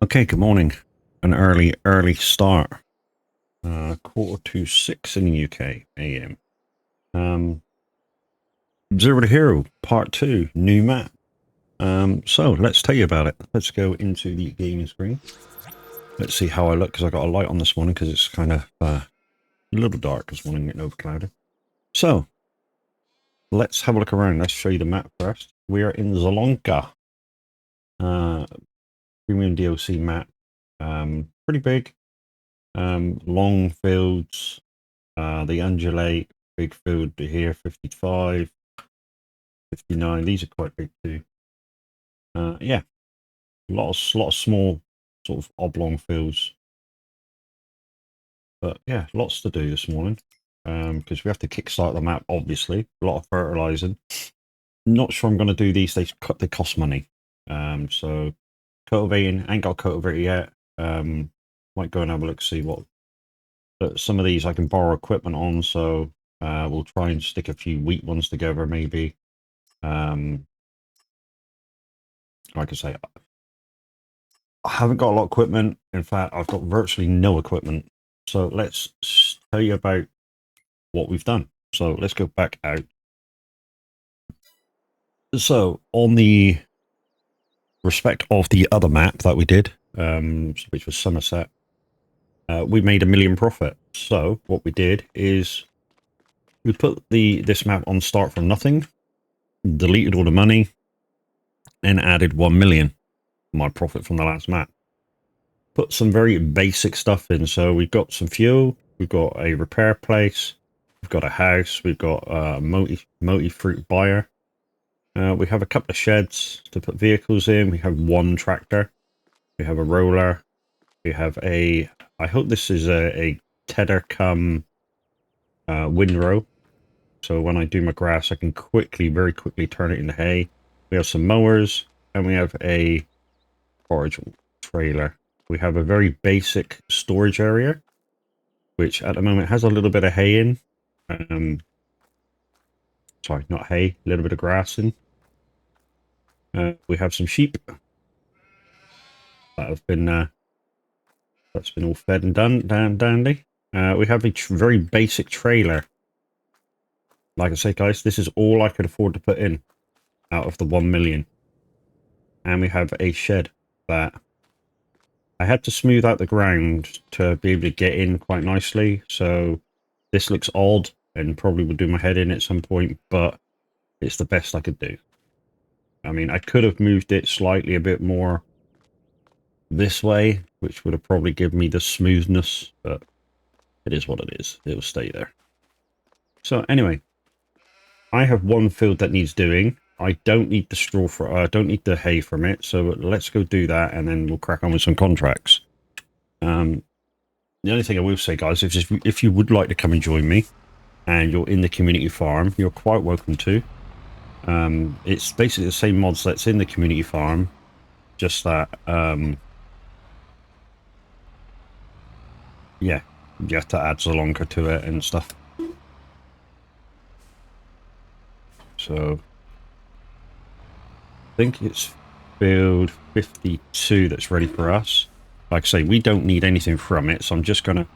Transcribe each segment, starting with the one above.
Okay, good morning. An early start. 6:45 in the UK AM. Zero to Hero Part 2, new map. So let's tell you about it. Let's go into the gaming screen. Let's see how I look, because I got a light on this morning because it's kind of a little dark this morning, getting overclouded. So let's have a look around. Let's show you the map first. We are in Zielonka. Premium DLC map. Pretty big. Long fields. They undulate. Big field here, 55, 59. These are quite big too. Yeah, a lot of small sort of oblong fields. But yeah, lots to do this morning. Because we have to kickstart the map, obviously. A lot of fertilizing. Not sure I'm going to do these. They cost money. So cultivating, ain't got cultivator yet. Might go and have a look, see what. But some of these I can borrow equipment on, so we'll try and stick a few wheat ones together, maybe. Like I say, I haven't got a lot of equipment. In fact, I've got virtually no equipment. So let's tell you about what we've done. So let's go back out. So on the respect of the other map that we did, which was Somerset, we made $1 million profit. So what we did is we put this map on start from nothing, deleted all the money, and added 1 million, my profit from the last map. Put some very basic stuff in. So we've got some fuel, we've got a repair place, we've got a house, we've got a multi-fruit buyer. We have a couple of sheds to put vehicles in. We have one tractor. We have a roller. We have a, I hope this is a tedder cum windrow. So when I do my grass, I can very quickly turn it into hay. We have some mowers, and we have a forage trailer. We have a very basic storage area, which at the moment has a little bit of hay in. Sorry, not hay, a little bit of grass in. We have some sheep that have been that's been all fed and done, dandy. We have a very basic trailer. Like I say, guys, this is all I could afford to put in out of the 1 million. And we have a shed that I had to smooth out the ground to be able to get in quite nicely. So this looks odd and probably would do my head in at some point, but it's the best I could do. I mean, I could have moved it slightly a bit more this way, which would have probably given me the smoothness, but it is what it is. It will stay there. So anyway, I have one field that needs doing. I don't need the straw for, don't need the hay from it. So let's go do that, and then we'll crack on with some contracts. The only thing I will say, guys, is if you would like to come and join me, and you're in the community farm, you're quite welcome to. It's basically the same mods that's in the community farm, just that, yeah, you have to add Zielonka to it and stuff. So I think it's field 52 that's ready for us. Like I say, we don't need anything from it, so I'm just going to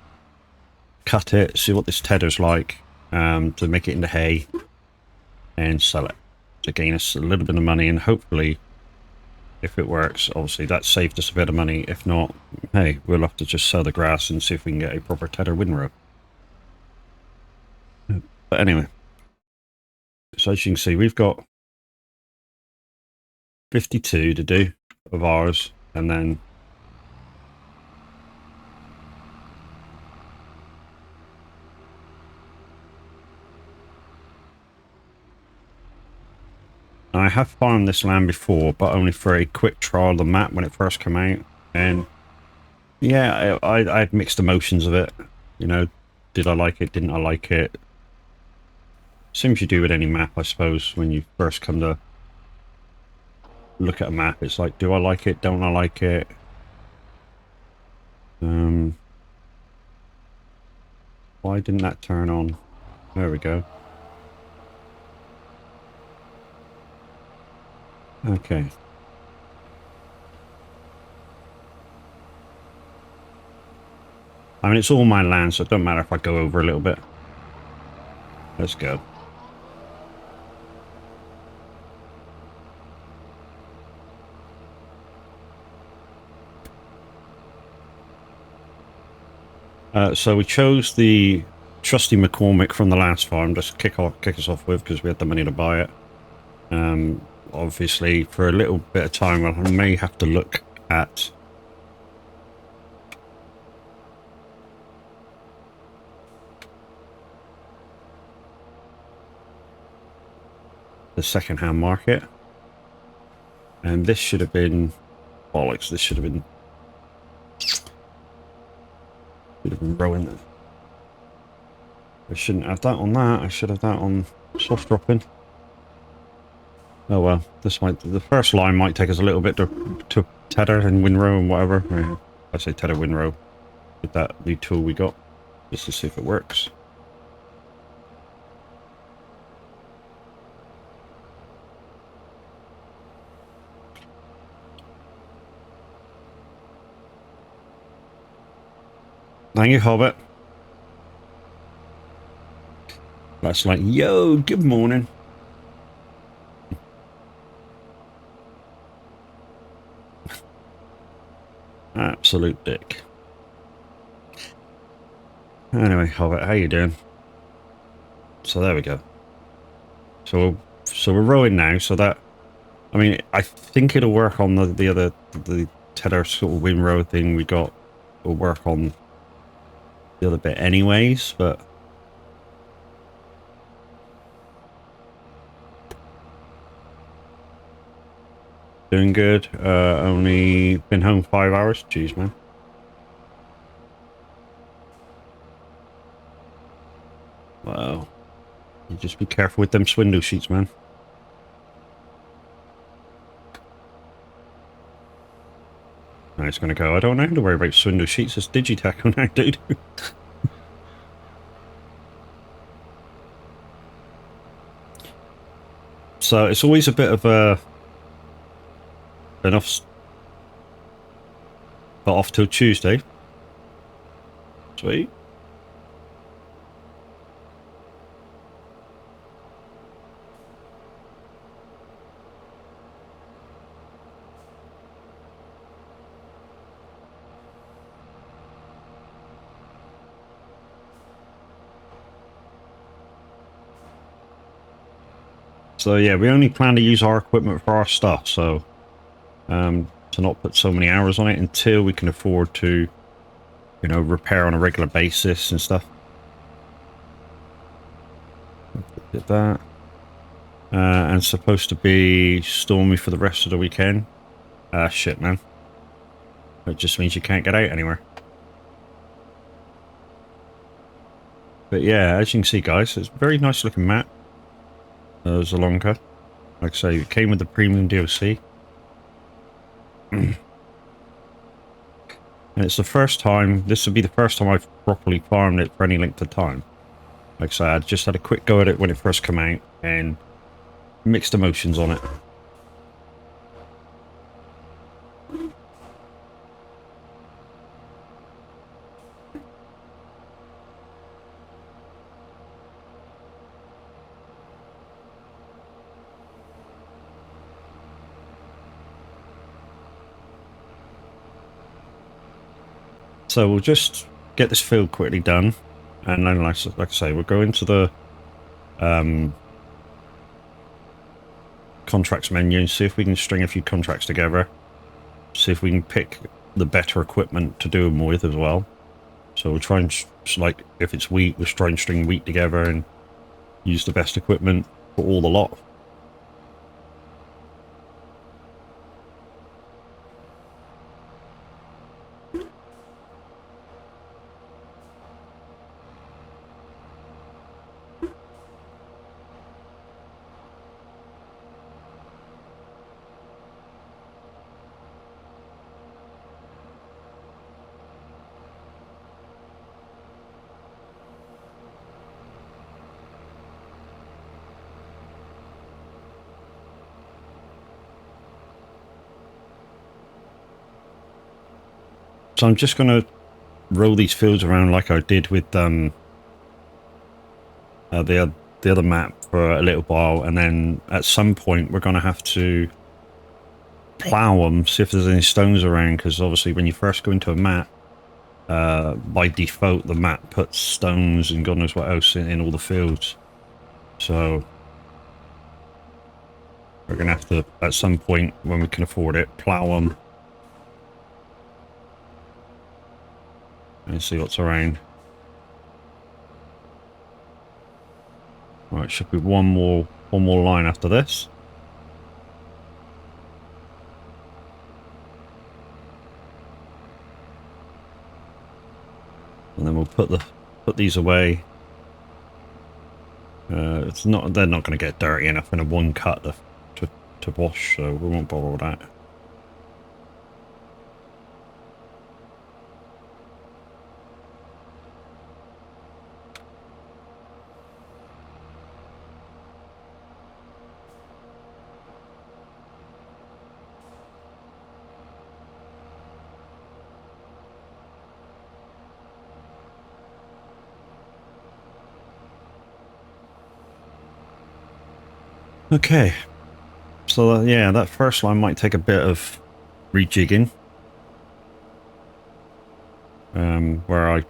cut it, see what this tedder's like, to make it into hay, and sell it to gain us a little bit of money, and hopefully, if it works, obviously that saved us a bit of money. If not, hey, we'll have to just sell the grass and see if we can get a proper tedder windrow. But anyway, so as you can see, we've got 52 to do of ours, and then I have farmed this land before, but only for a quick trial of the map when it first came out. And yeah, I had mixed emotions of it. You know, did I like it? Didn't I like it? Same as you do with any map, I suppose, when you first come to look at a map. It's like, do I like it? Don't I like it? Why didn't that turn on? There we go. Okay. I mean, it's all my land, so it doesn't matter if I go over a little bit. Let's go. So we chose the trusty McCormick from the last farm, just kick us off with, because we had the money to buy it. Obviously, for a little bit of time, I may have to look at the second-hand market. And this should have been bollocks. This should have been rowing. I shouldn't have that on that. I should have that on soft dropping. Oh well, this might, the first line might take us a little bit to tether and windrow and whatever. I say tether windrow with that new tool we got, just to see if it works. Thank you, Hobbit. That's like, yo, good morning. Absolute dick. Anyway, Hobbit, how you doing? So there we go. So we're rowing now. So that, I mean, I think it'll work on the tether sort of windrow thing we got. Will work on the other bit anyways, but doing good. Only been home 5 hours. Jeez, man. Wow. You just be careful with them swindle sheets, man. Now it's going to go. I don't have to worry about swindle sheets. It's Digitackle now, dude. So it's always a bit of a off till Tuesday. Sweet. So yeah, we only plan to use our equipment for our stuff, so to not put so many hours on it until we can afford to, you know, repair on a regular basis and stuff. Did that. And supposed to be stormy for the rest of the weekend. Shit, man. It just means you can't get out anywhere. But yeah, as you can see, guys, it's a very nice looking map. Zielonka. Like I say, it came with the premium DLC. And it's the first time, this would be the first time I've properly farmed it for any length of time. Like I say, I just had a quick go at it when it first came out, and mixed emotions on it. So we'll just get this field quickly done, and then like I say, we'll go into the contracts menu and see if we can string a few contracts together. See if we can pick the better equipment to do them with as well. So we'll try and, like, if it's wheat, we'll try and string wheat together and use the best equipment for all the lot. So I'm just going to roll these fields around like I did with the other map for a little while, and then at some point we're going to have to plow them, see if there's any stones around, because obviously when you first go into a map, by default the map puts stones and God knows what else in all the fields. So we're going to have to, at some point when we can afford it, plow them and see what's around. Right, should be one more line after this. And then we'll put these away. It's not, they're not going to get dirty enough in a one cut to wash, so we won't bother with that. Okay, so yeah, that first line might take a bit of rejigging, where I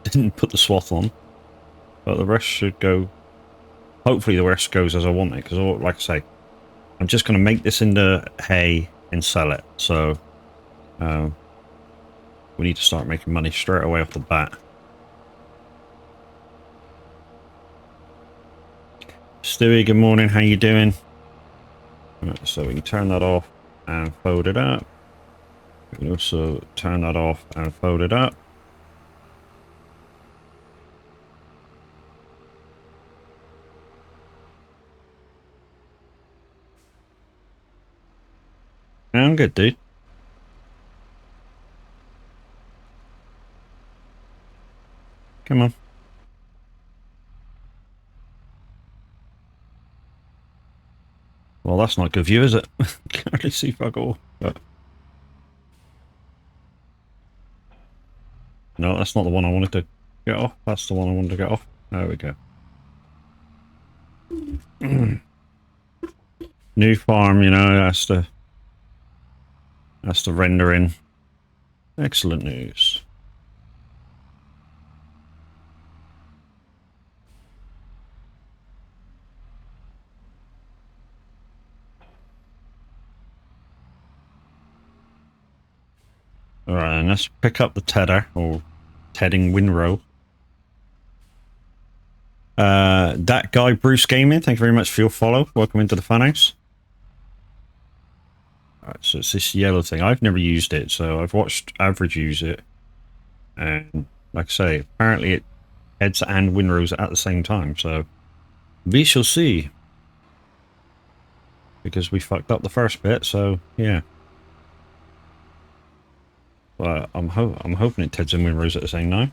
didn't put the swath on, but the rest should go. Hopefully the rest goes as I want it, because like I say, I'm just going to make this into hay and sell it, so we need to start making money straight away off the bat. Stewie, good morning, how you doing? Right, so we can turn that off and fold it up. We can also turn that off and fold it up. I'm good, dude. Come on. Well, that's not good view, is it? Can't really see fuck all. But... no, that's not the one I wanted to get off. That's the one I wanted to get off. There we go. New farm, you know, that's the rendering. Excellent news. Alright, and let's pick up the tedder, or tedding windrow. That guy, Bruce Gaming, thank you very much for your follow. Welcome into the funhouse. Alright, so it's this yellow thing. I've never used it, so I've watched Average use it. And like I say, apparently it heads and windrows at the same time, so we shall see. Because we fucked up the first bit, so yeah. But I'm hoping it heads and windrows at the same time.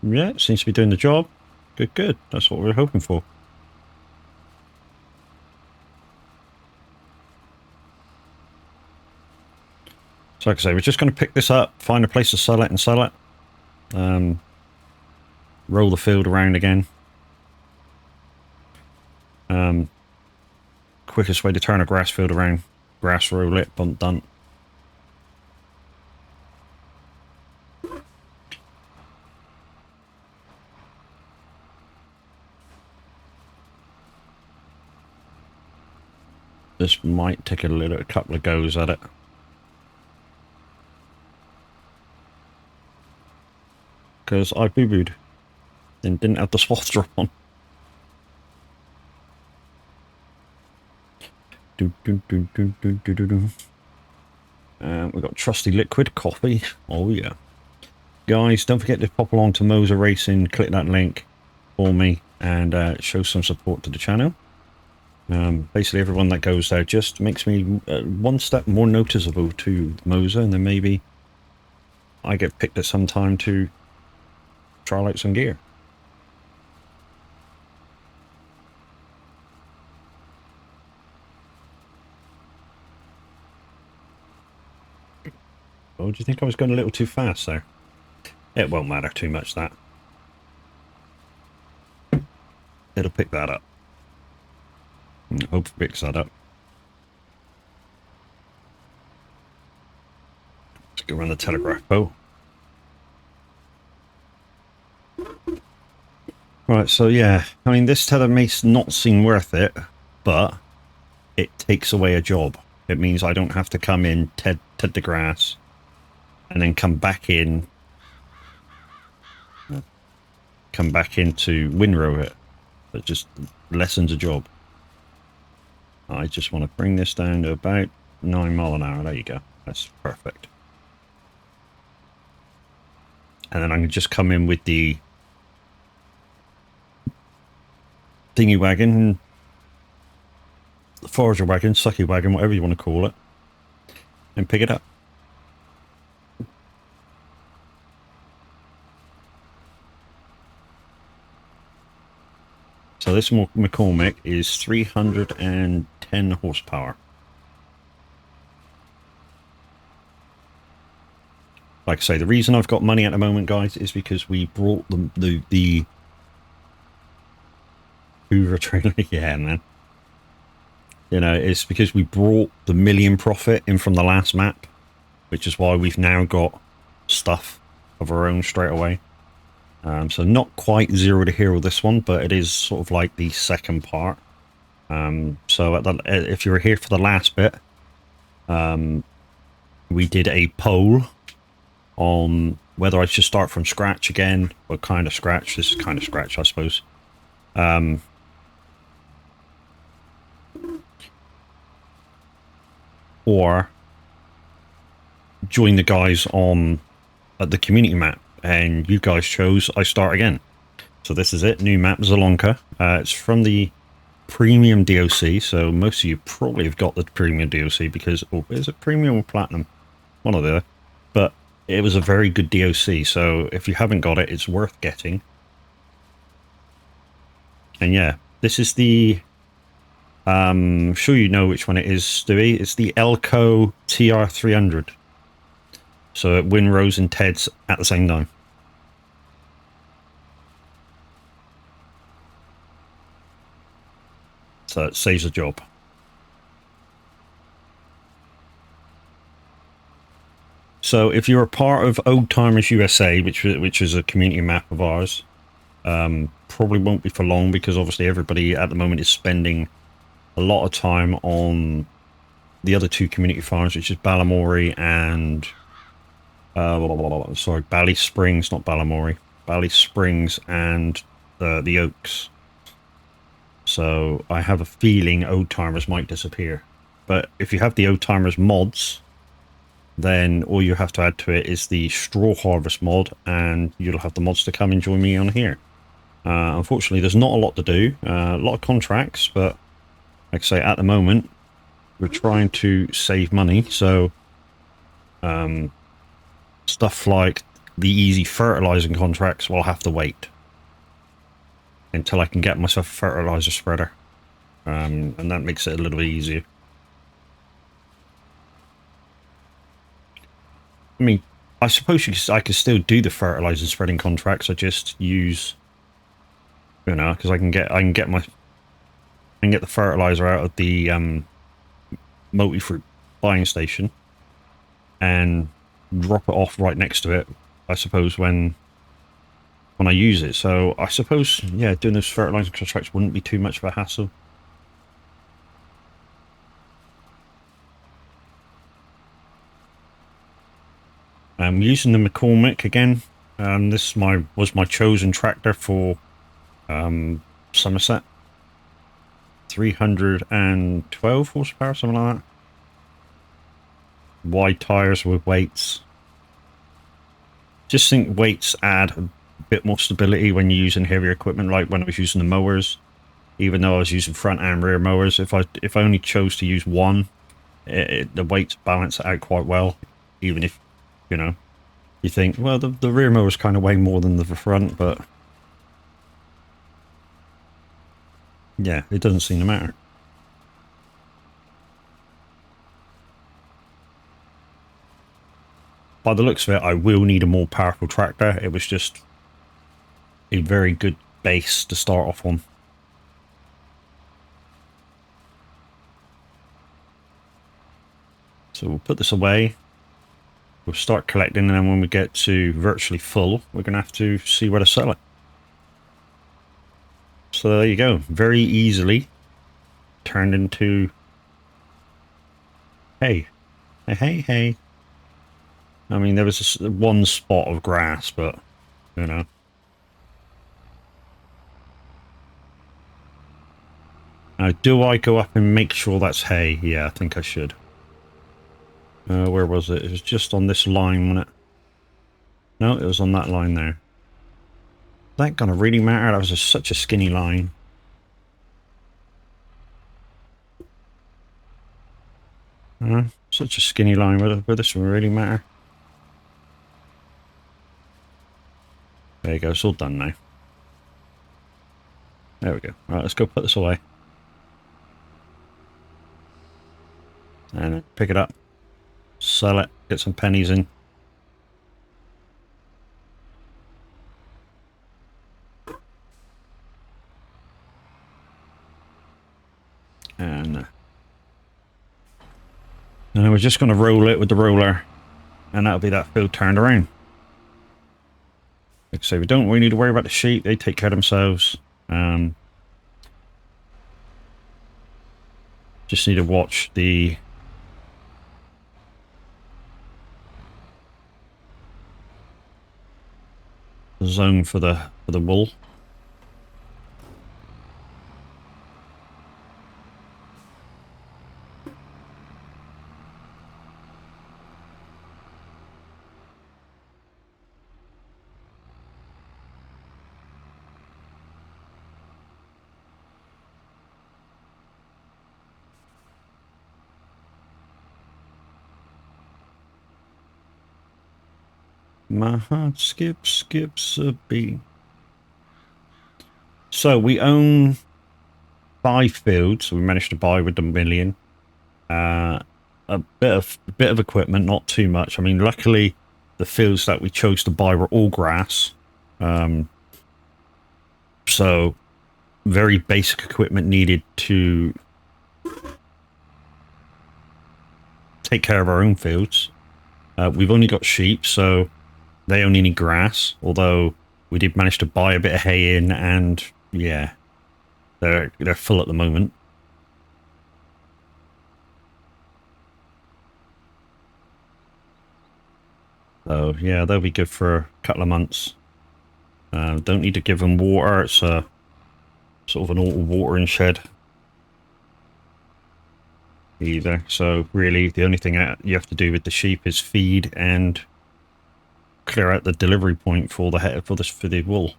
Yeah, it seems to be doing the job. Good, good. That's what we were hoping for. So like I say, we're just going to pick this up, find a place to sell it and sell it. Roll the field around again. Quickest way to turn a grass field around. Grass, roll it, bunt, done. This might take a couple of goes at it. Because I boo-booed and didn't have the swath drop on. We've got trusty liquid coffee. Oh yeah. Guys, don't forget to pop along to Moser Racing, click that link for me, and show some support to the channel. Basically everyone that goes there just makes me one step more noticeable to Moser, and then maybe I get picked at some time to trial out some gear. Oh, do you think I was going a little too fast there? It won't matter too much, that. It'll pick that up. I hope it picks that up. Let's go around the telegraph pole. Right, so yeah, I mean, this tether may not seem worth it, but it takes away a job. It means I don't have to come in, ted the grass, and then come back into windrow it. It just lessens a job. I just want to bring this down to about 9 mile an hour. There you go. That's perfect. And then I can just come in with the dinghy wagon, the forager wagon, sucky wagon, whatever you want to call it, and pick it up. So this McCormick is 310 horsepower. Like I say, the reason I've got money at the moment, guys, is because we brought the Hoover trailer. Yeah, man. You know, it's because we brought the million profit in from the last map, which is why we've now got stuff of our own straight away. So not quite zero to hero this one, but it is sort of like the second part. So if you were here for the last bit, we did a poll on whether I should start from scratch again, or kind of scratch. This is kind of scratch, I suppose. Or join the guys on the community map, and you guys chose I start again. So this is it, new map, Zielonka. It's from the premium DOC, so most of you probably have got the premium DOC because, oh, is it premium or platinum? One or the other. But it was a very good DOC, so if you haven't got it, it's worth getting. And yeah, this is the, I'm sure you know which one it is, Stewie. It's the Elco TR300. So it windrows and TEDs at the same time. So it saves a job. So if you're a part of Old Timers USA, which is a community map of ours, probably won't be for long because obviously everybody at the moment is spending a lot of time on the other two community farms, which is Ballymorey and sorry, Bally Springs, not Ballymorey, Bally Springs and the Oaks. So I have a feeling Old Timers might disappear. But if you have the Old Timers mods, then all you have to add to it is the Straw Harvest mod, and you'll have the mods to come and join me on here. Unfortunately, there's not a lot to do. A lot of contracts, but like I say, at the moment, we're trying to save money. So stuff like the easy fertilizing contracts will have to wait until I can get myself a fertilizer spreader. And that makes it a little bit easier. I mean, I suppose I could still do the fertilizer spreading contracts. I just use, you know, because I can get the fertilizer out of the multi-fruit buying station and drop it off right next to it, I suppose, when I use it. So I suppose, yeah, doing those fertilizer contracts wouldn't be too much of a hassle. I'm using the McCormick again. This was my chosen tractor for Somerset. 312 horsepower, something like that. Wide tires with weights. Just think weights add a bit more stability when you're using heavier equipment, like when I was using the mowers. Even though I was using front and rear mowers, if I only chose to use one, the weights balance it out quite well. Even if, you know, you think, well, the rear mowers kind of weigh more than the front, but yeah, it doesn't seem to matter. by the looks of it, I will need a more powerful tractor. It was just a very good base to start off on. So we'll put this away. We'll start collecting, and then when we get to virtually full, we're going to have to see where to sell it. So there you go. Very easily turned into hay. Hey. I mean, there was this one spot of grass, but, you know. Now, do I go up and make sure that's hay? Yeah, I think I should. Where was it? It was just on this line, wasn't it? No, it was on that line there. Is that gonna really matter? That was such a skinny line. Such a skinny line. Will this really matter? There you go. It's all done now. There we go. Right, let's go put this away. And pick it up. Sell it. Get some pennies in. And now we're just going to roll it with the roller. And that'll be that field turned around. Like I say, we don't really need to worry about the sheep. They take care of themselves. Just need to watch the zone for the wool. My heart skips a beat. So we own 5 fields. We managed to buy with the million. A bit of equipment, not too much. I mean, luckily, the fields that we chose to buy were all grass. So very basic equipment needed to take care of our own fields. We've only got sheep, so they only need grass, although we did manage to buy a bit of hay in, and yeah, they're full at the moment. So yeah, they'll be good for a couple of months. Don't need to give them water. It's a sort of an auto watering shed either. So really, the only thing you have to do with the sheep is feed and clear out the delivery point for the wool.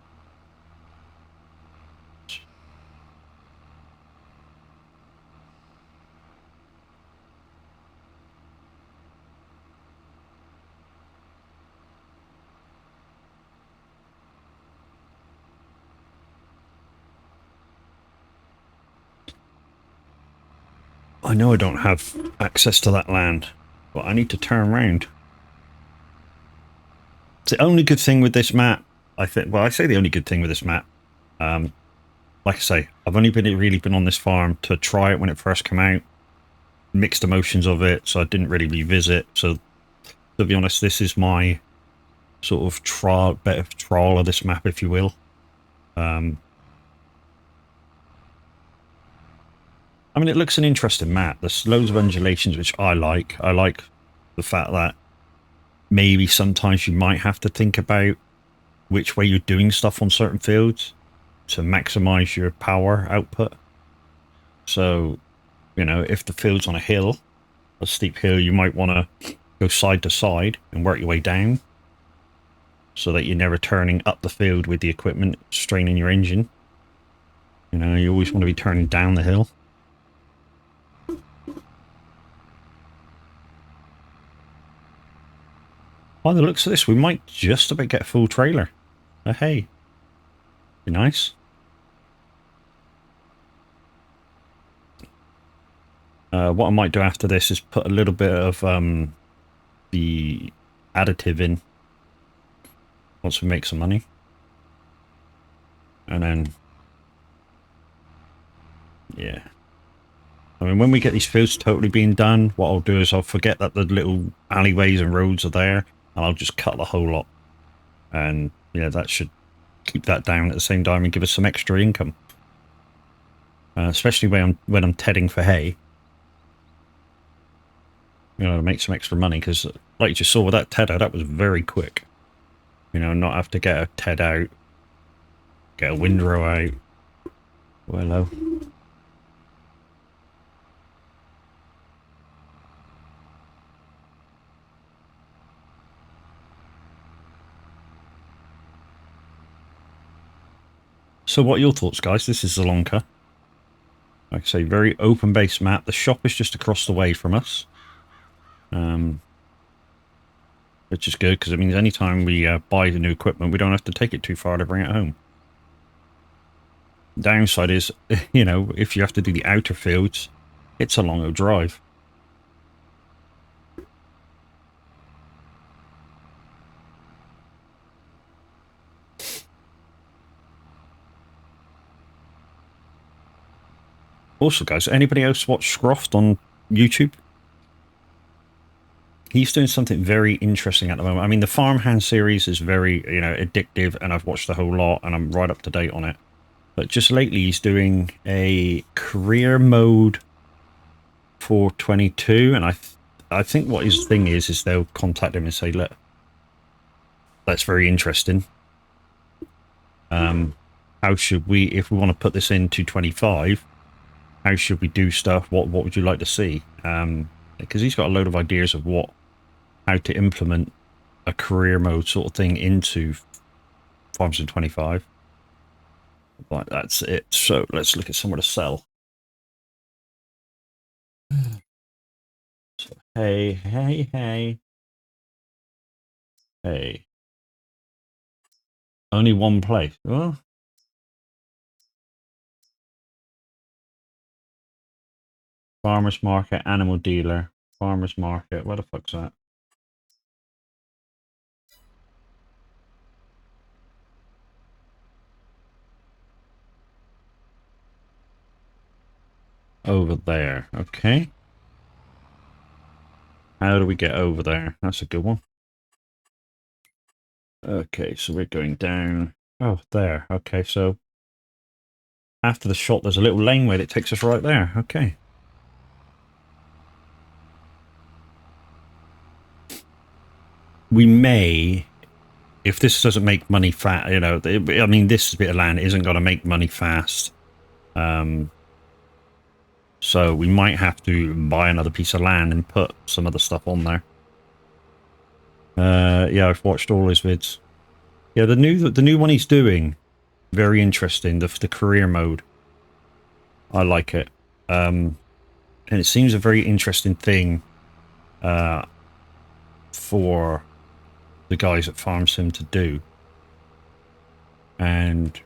I know I don't have access to that land, but I need to turn around. It's the only good thing with this map, I think. Well, I say the only good thing with this map. Like I say, I've only really been on this farm to try it when it first came out. Mixed emotions of it, so I didn't really revisit. So, to be honest, this is my sort of bit of trial of this map, if you will. I mean, it looks an interesting map. There's loads of undulations, which I like. I like the fact that maybe sometimes you might have to think about which way you're doing stuff on certain fields to maximize your power output. So, you know, if the field's on a hill, a steep hill, you might want to go side to side and work your way down so that you're never turning up the field with the equipment, straining your engine. You know, you always want to be turning down the hill. By the looks of this, we might just about get a full trailer. Oh, hey. Be nice. What I might do after this is put a little bit of the additive in once we make some money. And then, yeah. I mean, when we get these fields totally being done, what I'll do is I'll forget that the little alleyways and roads are there, and I'll just cut the whole lot. And, yeah, that should keep that down at the same time and give us some extra income. Especially when I'm tedding for hay. You know, to make some extra money, because like you just saw with that tedder, that was very quick. You know, not have to get a ted out, get a windrow out. Oh, hello. So what are your thoughts, guys? This is Zielonka. Like I say, very open base map. The shop is just across the way from us. Which is good, because it means anytime we buy the new equipment, we don't have to take it too far to bring it home. Downside is, you know, if you have to do the outer fields, it's a longer drive. Also, guys, anybody else watch Scroft on YouTube? He's doing something very interesting at the moment. I mean, the Farmhand series is very, you know, addictive, and I've watched the whole lot, and I'm right up to date on it. But just lately, he's doing a career mode for 22, and I think what his thing is they'll contact him and say, look, that's very interesting. How should we, if we want to put this into 25, how should we do stuff? What would you like to see? Because he's got a load of ideas of how to implement a career mode sort of thing into Farms in 25. Right, that's it. So let's look at somewhere to sell. So, hey. Only one place. Well, farmer's market, animal dealer, farmer's market. What the fuck's that? Over there. Okay. How do we get over there? That's a good one. Okay, so we're going down. Oh, there. Okay, so after the shot, there's a little laneway that takes us right there. Okay. We may, if this doesn't make money fast, you know, I mean, this bit of land isn't going to make money fast. So we might have to buy another piece of land and put some other stuff on there. Yeah, I've watched all his vids. Yeah, the new one he's doing, very interesting. The career mode, I like it. And it seems a very interesting thing for the guys at Farm Sim to do. And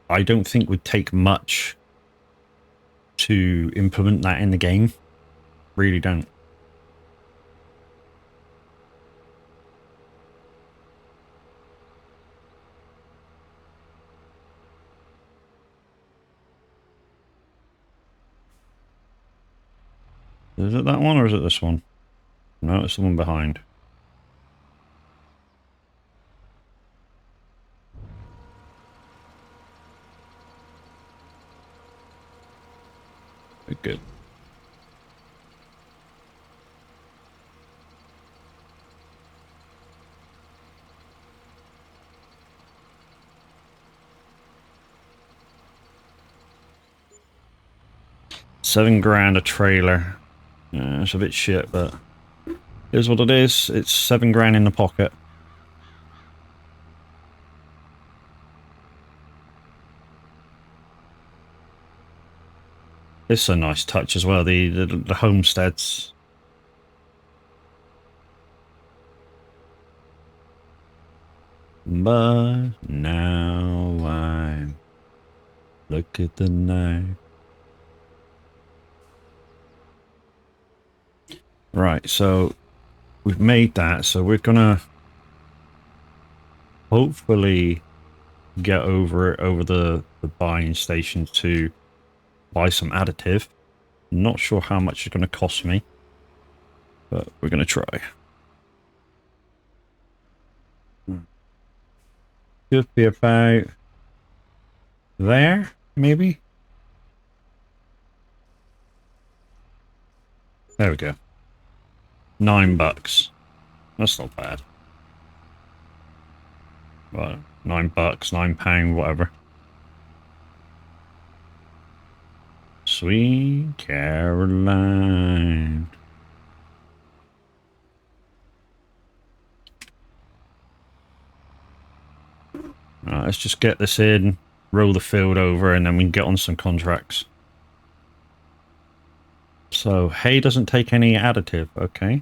I don't think it would take much to implement that in the game. Really don't. Is it that one or is it this one? No, it's the one behind. Good. $7,000 a trailer. Yeah, it's a bit shit, but here's what it is. It's $7,000 in the pocket. This is a nice touch as well. The homesteads. But now I look at the night. Right, so we've made that, so we're gonna hopefully get over the buying station to buy some additive. Not sure how much it's going to cost me, but we're going to try. Should be about there, maybe. There we go. $9. That's not bad. Well, $9, £9, whatever. Sweet Caroline. Right, let's just get this in, roll the field over, and then we can get on some contracts. So, hay doesn't take any additive, okay.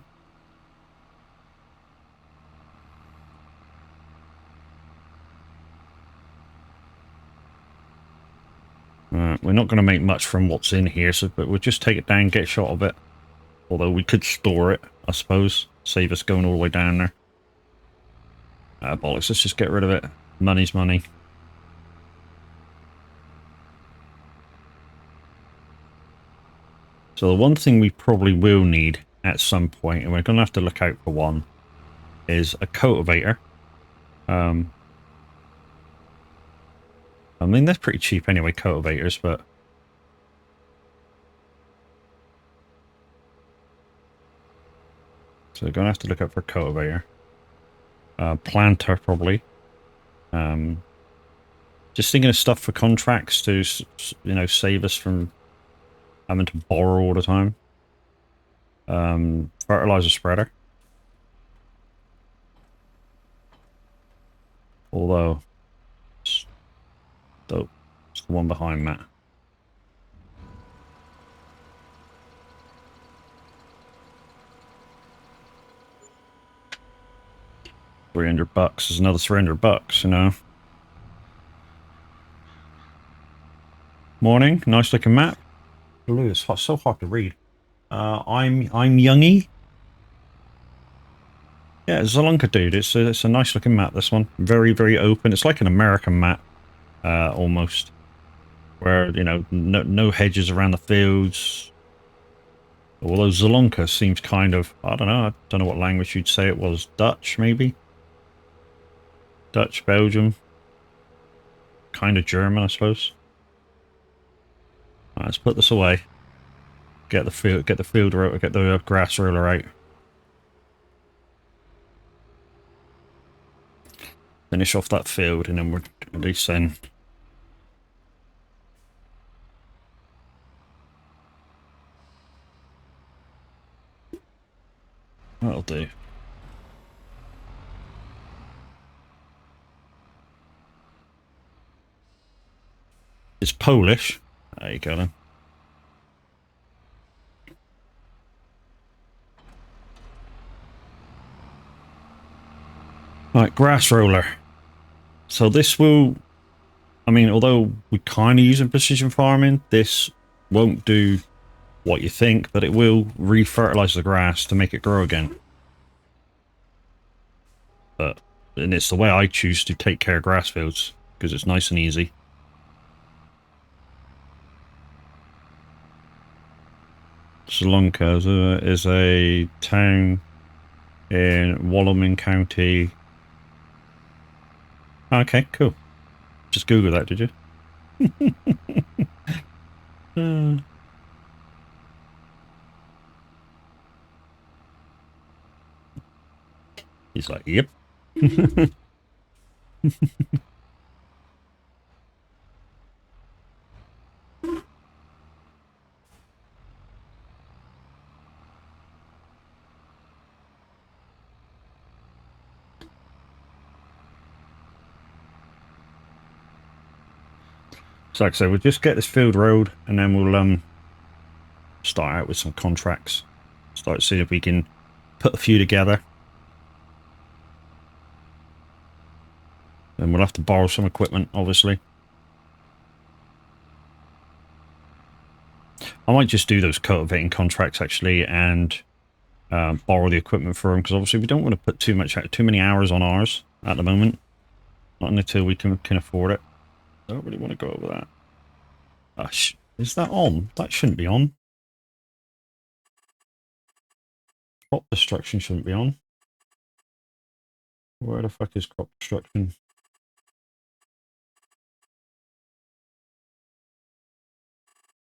We're not going to make much from what's in here, so but we'll just take it down, get a shot of it. Although we could store it, I suppose. Save us going all the way down there. Bollocks, let's just get rid of it. Money's money. So the one thing we probably will need at some point, and we're going to have to look out for one, is a cultivator. I mean, they're pretty cheap anyway, cultivators, but... So we're going to have to look out for a cultivator. Planter, probably. Just thinking of stuff for contracts to, you know, save us from having to borrow all the time. Fertilizer spreader. Although, it's the one behind that. $300 is another $300, you know. Morning, nice looking map. Blue, it's so hard to read. I'm Youngie. Yeah, Zielonka, dude. It's a nice looking map. This one, very open. It's like an American map, almost, where you know no hedges around the fields. Although Zielonka seems kind of, I don't know what language you'd say it was. Dutch, maybe. Dutch, Belgium, kind of German, I suppose. Right, let's put this away. Get the field rotor, get the grass roller out. Finish off that field, and then we're at least then. That'll do. It's Polish. There you go then. Right, grass roller. So this will, I mean, although we're kind of using precision farming, this won't do what you think, but it will re-fertilize the grass to make it grow again. And it's the way I choose to take care of grass fields, because it's nice and easy. Zielonka is a town in Walamin County. Okay, cool. Just Google that, did you? He's like, yep. So like I said, we'll just get this field road, and then we'll start out with some contracts. Start seeing if we can put a few together. Then we'll have to borrow some equipment, obviously. I might just do those cultivating contracts, actually, and borrow the equipment for them, because obviously we don't want to put too many hours on ours at the moment. Not until we can afford it. I don't really want to go over that. Is that on? That shouldn't be on. Crop destruction shouldn't be on. Where the fuck is crop destruction?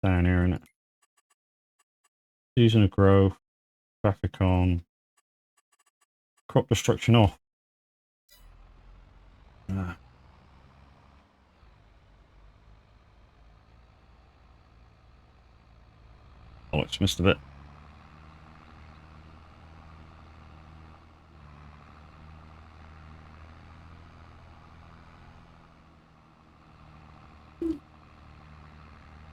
Down here, innit? Season of growth. Traffic on. Crop destruction off. Ah. Oh, it's missed a bit.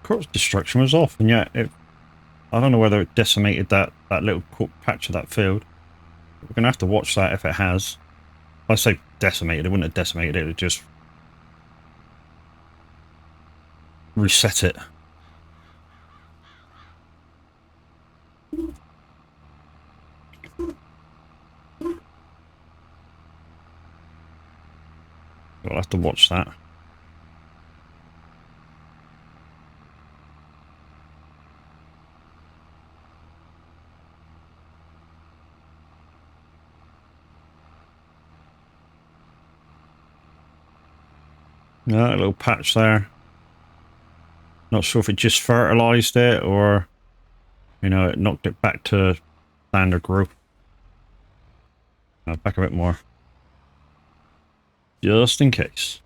Crop destruction was off, and yet I don't know whether it decimated that little patch of that field. We're gonna have to watch that if it has. If I say decimated, it wouldn't have decimated it. It would just reset it. We'll have to watch that. No, a little patch there. Not sure if it just fertilized it or, you know, it knocked it back to standard growth. Back a bit more. Just in case.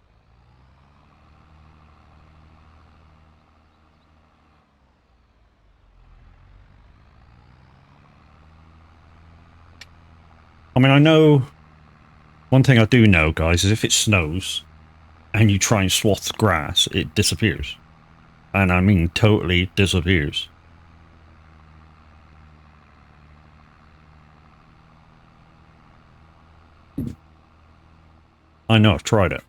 I mean, I know... One thing I do know, guys, is if it snows and you try and swath grass, it disappears. And I mean totally disappears. I know, I've tried it.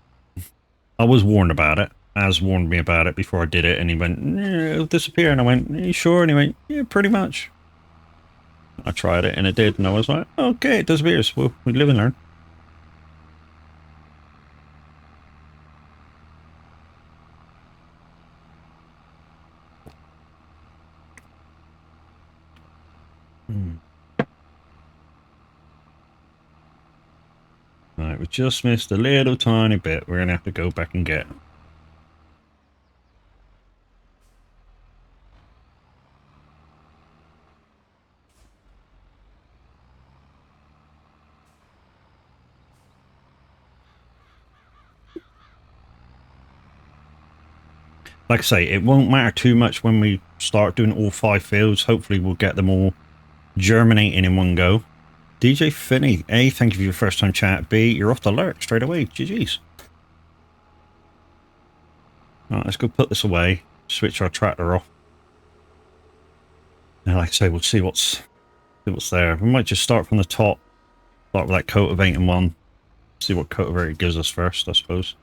I was warned about it. Az warned me about it before I did it, and he went, it'll disappear. And I went, are you sure? And he went, yeah, pretty much. I tried it, and it did, and I was like, okay, it disappears. Well, we live and learn. Right, we just missed a little tiny bit. We're going to have to go back and get. Like I say, it won't matter too much when we start doing all 5 fields. Hopefully we'll get them all germinating in one go. DJ Finney, A, thank you for your first time chat. B, you're off the alert straight away. GG's. Alright, let's go put this away. Switch our tractor off. And like I say, we'll see what's there. We might just start from the top. Start with that cultivating one. See what cultivator it gives us first, I suppose.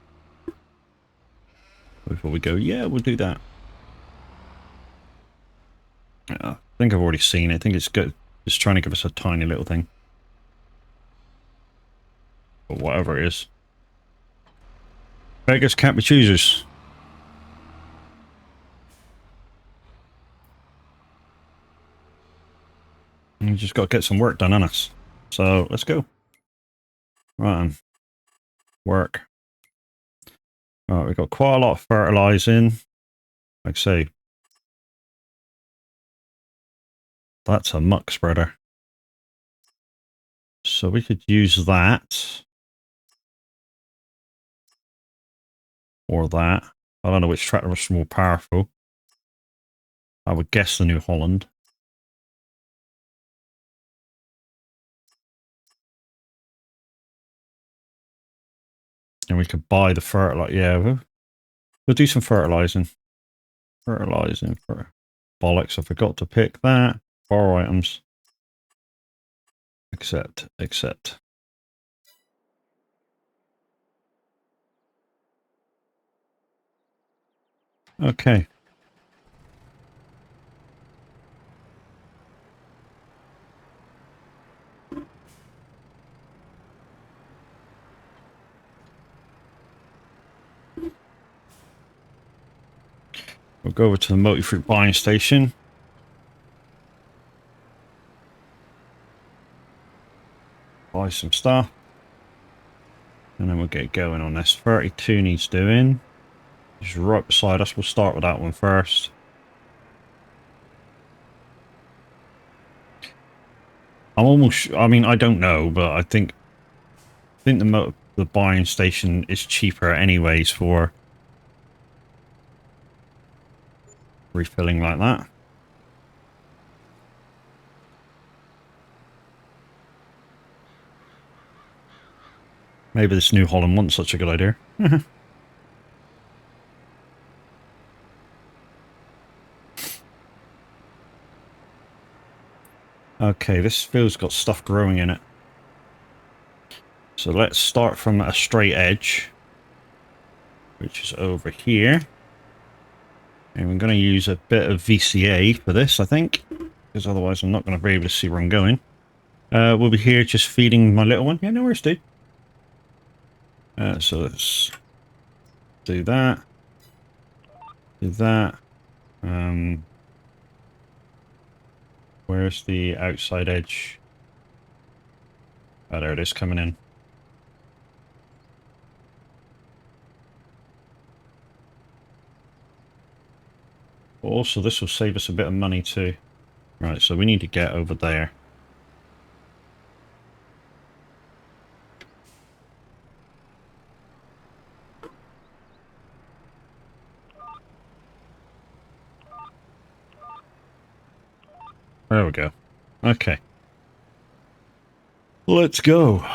Before we go, yeah, we'll do that. I think I've already seen it. I think it's good. It's trying to give us a tiny little thing. Or whatever it is. Beggars can't be choosers. You just got to get some work done on us. So let's go. Right on. Work. Alright, we've got quite a lot of fertilizing. Like I say, that's a muck spreader. So we could use that. Or that. I don't know which tractor was more powerful. I would guess the New Holland. And we could buy the fertilizer. Yeah, we'll do some fertilizing. Fertilizing for bollocks. I forgot to pick that. Borrow items. Accept. Accept. Okay. We'll go over to the multi-fruit buying station. Buy some stuff. And then we'll get going on this. 32 needs doing. Just right beside us. We'll start with that one first. I'm almost... I mean, I don't know, but I think the buying station is cheaper anyways for refilling like that. Maybe this New Holland wasn't such a good idea. Okay, this field's got stuff growing in it. So let's start from a straight edge, which is over here. And we're going to use a bit of VCA for this, I think, because otherwise I'm not going to be able to see where I'm going. We'll be here just feeding my little one. Yeah, no worries, dude. So let's do that. Do that. Where's the outside edge? Oh, there it is, coming in. Also, this will save us a bit of money too. Right, so we need to get over there. There we go. Okay. Let's go.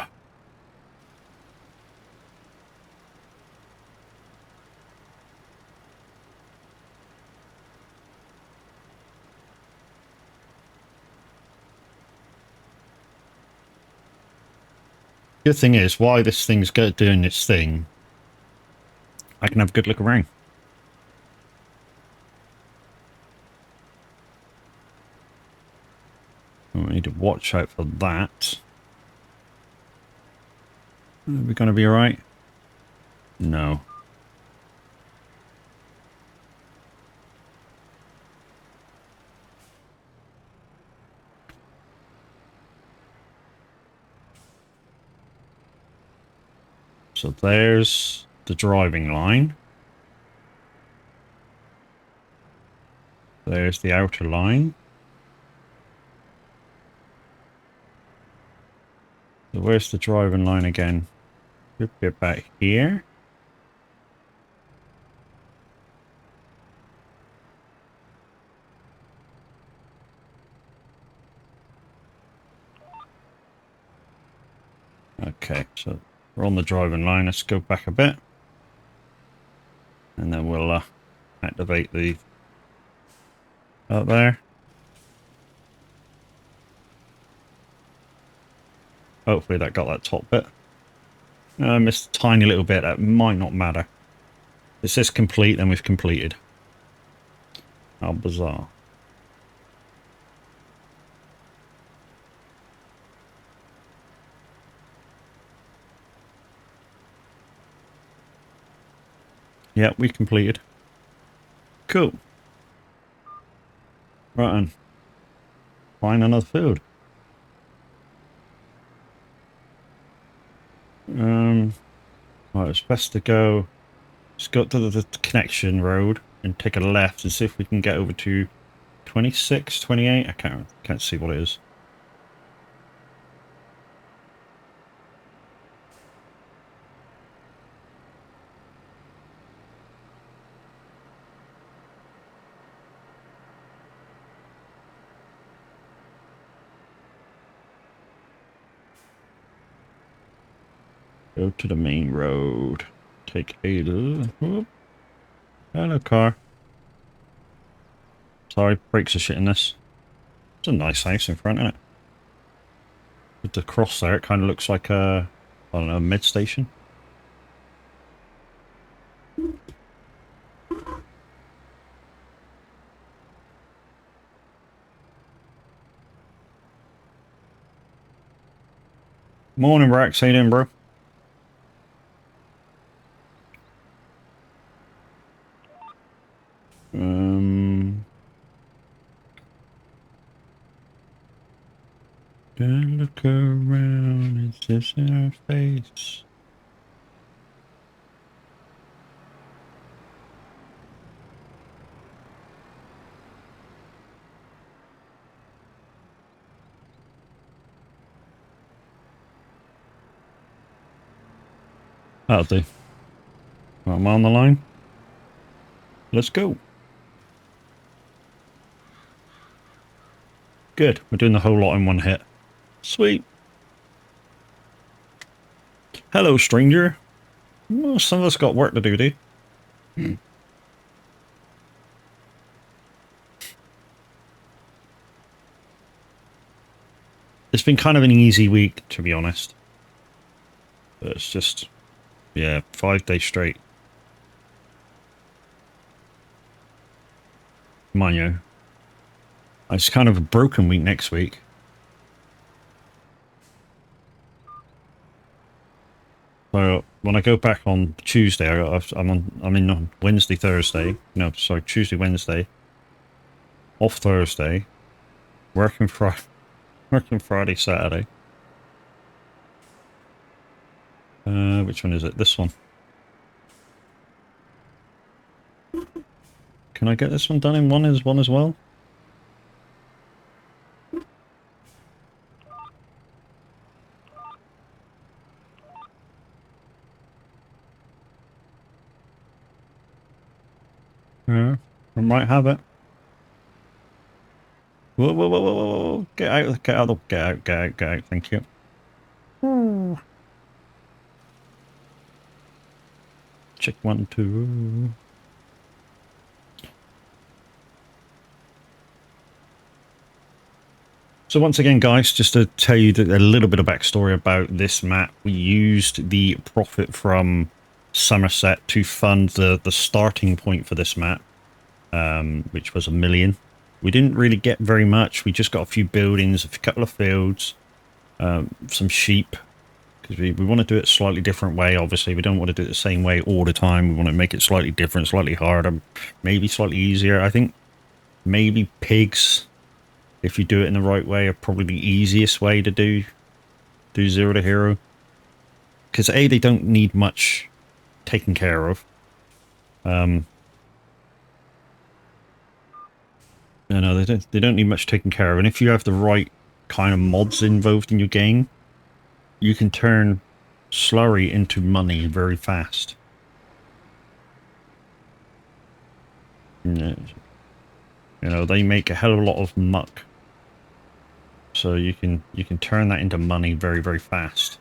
Good thing is, while this thing's doing its thing, I can have a good look around. We need to watch out for that. Are we going to be alright? No. So there's the driving line. There's the outer line. So where's the driving line again? Should be about here. Okay, so we're on the driving line. Let's go back a bit. And then we'll activate the... out there. Hopefully that got that top bit. I missed a tiny little bit. That might not matter. It says complete, then we've completed. How bizarre. Yeah, we completed. Cool. Right then. Find another field. Right, it's best to go. Just go to the connection road and take a left and see if we can get over to 26, 28. I can't see what it is. Go to the main road. Take a look. Hello, car. Sorry, brakes are shit in this. It's a nice house in front, isn't it? With the cross there, it kind of looks like a, I don't know, a mid station. Morning, Rex. How you doing, bro? Don't look around, it's just in our face. That'll do. Right, am I on the line? Let's go. Good. We're doing the whole lot in one hit. Sweet. Hello, stranger. Well, some of us got work to do, dude. It's been kind of an easy week, to be honest. But it's just, yeah, 5 days straight. Mind you. It's kind of a broken week next week. So when I go back on Tuesday, I'm in on Wednesday, Thursday. No, sorry, Tuesday, Wednesday. Off Thursday. Working Friday, Saturday. Which one is it? This one. Can I get this one done in one as well? Yeah, I might have it. Whoa, whoa, whoa, whoa, whoa, get out, get out, get out, get out, get out, thank you. Check 1, 2. So once again, guys, just to tell you a little bit of backstory about this map, we used the profit from Somerset to fund the starting point for this map, which was 1 million. We didn't really get very much. We just got a few buildings, a couple of fields, some sheep, because we want to do it a slightly different way. Obviously, we don't want to do it the same way all the time. We want to make it slightly different, slightly harder, maybe slightly easier. I think maybe pigs, if you do it in the right way, are probably the easiest way to do Zero to Hero. Because A, they don't need much taken care of. No, they don't need much taken care of. And if you have the right kind of mods involved in your game, you can turn slurry into money very fast. You know, they make a hell of a lot of muck. So you can turn that into money very, very fast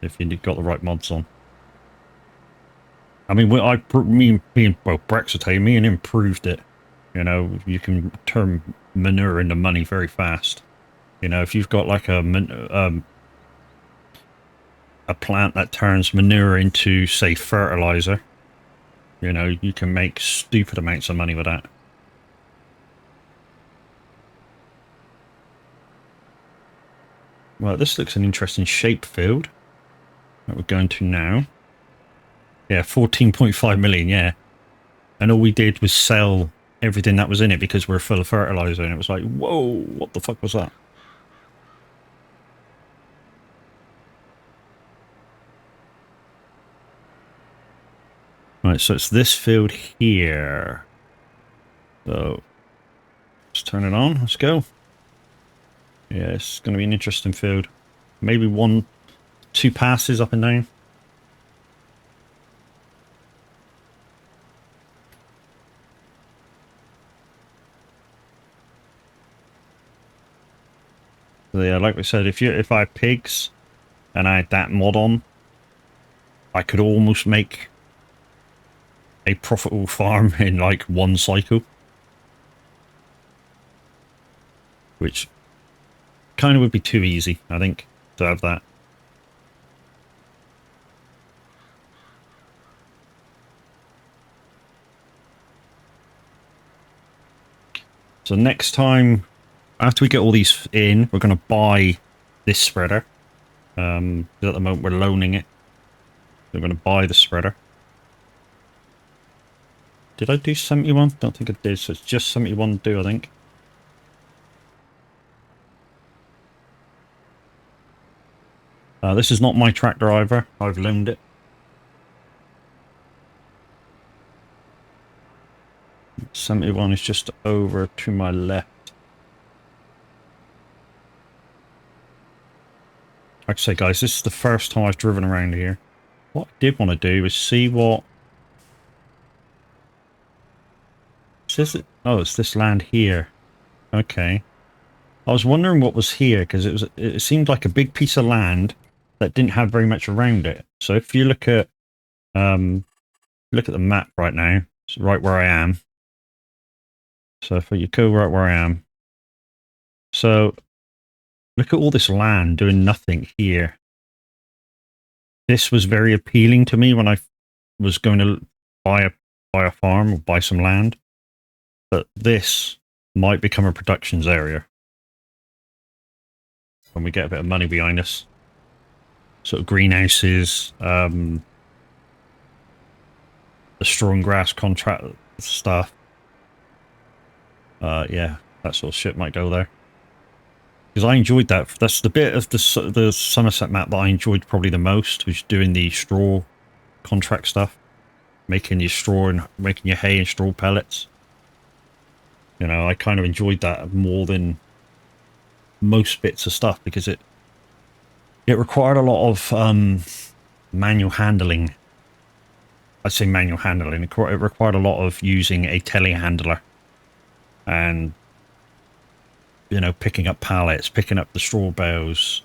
if you've got the right mods on. I mean, me and Brexit, me and improved it. You know, you can turn manure into money very fast. You know, if you've got like a plant that turns manure into, say, fertilizer, you know, you can make stupid amounts of money with that. Well, this looks an interesting shape field that we're going to now. Yeah, 14.5 million, yeah. And all we did was sell everything that was in it because we're full of fertilizer, and it was like, whoa, what the fuck was that? Right, so it's this field here. So let's turn it on. Let's go. Yeah, it's going to be an interesting field. Maybe 2 passes up and down. So yeah, like we said, if I had pigs and I had that mod on, I could almost make a profitable farm in like 1 cycle. Which kind of would be too easy, I think, to have that. So next time, after we get all these in, we're going to buy this spreader. At the moment, we're loaning it. We're going to buy the spreader. Did I do 71? Don't think I did, so it's just 71 to do, I think. This is not my tractor either. I've loaned it. '71 is just over to my left. Like I say, guys, this is the first time I've driven around here. What I did want to do is see what... Is it? Oh, it's this land here. Okay. I was wondering what was here, because it seemed like a big piece of land that didn't have very much around it. So if you look at the map right now, it's right where I am. So if you go right where I am. So look at all this land doing nothing here. This was very appealing to me when I was going to buy a farm or buy some land. But this might become a productions area when we get a bit of money behind us. Sort of greenhouses, the straw and grass contract stuff. Yeah, that sort of shit might go there. Because I enjoyed that. That's the bit of the Somerset map that I enjoyed probably the most, was doing the straw contract stuff. Making your straw and making your hay and straw pellets. You know, I kind of enjoyed that more than most bits of stuff, because it required a lot of manual handling. I'd say manual handling. It required a lot of using a telehandler and, you know, picking up pallets, picking up the straw bales,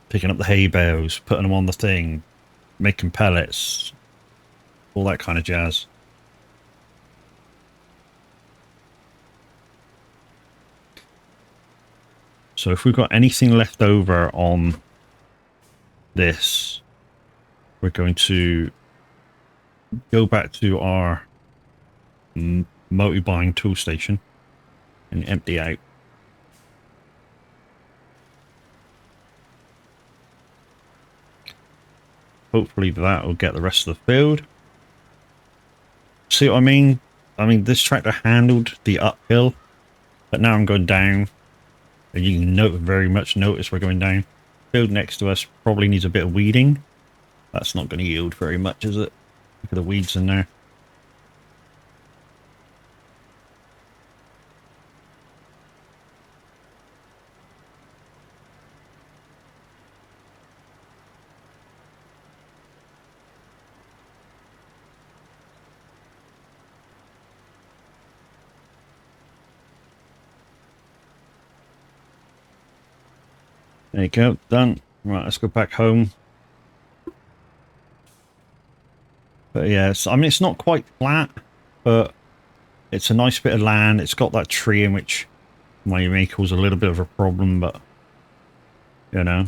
picking up the hay bales, putting them on the thing, making pellets, all that kind of jazz. So if we've got anything left over on this, we're going to go back to our motor buying tool station and empty out. Hopefully that will get the rest of the field. See what I mean? I mean, this tractor handled the uphill, but now I'm going down, and you can very much notice we're going down. Field next to us probably needs a bit of weeding. That's not going to yield very much, is it? Look at the weeds in there. There you go, done. Right, let's go back home. But yeah, I mean, it's not quite flat, but it's a nice bit of land. It's got that tree in which may cause a little bit of a problem, but, you know,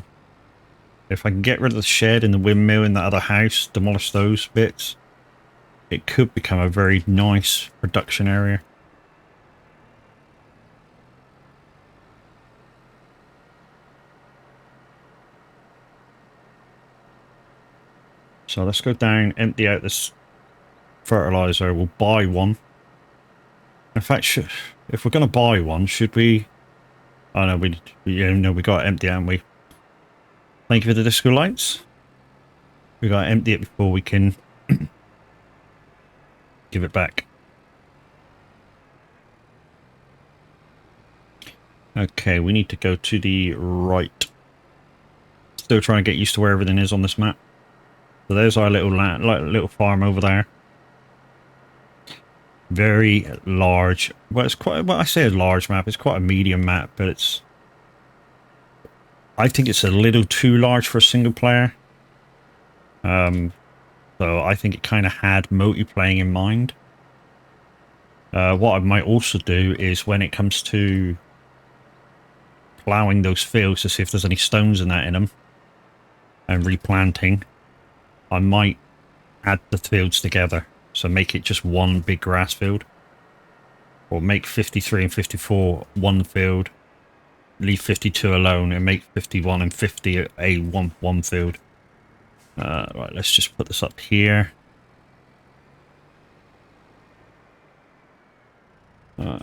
if I can get rid of the shed and the windmill in that other house, demolish those bits, it could become a very nice production area. So let's go down, empty out this fertilizer. We'll buy one. In fact, if we're going to buy one, should we... Oh no, we got to empty it, haven't we? Thank you for the disco lights. We got to empty it before we can give it back. Okay, we need to go to the right. Still trying to get used to where everything is on this map. So there's our little land, like little farm over there. Very large. Well, it's quite. Well, I say a large map. It's quite a medium map, but it's. I think it's a little too large for a single player. So I think it kind of had multiplaying in mind. What I might also do is when it comes to ploughing those fields to see if there's any stones in them and replanting, I might add the fields together, so make it just one big grass field, or make 53 and 54 one field, leave 52 alone, and make 51 and 50 a one field. Right, let's just put this up here.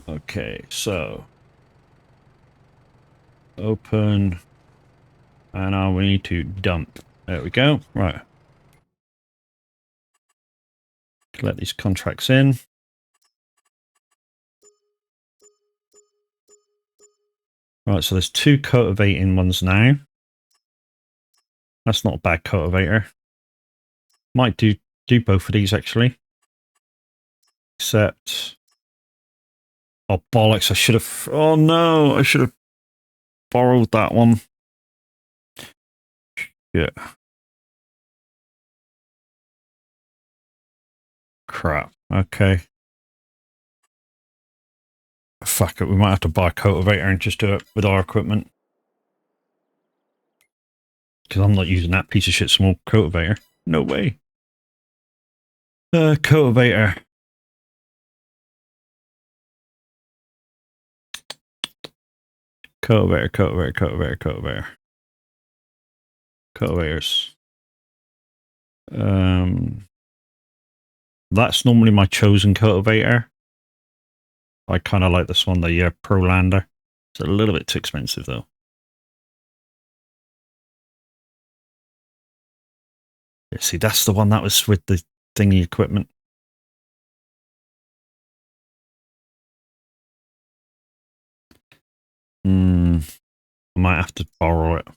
Okay, so open And now we need to dump. There we go. Right. Let these contracts in. Right, so there's 2 cultivating ones now. That's not a bad cultivator. Might do both of these actually. Except, oh bollocks! I should have. Oh no! I should have borrowed that one. Yeah. Crap. Okay. Fuck it. We might have to buy a cultivator and just do it with our equipment. Because I'm not using that piece of shit small cultivator. No way. Cultivator. Cultivator. Cultivators. That's normally my chosen cultivator. I kind of like this one, the Prolander. It's a little bit too expensive though. Yeah, see, that's the one that was with the thingy equipment. I might have to borrow it.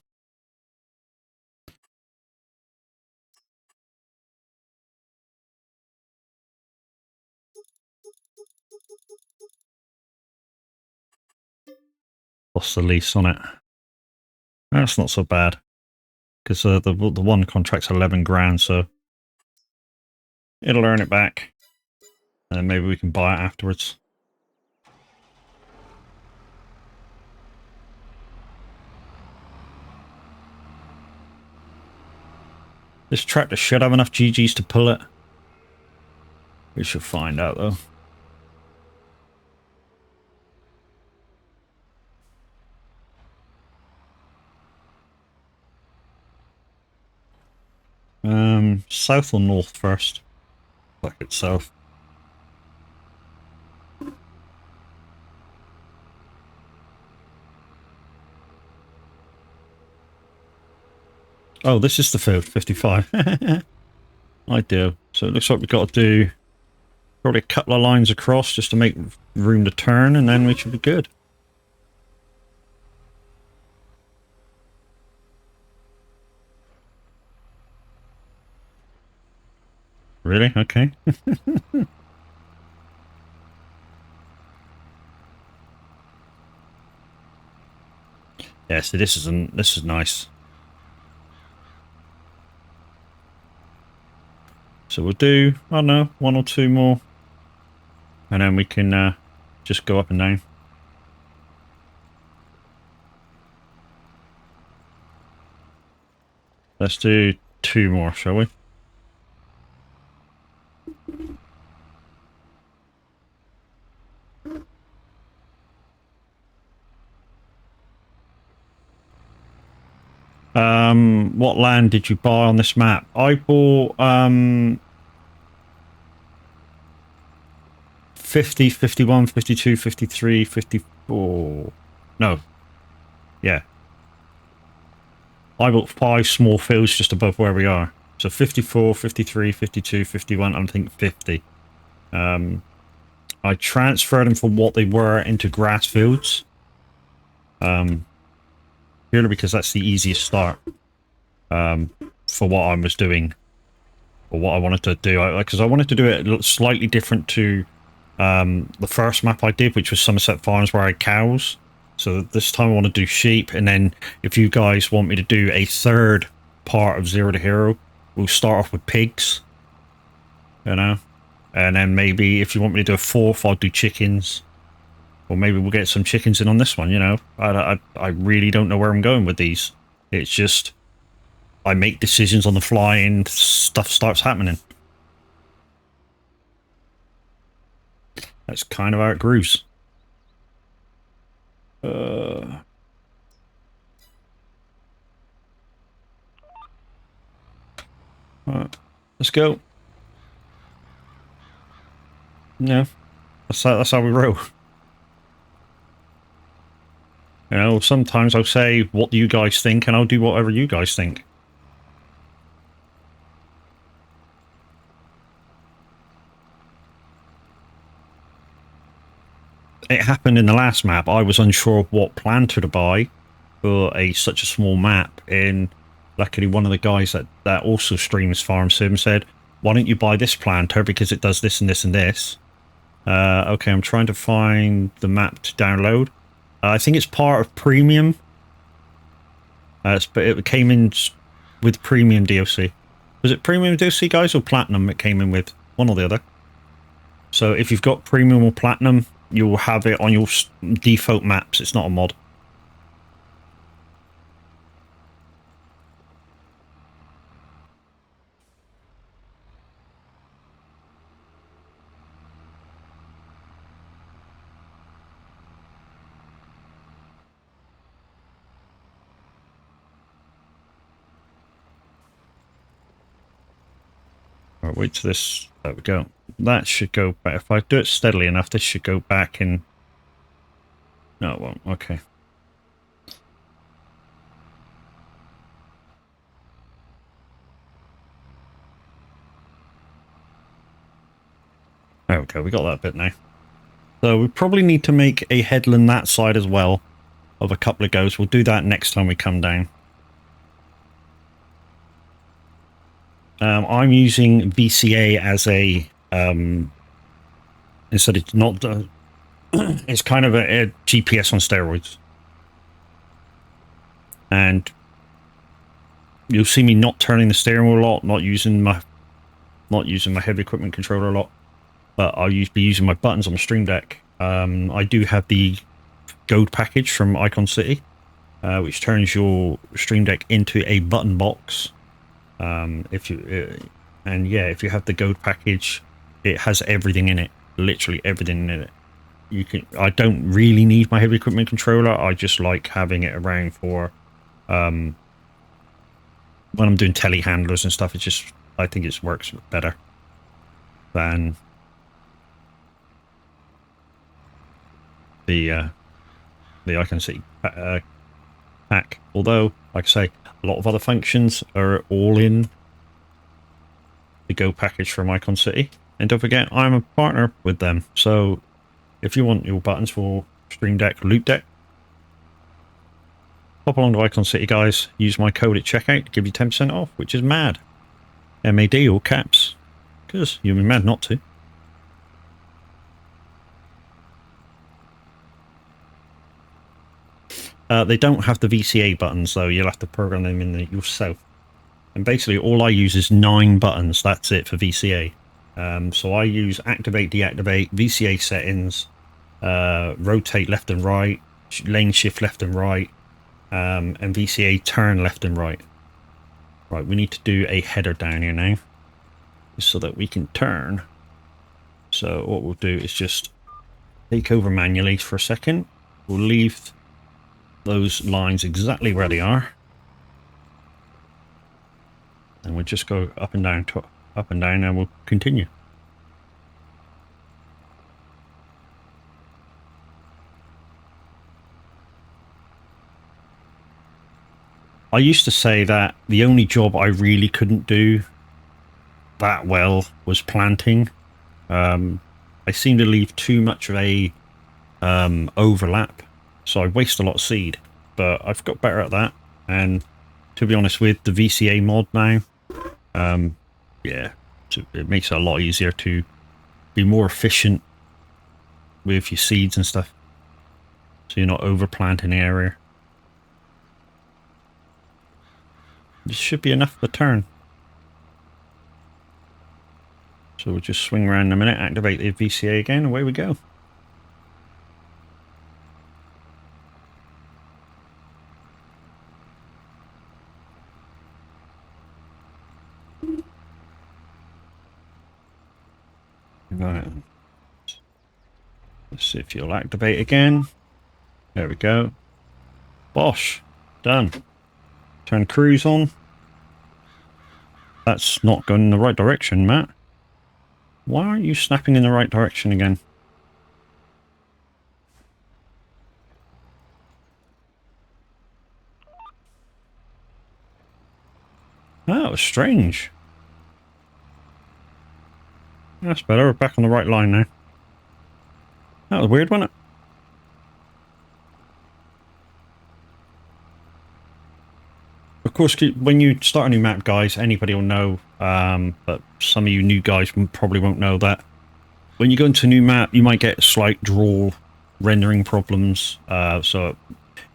What's the lease on it? That's not so bad. Because the one contract's 11 grand, so it'll earn it back. And then maybe we can buy it afterwards. This tractor should have enough GGs to pull it. We should find out though. South or north first? Fuck it, south. Oh, this is the field, 55. I do. So it looks like we've got to do probably a couple of lines across just to make room to turn, and then we should be good. Really? Okay. Yeah, so this is nice. So we'll do, I don't know, 1 or 2 more. And then we can just go up and down. Let's do 2 more, shall we? What land did you buy on this map? I bought 50, 51, 52, 53, 54. No. Yeah. I bought 5 small fields just above where we are. So 54, 53, 52, 51, and I think 50. I transferred them from what they were into grass fields. Purely because that's the easiest start. For what I was doing. Or what I wanted to do. Because I wanted to do it slightly different to the first map I did, which was Somerset Farms, where I had cows. So this time I want to do sheep, and then if you guys want me to do a third part of Zero to Hero, we'll start off with pigs. You know? And then maybe if you want me to do a fourth, I'll do chickens. Or maybe we'll get some chickens in on this one, you know? I really don't know where I'm going with these. It's just, I make decisions on the fly and stuff starts happening. That's kind of how it grooves. Alright, let's go. Yeah, that's how we roll. You know, sometimes I'll say, what do you guys think? And I'll do whatever you guys think. It happened in the last map. I was unsure of what planter to buy for such a small map. And luckily, one of the guys that also streams Farm Sim said, why don't you buy this planter because it does this and this and this. Okay, I'm trying to find the map to download. I think it's part of Premium. But it came in with Premium DLC. Was it Premium DLC, guys, or Platinum it came in with? One or the other. So if you've got Premium or Platinum, you'll have it on your default maps. It's not a mod. All right, wait till this. There we go. That should go back. If I do it steadily enough, this should go back in. No, it won't. Okay. There we go. We got that bit now. So we probably need to make a headland that side as well of a couple of goes. We'll do that next time we come down. I'm using VCA as a instead of not it's kind of a GPS on steroids, and you'll see me not turning the steering wheel a lot, not using my heavy equipment controller a lot, but I'll be using my buttons on the Stream Deck. I do have the Gold package from Icon City, which turns your Stream Deck into a button box. If you have the Gold package, it has everything in it, literally everything in it. I don't really need my heavy equipment controller. I just like having it around for when I'm doing telehandlers and stuff. I think it works better than the Icon City pack. Although, like I say, a lot of other functions are all in the Go package from Icon City. And don't forget, I'm a partner with them. So if you want your buttons for Stream Deck, Loop Deck, pop along to Icon City, guys. Use my code at checkout to give you 10% off, which is MAD. M-A-D, all caps. Because you'd be mad not to. They don't have the VCA buttons, though. You'll have to program them in yourself. And basically, all I use is 9 buttons. That's it for VCA. So I use activate, deactivate, VCA settings, rotate left and right, lane shift left and right, and VCA turn left and right. Right, we need to do a header down here now, so that we can turn. So what we'll do is just take over manually for a second. We'll leave those lines exactly where they are, and we'll just go up and down, and we'll continue. I used to say that the only job I really couldn't do that well was planting. I seem to leave too much of a overlap, so I waste a lot of seed, but I've got better at that. And to be honest, with the VCA mod now, yeah, it makes it a lot easier to be more efficient with your seeds and stuff, so you're not overplanting the area. This should be enough for the turn. So we'll just swing around in a minute, activate the VCA again, away we go. Right. Let's see if you'll activate again. There we go. Bosh. Done. Turn cruise on. That's not going in the right direction, Matt. Why aren't you snapping in the right direction again? Oh, it was strange. That's better. We're back on the right line now. That was weird, wasn't it? Of course, when you start a new map, guys, anybody will know, but some of you new guys probably won't know that. When you go into a new map, you might get slight draw rendering problems. So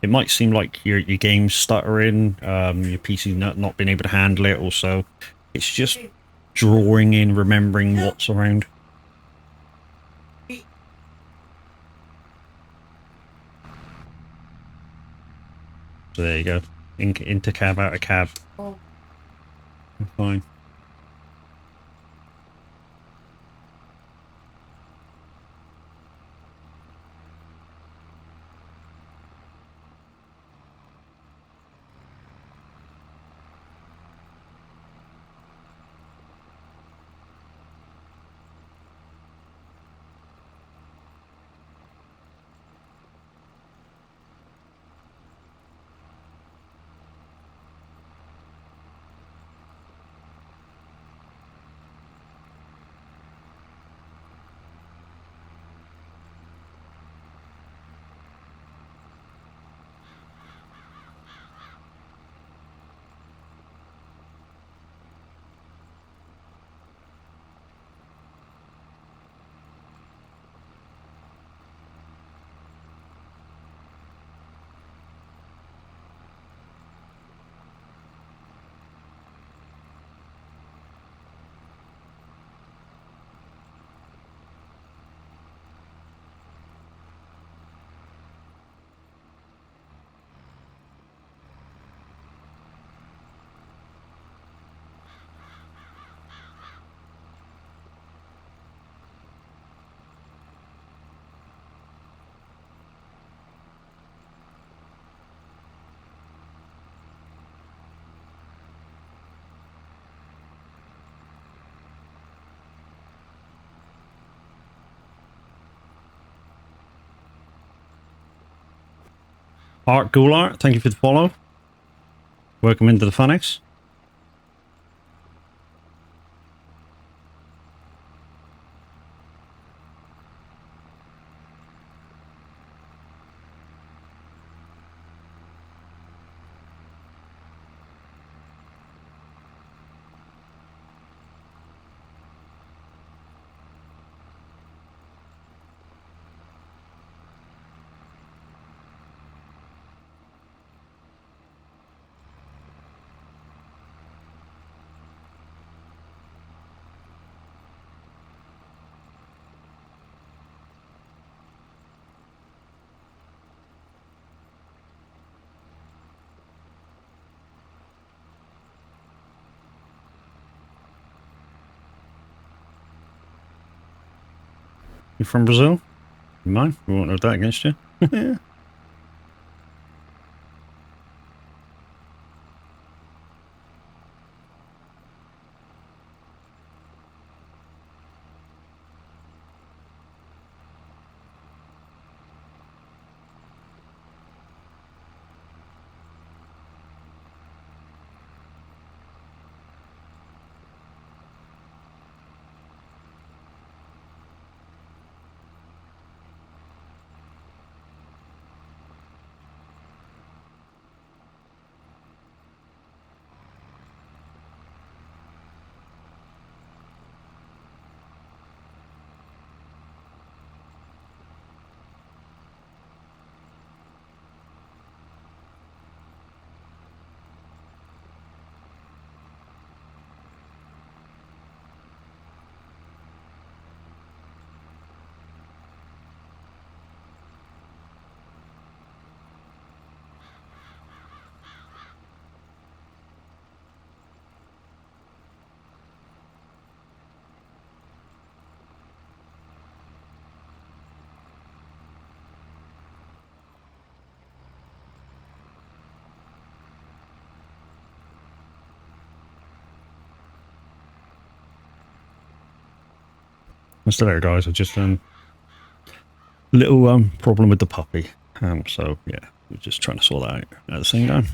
it might seem like your game's stuttering, your PC not being able to handle it. Also, it's just drawing in, remembering what's around. So there you go. Into cab, out of cab. Oh. Fine. Art Goulart, thank you for the follow. Welcome into the Funix. You from Brazil? You mind? We won't know that against you. I'm still there, guys. I just little problem with the puppy. So yeah, we're just trying to sort that out at the same time.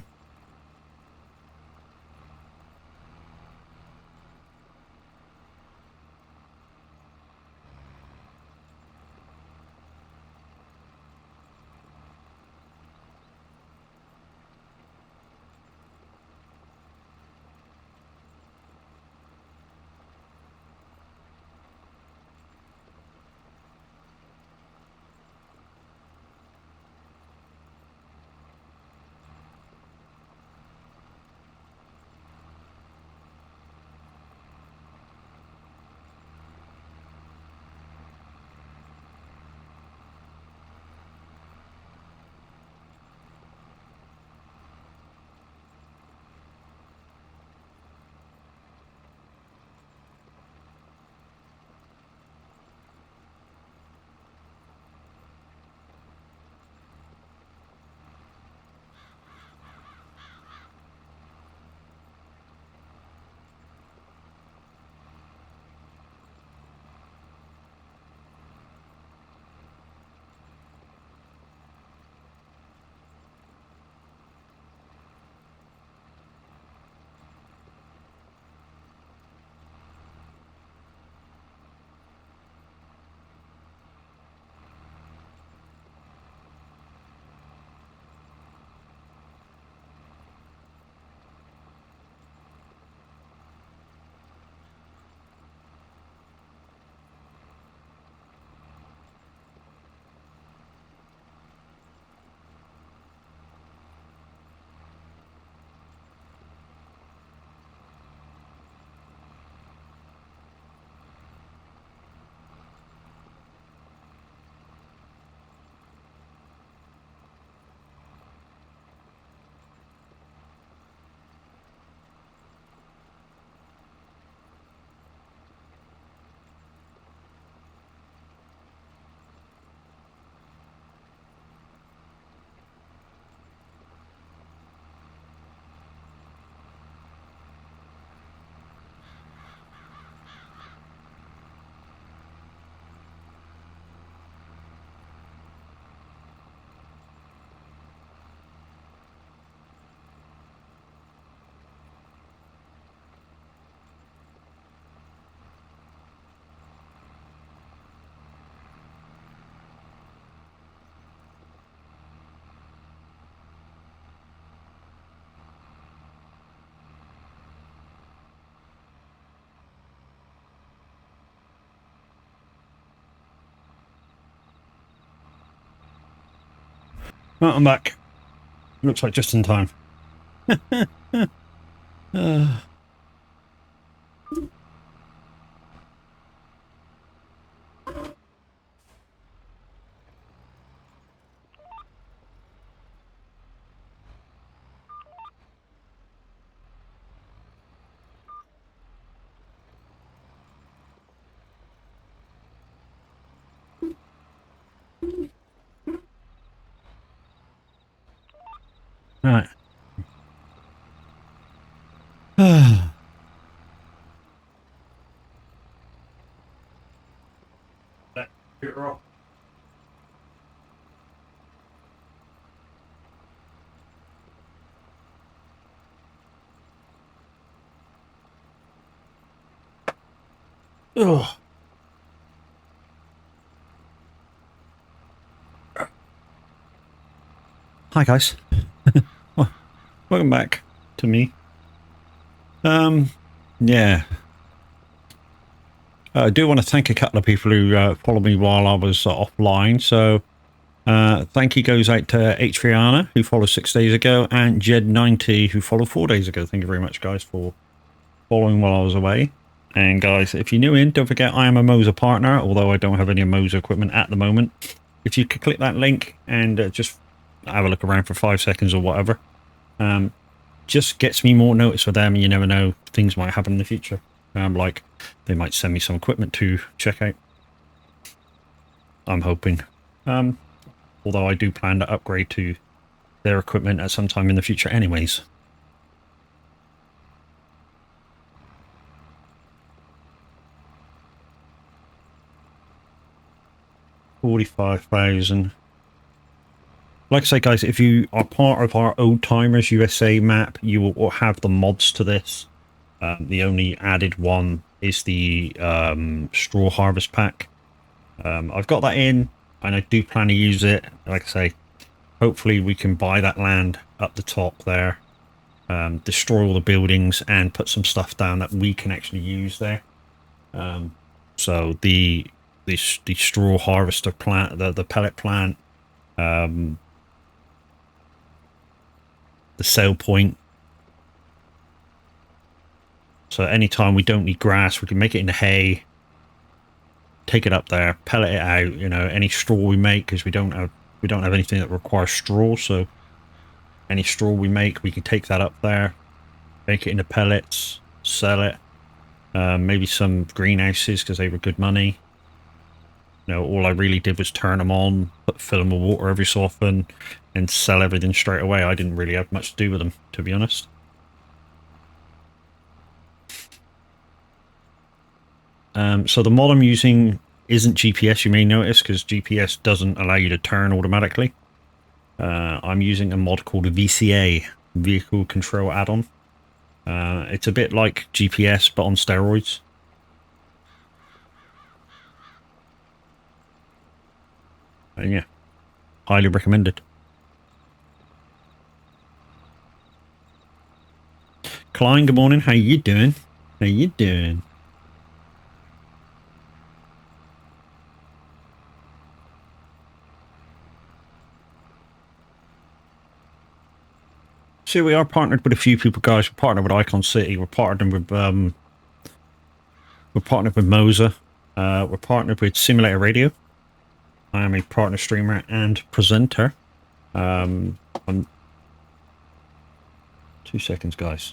Right, I'm back. Looks like just in time. Right. Oh. Hi guys. Welcome back to me. Yeah. I do want to thank a couple of people who followed me while I was offline. So thank you goes out to Adriana, who followed 6 days ago, and Jed90, who followed 4 days ago. Thank you very much, guys, for following while I was away. And guys, if you're new in, don't forget I am a Moser partner, although I don't have any Moser equipment at the moment. If you could click that link and just have a look around for 5 seconds or whatever, just gets me more notice for them. You never know, things might happen in the future. Like they might send me some equipment to check out. I'm hoping. Although I do plan to upgrade to their equipment at some time in the future anyways. $45,000. Like I say, guys, if you are part of our Old Timers USA map, you will have the mods to this. The only added one is the straw harvest pack. I've got that in, and I do plan to use it. Like I say, hopefully we can buy that land up the top there, destroy all the buildings, and put some stuff down that we can actually use there. So the straw harvester plant, the pellet plant, the sale point. So anytime we don't need grass, we can make it into hay, take it up there, pellet it out. You know, any straw we make, because we don't have anything that requires straw. So any straw we make, we can take that up there, make it into pellets, sell it. Maybe some greenhouses because they were good money. You know, all I really did was turn them on, fill them with water every so often, and sell everything straight away. I didn't really have much to do with them, to be honest. So the mod I'm using isn't GPS, you may notice, because GPS doesn't allow you to turn automatically. I'm using a mod called VCA, Vehicle Control Add-on. It's a bit like GPS, but on steroids. And yeah, highly recommended. Klein, good morning. How you doing? How you doing? So we are partnered with a few people, guys. We're partnered with Icon City. We're partnered with Moser. We're partnered with Simulator Radio. I am a partner streamer and presenter. 2 seconds, guys.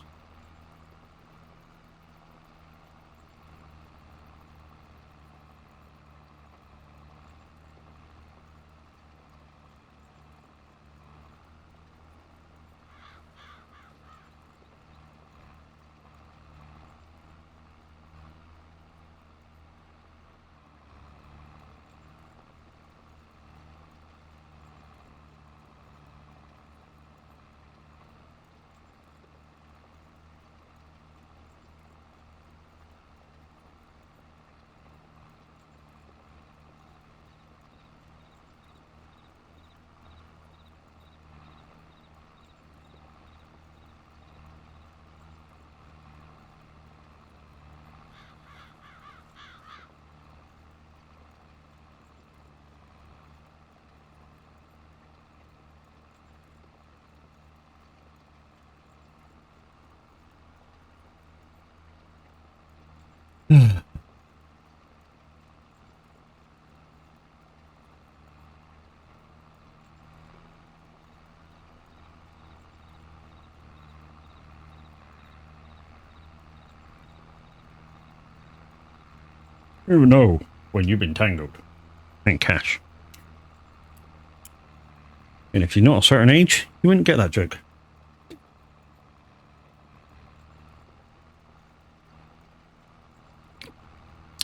You know when you've been tangled. And cash. And if you're not a certain age, you wouldn't get that joke.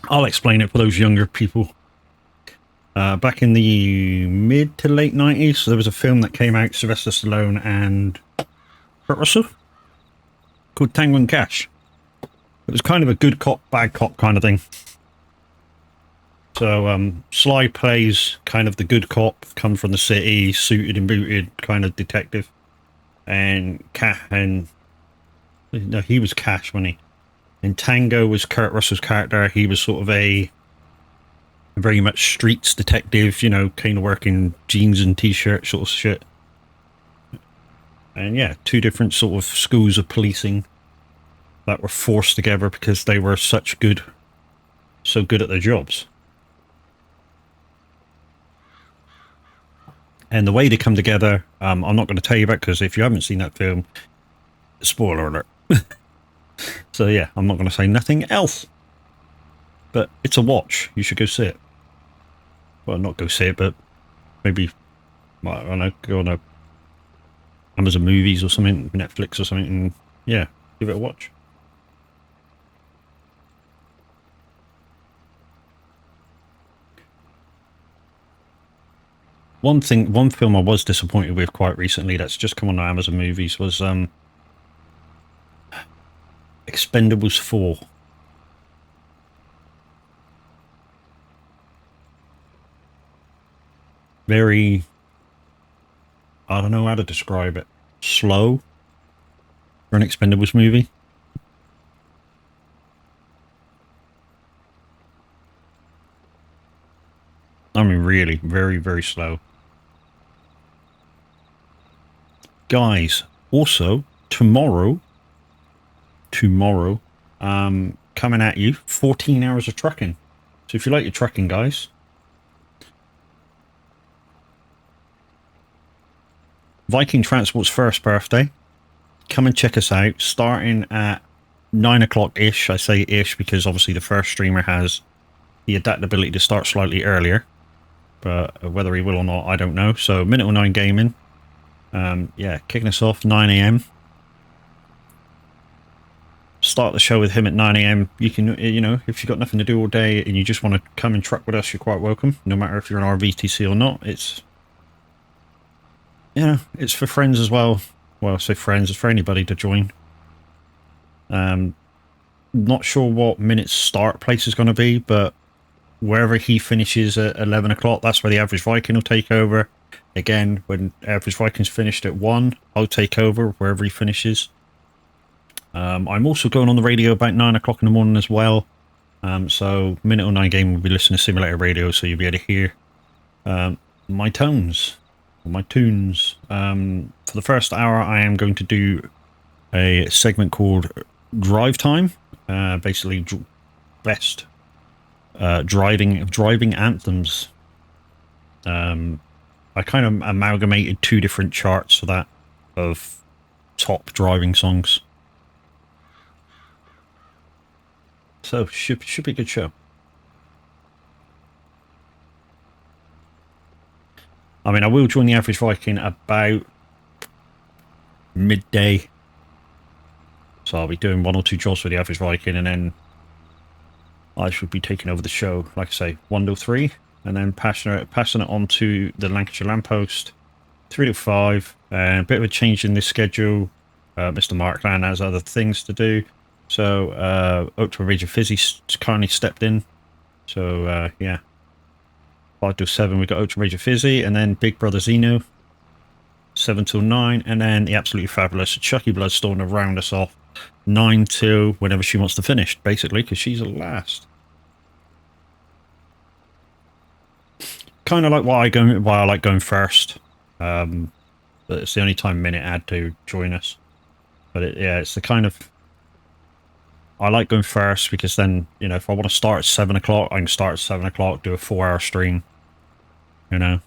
I'll explain it for those younger people. Back in the mid to late 90s, there was a film that came out, Sylvester Stallone and Kurt Russell, called Tango and Cash. It was kind of a good cop, bad cop kind of thing. So Sly plays kind of the good cop, come from the city, suited and booted kind of detective. And no, he was Cash, wasn't he? And Tango was Kurt Russell's character. He was sort of a very much streets detective, you know, kind of working jeans and t-shirt sort of shit. And yeah, two different sort of schools of policing that were forced together because they were so good at their jobs. And the way they come together, I'm not going to tell you about, because if you haven't seen that film, spoiler alert. So yeah, I'm not going to say nothing else. But it's a watch. You should go see it. Well, not go see it, but maybe, I don't know, go on a Amazon Movies or something, Netflix or something, and yeah, give it a watch. One film I was disappointed with quite recently that's just come on Amazon Movies was Expendables 4. Very, I don't know how to describe it, slow for an Expendables movie. I mean, really, very, very slow. Guys, also, tomorrow, coming at you, 14 hours of trucking. So if you like your trucking, guys, Viking Transport's first birthday, come and check us out, starting at 9 o'clock-ish. I say ish because obviously the first streamer has the adaptability to start slightly earlier, but whether he will or not, I don't know. So Minute 09 Gaming, yeah, kicking us off 9 a.m. Start the show with him at 9 a.m. You can, you know, if you've got nothing to do all day and you just want to come and truck with us, you're quite welcome. No matter if you're an RVTC or not, it's, you know, it's for friends as well. Well, I say friends, it's for anybody to join. Not sure what Minute's start place is going to be, but wherever he finishes at 11 o'clock, that's where the Average Viking will take over. Again, when Average Viking's finished at 1, I'll take over wherever he finishes. I'm also going on the radio about 9 o'clock in the morning as well. So Minute 09 Game will be listening to Simulator Radio, so you'll be able to hear my tones, or my tunes. For the first hour, I am going to do a segment called Drive Time. Basically, best driving anthems. I kind of amalgamated 2 different charts for that of top driving songs. So should be a good show. I mean, I will join the Average Viking about midday. So I'll be doing 1 or 2 jobs for the Average Viking, and then I should be taking over the show, like I say, 1 to 3, and then passing it on to the Lancashire Lamppost, 3 to 5. A bit of a change in this schedule. Mr. Markland has other things to do. So Ultra Rage Fizzy kindly stepped in. So yeah, 5 to 7 we got Ultra Rage Fizzy, and then Big Brother Zeno, 7 till 9, and then the absolutely fabulous Chucky Bloodstorm to round us off, 9 till whenever she wants to finish, basically, because she's the last. Kind of like why I like going first. But it's the only time Minute had to join us. But yeah, it's the kind of, I like going first because then, you know, if I want to start at 7 o'clock, I can start at 7 o'clock, do a 4-hour stream, you know.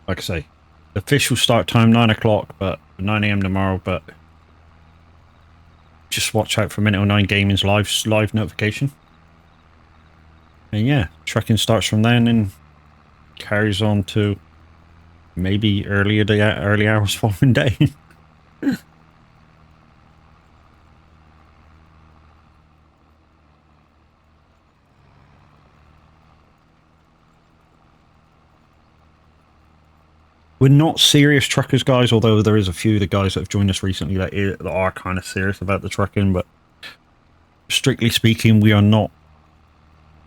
Like I say, official start time 9 o'clock, but 9 a.m. tomorrow, but just watch out for Minute 09 Gaming's live notification. And yeah, trekking starts from then and carries on to maybe early hours following day. We're not serious truckers, guys, although there is a few of the guys that have joined us recently that are kind of serious about the trucking, but strictly speaking, we are not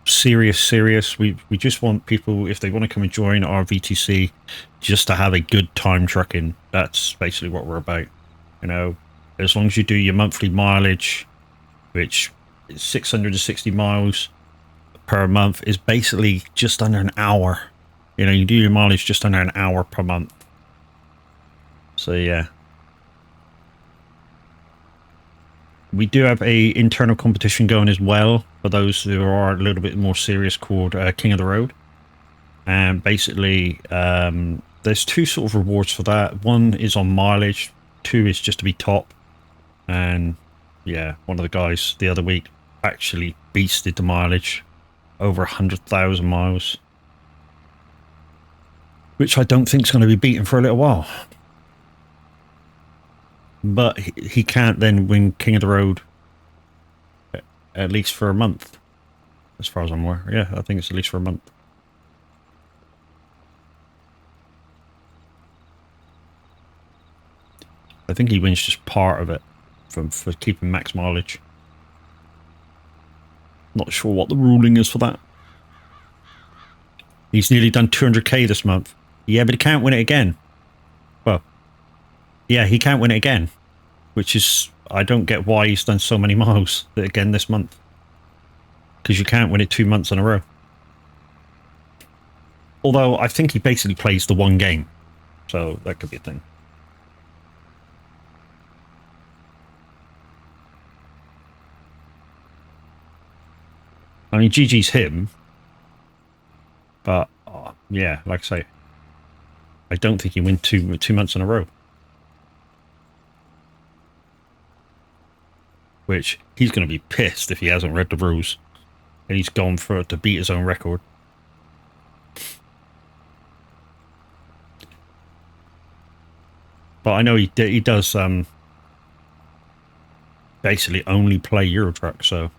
serious. We just want people, if they want to come and join our VTC, just to have a good time trucking. That's basically what we're about. You know, as long as you do your monthly mileage, which is 660 miles per month, is basically just under an hour. You know, you do your mileage just under an hour per month. So yeah. We do have a internal competition going as well for those who are a little bit more serious, called King of the Road. And basically, there's two sort of rewards for that. One is on mileage, two is just to be top. And yeah, one of the guys the other week actually beasted the mileage over 100,000 miles, which I don't think is going to be beaten for a little while. But he can't then win King of the Road at least for a month, as far as I'm aware. Yeah, I think it's at least for a month. I think he wins just part of it for keeping max mileage. Not sure what the ruling is for that. He's nearly done 200k this month. Yeah, but he can't win it again. Well, yeah, he can't win it again, which is, I don't get why he's done so many miles again this month. Because you can't win it 2 months in a row. Although I think he basically plays the one game, so that could be a thing. I mean, GG's him, but yeah, like I say, I don't think he wins 2 months in a row. Which he's going to be pissed if he hasn't read the rules and he's gone for to beat his own record. But I know he does basically only play Euro Truck, so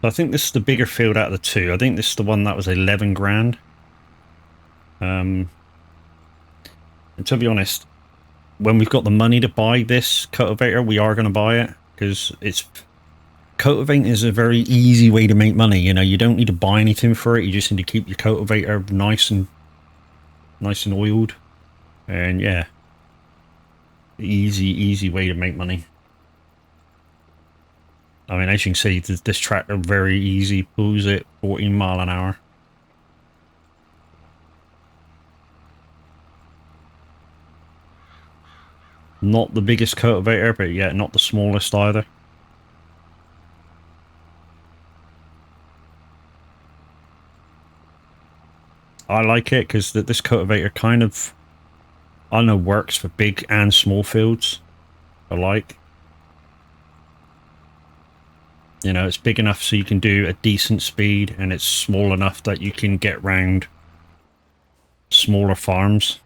I think this is the bigger field out of the two. I think this is the one that was 11 grand. And to be honest, when we've got the money to buy this cultivator, we are going to buy it, because cultivating is a very easy way to make money. You know, you don't need to buy anything for it. You just need to keep your cultivator nice and oiled, and yeah, easy way to make money. I mean, as you can see, this tractor very easy pulls it 14 mile an hour. Not the biggest cultivator, but yeah, not the smallest either. I like it because this cultivator kind of, I don't know, works for big and small fields alike. You know, it's big enough so you can do a decent speed, and it's small enough that you can get round smaller farms.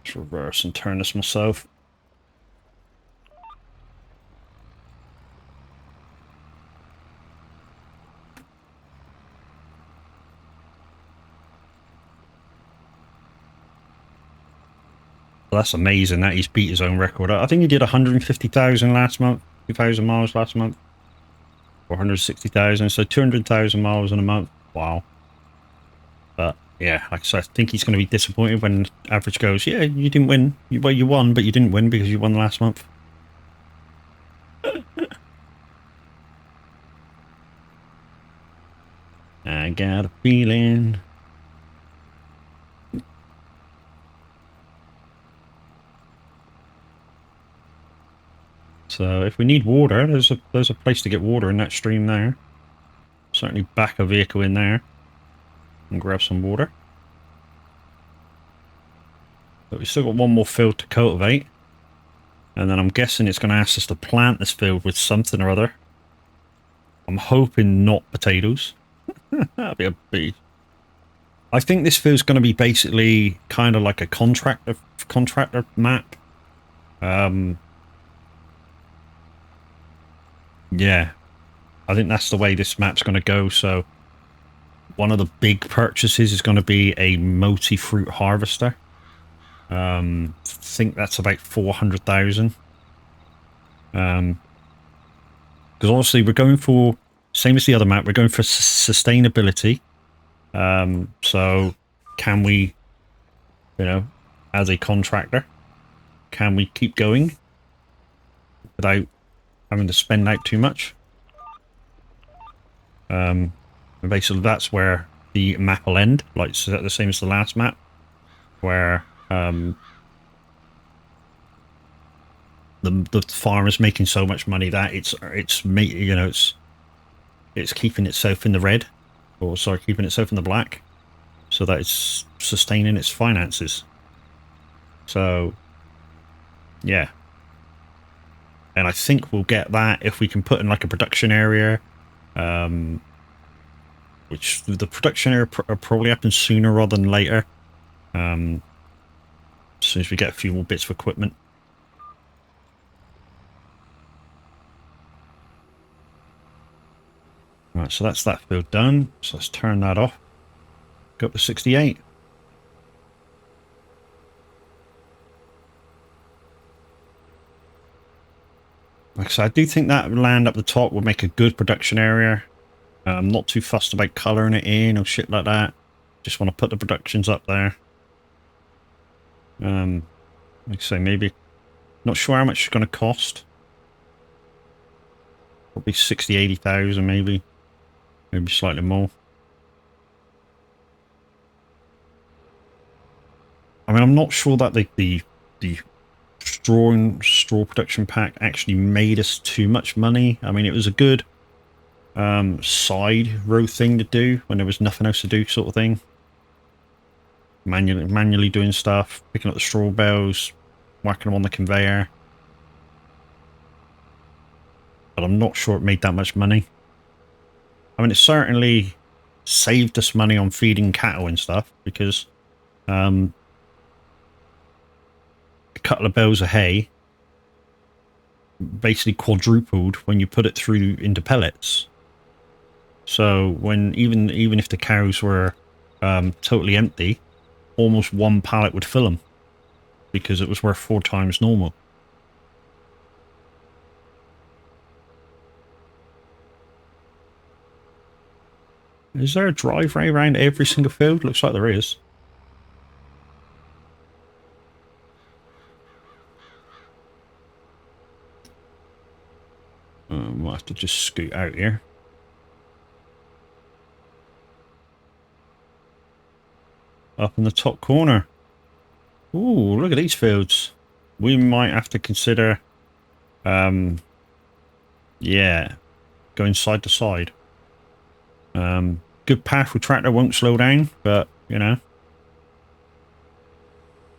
Let's reverse and turn this myself. That's amazing that he's beat his own record. I think he did 150,000 last month, 2,000 miles last month, 460,000. So 200,000 miles in a month. Wow. But yeah, like I said, I think he's going to be disappointed when average goes, yeah, you didn't win. Well, you won, but you didn't win because you won last month. I got a feeling. So if we need water, there's a place to get water in that stream there. Certainly back a vehicle in there and grab some water. But we've still got one more field to cultivate. And then I'm guessing it's going to ask us to plant this field with something or other. I'm hoping not potatoes. That'd be a big... I think this field's going to be basically kind of like a contractor map. Yeah. I think that's the way this map's going to go. So one of the big purchases is going to be a multi-fruit harvester. I think that's about 400,000. Because obviously we're going for, same as the other map, we're going for sustainability. So can we, you know, as a contractor, can we keep going without having to spend out too much? And basically that's where the map will end, like so the same as the last map, where the farmer's making so much money that it's keeping itself in the red, or sorry, keeping itself in the black, so that it's sustaining its finances. So yeah, and I think we'll get that if we can put in like a production area, which the production area will probably happen sooner rather than later, as soon as we get a few more bits of equipment. Right, so that's that field done. So let's turn that off. Go up to 68. Like I said, I do think that land up the top will make a good production area. I'm not too fussed about colouring it in or shit like that. Just want to put the productions up there. Like I say, maybe... Not sure how much it's going to cost. Probably 60, 80,000 maybe. Maybe slightly more. I mean, I'm not sure that the straw production pack actually made us too much money. I mean, it was a good side row thing to do when there was nothing else to do, sort of thing. Manually doing stuff, picking up the straw bales, whacking them on the conveyor. But I'm not sure it made that much money. I mean, it certainly saved us money on feeding cattle and stuff, because a couple of bales of hay basically quadrupled when you put it through into pellets. So when even if the cows were totally empty, almost one pallet would fill them, because it was worth 4 times normal. Is there a driveway around every single field? Looks like there is. We'll have to just scoot out here. Up in the top corner. Ooh, look at these fields. We might have to consider, yeah, going side to side. Good powerful tractor won't slow down, but, you know,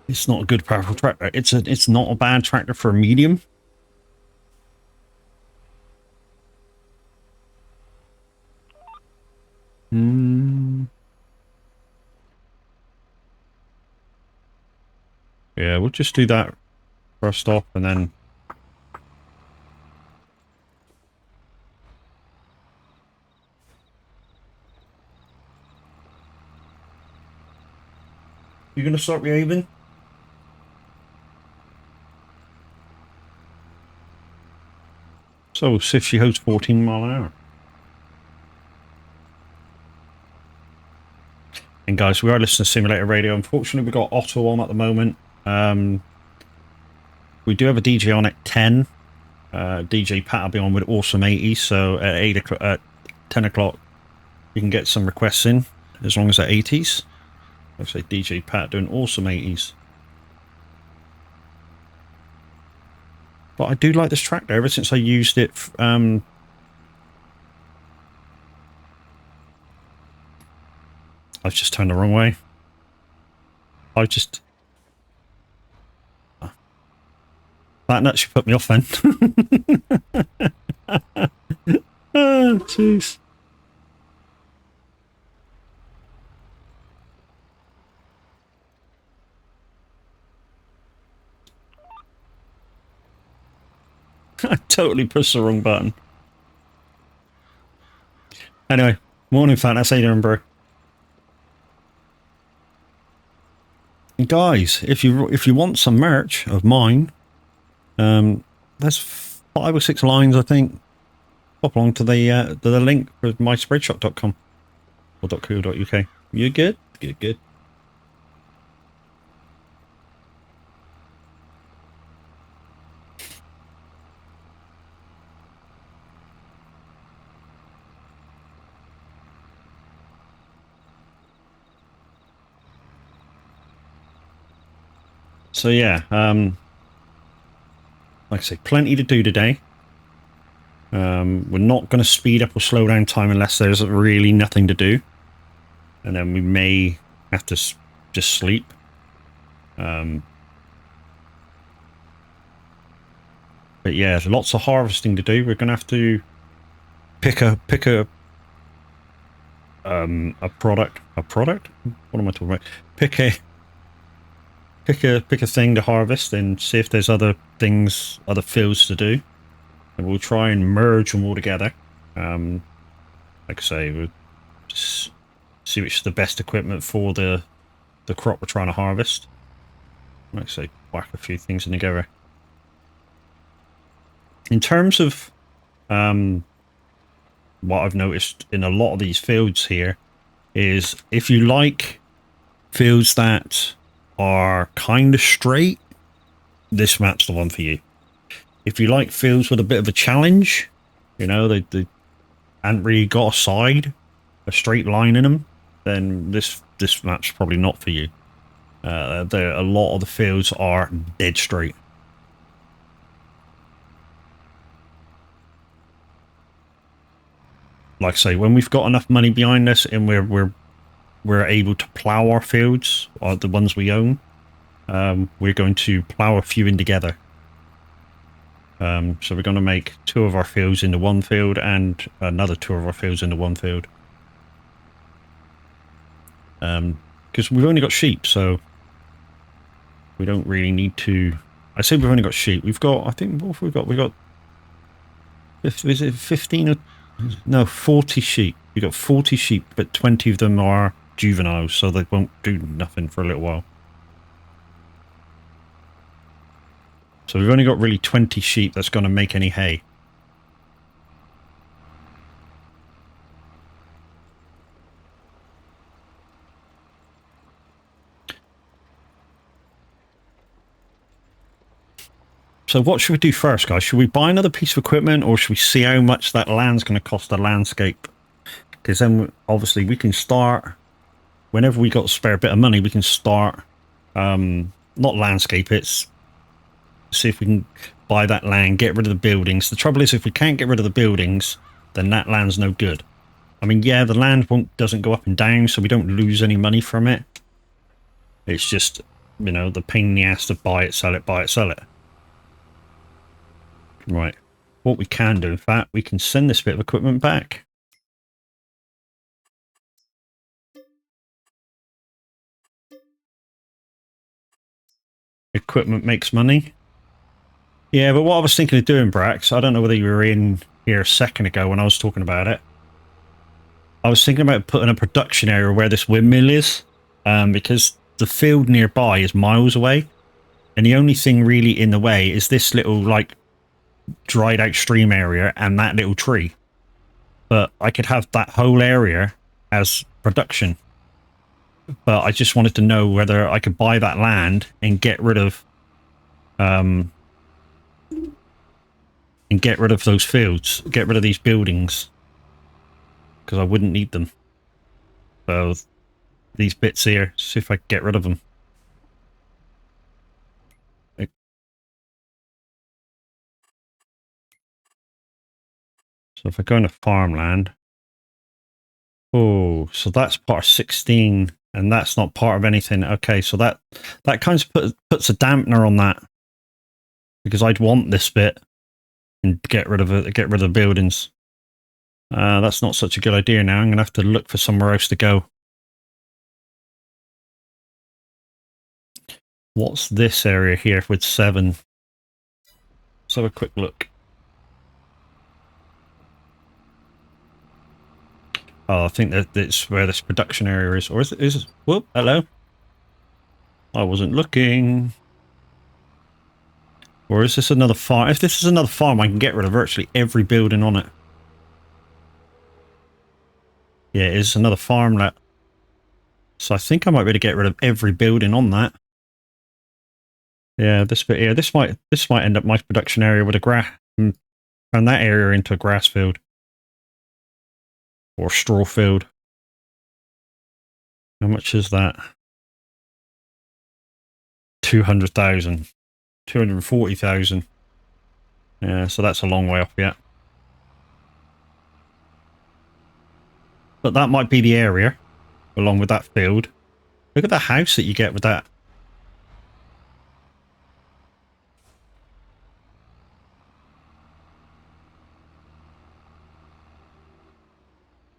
it's not a good powerful tractor. It's not a bad tractor for a medium. Yeah, we'll just do that first off, and then... You gonna start behaving? So we'll see if she holds 14 mile an hour. And guys, we are listening to Simulator Radio. Unfortunately, we've got Otto on at the moment. We do have a DJ on at 10. DJ Pat will be on with Awesome 80s. So at 8 o'clock, at 10 o'clock, you can get some requests in as long as they're 80s. Let's say DJ Pat doing Awesome 80s. But I do like this track there ever since I used it. I've just turned the wrong way. I've just... That nut should put me off then. Oh, jeez. I totally pushed the wrong button. Anyway, morning, Fat. How you doing, bro? And guys, if you want some merch of mine, there's 5 or 6 lines, I think. Pop along to the link for myspreadshop.com or .co.uk. You good? Good, good. So yeah, like I say, plenty to do today. We're not going to speed up or slow down time unless there's really nothing to do. And then we may have to just sleep. But yeah, there's lots of harvesting to do. We're going to have to pick a product. A product? What am I talking about? Pick a thing to harvest and see if there's other things, other fields to do. And we'll try and merge them all together. Like I say, we'll just see which is the best equipment for the crop we're trying to harvest. Like I say, whack a few things in together. In terms of what I've noticed in a lot of these fields here is if you like fields that are kind of straight, this map's the one for you. If you like fields with a bit of a challenge, you know, they haven't really got a straight line in them, then this map's probably not for you. A lot of the fields are dead straight. Like I say, when we've got enough money behind us and we're able to plow our fields, or the ones we own, we're going to plow a few in together. So we're going to make 2 of our fields into one field and another 2 of our fields into one field. Because we've only got sheep, so we don't really need to... I say we've only got sheep. We've got, I think, what have we got? We've got... Is it 15 or... No, 40 sheep. We've got 40 sheep, but 20 of them are juveniles, so they won't do nothing for a little while. So we've only got really 20 sheep that's going to make any hay. So what should we do first, guys? Should we buy another piece of equipment, or should we see how much that land's going to cost the landscape? Because then, obviously, we can start... Whenever we got a spare bit of money, we can start... not landscape, it's... See if we can buy that land, get rid of the buildings. The trouble is, if we can't get rid of the buildings, then that land's no good. I mean, yeah, the land doesn't go up and down, so we don't lose any money from it. It's just, you know, the pain in the ass to buy it, sell it, buy it, sell it. Right. What we can do, in fact, we can send this bit of equipment back. Equipment makes money. Yeah, but what I was thinking of doing, Brax, I don't know whether you were in here a second ago when I was talking about it. I was thinking about putting a production area where this windmill is, because the field nearby is miles away, and the only thing really in the way is this little, like, dried out stream area and that little tree. But I could have that whole area as production. But I just wanted to know whether I could buy that land and get rid of those fields, get rid of these buildings, because I wouldn't need them. So these bits here, see if I can get rid of them. So if I go into farmland, oh, so that's part of 16, and that's not part of anything. Okay, so that kind of puts a dampener on that, because I'd want this bit and get rid of it, get rid of the buildings. That's not such a good idea now. I'm going to have to look for somewhere else to go. What's this area here with 7? Let's have a quick look. Oh, I think that's where this production area is. Or is it? Whoop, hello. I wasn't looking. Or is this another farm? If this is another farm, I can get rid of virtually every building on it. Yeah, it is another farmlet. So I think I might be able to get rid of every building on that. Yeah, this bit here. This might end up my production area with a grass, and turn that area into a grass field. Or straw field. How much is that? 200,000. 240,000. Yeah, so that's a long way off yet. But that might be the area, along with that field. Look at the house that you get with that.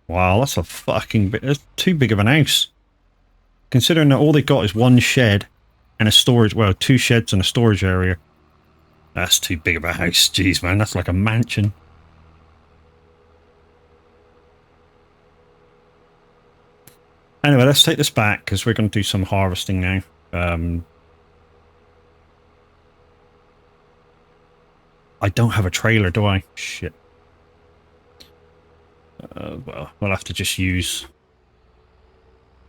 Wow, that's a fucking bit. That's too big of an house. Considering that all they got is one shed and a storage, well, 2 sheds and a storage area. That's too big of a house. Jeez, man, that's like a mansion. Anyway, let's take this back because we're going to do some harvesting now. I don't have a trailer, do I? Shit. Well, we'll have to just use...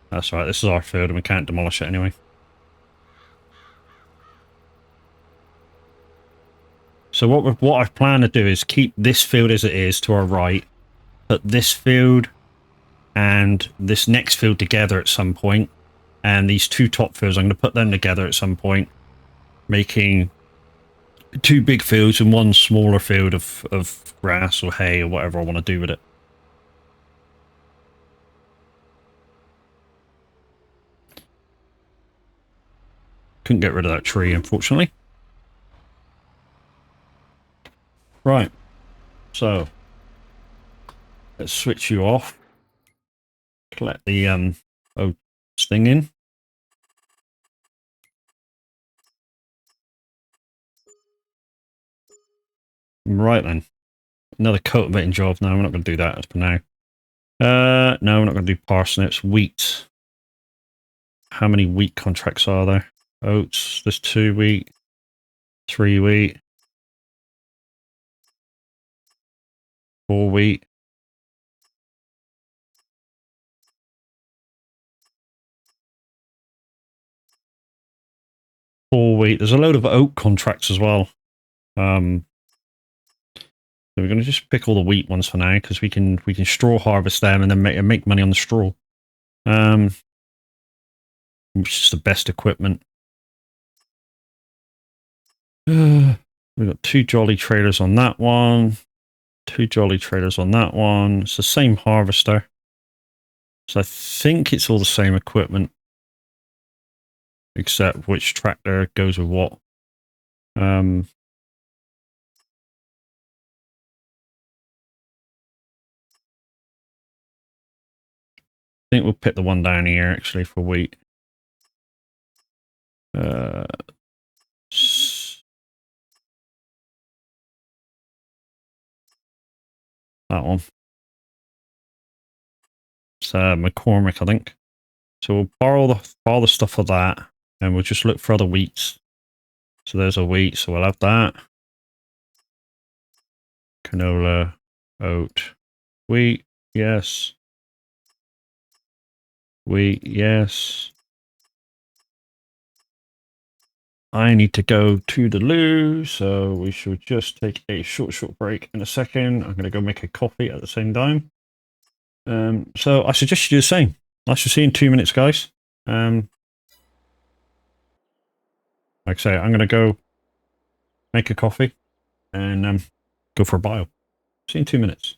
That's right, this is our field and we can't demolish it anyway. So what I plan to do is keep this field as it is to our right, put this field and this next field together at some point, and these 2 top fields, I'm going to put them together at some point, making 2 big fields and 1 smaller field of grass or hay or whatever I want to do with it. Couldn't get rid of that tree, unfortunately. Right, so let's switch you off. Let the thing in. Right then, another cultivating job. No, we're not going to do that as per now. No, we're not going to do parsnips. Wheat. How many wheat contracts are there? Oats. There's 2 wheat, 3 wheat, 4 wheat. 4 wheat. There's a load of oat contracts as well. So we're going to just pick all the wheat ones for now because we can straw harvest them and then make money on the straw. Which is the best equipment. We've got 2 jolly traders on that one. 2 jolly traders on that one. It's the same harvester. So I think it's all the same equipment. Except which tractor goes with what. I think we'll pick the one down here actually for wheat. That one. It's McCormick, I think. So we'll borrow the stuff for that, and we'll just look for other wheats. So there's a wheat, so we'll have that. canola, oat, wheat, yes. Wheat, yes. I need to go to the loo, so we should just take a short break in a second. I'm going to go make a coffee at the same time. So I suggest you do the same. I shall see you in 2 minutes, guys. Like I say, I'm going to go make a coffee and go for a bio. See you in 2 minutes.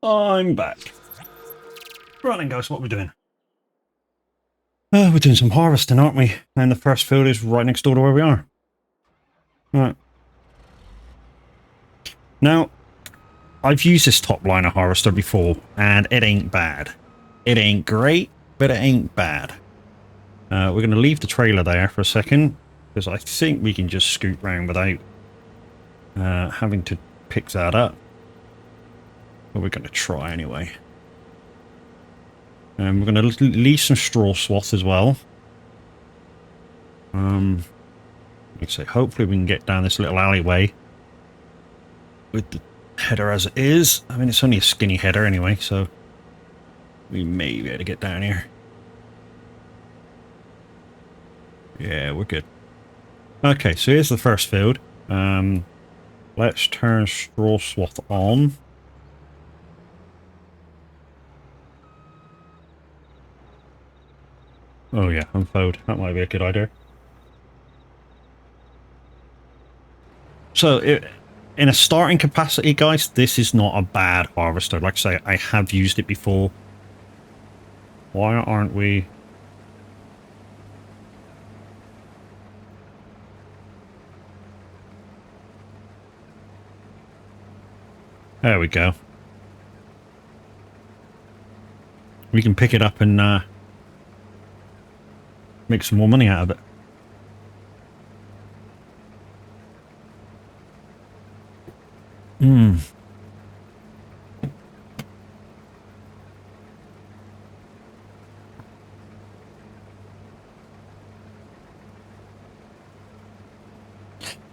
I'm back. Right then, guys, what are we doing? We're doing some harvesting, aren't we? And the first field is right next door to where we are. Right. Now, I've used this top liner harvester before, and it ain't bad. It ain't great, but it ain't bad. We're going to leave the trailer there for a second, because I think we can just scoot round without having to pick that up. But we're going to try anyway. And we're going to leave some straw swath as well. Like I say, hopefully we can get down this little alleyway with the header as it is. I mean, it's only a skinny header anyway, so we may be able to get down here. Yeah, we're good. Okay, so here's the first field. Let's turn straw swath on. Oh yeah, unfold. That might be a good idea. So, in a starting capacity, guys, this is not a bad harvester. Like I say, I have used it before. Why aren't we... There we go. We can pick it up and make some more money out of it.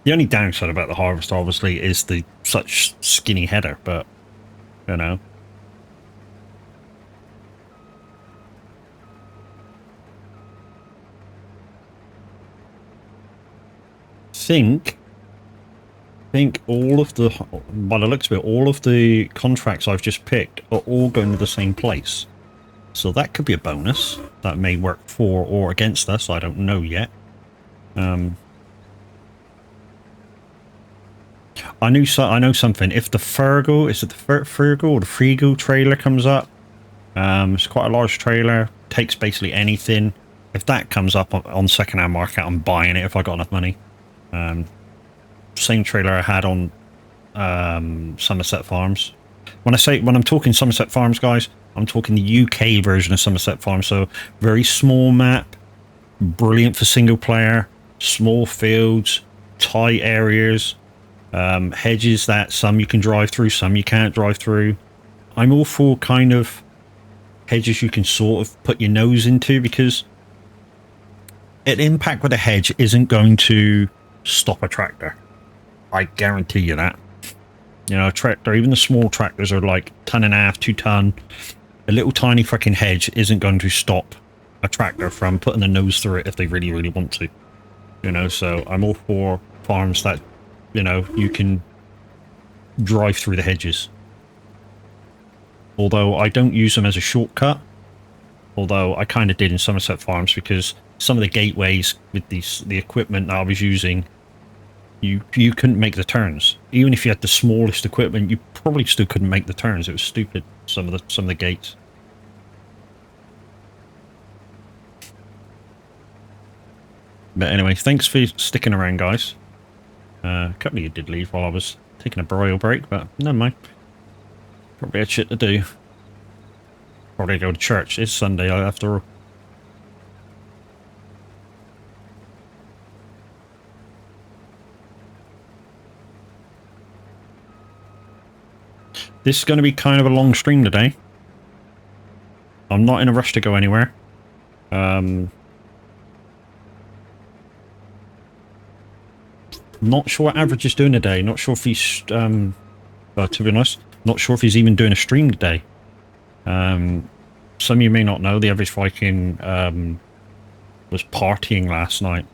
The only downside about the harvester, obviously, is the such skinny header, but, you know. Think all of the, by the looks of it, all of the contracts I've just picked are all going to the same place. So that could be a bonus. That may work for or against us, I don't know yet. I know something. If the Fergal, is it the Fergal or the Frigo trailer comes up, it's quite a large trailer, takes basically anything. If that comes up on second-hand market, I'm buying it if I got enough money. Same trailer I had on Somerset Farms. When I'm talking Somerset Farms, guys, I'm talking the UK version of Somerset Farms. So very small map, brilliant for single player, small fields, tight areas. Hedges that some you can drive through, some you can't drive through. I'm all for kind of hedges you can sort of put your nose into, because an impact with a hedge isn't going to stop a tractor. I guarantee you that. You know, a tractor, even the small tractors are like 1.5 ton, 2 ton. A little tiny fucking hedge isn't going to stop a tractor from putting the nose through it if they really, really want to. You know, so I'm all for farms that, you know, you can drive through the hedges. Although I don't use them as a shortcut. Although I kind of did in Somerset Farms, because some of the gateways with the equipment that I was using, you couldn't make the turns. Even if you had the smallest equipment, you probably still couldn't make the turns. It was stupid, some of the gates. But anyway, thanks for sticking around, guys. A couple of you did leave while I was taking a broil break, but never mind. Probably had shit to do. Probably go to church. It's Sunday after all. This is going to be kind of a long stream today. I'm not in a rush to go anywhere. Not sure what Average is doing today. Not sure if he's, to be honest, not sure if he's even doing a stream today. Some of you may not know, the Average Viking was partying last night,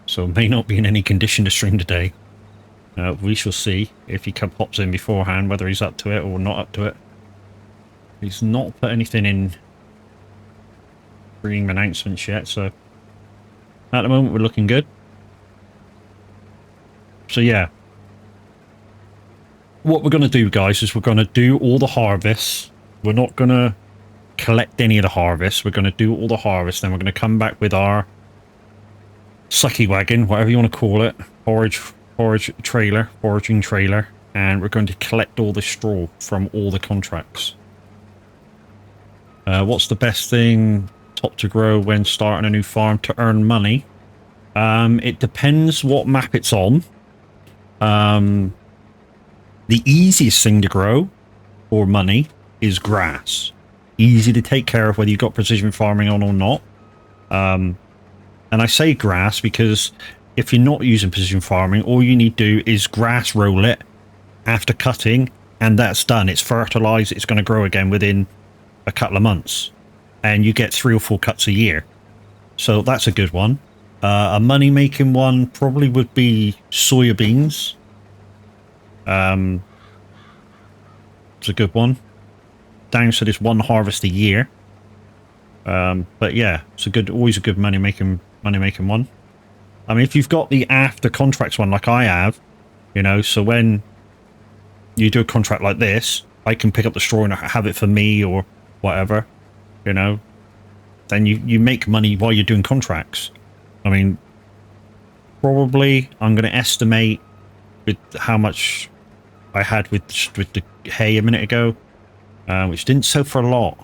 so may not be in any condition to stream today. We shall see if he pops in beforehand, whether he's up to it or not up to it. He's not put anything in stream announcements yet, so at the moment we're looking good. So yeah, what we're going to do, guys, is we're going to do all the harvests. We're not going to collect any of the harvests. We're going to do all the harvests. Then we're going to come back with our sucky wagon, whatever you want to call it, foraging trailer, and we're going to collect all the straw from all the contracts. What's the best thing top to grow when starting a new farm to earn money? It depends what map it's on. The easiest thing to grow for money is grass. Easy to take care of whether you've got precision farming on or not. And I say grass because if you're not using precision farming, all you need to do is grass roll it after cutting, and that's done. It's fertilized. It's going to grow again within a couple of months, and you get 3 or 4 cuts a year. So that's a good one. A money-making one probably would be soybeans. It's a good one. Downside is 1 harvest a year. But yeah, it's always a good money-making one. I mean, if you've got the after contracts one like I have, you know, so when you do a contract like this, I can pick up the straw and have it for me or whatever, you know, then you make money while you're doing contracts. I mean, probably I'm going to estimate with how much I had with the hay a minute ago, which didn't sell for a lot.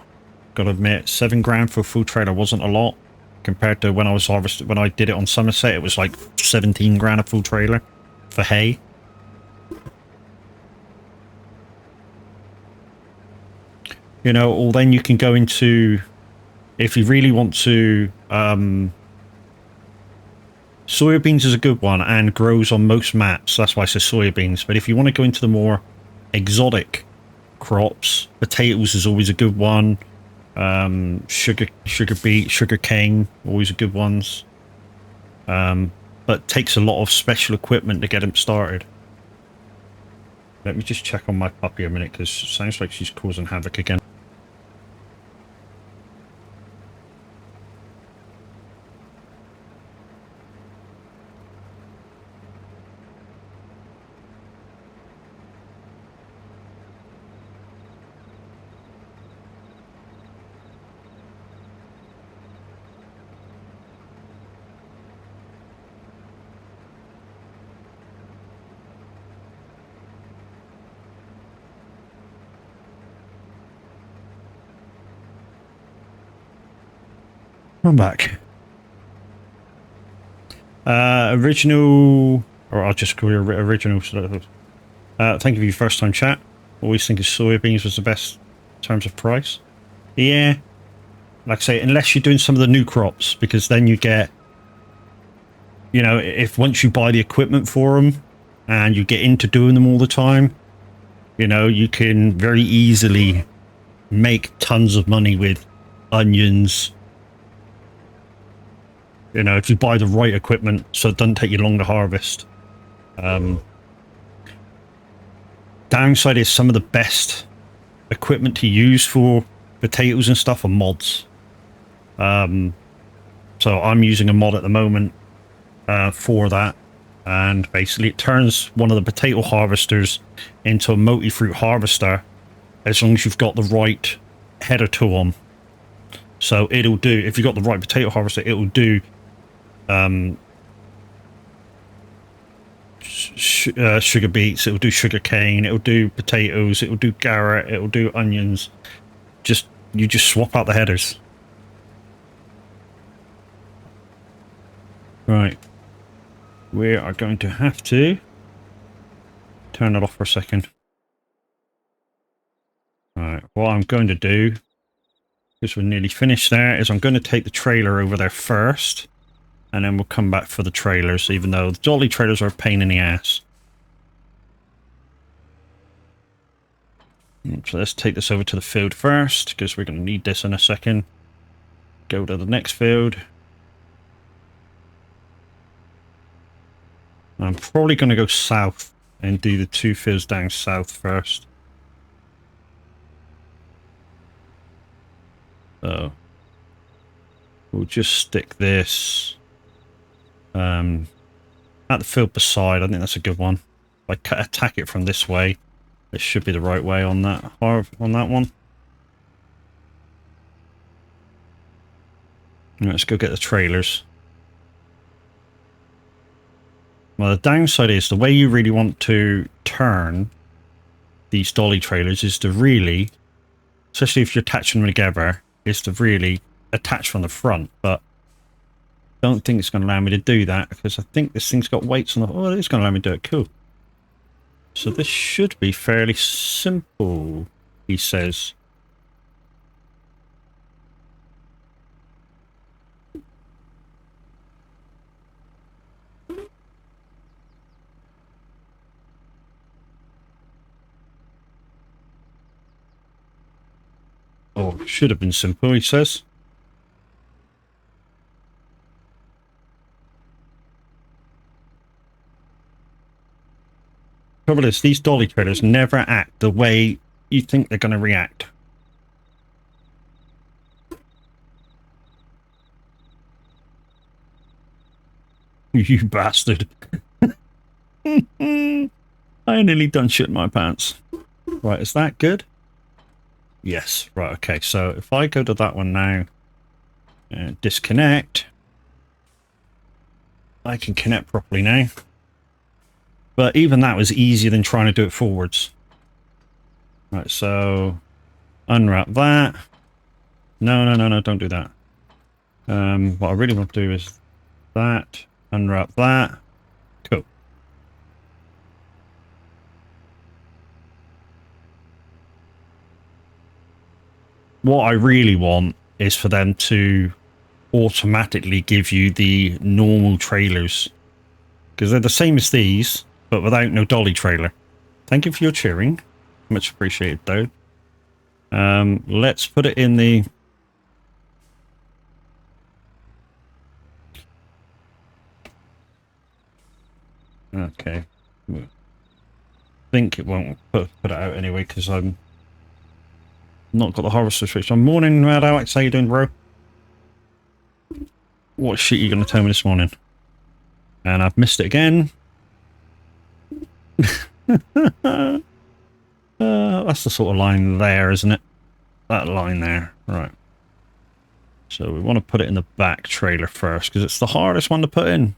Got to admit, 7 grand for a full trailer wasn't a lot compared to when I was harvested. When I did it on Somerset, it was like 17 grand a full trailer for hay. You know, or then you can go into, if you really want to, soybeans is a good one and grows on most maps. That's why I say soybeans. But if you want to go into the more exotic crops, potatoes is always a good one. Sugar beet, sugar cane, always a good ones. But takes a lot of special equipment to get them started. Let me just check on my puppy a minute, because it sounds like she's causing havoc again. I'm back. Original, or I'll just call you original. Thank you for your first time chat. Always think soybeans was the best in terms of price. Yeah, like I say, unless you're doing some of the new crops, because then you get, you know, if once you buy the equipment for them and you get into doing them all the time, you know, you can very easily make tons of money with onions. You know, if you buy the right equipment, so it doesn't take you long to harvest. Downside is some of the best equipment to use for potatoes and stuff are mods. So I'm using a mod at the moment for that, and basically it turns one of the potato harvesters into a multi-fruit harvester as long as you've got the right header tool on. So it'll do, if you've got the right potato harvester, it'll do sugar beets, it'll do sugar cane, it'll do potatoes, it'll do carrot, it'll do onions. You just swap out the headers. Right, we are going to have to turn it off for a second. Right, what I'm going to do, because we're nearly finished there, is I'm going to take the trailer over there first, and then we'll come back for the trailers, even though the dolly trailers are a pain in the ass. So let's take this over to the field first, because we're going to need this in a second. Go to the next field. I'm probably going to go south and do the 2 fields down south first. So we'll just stick this at the field beside. I think that's a good one. I attack it from this way, This should be the right way on that one. Let's go get the trailers. Well, the downside is the way you really want to turn these dolly trailers is to really, especially if you're attaching them together, is to really attach from the front. But I don't think it's going to allow me to do that because I think this thing's got weights on the... Oh, it's going to allow me to do it. Cool. So this should be fairly simple, he says. Oh, should have been simple, he says. Trouble is, these dolly trailers never act the way you think they're going to react. You bastard. I nearly done shit in my pants. Right, is that good? Yes, right, okay. So if I go to that one now and disconnect, I can connect properly now. But even that was easier than trying to do it forwards. Right, so unwrap that. No, don't do that. What I really want to do is that, unwrap that. Cool. What I really want is for them to automatically give you the normal trailers. Because they're the same as these, but without no dolly trailer. Thank you for your cheering. Much appreciated, though. Let's put it in the... Okay. I think it won't put it out anyway, because I'm not got the harvester switch on. Morning, Mad Alex. How you doing, bro? What shit are you going to tell me this morning? And I've missed it again. That's the sort of line there, isn't it? That line there. Right. So we want to put it in the back trailer first, because it's the hardest one to put in.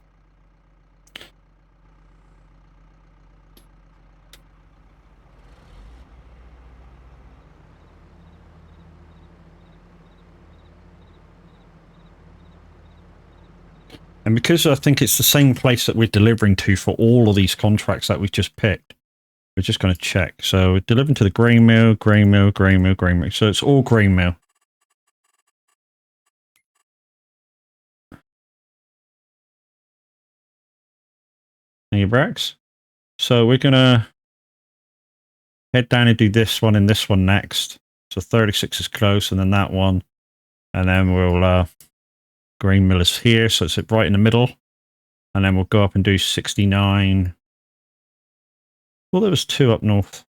And because I think it's the same place that we're delivering to for all of these contracts that we've just picked, we're just going to check. So we're delivering to the grain mill, grain mill, grain mill, grain mill. So it's all grain mill. Hey, Brax. So we're going to head down and do this one and this one next. So 36 is close, and then that one. And then we'll... grain mill is here, so it's right in the middle. And then we'll go up and do 69. Well, there was 2 up north.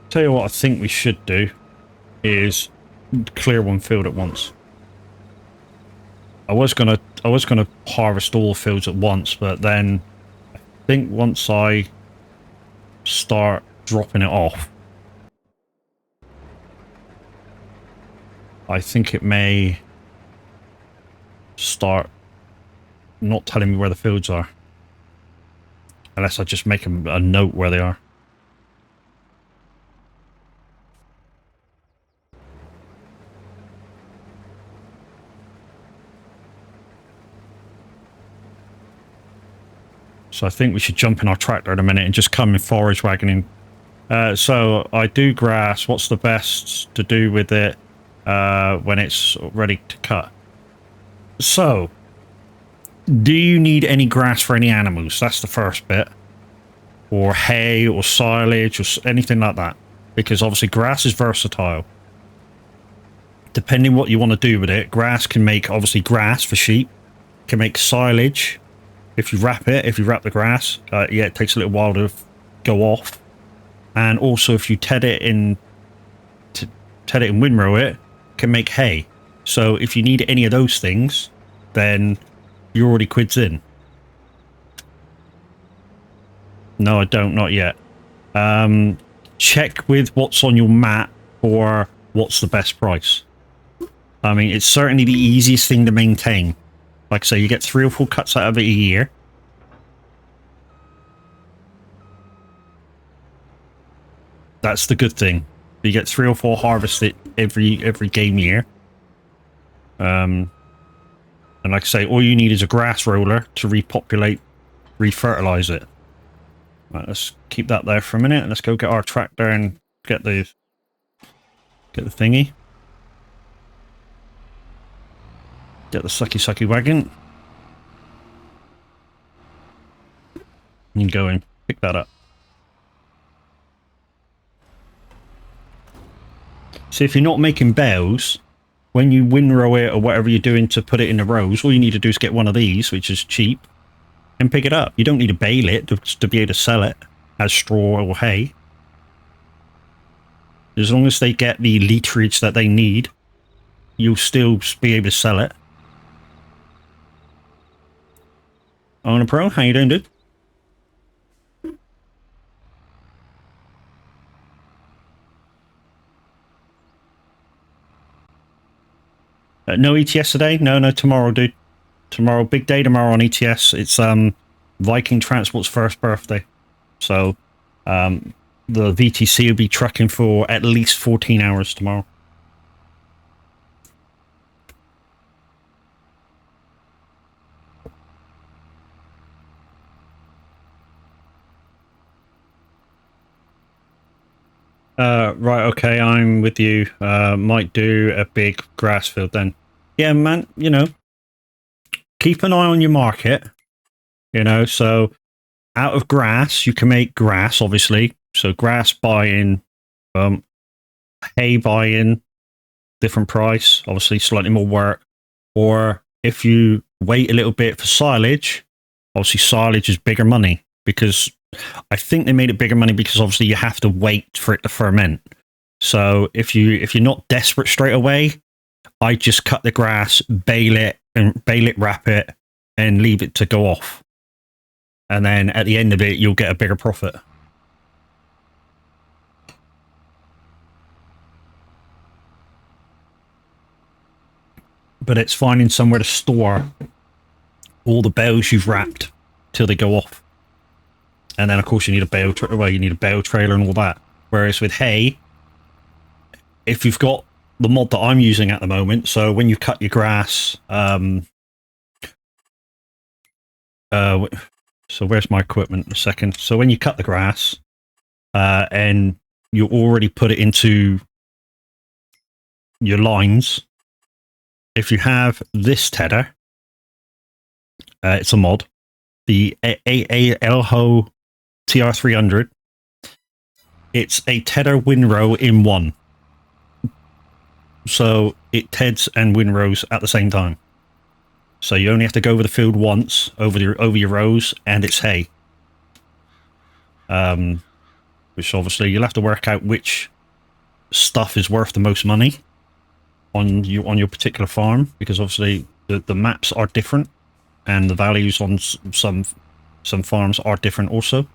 Tell you what I think we should do is clear one field at once. I was gonna harvest all fields at once, but then I think once I start dropping it off, I think it may start not telling me where the fields are, unless I just make a note where they are. So I think we should jump in our tractor in a minute and just come in forage wagoning. So I do grass. What's the best to do with it when it's ready to cut? So, do you need any grass for any animals? That's the first bit. Or hay or silage or anything like that. because obviously grass is versatile. Depending what you want to do with it, grass can make, obviously grass for sheep, can make silage. If you wrap the grass, yeah, it takes a little while to go off. And also if you ted it and windrow it, can make hay. So if you need any of those things, then you're already quids in. No, I don't, not yet. Check with what's on your map for what's the best price. I mean, it's certainly the easiest thing to maintain. Like I say, you get 3 or 4 cuts out of it a year. That's the good thing. You get 3 or 4 harvested every game year. And like I say, all you need is a grass roller to repopulate, refertilize it. Right, let's keep that there for a minute. Let's go get our tractor and get the thingy. Get the sucky wagon. You can go and pick that up. So if you're not making bales, when you windrow it or whatever you're doing to put it in the rows, all you need to do is get one of these, which is cheap, and pick it up. You don't need to bale it to be able to sell it as straw or hay. As long as they get the literage that they need, you'll still be able to sell it. Owner Pro, how you doing, dude? No ETS today? No, tomorrow, dude. Tomorrow, big day tomorrow on ETS. It's Viking Transport's first birthday. So the VTC will be trucking for at least 14 hours tomorrow. Right, okay, I'm with you. Might do a big grass field then. Yeah, man, you know, keep an eye on your market, you know, so out of grass, you can make grass, obviously. So grass buy-in, hay buy-in, different price, obviously slightly more work. Or if you wait a little bit for silage, obviously silage is bigger money, because I think they made it bigger money because obviously you have to wait for it to ferment. So if you're not desperate straight away, I just cut the grass, bale it, wrap it, and leave it to go off. And then at the end of it, you'll get a bigger profit. But it's finding somewhere to store all the bales you've wrapped till they go off. And then of course you need a bale trailer and all that. Whereas with hay, if you've got the mod that I'm using at the moment, so when you cut your grass, so where's my equipment? A second. So when you cut the grass, and you already put it into your lines, if you have this tedder, it's a mod, the Elho TR300, it's a tedder windrow in one. So it teds and windrows at the same time. So you only have to go over the field once, over your rows, and it's hay. Which obviously you'll have to work out which stuff is worth the most money on your particular farm, because obviously the maps are different, and the values on some farms are different also.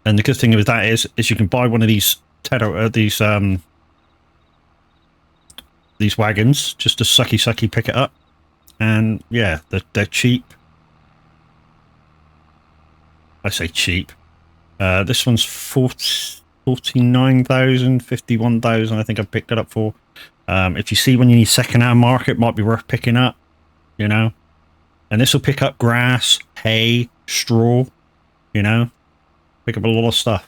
And the good thing with that is you can buy one of these these wagons just to sucky pick it up, and yeah, they're cheap. I say cheap. This one's 49,000, 51,000. I think I picked it up for. If you see one in your second-hand market, might be worth picking up, you know. And this will pick up grass, hay, straw, you know. Pick up a lot of stuff.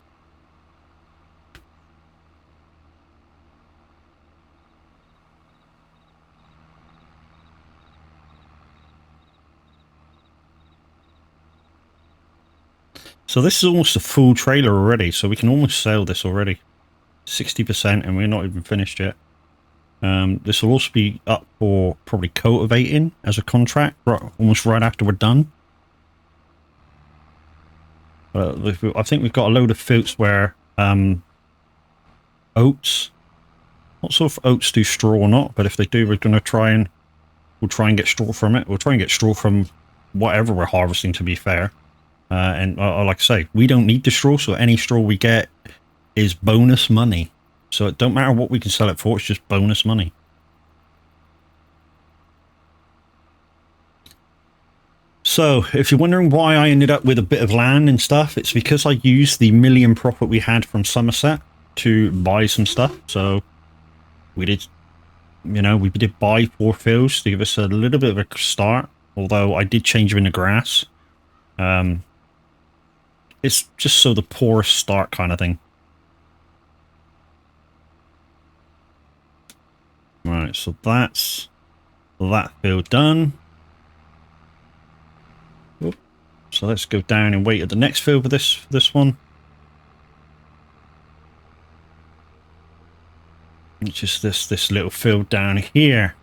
So this is almost a full trailer already, so we can almost sell this already. 60%, and we're not even finished yet. This will also be up for probably cultivating as a contract, almost right after we're done. I think we've got a load of fields where oats, not sure if oats do straw or not, but if they do, we'll try and get straw from it. We'll try and get straw from whatever we're harvesting, to be fair. And like I say, we don't need the straw, so any straw we get is bonus money. So it don't matter what we can sell it for, it's just bonus money. So, if you're wondering why I ended up with a bit of land and stuff, it's because I used the million profit we had from Somerset to buy some stuff. So, we did, you know, we did buy 4 fields to give us a little bit of a start. Although I did change them into grass. It's just so the poorest start kind of thing. Right, so that's that field done. So let's go down and wait at the next field for this one. Which is this little field down here.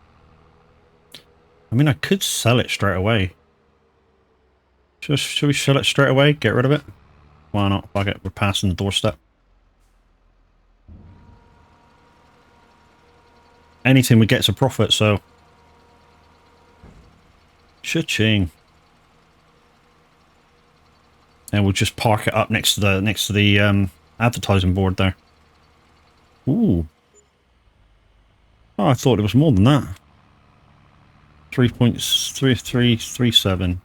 I mean, I could sell it straight away. Should we sell it straight away? Get rid of it? Why not? Fuck it, we're passing the doorstep. Anything we get's a profit, so... Cha-ching. And we'll just park it up next to the advertising board there. Ooh. Oh, I thought it was more than that. 3.3337.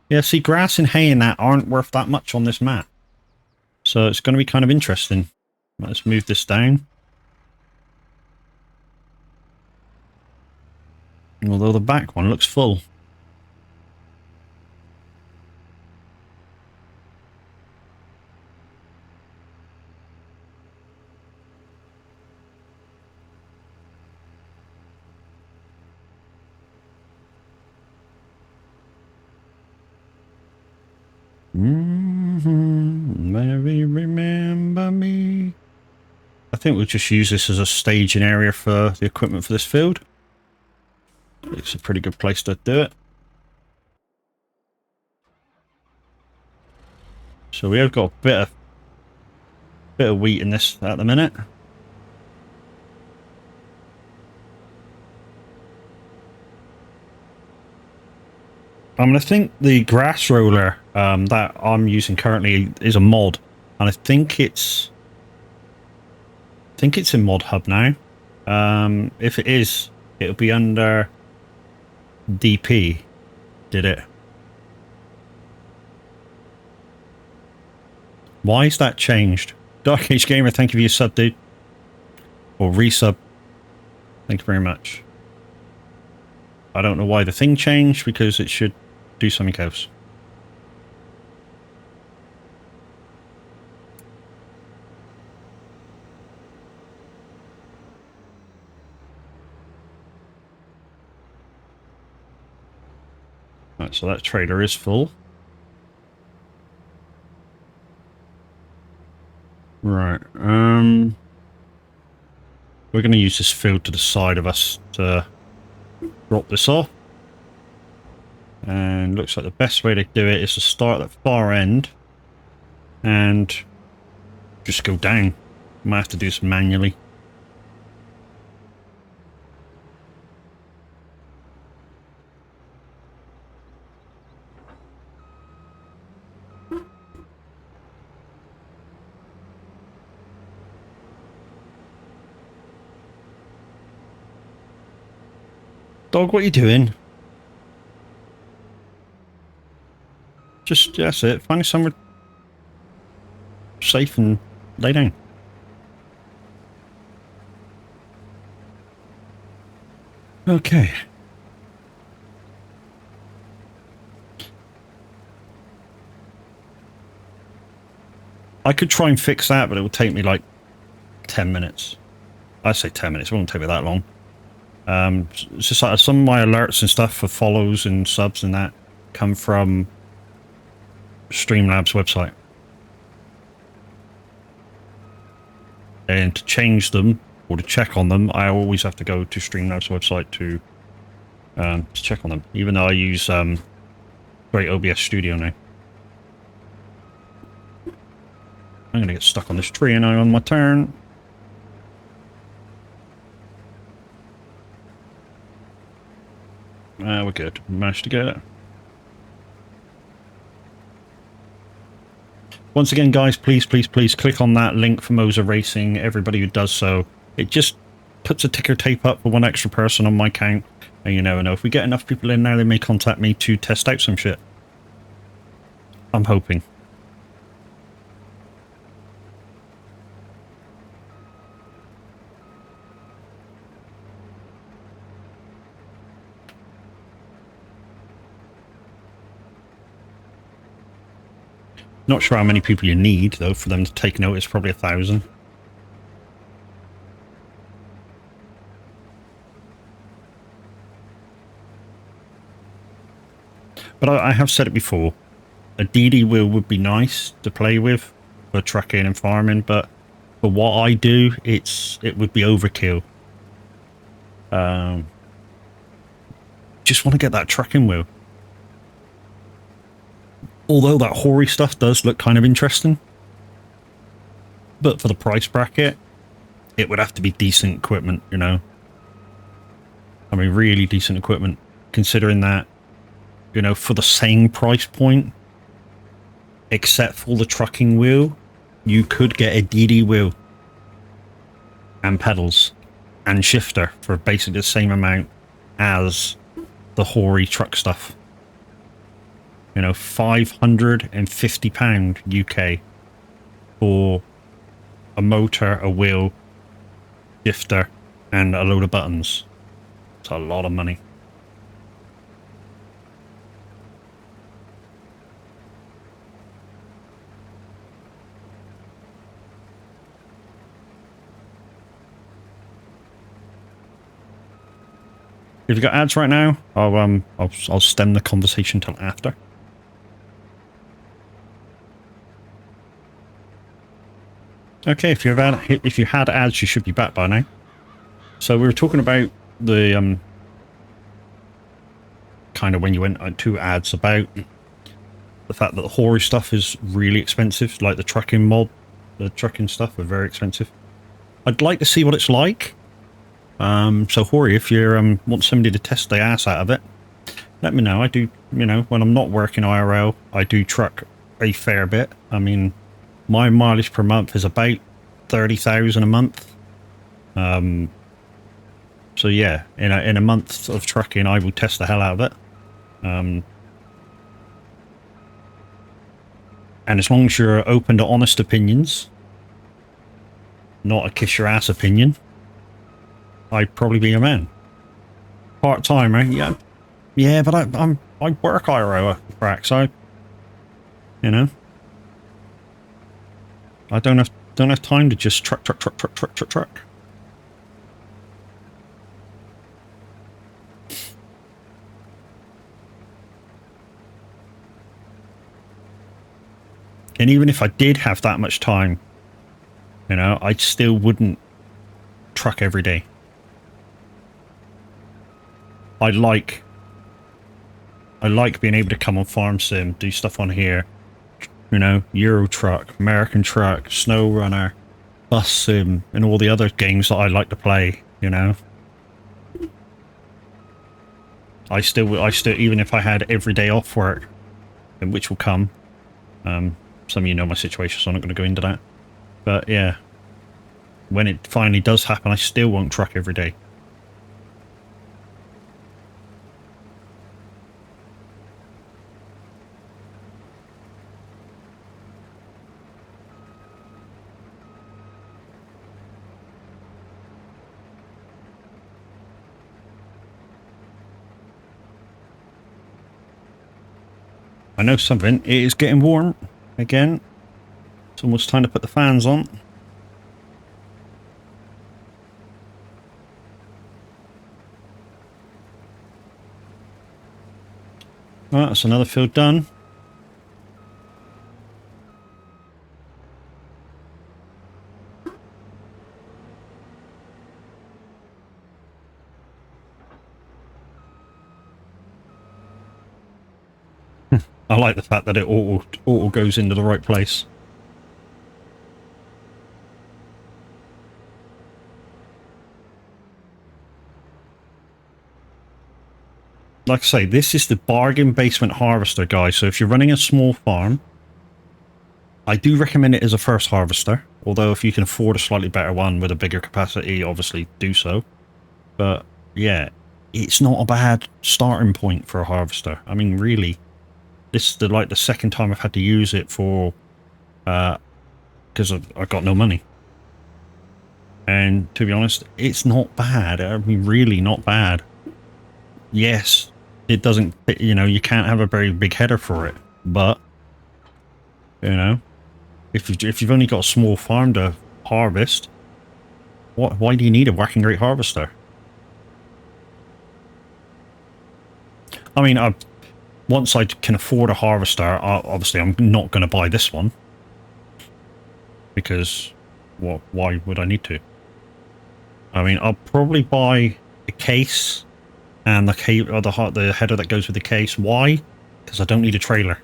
Yeah, see, grass and hay and that aren't worth that much on this map. So it's going to be kind of interesting. Let's move this down. Although the back one looks full. Mary, remember me. I think we'll just use this as a staging area for the equipment for this field. It's a pretty good place to do it. So we have got a bit of wheat in this at the minute. I mean, I think the grass roller that I'm using currently is a mod, and I think it's in Mod Hub now. If it is, it'll be under DP. Did it? Why is that changed? Dark Age Gamer, thank you for your sub, dude. Or resub. Thank you very much. I don't know why the thing changed, because it should do something else. Right, so that trailer is full. Right, we're going to use this field to the side of us to drop this off. And looks like the best way to do it is to start at the far end and just go down. Might have to do this manually. Dog, what are you doing? Just, that's it. Find somewhere safe and lay down. Okay. I could try and fix that, but it will take me like 10 minutes. I say 10 minutes, it won't take me that long. It's just like some of my alerts and stuff for follows and subs and that come from Streamlabs website. And to change them or to check on them, I always have to go to Streamlabs website to check on them, even though I use straight OBS Studio now. I'm going to get stuck on this tree and I'm on my turn. We're good. Managed to get it. Once again, guys, please click on that link for Moza Racing. Everybody who does so, it just puts a ticker tape up for one extra person on my account. And you never know. If we get enough people in now, they may contact me to test out some shit. I'm hoping. Not sure how many people you need, though, for them to take notice. Probably 1,000. But I have said it before. A DD wheel would be nice to play with for trucking and farming, but for what I do, it would be overkill. Just want to get that trucking wheel. Although that hoary stuff does look kind of interesting. But for the price bracket, it would have to be decent equipment, you know. I mean, really decent equipment. Considering that, you know, for the same price point, except for the trucking wheel, you could get a DD wheel and pedals and shifter for basically the same amount as the hoary truck stuff. You know, £550 UK for a motor, a wheel, shifter, and a load of buttons. It's a lot of money. If you've got ads right now, I'll stem the conversation till after. Okay, if you had ads, you should be back by now. So we were talking about the kind of when you went to ads about the fact that the hoary stuff is really expensive, like the trucking mod, the trucking stuff are very expensive. I'd like to see what it's like. So hoary, if you want somebody to test the ass out of it, let me know. I do, you know, when I'm not working IRL, I do truck a fair bit. I mean, my mileage per month is about 30,000 a month. So yeah, in a month of trucking, I will test the hell out of it. And as long as you're open to honest opinions, not a kiss your ass opinion, I'd probably be a man. Part-time, right? Yeah, but I work IRL track, so you know, I don't have time to just truck. And even if I did have that much time, you know, I still wouldn't truck every day. I like being able to come on Farm Sim, do stuff on here, you know, Euro Truck, American Truck, Snow Runner, Bus Sim, and all the other games that I like to play, you know. I still, even if I had every day off work, which will come, some of you know my situation, so I'm not going to go into that. But yeah, when it finally does happen, I still won't truck every day. I know something. It is getting warm again. It's almost time to put the fans on. Right, that's another field done. I like the fact that it auto goes into the right place. Like I say, this is the bargain basement harvester, guys. So if you're running a small farm, I do recommend it as a first harvester. Although if you can afford a slightly better one with a bigger capacity, obviously do so. But yeah, it's not a bad starting point for a harvester. I mean, really, this is the second time I've had to use it for because I got no money. And to be honest, it's not bad. I mean, really not bad. Yes, it doesn't, you know, you can't have a very big header for it, but you know, if you've only got a small farm to harvest, why do you need a working rate harvester? I mean, once I can afford a harvester, obviously I'm not going to buy this one because why would I need to? I mean, I'll probably buy a case and the header that goes with the case. Why? Because I don't need a trailer.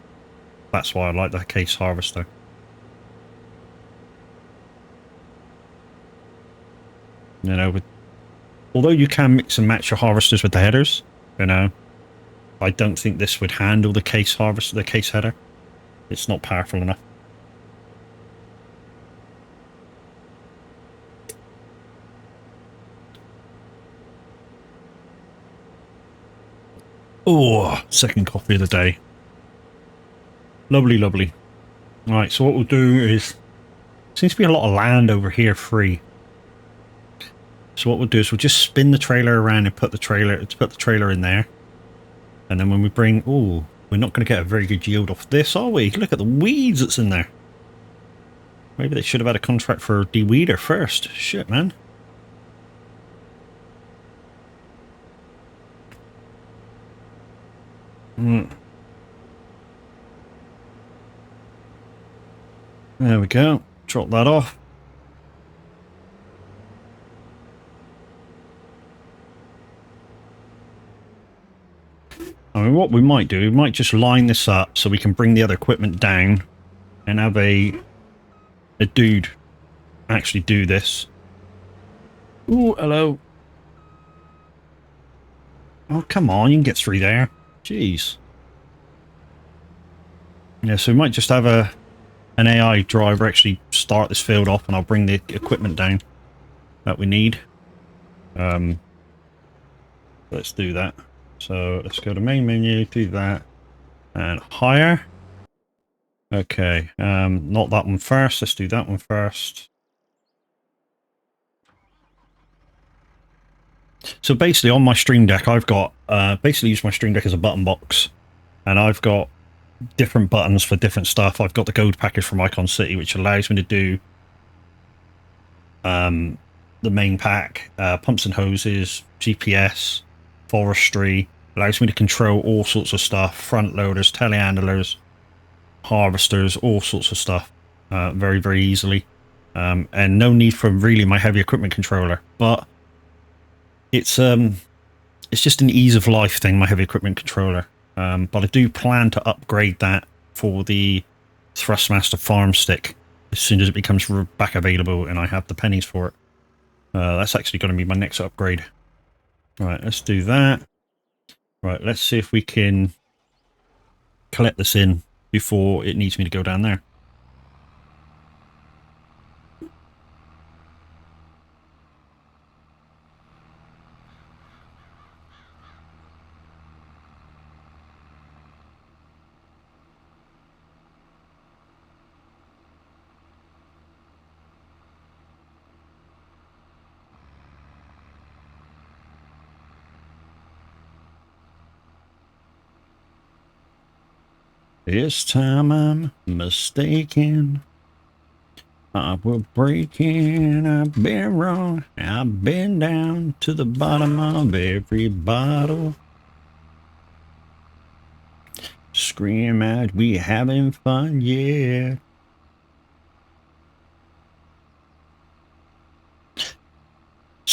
That's why I like the case harvester. You know, although you can mix and match your harvesters with the headers, you know, I don't think this would handle the case harvester, the case header. It's not powerful enough. Oh, second coffee of the day. Lovely, lovely. All right, so what we'll do is, seems to be a lot of land over here free. So what we'll do is we'll just spin the trailer around and put the trailer in there. And then when we bring, oh, we're not going to get a very good yield off this, are we? Look at the weeds that's in there. Maybe they should have had a contract for de-weeder first. Shit, man. There we go. Drop that off. I mean, what we might do, we might just line this up so we can bring the other equipment down and have a dude actually do this. Ooh, hello. Oh, come on, you can get through there. Jeez. Yeah, so we might just have an AI driver actually start this field off, and I'll bring the equipment down that we need. Let's do that. So let's go to main menu, do that, and hire. Okay, not that one first. Let's do that one first. So basically on my Stream Deck, I've got, basically use my Stream Deck as a button box. And I've got different buttons for different stuff. I've got the gold package from Icon City, which allows me to do the main pack, pumps and hoses, GPS, forestry. Allows me to control all sorts of stuff, front loaders, telehandlers, harvesters, all sorts of stuff, very, very easily. And no need for really my heavy equipment controller. But it's just an ease of life thing, my heavy equipment controller. But I do plan to upgrade that for the Thrustmaster Farm Stick as soon as it becomes back available and I have the pennies for it. That's actually going to be my next upgrade. Right, let's do that. Right, let's see if we can collect this in before it needs me to go down there. This time I'm mistaken. I will break in, I've been wrong, I've been down to the bottom of every bottle. Scream out, we having fun, yeah.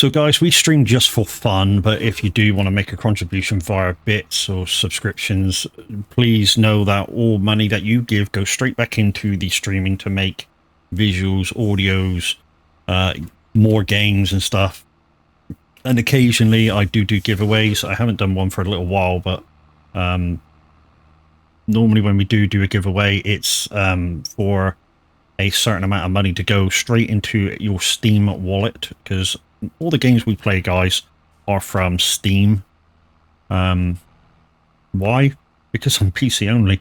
So guys, we stream just for fun, but if you do want to make a contribution via bits or subscriptions, please know that all money that you give goes straight back into the streaming to make visuals, audios, more games and stuff. And occasionally I do giveaways. I haven't done one for a little while, but normally when we do a giveaway, it's for a certain amount of money to go straight into your Steam wallet, because all the games we play, guys, are from Steam. Why? Because I'm PC only.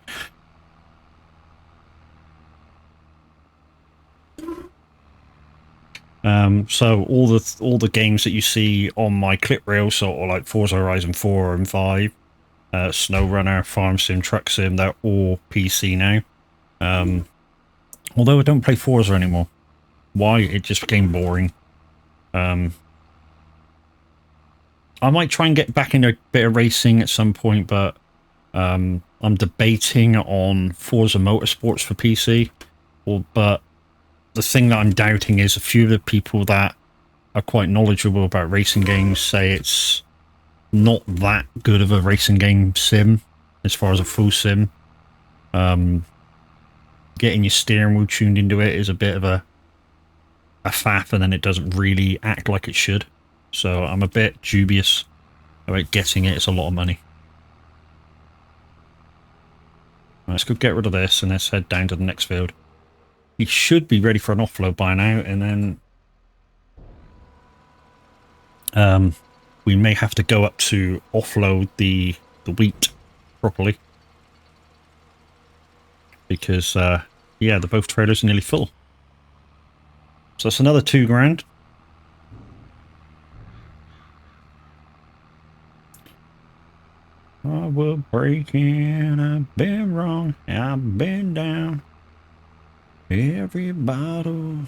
So all the games that you see on my clip reel, sort of like Forza Horizon 4 and 5, SnowRunner, Farm Sim, Truck Sim, they're all PC now. Although I don't play Forza anymore. Why? It just became boring. I might try and get back into a bit of racing at some point, but I'm debating on Forza Motorsports for PC. But the thing that I'm doubting is a few of the people that are quite knowledgeable about racing games say it's not that good of a racing game sim as far as a full sim. Getting your steering wheel tuned into it is a bit of a faff, and then it doesn't really act like it should. So I'm a bit dubious about getting it. It's a lot of money. Right, let's go get rid of this and let's head down to the next field. We should be ready for an offload by now, and then we may have to go up to offload the wheat properly, because yeah, the both trailers are nearly full. So that's another $2,000. I will break in, I've been wrong, I've been down. Every bottle.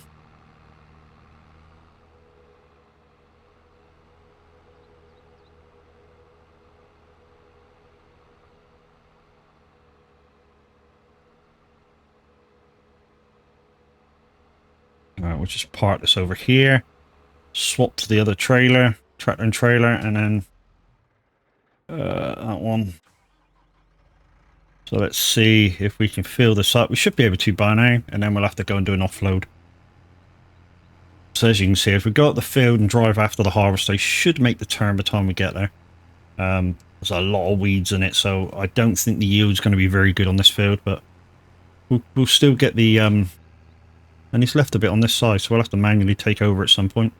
Alright, we'll just park this over here. Swap to the other trailer, tractor and trailer, and then that one. So let's see if we can fill this up. We should be able to by now, and then we'll have to go and do an offload. So as you can see, if we go up the field and drive after the harvester, they should make the turn by the time we get there. There's a lot of weeds in it, so I don't think the yield's going to be very good on this field, but we'll still get the... and he's left a bit on this side, so we'll have to manually take over at some point.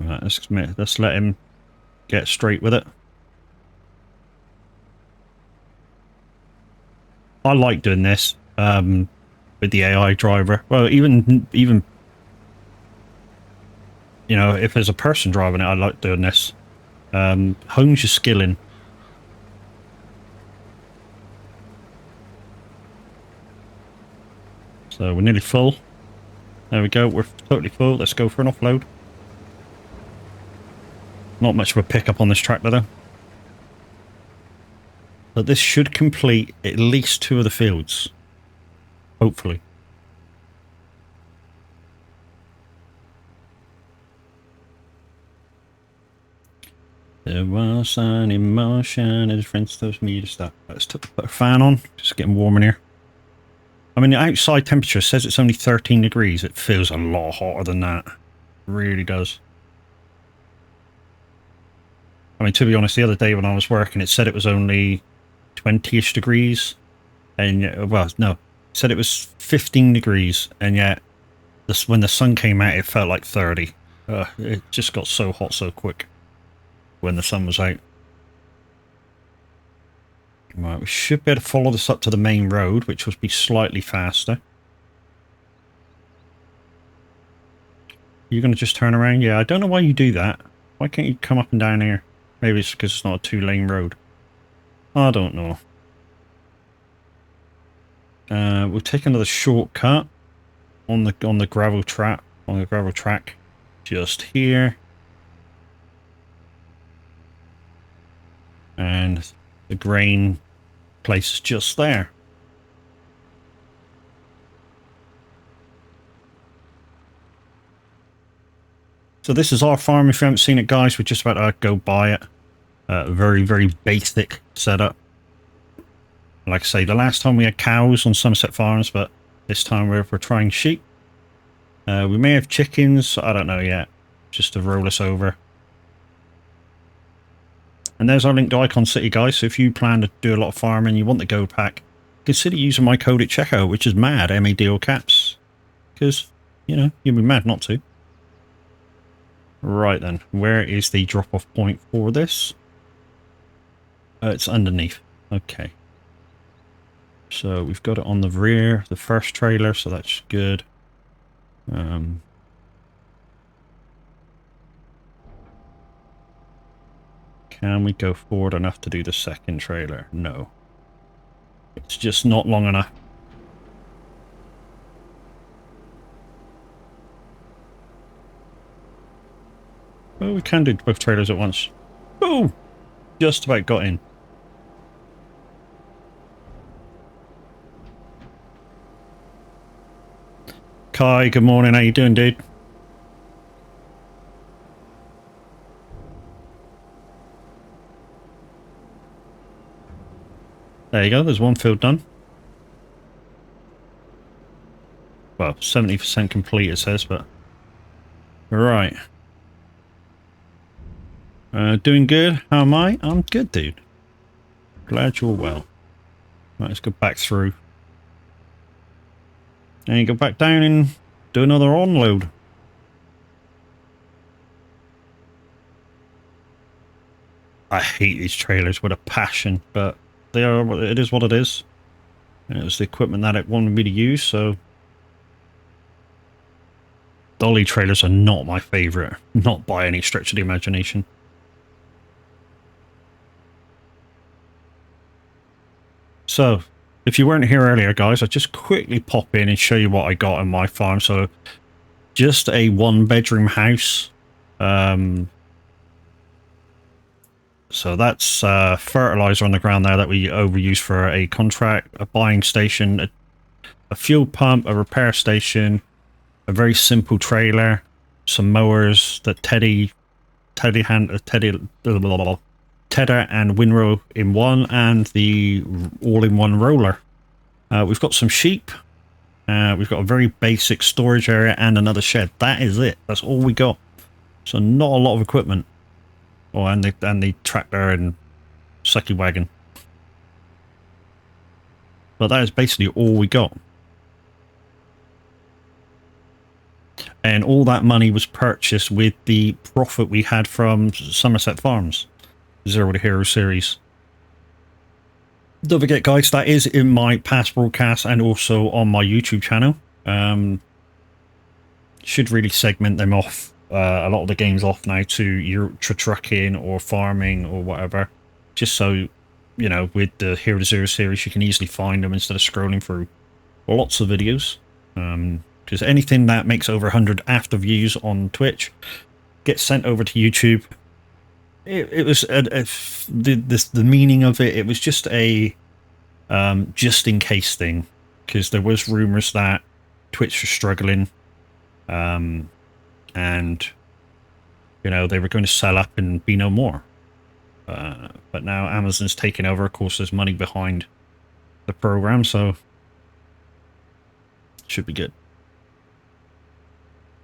Right, let's let him get straight with it. I like doing this with the AI driver. Well, even you know, if there's a person driving it, I like doing this. Hones your skill in. So we're nearly full. There we go. We're totally full. Let's go for an offload. Not much of a pickup on this tractor though. But this should complete at least 2 of the fields. Hopefully. There was an emotion, a difference tells me to stop. Let's put a fan on. Just getting warm in here. I mean, the outside temperature says it's only 13 degrees. It feels a lot hotter than that. It really does. I mean, to be honest, the other day when I was working, it said it was only 20-ish degrees. And, well, no. It said it was 15 degrees. And yet, when the sun came out, it felt like 30. It just got so hot so quick when the sun was out. Right, we should be able to follow this up to the main road, which would be slightly faster. You're going to just turn around? Yeah, I don't know why you do that. Why can't you come up and down here? Maybe it's because it's not a 2-lane road. I don't know. We'll take another shortcut on the gravel track, just here. And the grain place is just there. So this is our farm. If you haven't seen it, guys, we're just about to go buy it. Very, very basic setup. Like I say, the last time we had cows on Somerset Farms, but this time we're trying sheep. We may have chickens, I don't know yet, just to roll us over. And there's our link to Icon City, guys. So if you plan to do a lot of farming, you want the Go Pack, consider using my code at checkout, which is MAD, M-A-D all caps. Because, you know, you'd be mad not to. Right then, where is the drop-off point for this? It's underneath. Okay. So we've got it on the rear, the first trailer, so that's good. Can we go forward enough to do the second trailer? No. It's just not long enough. Well, we can do both trailers at once. Boom! Just about got in. Kai, good morning. How you doing, dude? There you go. There's one field done. Well, 70% complete, it says, but... Right. Doing good. How am I? I'm good, dude. Glad you're well. Right, let's go back through. And go back down and do another onload. I hate these trailers with a passion, but they are. It is what it is. And it was the equipment that it wanted me to use, so... Dolly trailers are not my favourite. Not by any stretch of the imagination. So, if you weren't here earlier, guys, I'll just quickly pop in and show you what I got on my farm. So, just a one-bedroom house. So that's fertilizer on the ground there that we overuse for a contract, a buying station, a fuel pump, a repair station, a very simple trailer, some mowers, the Tedder and windrow in one, and the all-in-one roller. We've got some sheep. We've got a very basic storage area and another shed. That is it. That's all we got. So not a lot of equipment. Oh, and the tractor and sucky wagon. But that is basically all we got. And all that money was purchased with the profit we had from Somerset Farms. Zero to Hero series. Don't forget, guys, that is in my past broadcast and also on my YouTube channel. Should really segment them off. A lot of the games off now to your trucking or farming or whatever, just so, you know, with the Hero to Zero series you can easily find them instead of scrolling through lots of videos. Because anything that makes over 100 after views on Twitch gets sent over to YouTube. It was the meaning of it. It was just a just in case thing, because there was rumors that Twitch was struggling. And, you know, they were going to sell up and be no more. But now Amazon's taken over. Of course, there's money behind the program, so should be good.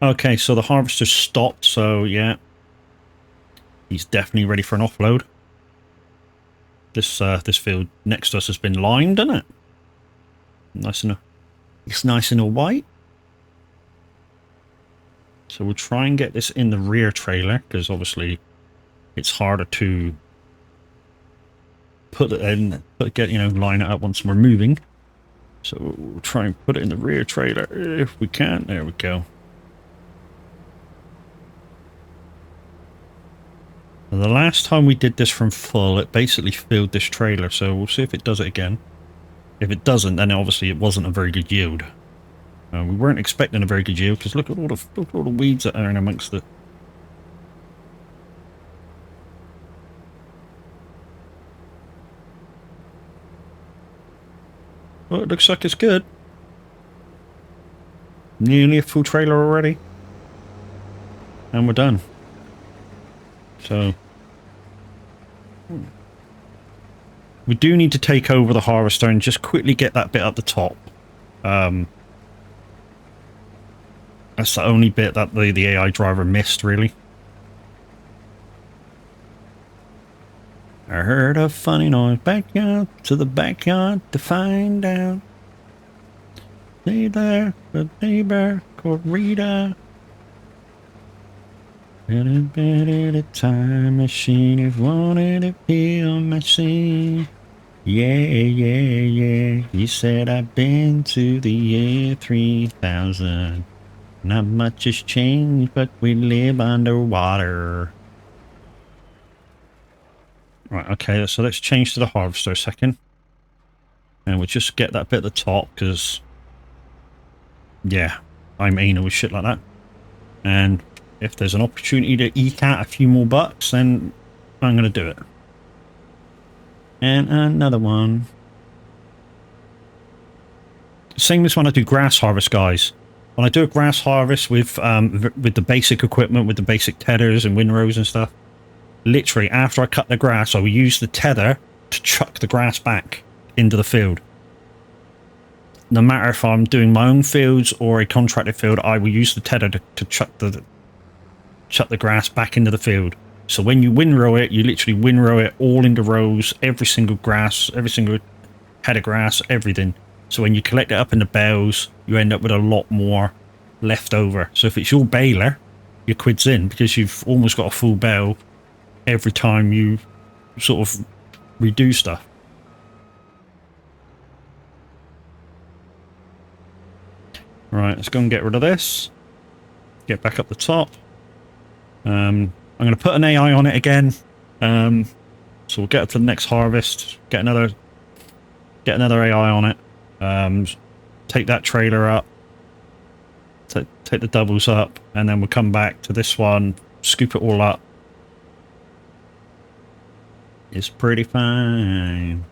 Okay, so the harvester's stopped, so yeah. He's definitely ready for an offload. This field next to us has been limed, isn't it? It's nice and all white. So we'll try and get this in the rear trailer, because obviously it's harder to put it in, line it up once we're moving. So we'll try and put it in the rear trailer if we can. There we go. And the last time we did this from full, it basically filled this trailer, so we'll see if it does it again. If it doesn't, then obviously it wasn't a very good yield. We weren't expecting a very good yield, because look at all the weeds that are in amongst it. Well, it looks like it's good. Nearly a full trailer already. And we're done. So we do need to take over the harvester and just quickly get that bit up the top. That's the only bit that the AI driver missed, really. I heard a funny noise, backyard to the backyard to find out. Stay there, the neighbor called Rita. Better time machine if wanted to be on my scene. Yeah, yeah, yeah. You said I've been to the year 3000. Not much has changed, but we live underwater. Right, okay, so let's change to the harvester a second. And we'll just get that bit at the top, because, yeah, I'm anal with shit like that. And if there's an opportunity to eke out a few more bucks, then I'm going to do it. And another one. Same as when I do grass harvest, guys. When I do a grass harvest with the basic equipment, with the basic tethers and windrows and stuff, literally after I cut the grass, I will use the tether to chuck the grass back into the field. No matter if I'm doing my own fields or a contracted field, I will use the tether to chuck the grass back into the field. So when you windrow it, you literally windrow it all into rows, every single grass, every single head of grass, everything. So when you collect it up in the bales, you end up with a lot more left over. So if it's your baler, your quid's in, because you've almost got a full bale every time you sort of redo stuff. Right, let's go and get rid of this. Get back up the top. I'm going to put an AI on it again. So we'll get up to the next harvest. Get another AI on it. Take that trailer up. Take the doubles up, and then we'll come back to this one. Scoop it all up. It's pretty fine.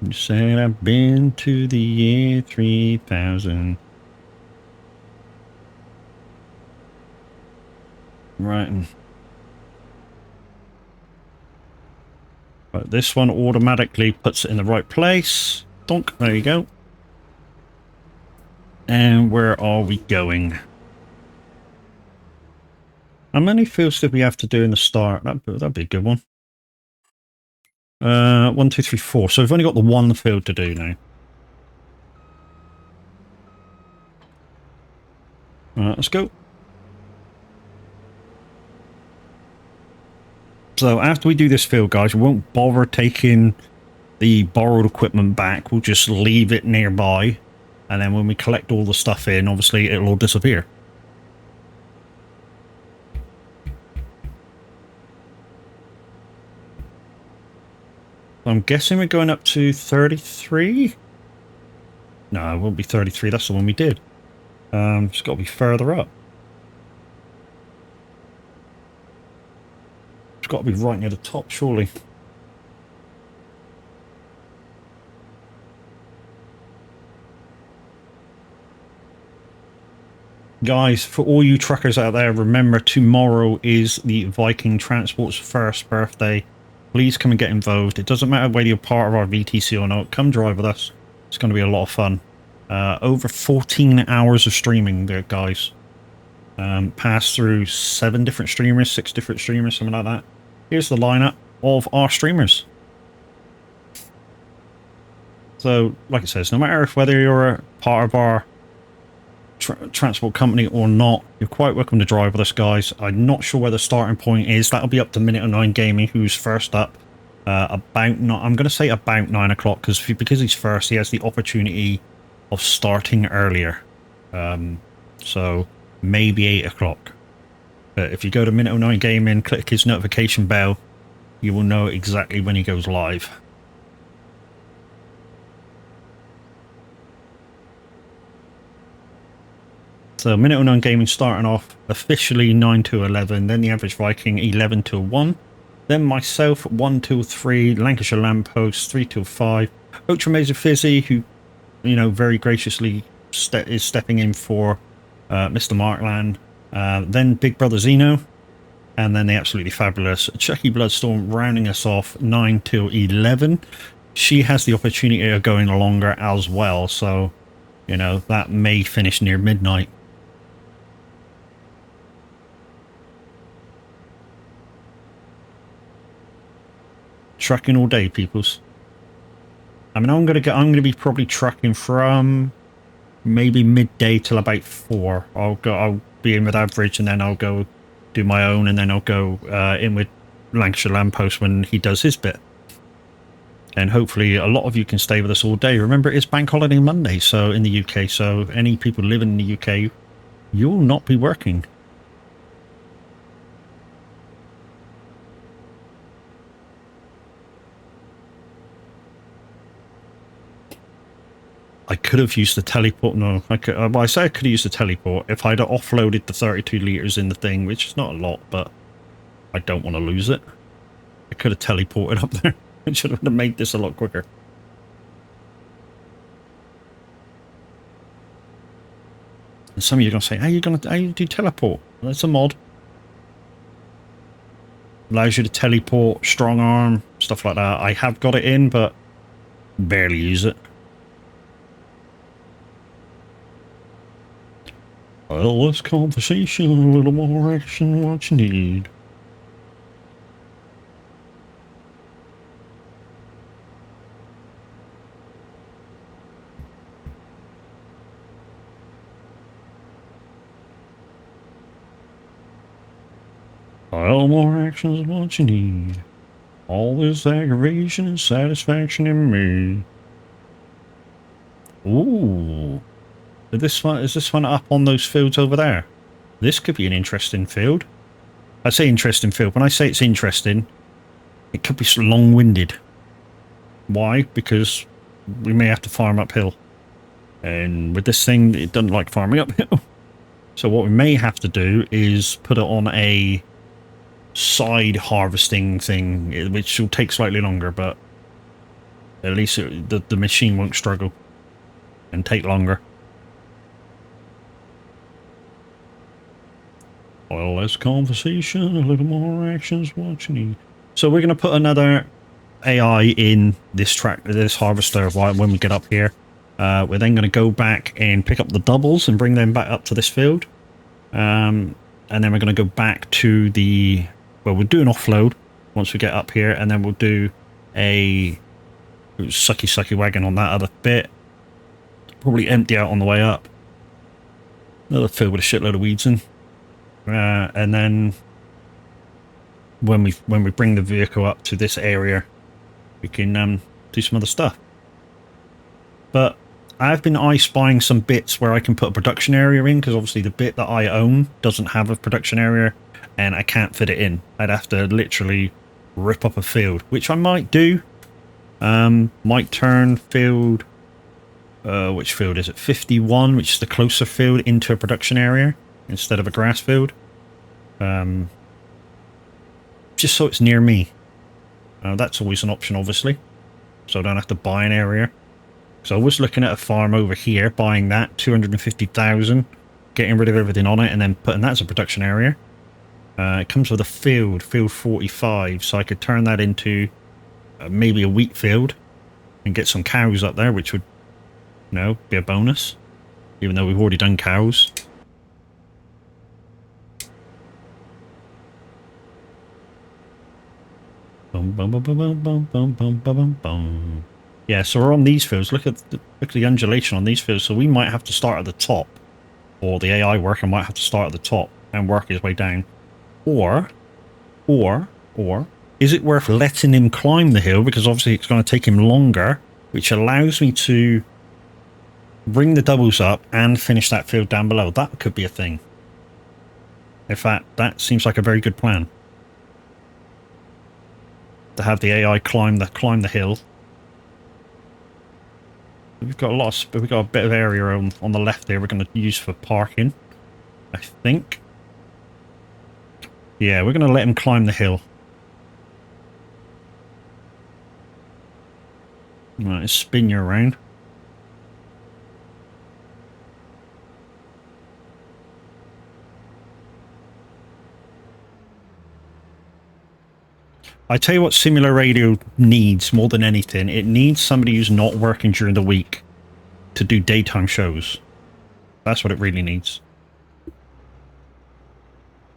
You said I've been to the year 3000. Right. But this one automatically puts it in the right place. Donk. There you go. And where are we going? How many fields did we have to do in the start? That'd be a good one. 1, 2, 3, 4. So we've only got the one field to do now. Let's go. So after we do this field, guys, we won't bother taking the borrowed equipment back. We'll just leave it nearby. And then when we collect all the stuff in, obviously it'll all disappear. I'm guessing we're going up to 33? No, it won't be 33. That's the one we did. It's got to be further up. It's got to be right near the top, surely. Guys, for all you truckers out there, remember tomorrow is the Viking Transport's first birthday. Please come and get involved. It doesn't matter whether you're part of our VTC or not. Come drive with us. It's going to be a lot of fun. Over 14 hours of streaming there, guys. Pass through 7 different streamers, 6 different streamers, something like that. Here's the lineup of our streamers. So, like it says, no matter whether you're a part of our transport company or not, you're quite welcome to drive with us, guys. I'm not sure where the starting point is. That'll be up to Pt.2 Gaming, who's first up. I'm going to say about 9 o'clock, because he's first, he has the opportunity of starting earlier. So maybe 8 o'clock. But if you go to Pt.2 Gaming, click his notification bell, you will know exactly when he goes live. So Pt.2 Gaming starting off officially 9 to 11, then the average Viking 11 to 1. Then myself, 1 till 3, Lancashire Lamppost, 3 till 5, Ultra Major Fizzy, who, you know, very graciously is stepping in for Mr. Markland. Then Big Brother Zeno, and then the absolutely fabulous Chucky Bloodstorm rounding us off 9 till 11. She has the opportunity of going longer as well, so, you know, that may finish near midnight. Trucking all day, peoples. I mean, I'm gonna be probably trucking from maybe midday till about 4. I'll be in with Average, and then I'll go do my own, and then I'll go in with Lancashire Lamppost when he does his bit. And hopefully a lot of you can stay with us all day. Remember, it's Bank Holiday Monday, so in the UK, so any people living in the UK, you'll not be working. I could have used the teleport. No, I could. Well, I say I could have used the teleport if I'd offloaded the 32 litres in the thing, which is not a lot, but I don't want to lose it. I could have teleported up there. I should have made this a lot quicker. And some of you are going to say, how you do teleport? Well, that's a mod. Allows you to teleport, strong arm, stuff like that. I have got it in, but barely use it. Well, less conversation, a little more action, what you need. Well, more action is what you need. All this aggravation and satisfaction in me. Ooh. Is this one up on those fields over there? This could be an interesting field. I say interesting field. When I say it's interesting, it could be long-winded. Why? Because we may have to farm uphill. And with this thing, it doesn't like farming uphill. So what we may have to do is put it on a side harvesting thing, which will take slightly longer, but at least the machine won't struggle and take longer. Well, less conversation, a little more actions, what you need. So we're going to put another AI in this harvester when we get up here. We're then going to go back and pick up the doubles and bring them back up to this field. And then we're going to go back to the... Well, we'll do an offload once we get up here, and then we'll do a sucky wagon on that other bit. Probably empty out on the way up. Another field with a shitload of weeds in. And then when we bring the vehicle up to this area, we can do some other stuff. But I've been spying some bits where I can put a production area in, because obviously the bit that I own doesn't have a production area, and I can't fit it in. I'd have to literally rip up a field, which I might do. Might turn field... which field is it? 51, which is the closer field, into a production area instead of a grass field. Just so it's near me. That's always an option, obviously. So I don't have to buy an area. So I was looking at a farm over here, buying that, 250,000, getting rid of everything on it, and then putting that as a production area. It comes with a field 45, so I could turn that into maybe a wheat field and get some cows up there, which would, you know, be a bonus, even though we've already done cows. Yeah, so we're on these fields. Look at the undulation on these fields. So we might have to start at the top, or the AI worker might have to start at the top and work his way down. Or is it worth letting him climb the hill, because obviously it's going to take him longer, which allows me to bring the doubles up and finish that field down below. That could be a thing. In fact, that seems like a very good plan. To have the AI climb the hill. We've got a bit of area on the left there we're going to use for parking, I think. Yeah, we're going to let him climb the hill. Right, spin you around. I tell you what Simulator Radio needs more than anything. It needs somebody who's not working during the week to do daytime shows. That's what it really needs.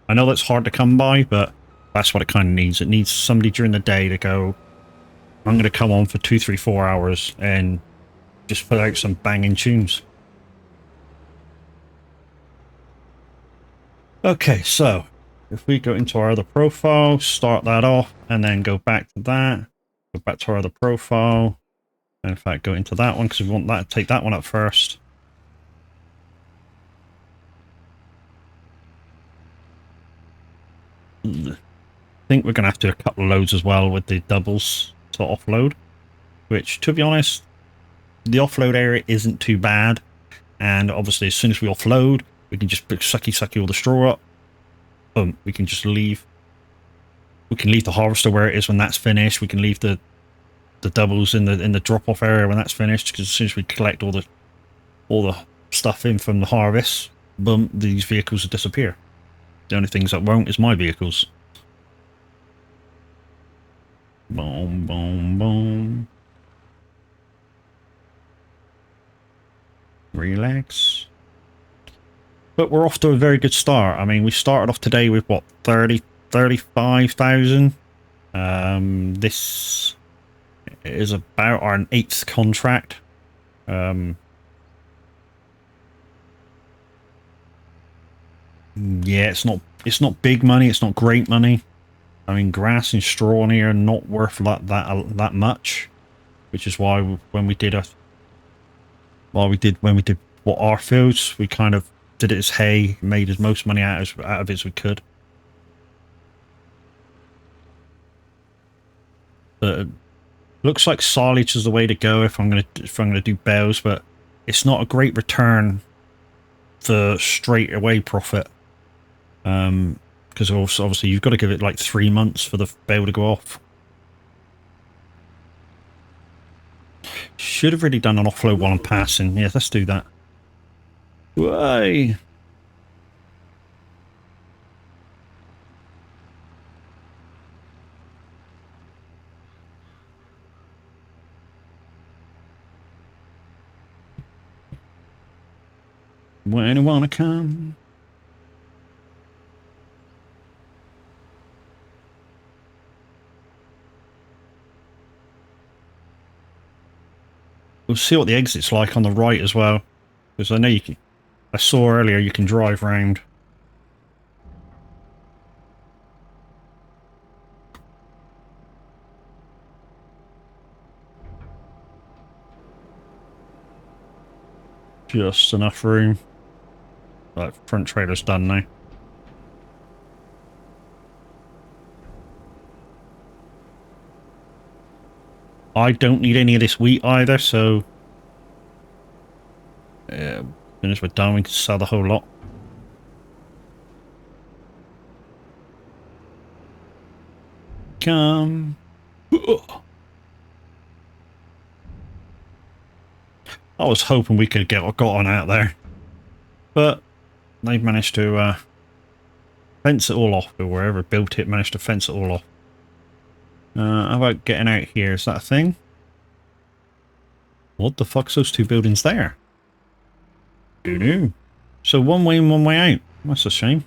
I know that's hard to come by, but that's what it kind of needs. It needs somebody during the day to go, I'm going to come on for 2, 3, 4 hours and just put out some banging tunes. Okay, so if we go into our other profile, start that off, and then go back to that, go back to our other profile, and in fact go into that one because we want that to take that one up first. I think we're going to have to do a couple of loads as well with the doubles to offload, which, to be honest, the offload area isn't too bad. And obviously, as soon as we offload, we can just sucky all the straw up. Boom, we can just leave. We can leave the harvester where it is when that's finished. We can leave the doubles in the drop-off area when that's finished, because as soon as we collect all the stuff in from the harvest, boom, these vehicles will disappear. The only things that won't is my vehicles. Boom, boom, boom. Relax. But we're off to a very good start. I mean, we started off today with what, 35,000. This is about our 8th contract. Yeah, it's not big money. It's not great money. I mean, grass and straw in here are not worth that much, which is why when we did what our fields, we kind of did it as hay, made as most money out of it as we could. But looks like silage is the way to go if I'm gonna do bales, but it's not a great return for straight away profit. Because obviously you've got to give it like 3 months for the bale to go off. Should have really done an offload while I'm passing. Yeah, let's do that. Why? When you wanna come? We'll see what the exit's like on the right as well, because I know you can. I saw earlier you can drive round. Just enough room. Right, front trailer's done now. I don't need any of this wheat either, so as soon as we're done, we can sell the whole lot. Come. I was hoping we could got on out there, but they've managed to fence it all off, or wherever built it managed to fence it all off. How about getting out here? Is that a thing? What the fuck's those two buildings there? Doo-doo. So one way in, one way out. That's a shame.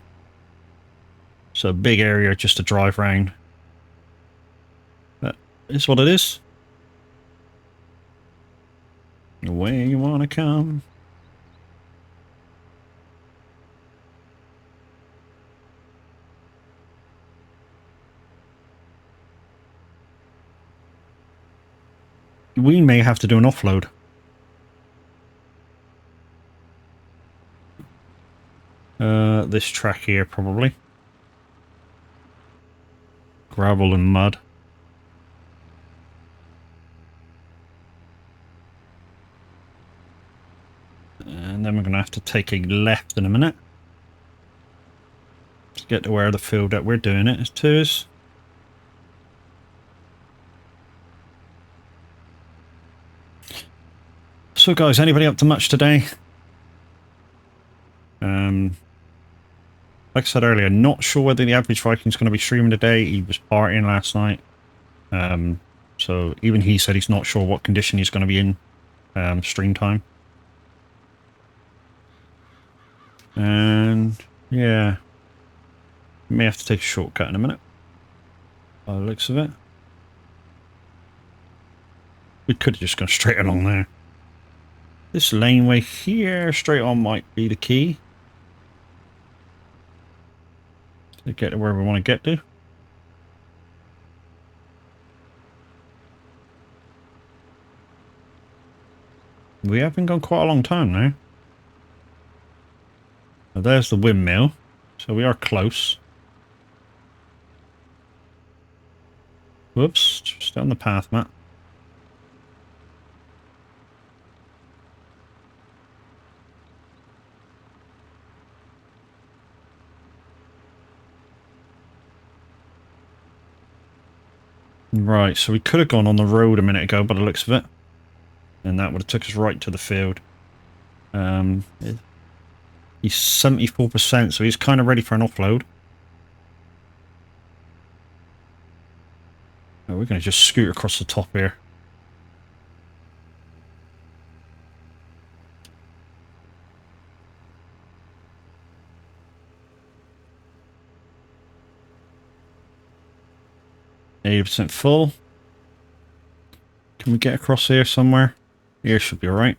So a big area just to drive around. That is what it is. Where you want to come. We may have to do an offload. This track here, probably. Gravel and mud. And then we're going to have to take a left in a minute to get to where the field that we're doing it is. So guys, anybody up to much today? Like I said earlier, not sure whether the average Viking's going to be streaming today. He was partying last night. So even he said he's not sure what condition he's going to be in stream time. And yeah, may have to take a shortcut in a minute by the looks of it. We could have just gone straight along there. This laneway here straight on might be the key to get to where we want to get to. We have been gone quite a long time now. Now there's the windmill, so we are close. Whoops, just down the path, Matt. Right, so we could have gone on the road a minute ago by the looks of it. And that would have took us right to the field. He's 74%, so he's kind of ready for an offload. Oh, we're going to just scoot across the top here. %80 full. Can we get across here somewhere? Here should be alright.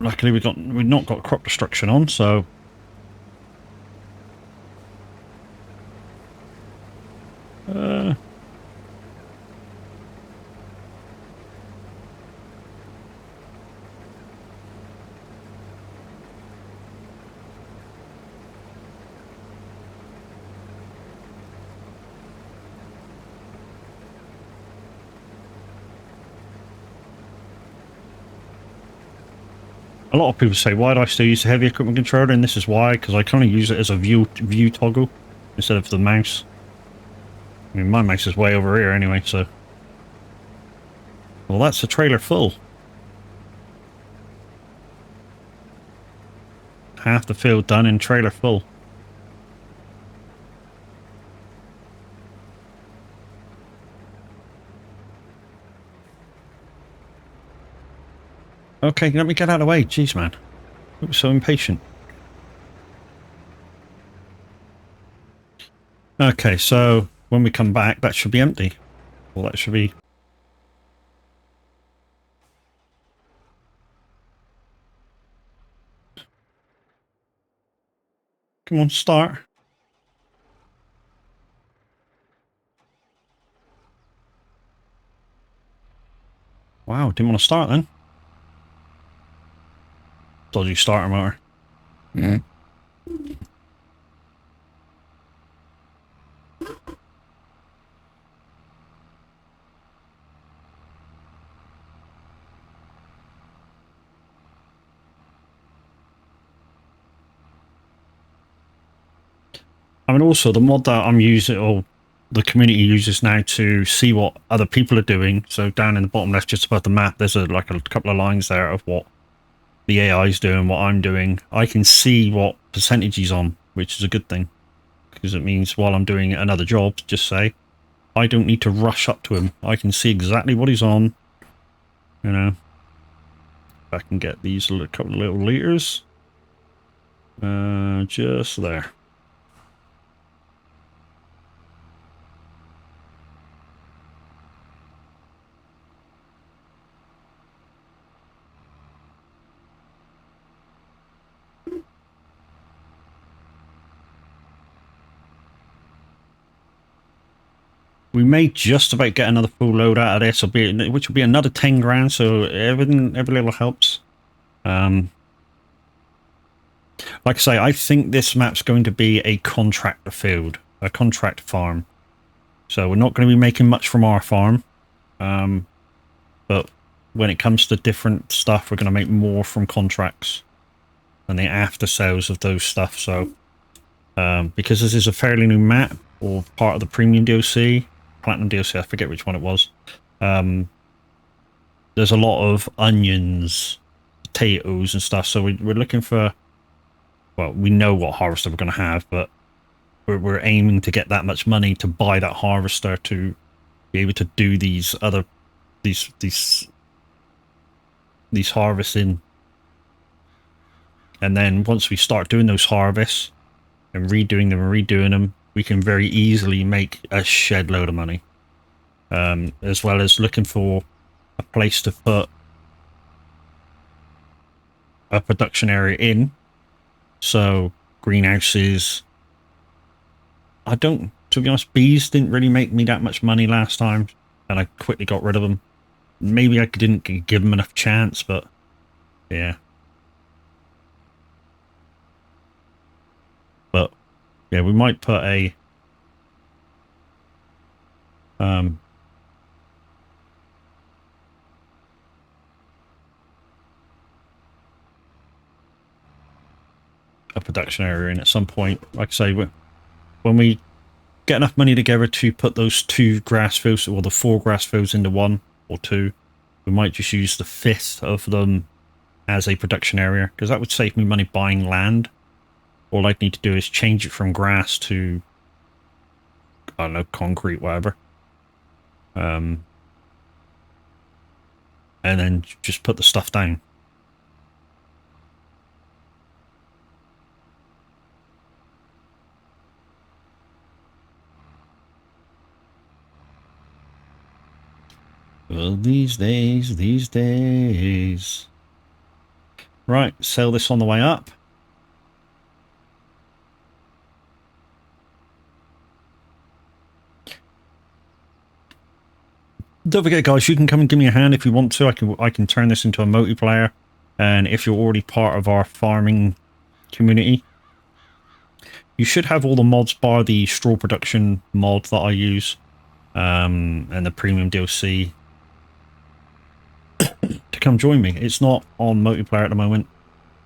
Luckily we've not got crop destruction on, so a lot of people say, why do I still use the heavy equipment controller? And this is why, because I kind of use it as a view toggle instead of the mouse. I mean, my mouse is way over here anyway, so... Well, that's the trailer full. Half the field done in trailer full. Okay, let me get out of the way. Jeez, man. I'm so impatient. Okay, so when we come back, that should be empty. Well, that should be... Come on, start. Wow, didn't want to start then. Dodgy starter motor. Yeah. I mean, also the mod that I'm using, or the community uses now to see what other people are doing. So down in the bottom left, just above the map, there's like a couple of lines there of what the AI is doing, what I'm doing. I can see what percentage he's on, which is a good thing, because it means while I'm doing another job, just say, I don't need to rush up to him. I can see exactly what he's on. You know, if I can get these couple of little liters, just there. We may just about get another full load out of this, which will be another 10 grand, so every little helps. Like I say, I think this map's going to be a contractor field, a contract farm. So we're not going to be making much from our farm. But when it comes to different stuff, we're going to make more from contracts and the after sales of those stuff. So because this is a fairly new map, or part of the premium DLC, Platinum DLC, I forget which one it was. there's a lot of onions, potatoes and stuff. So we're looking for, well, we know what harvester we're going to have, but we're aiming to get that much money to buy that harvester to be able to do these other, these harvesting. And then once we start doing those harvests and redoing them, we can very easily make a shed load of money. As well as looking for a place to put a production area in. So greenhouses. To be honest, bees didn't really make me that much money last time, and I quickly got rid of them. Maybe I didn't give them enough chance, but yeah. But yeah, we might put a production area in at some point. Like I say, when we get enough money together to put those 2 grass fields, or the 4 grass fields into 1 or 2, we might just use the 5th of them as a production area, because that would save me money buying land. All I'd need to do is change it from grass to, I don't know, concrete, whatever. And then just put the stuff down. Well, these days. Right, sell this on the way up. Don't forget, guys, you can come and give me a hand if you want to. I can turn this into a multiplayer. And if you're already part of our farming community, you should have all the mods bar the straw production mod that I use, and the premium DLC to come join me. It's not on multiplayer at the moment,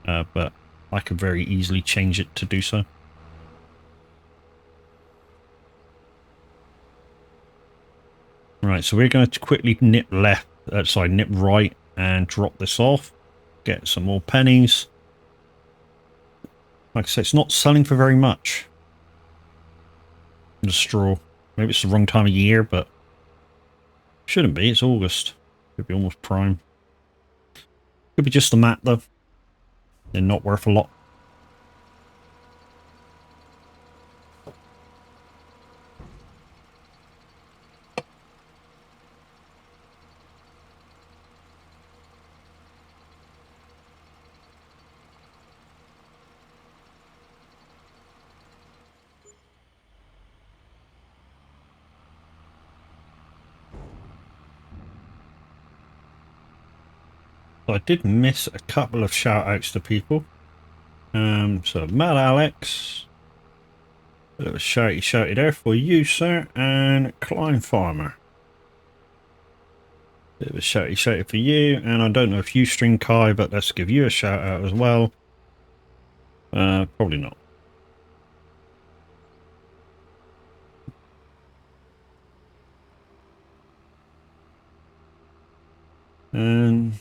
but I could very easily change it to do so. Right, so we're going to quickly nip right and drop this off. Get some more pennies. Like I said, it's not selling for very much. The straw. Maybe it's the wrong time of year, but shouldn't be. It's August. Could be almost prime. Could be just the map, though. They're not worth a lot. So I did miss a couple of shout outs to people. So Mad Alex, a bit of a shouty there for you, sir, and Klein Farmer. Bit of a shouty for you, and I don't know if you string Kai, but let's give you a shout out as well. Probably not. And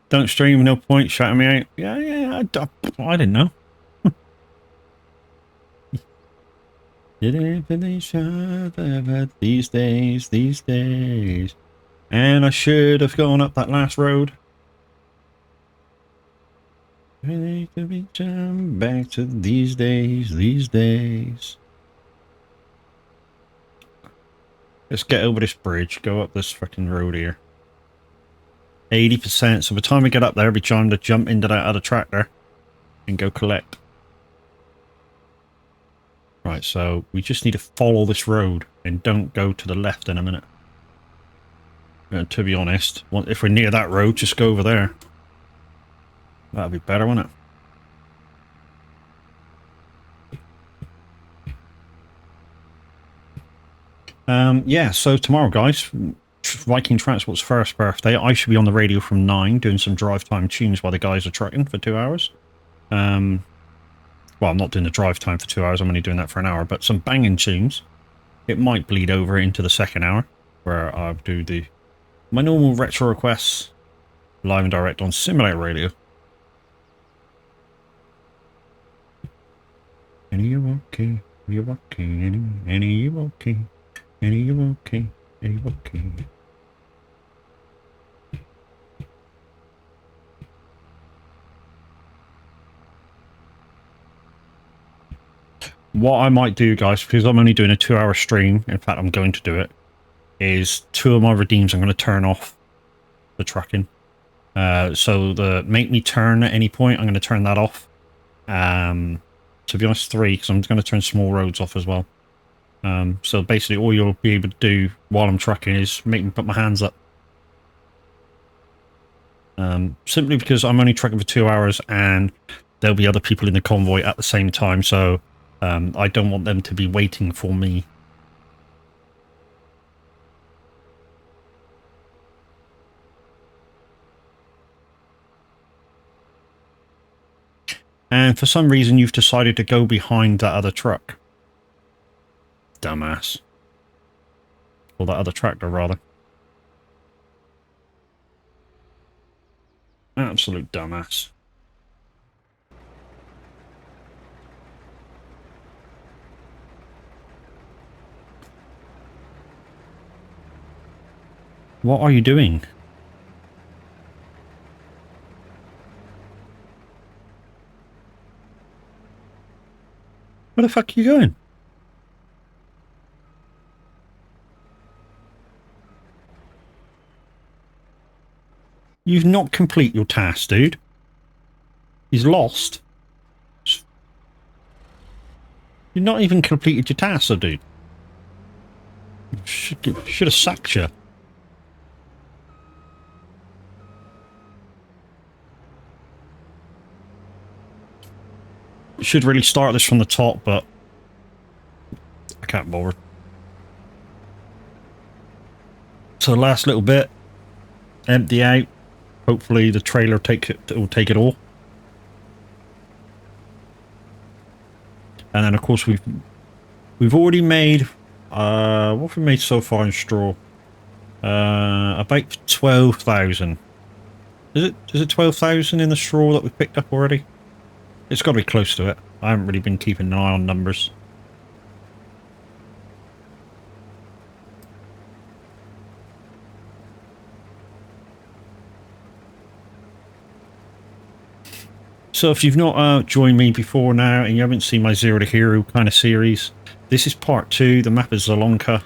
don't stream, no point shouting me out. Yeah, I didn't know. These days. And I should have gone up that last road. Back to these days. Let's get over this bridge, go up this freaking road here. 80%, so by the time we get up there, it'll be time to jump into that other tractor and go collect. Right, so we just need to follow this road and don't go to the left in a minute. To be honest, if we're near that road, just go over there. That'd be better, wouldn't it? Yeah, so tomorrow, guys, Viking Transport's first birthday. I should be on the radio from 9 doing some drive time tunes while the guys are trucking for 2 hours. Well, I'm not doing the drive time for 2 hours. I'm only doing that for an hour. But some banging tunes. It might bleed over into the second hour, where I'll do my normal retro requests live and direct on Simulator Radio. Any you okay? You okay? Any you okay? Any you okay? Any you okay? What I might do, guys, because I'm only doing a 2-hour stream, in fact, I'm going to do it, is 2 of my redeems I'm going to turn off the trucking. So the make me turn at any point, I'm going to turn that off. To be honest, 3, because I'm going to turn small roads off as well. So basically all you'll be able to do while I'm trucking is make me put my hands up. Simply because I'm only trucking for 2 hours and there'll be other people in the convoy at the same time, so I don't want them to be waiting for me. And for some reason you've decided to go behind that other truck. Dumbass. Or that other tractor, rather. Absolute dumbass. What are you doing? Where the fuck are you going? You've not complete your task, dude. He's lost. You've not even completed your task, though, dude. Should have sacked you. Should really start this from the top, but I can't bother. So last little bit, empty out. Hopefully the trailer will take it all. And then of course we've already made what have we made so far in straw? About 12,000. Is it 12,000 in the straw that we picked up already? It's got to be close to it. I haven't really been keeping an eye on numbers. So if you've not joined me before now and you haven't seen my Zero to Hero kind of series, this is part 2. The map is Zielonka.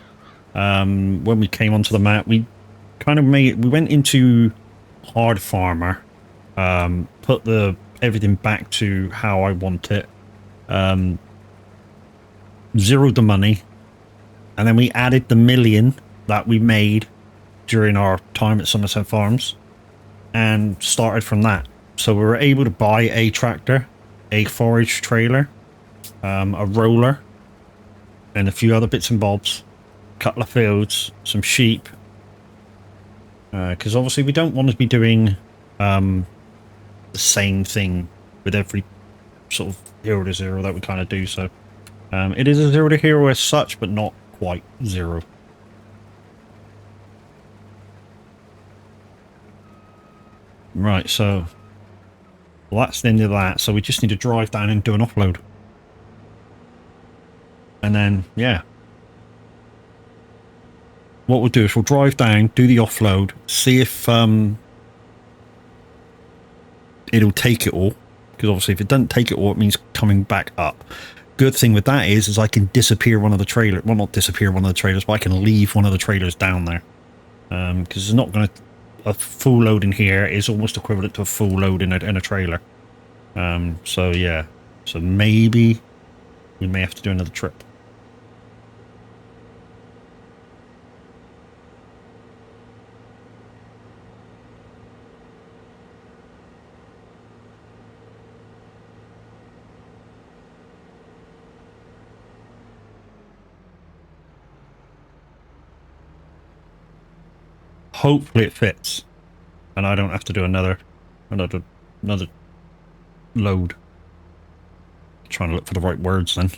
When we came onto the map, we kind of we went into hard farmer, put everything back to how I want it, zeroed the money, and then we added the 1 million that we made during our time at Somerset Farms and started from that. So we were able to buy a tractor, a forage trailer, a roller, and a few other bits and bobs, a couple of fields, some sheep, because obviously we don't want to be doing the same thing with every sort of 0 to 0 that we kind of do. So it is a 0 to hero as such, but not quite 0. Right, so well, that's the end of that. So we just need to drive down and do an offload. And then, yeah. What we'll do is we'll drive down, do the offload, see if it'll take it all. Because obviously if it doesn't take it all, it means coming back up. Good thing with that is I can disappear one of the trailers. Well, not disappear one of the trailers, but I can leave one of the trailers down there. Because it's not going to... A full load in here is almost equivalent to a full load in a trailer. So yeah. So maybe we may have to do another trip. Hopefully it fits, and I don't have to do another load. Trying to look for the right words then.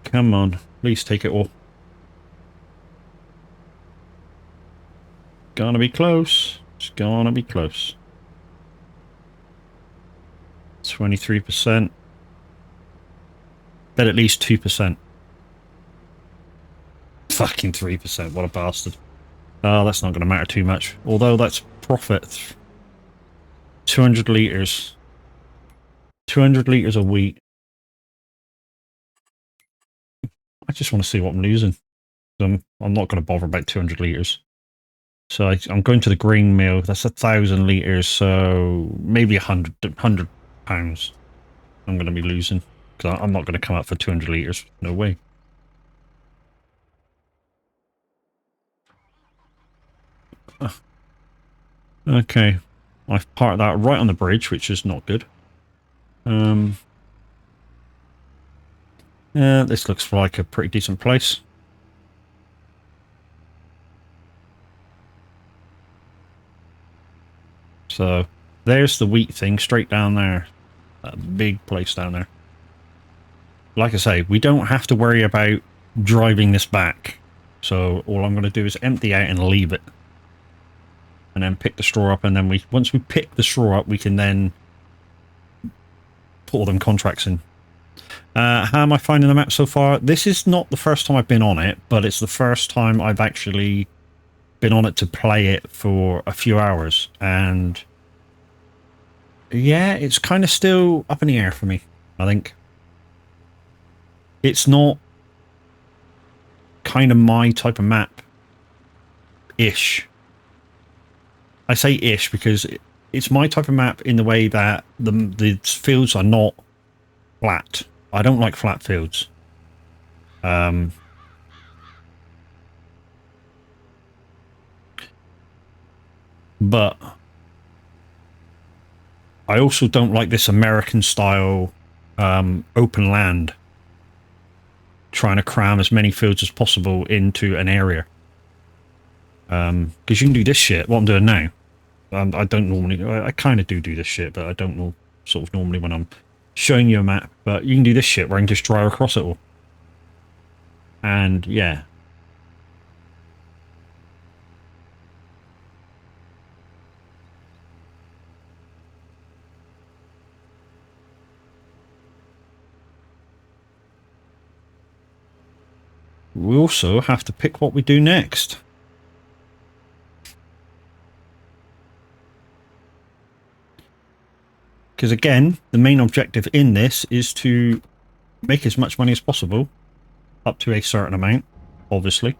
Come on, please take it all. Gonna be close. It's gonna be close. 23%. Bet at least 2%. Fucking 3%. What a bastard. Oh, that's not going to matter too much. Although that's profit. 200 litres. 200 litres of wheat. I just want to see what I'm losing. I'm not going to bother about 200 litres. So I'm going to the grain mill. That's 1,000 litres. So maybe 100 pounds I'm going to be losing. Because I'm not going to come up for 200 litres. No way. Okay. I've parked that right on the bridge, which is not good. Yeah, this looks like a pretty decent place. So, there's the wheat thing straight down there. That big place down there. Like I say, we don't have to worry about driving this back. So, all I'm going to do is empty out and leave it. And then pick the straw up, and then once we pick the straw up, we can then put all them contracts in. How am I finding the map so far? This is not the first time I've been on it, but it's the first time I've actually been on it to play it for a few hours. And yeah, it's kind of still up in the air for me, I think. It's not kind of my type of map-ish. I say ish because it's my type of map in the way that the fields are not flat. I don't like flat fields. But I also don't like this American style open land, trying to cram as many fields as possible into an area. Because you can do this shit, what I'm doing now. I don't normally, I kind of do this shit, but I don't know sort of normally when I'm showing you a map. But you can do this shit where I can just drive across it all. And yeah. We also have to pick what we do next. Because again, the main objective in this is to make as much money as possible, up to a certain amount, obviously.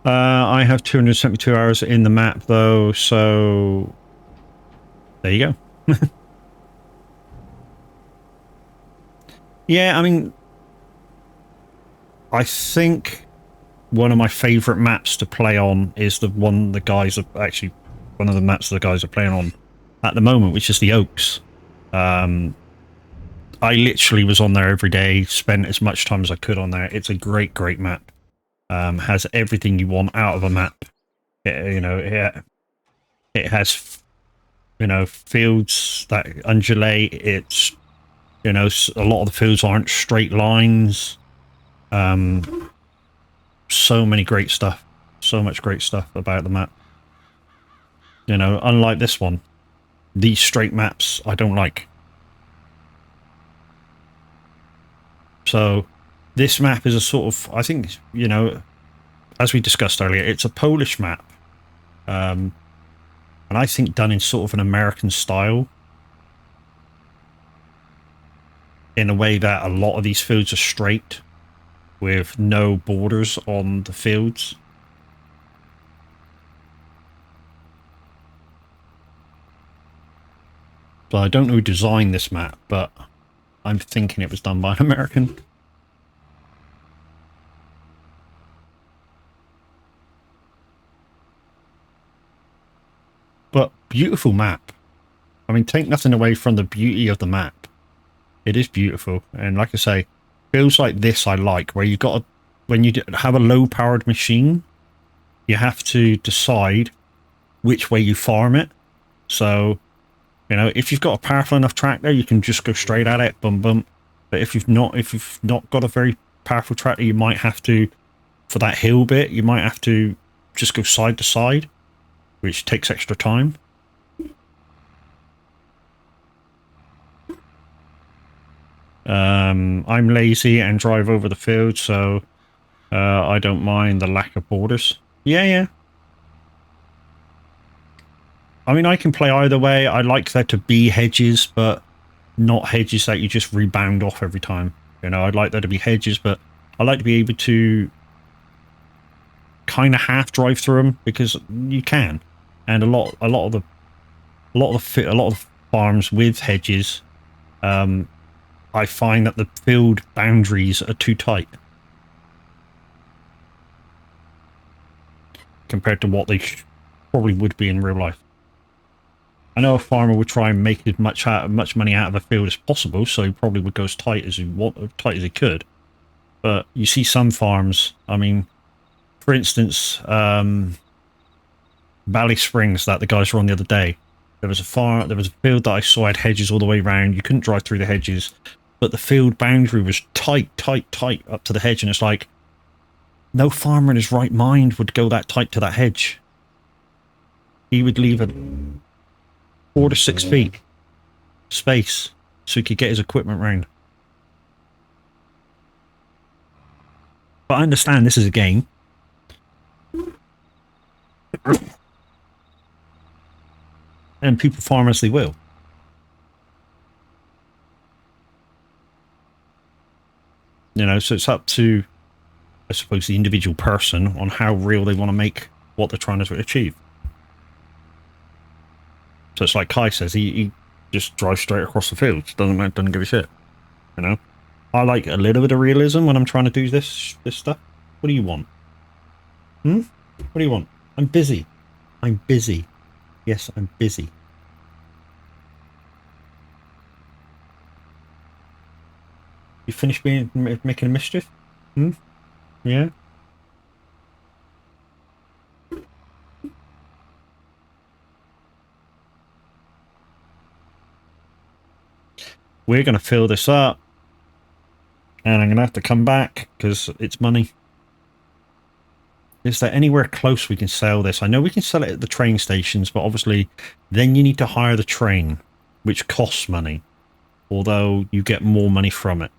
I have 272 hours in the map, though, so there you go. Yeah, I mean, I think one of my favourite maps to play on is the one the guys are actually, one of the maps the guys are playing on at the moment, which is the Oaks. I literally was on there every day, spent as much time as I could on there. It's a great, great map. Has everything you want out of a map. It has, fields that undulate. It's, a lot of the fields aren't straight lines. So many great stuff. So much great stuff about the map. Unlike this one, these straight maps I don't like. So this map is a sort of, I think, as we discussed earlier, it's a Polish map. And I think done in sort of an American style. In a way that a lot of these fields are straight, with no borders on the fields. So I don't know who designed this map, but I'm thinking it was done by an American. But beautiful map. I mean, take nothing away from the beauty of the map. It is beautiful, and like I say, feels like this I like, where you got to, when you have a low-powered machine, you have to decide which way you farm it. So, you know, if you've got a powerful enough tractor, you can just go straight at it, boom, boom. But if you've not got a very powerful tractor, you might have to, for that hill bit, you might have to just go side to side, which takes extra time. I'm lazy and drive over the field, so I don't mind the lack of borders. Yeah, yeah. I mean, I can play either way. I like there to be hedges, but not hedges that you just rebound off every time. You know, I'd like there to be hedges, but I like to be able to kind of half drive through them because you can. And a lot of the farms with hedges, I find that the field boundaries are too tight compared to what they probably would be in real life. I know a farmer would try and make as much money out of a field as possible, so he probably would go as tight as he could. But you see some farms. I mean, for instance, Valley Springs that the guys were on the other day. There was a field that I saw had hedges all the way around. You couldn't drive through the hedges, but the field boundary was tight up to the hedge, and it's like no farmer in his right mind would go that tight to that hedge. He would leave a 4 to 6 feet space so he could get his equipment round. But I understand this is a game. And people farm as they will. You know, so it's up to, I suppose, the individual person on how real they want to make what they're trying to achieve. So it's like Kai says, he just drives straight across the field. Doesn't give a shit. You know? I like a little bit of realism when I'm trying to do this stuff. What do you want? What do you want? I'm busy. I'm busy. Yes, I'm busy. You finished making a mischief? Yeah? We're going to fill this up. And I'm going to have to come back because it's money. Is there anywhere close we can sell this? I know we can sell it at the train stations, but obviously then you need to hire the train, which costs money, although you get more money from it.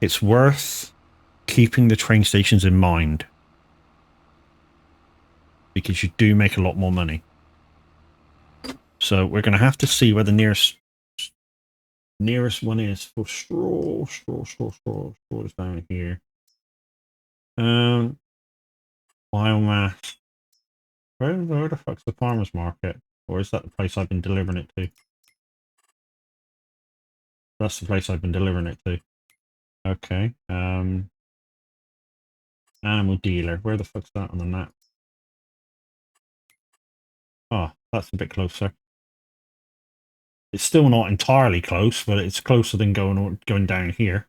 It's worth keeping the train stations in mind because you do make a lot more money. So we're going to have to see where the nearest one is for straw is down here. Biomass. Where the fuck's the farmer's market? Or is that the place I've been delivering it to? That's the place I've been delivering it to. Okay. Animal dealer. Where the fuck's that on the map? Oh, that's a bit closer. It's still not entirely close, but it's closer than going down here.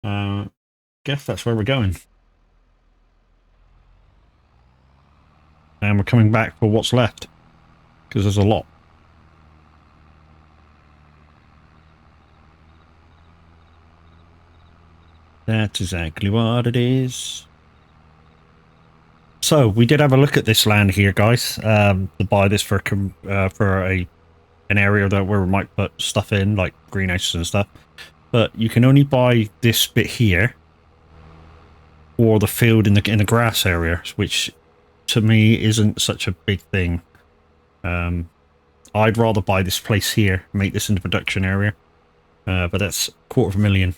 Guess that's where we're going. And we're coming back for what's left. Because there's a lot. That's exactly what it is. So we did have a look at this land here, guys. To buy this for an area where we might put stuff in, like greenhouses and stuff. But you can only buy this bit here, or the field in the grass area, which to me isn't such a big thing. I'd rather buy this place here, make this into production area. But that's $250,000.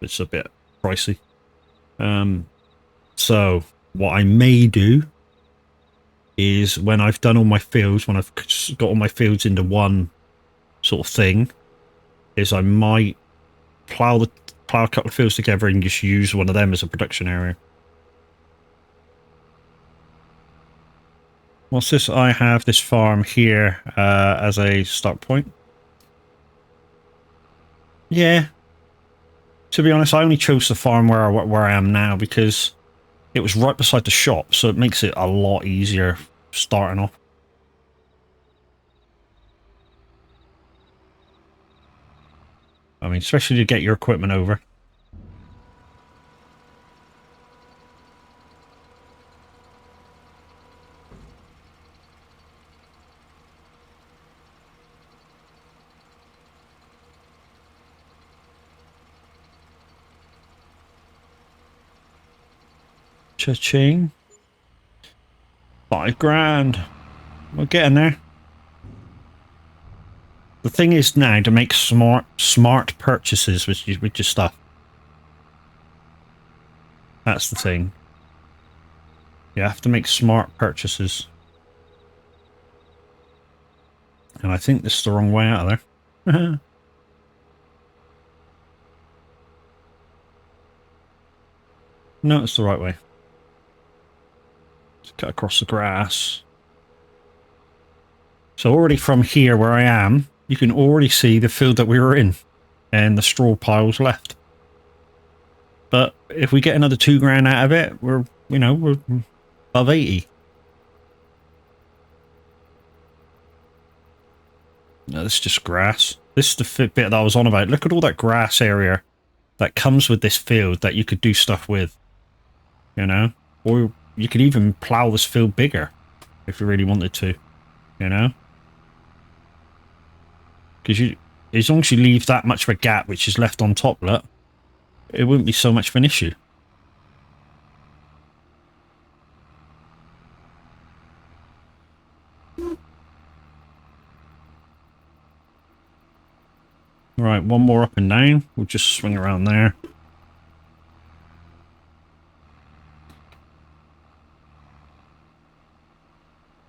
It's a bit pricey. So what I may do is when I've done all my fields, when I've got all my fields into one sort of thing, is I might plow a couple of fields together and just use one of them as a production area. What's this? I have this farm here as a start point. Yeah. To be honest, I only chose the farm where I am now because it was right beside the shop, so it makes it a lot easier starting off. I mean, especially to get your equipment over. Cha-ching. 5 grand. We're getting there. The thing is now to make smart purchases with your stuff. That's the thing. You have to make smart purchases. And I think this is the wrong way out of there. No, it's the right way. Just cut across the grass. So already from here where I am, you can already see the field that we were in and the straw piles left. But if we get another 2 grand out of it, we're above 80. No, this is just grass. This is the bit that I was on about. Look at all that grass area that comes with this field that you could do stuff with, you know? Or you could even plow this field bigger if you really wanted to, you know? Because as long as you leave that much of a gap which is left on top, look, it wouldn't be so much of an issue. Right, one more up and down. We'll just swing around there.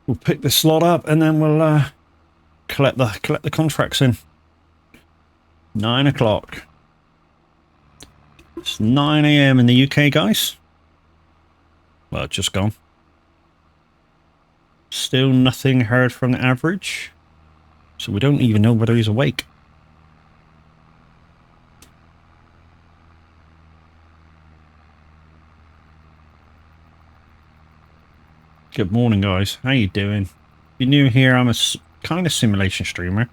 We'll pick this slot up and then we'll collect the contracts in. 9 o'clock. It's 9 AM in the UK, guys. Well, just gone. Still nothing heard from the average. So we don't even know whether he's awake. Good morning, guys. How you doing? If you're new here, I'm a kind of simulation streamer.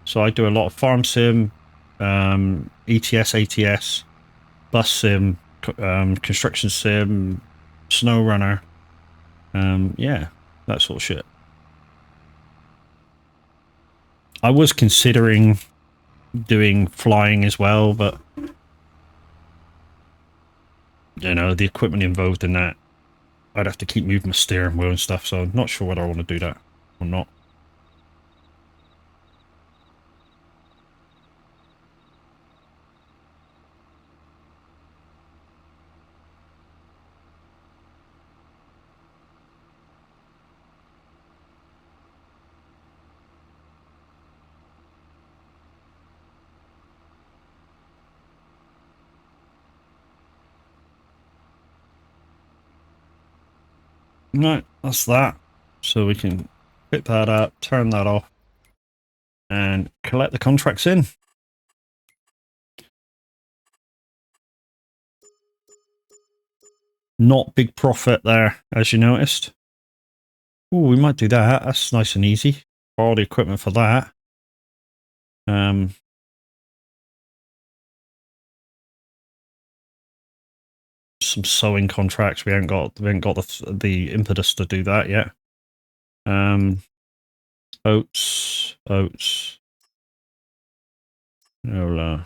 So I do a lot of farm sim, ETS, ATS, bus sim, construction sim, snow runner. Yeah, that sort of shit. I was considering doing flying as well, but you know, the equipment involved in that, I'd have to keep moving my steering wheel and stuff, so I'm not sure whether I want to do that or not. Right, that's that. So we can pick that up, turn that off, and collect the contracts in. Not big profit there, as you noticed. Oh, we might do that. That's nice and easy. All the equipment for that. Some sewing contracts. We haven't got the impetus to do that yet. Oats. Oats. Oh,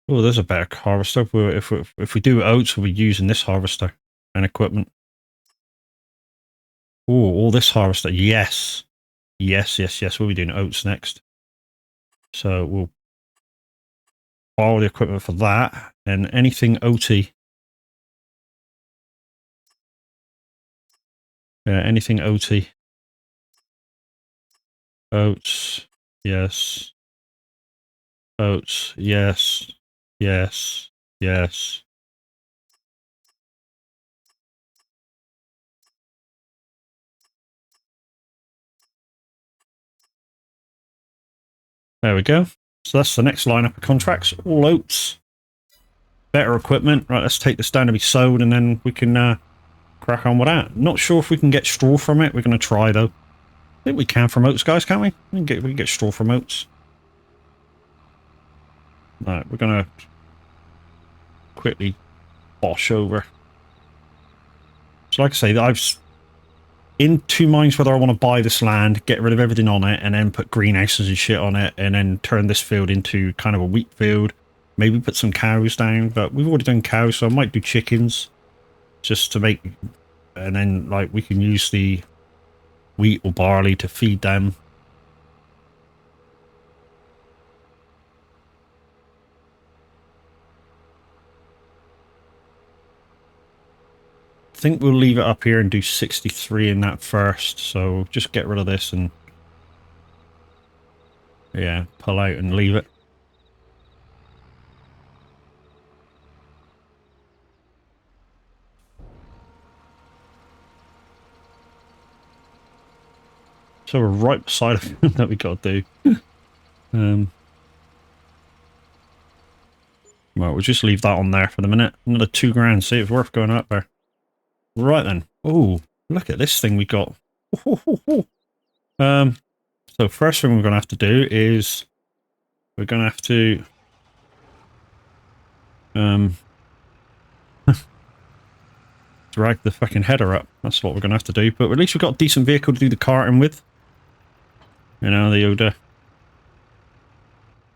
there's a better harvester. If we do oats, we'll be using this harvester and equipment. Oh, all this harvester. Yes. Yes. We'll be doing oats next. So we'll borrow the equipment for that and anything OT. Anything OT. Oats. Yes. Oats. Yes. Yes. There we go. So that's the next lineup of contracts. All oats. Better equipment. Right, let's take this down to be sold and then we can crack on with that. Not sure if we can get straw from it. We're going to try though. I think we can from oats, guys, can't we? We can get straw from oats. Right, we're going to quickly bosh over. So like I say, I've in two minds whether I want to buy this land, get rid of everything on it, and then put greenhouses and shit on it, and then turn this field into kind of a wheat field. Maybe put some cows down, but we've already done cows, so I might do chickens just to make, and then like we can use the wheat or barley to feed them. I think we'll leave it up here and do 63 in that first, so just get rid of this and yeah, pull out and leave it. So we're right beside of that we got to do. Well, we'll just leave that on there for the minute. Another 2 grand, see it's worth going up there. Right then. Oh, look at this thing we got. So first thing we're going to have to do is we're going to have to drag the fucking header up. That's what we're going to have to do. But at least we've got a decent vehicle to do the carting with. You know, the Yoda.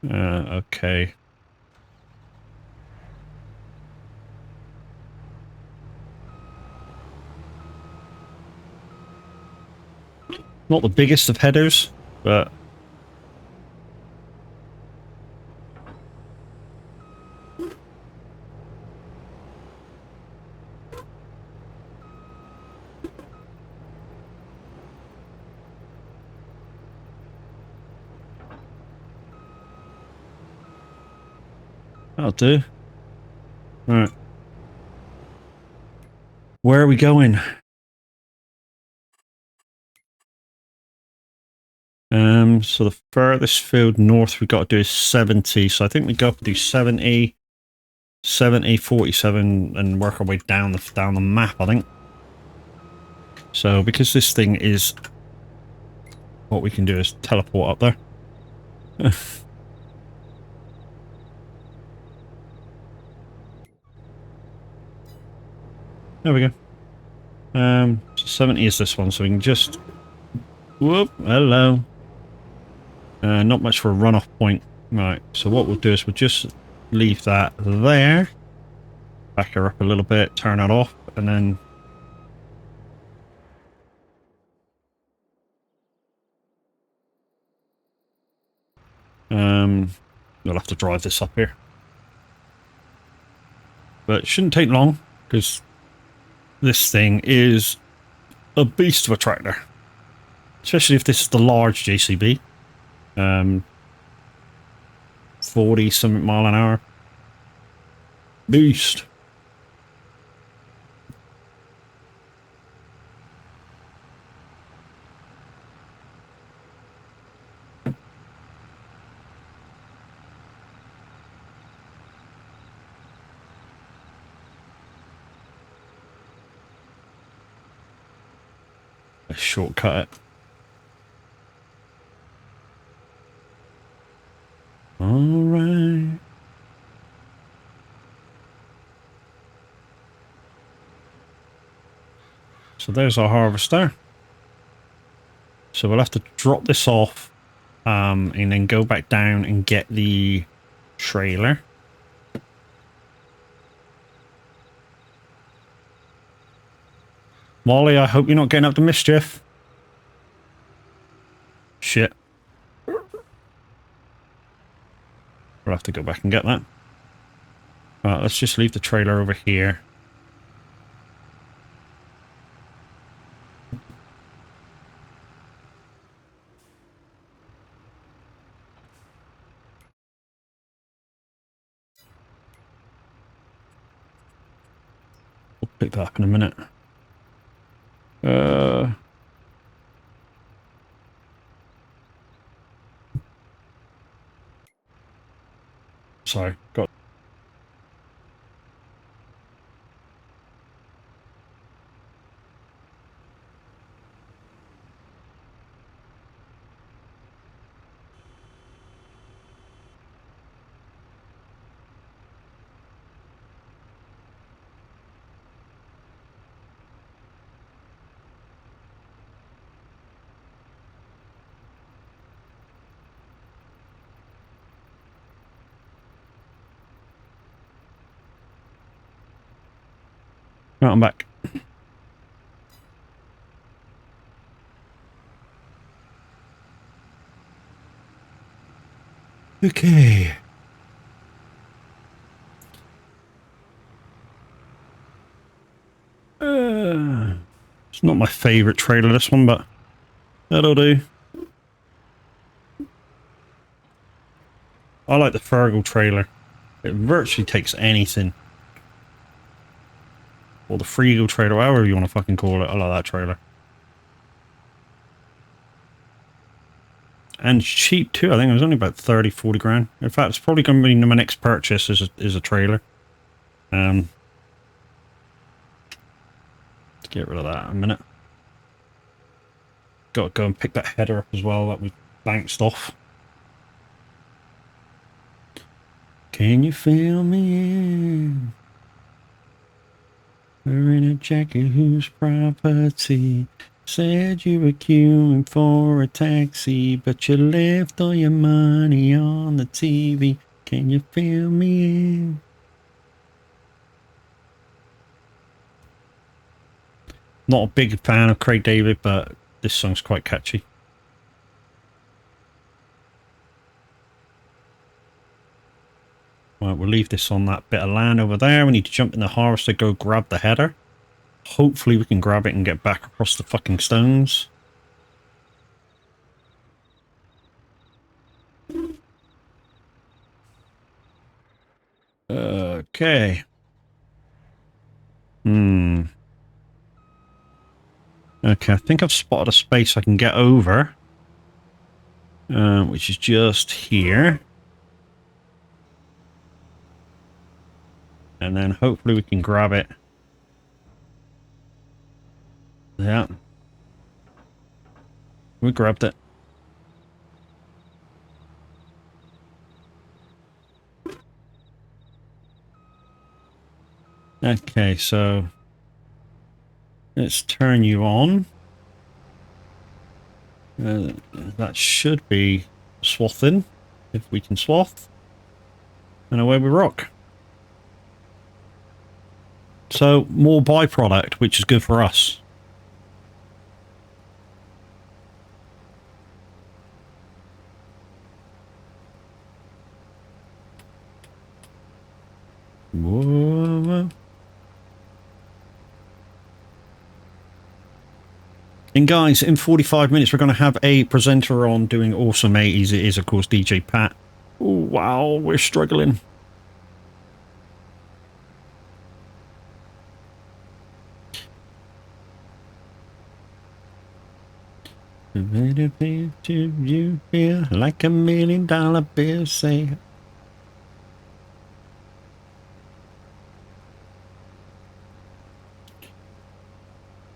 Okay. Not the biggest of headers, but that'll do. Right. Where are we going? So the furthest field north we've got to do is 70. So I think we go up and do 70, 70, 47, and work our way down the map, I think. So because this thing is, what we can do is teleport up there. There we go. So 70 is this one, so we can just... Whoop, hello. Not much for a runoff point. Right, so what we'll do is we'll just leave that there. Back her up a little bit, turn that off, and then... we'll have to drive this up here. But it shouldn't take long, because this thing is a beast of a tractor. Especially if this is the large JCB. 40 something mile an hour. Beast. Let's shortcut it. Alright. So there's our harvester. So we'll have to drop this off and then go back down and get the trailer. Molly, I hope you're not getting up to mischief. Shit. We'll have to go back and get that. Right, let's just leave the trailer over here. We'll pick that up in a minute. Right, Sorry, got. Right, I'm back. Okay. It's not my favourite trailer, this one, but that'll do. I like the Fergal trailer. It virtually takes anything. Or the Freegal trailer, however you want to fucking call it. I like that trailer. And cheap too. I think it was only about 30, 40 grand. In fact, it's probably going to be my next purchase is a trailer. Let's get rid of that in a minute. Got to go and pick that header up as well that we bounced off. Can you feel me? Wearing a jacket whose property said you were queuing for a taxi, but you left all your money on the TV. Can you feel me? Not a big fan of Craig David, but this song's quite catchy. Right, we'll leave this on that bit of land over there. We need to jump in the harvester, go grab the header. Hopefully we can grab it and get back across the fucking stones. Okay. Okay, I think I've spotted a space I can get over. Which is just here. And then hopefully we can grab it. Yeah. We grabbed it. Okay, so let's turn you on. That should be swathing, if we can swath. And away we rock. So, more byproduct, which is good for us. Whoa. And guys, in 45 minutes, we're going to have a presenter on doing Awesome 80s. It is, of course, DJ Pat. Oh, wow, we're struggling. You feel like $1 million bill, say.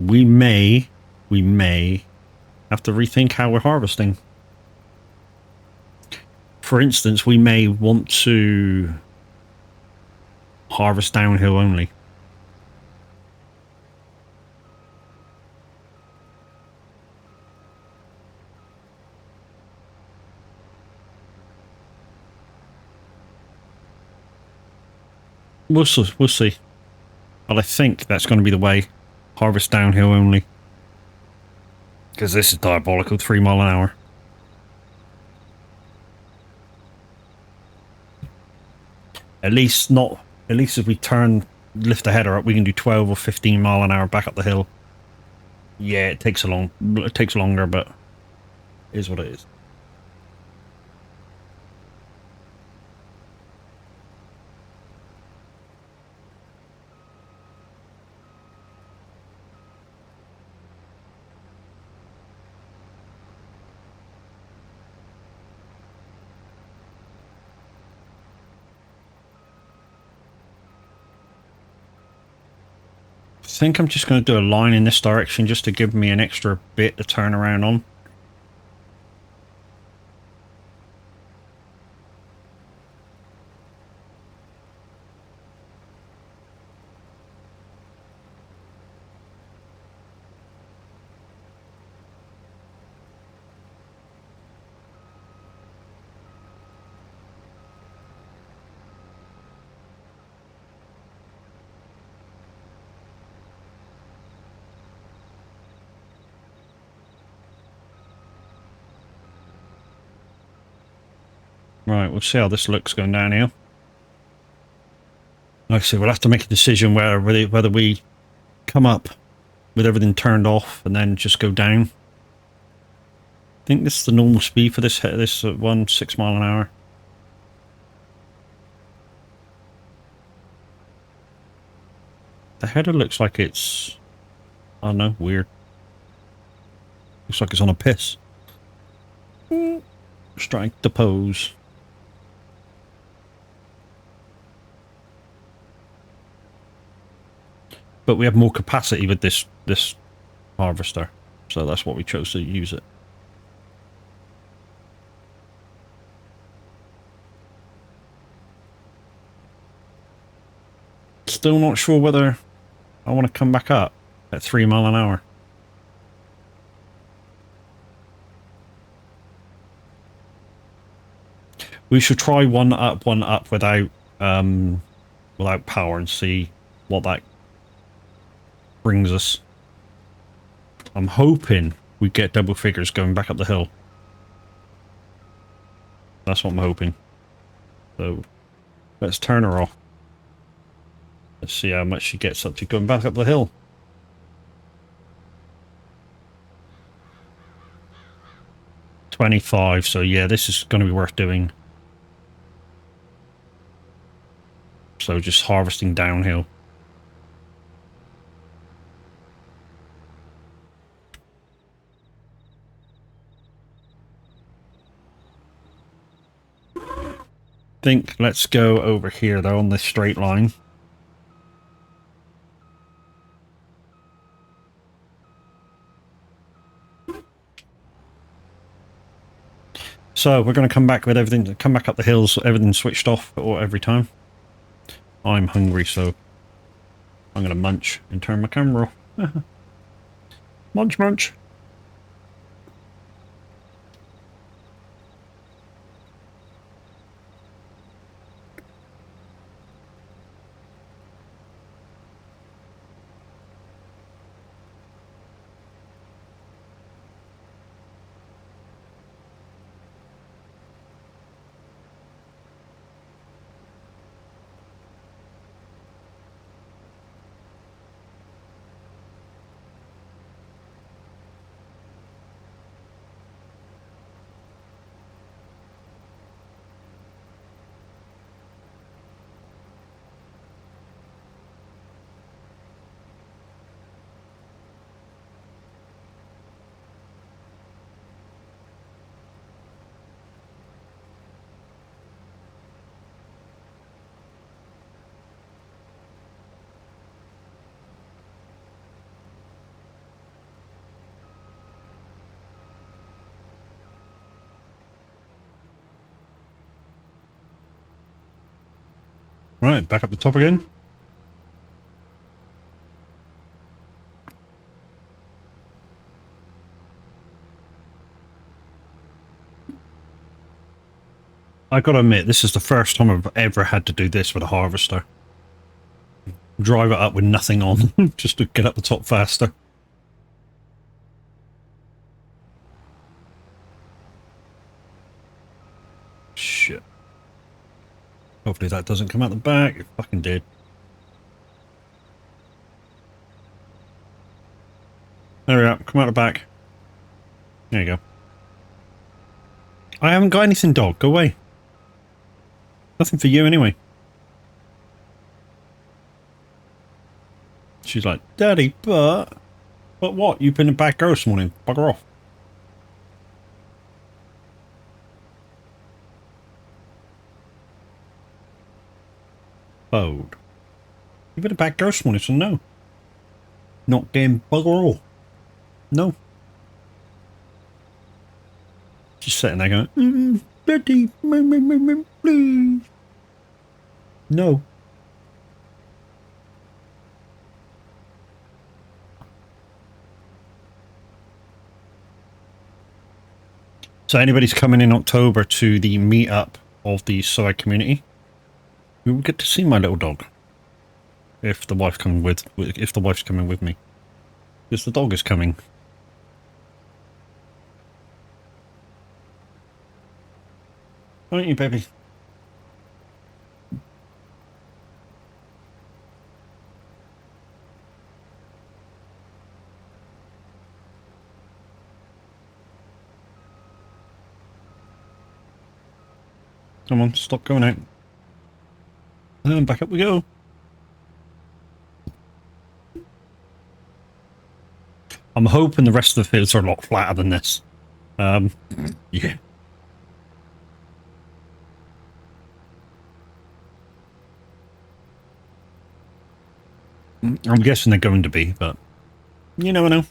We may have to rethink how we're harvesting. For instance, we may want to harvest downhill only. We'll see. But I think that's going to be the way. Harvest downhill only. Because this is diabolical, 3 mile an hour. At least if we lift the header up, we can do 12 or 15 mile an hour back up the hill. Yeah, it takes longer, but it is what it is. think I'm just going to do a line in this direction just to give me an extra bit to turn around on. Right, we'll see how this looks going down here. Like I said, we'll have to make a decision whether we come up with everything turned off and then just go down. I think this is the normal speed for this one, 6 mile an hour. The header looks like it's, I don't know, weird. Looks like it's on a piss. Strike the pose. But we have more capacity with this harvester, so that's what we chose to use it. Still not sure whether I want to come back up at 3 mile an hour. We should try one up without power and see what that brings us. I'm hoping we get double figures going back up the hill. That's what I'm hoping. So let's turn her off. Let's see how much she gets up to going back up the hill. 25, so yeah, this is going to be worth doing. So just harvesting downhill. Think let's go over here though on this straight line. So we're going to come back with everything, come back up the hills, everything switched off or every time. I'm hungry, so I'm going to munch and turn my camera off. Munch, munch. Right, back up the top again. I gotta admit, this is the first time I've ever had to do this with a harvester. Drive it up with nothing on, just to get up the top faster. Shit. Hopefully that doesn't come out the back. It fucking did. There we are. Come out the back. There you go. I haven't got anything, dog. Go away. Nothing for you anyway. She's like, Daddy, but what? You've been a bad girl this morning. Bugger off. Bode. You've been a bad girl this morning, so no. Not getting bugger all. No. Just sitting there going, Betty, please. No. So anybody's coming in October to the meetup of the soy community, we will get to see my little dog. If the wife's coming with me. Because the dog is coming. Aren't you, baby? Come on, stop going out. And back up we go. I'm hoping the rest of the fields are a lot flatter than this. Yeah. I'm guessing they're going to be, but you never know.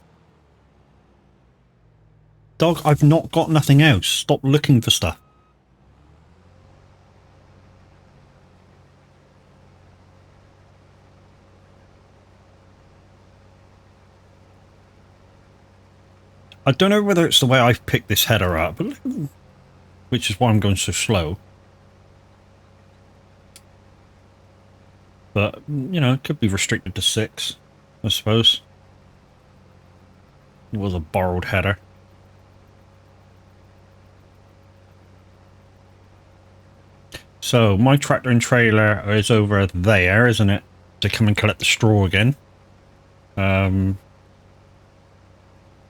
Dog, I've not got nothing else. Stop looking for stuff. I don't know whether it's the way I've picked this header up, which is why I'm going so slow. But, you know, it could be restricted to 6, I suppose. It was a borrowed header. So, my tractor and trailer is over there, isn't it? To come and collect the straw again. I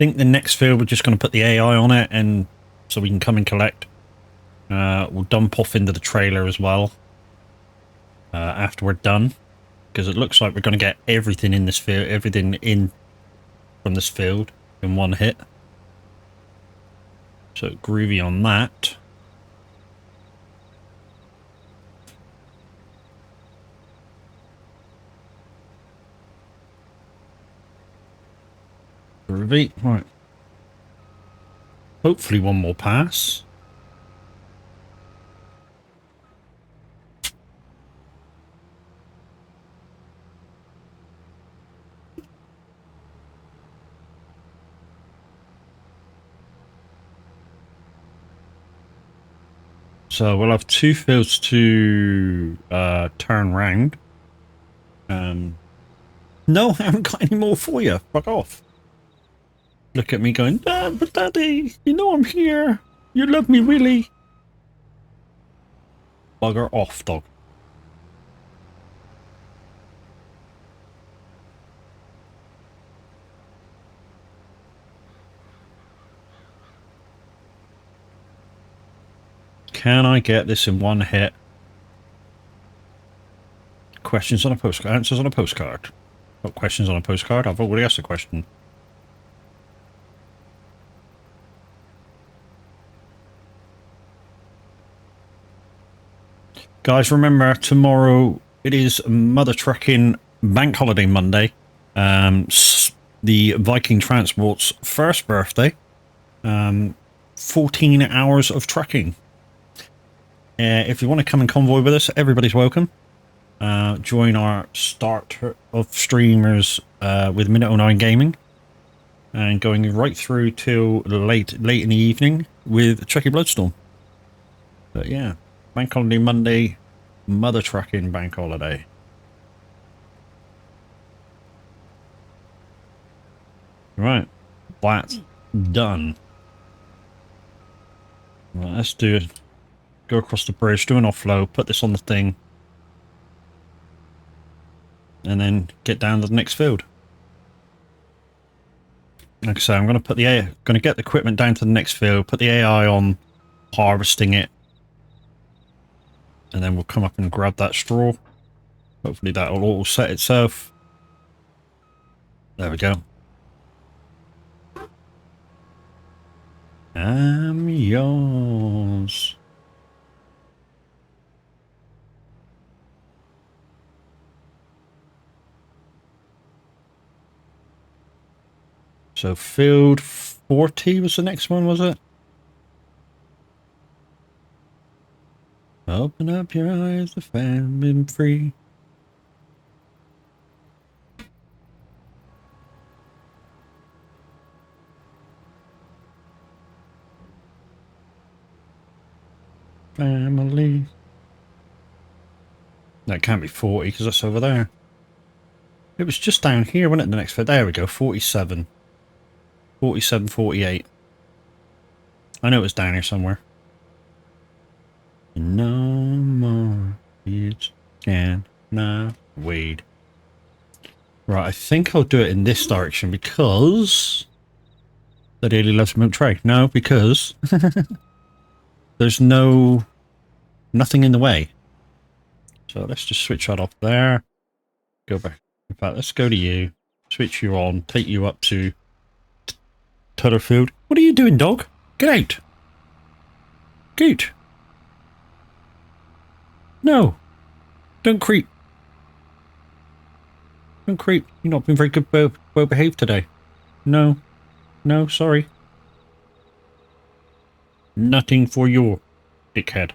think the next field we're just going to put the AI on it, and so we can come and collect. We'll dump off into the trailer as well after we're done, because it looks like we're going to get everything in this field, everything in from this field in one hit. So groovy on that. Groovy, right. Hopefully one more pass. So we'll have 2 fields to turn round. No, I haven't got any more for you. Fuck off. Look at me going, Dad, but Daddy, you know I'm here. You love me, really. Bugger off, dog. Can I get this in one hit? Questions on a postcard. Answers on a postcard. Got questions on a postcard? I've already asked a question. Guys, remember, tomorrow it is Mother Trucking Bank Holiday Monday. The Viking Transport's first birthday. 14 hours of trucking. If you want to come and convoy with us, everybody's welcome. Join our start of streamers with Minute 09 Gaming. And going right through till late in the evening with Chucky Bloodstorm. But yeah. Bank Holiday Monday, Mother Trucking Bank Holiday. Right, that's done. Right, let's do it. Go across the bridge, do an offload, put this on the thing, and then get down to the next field. Like I say, I'm going to put going to get the equipment down to the next field, put the AI on harvesting it, and then we'll come up and grab that straw. Hopefully that'll all set itself. There we go. I'm yours. So field 40 was the next one, was it? Open up your eyes, the famine free. Family. That can't be 40 because that's over there. It was just down here, wasn't it? The next field. There we go. 47. 47, 48. I know it was down here somewhere. No more kids can not wait. Right, I think I'll do it in this direction because the daily loves milk tray. No, because there's nothing in the way. So let's just switch that up there. Go back. In fact, let's go to you. Switch you on. Take you up to Tutterfield. What are you doing, dog? Get out. Get. No. Don't creep. Don't creep. You've not been very good, well behaved today. No. No, sorry. Nothing for you, dickhead.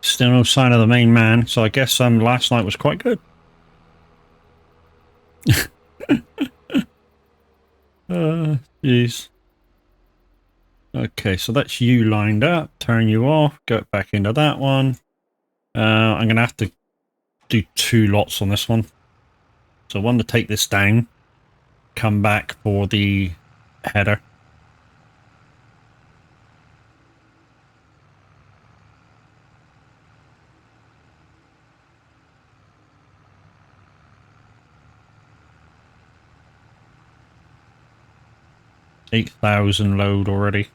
Still no sign of the main man, so I guess last night was quite good. Jeez. Okay, so that's you lined up. Turn you off. Go back into that one. I'm going to have to do 2 lots on this one. So one to take this down. Come back for the header. $8,000 load already.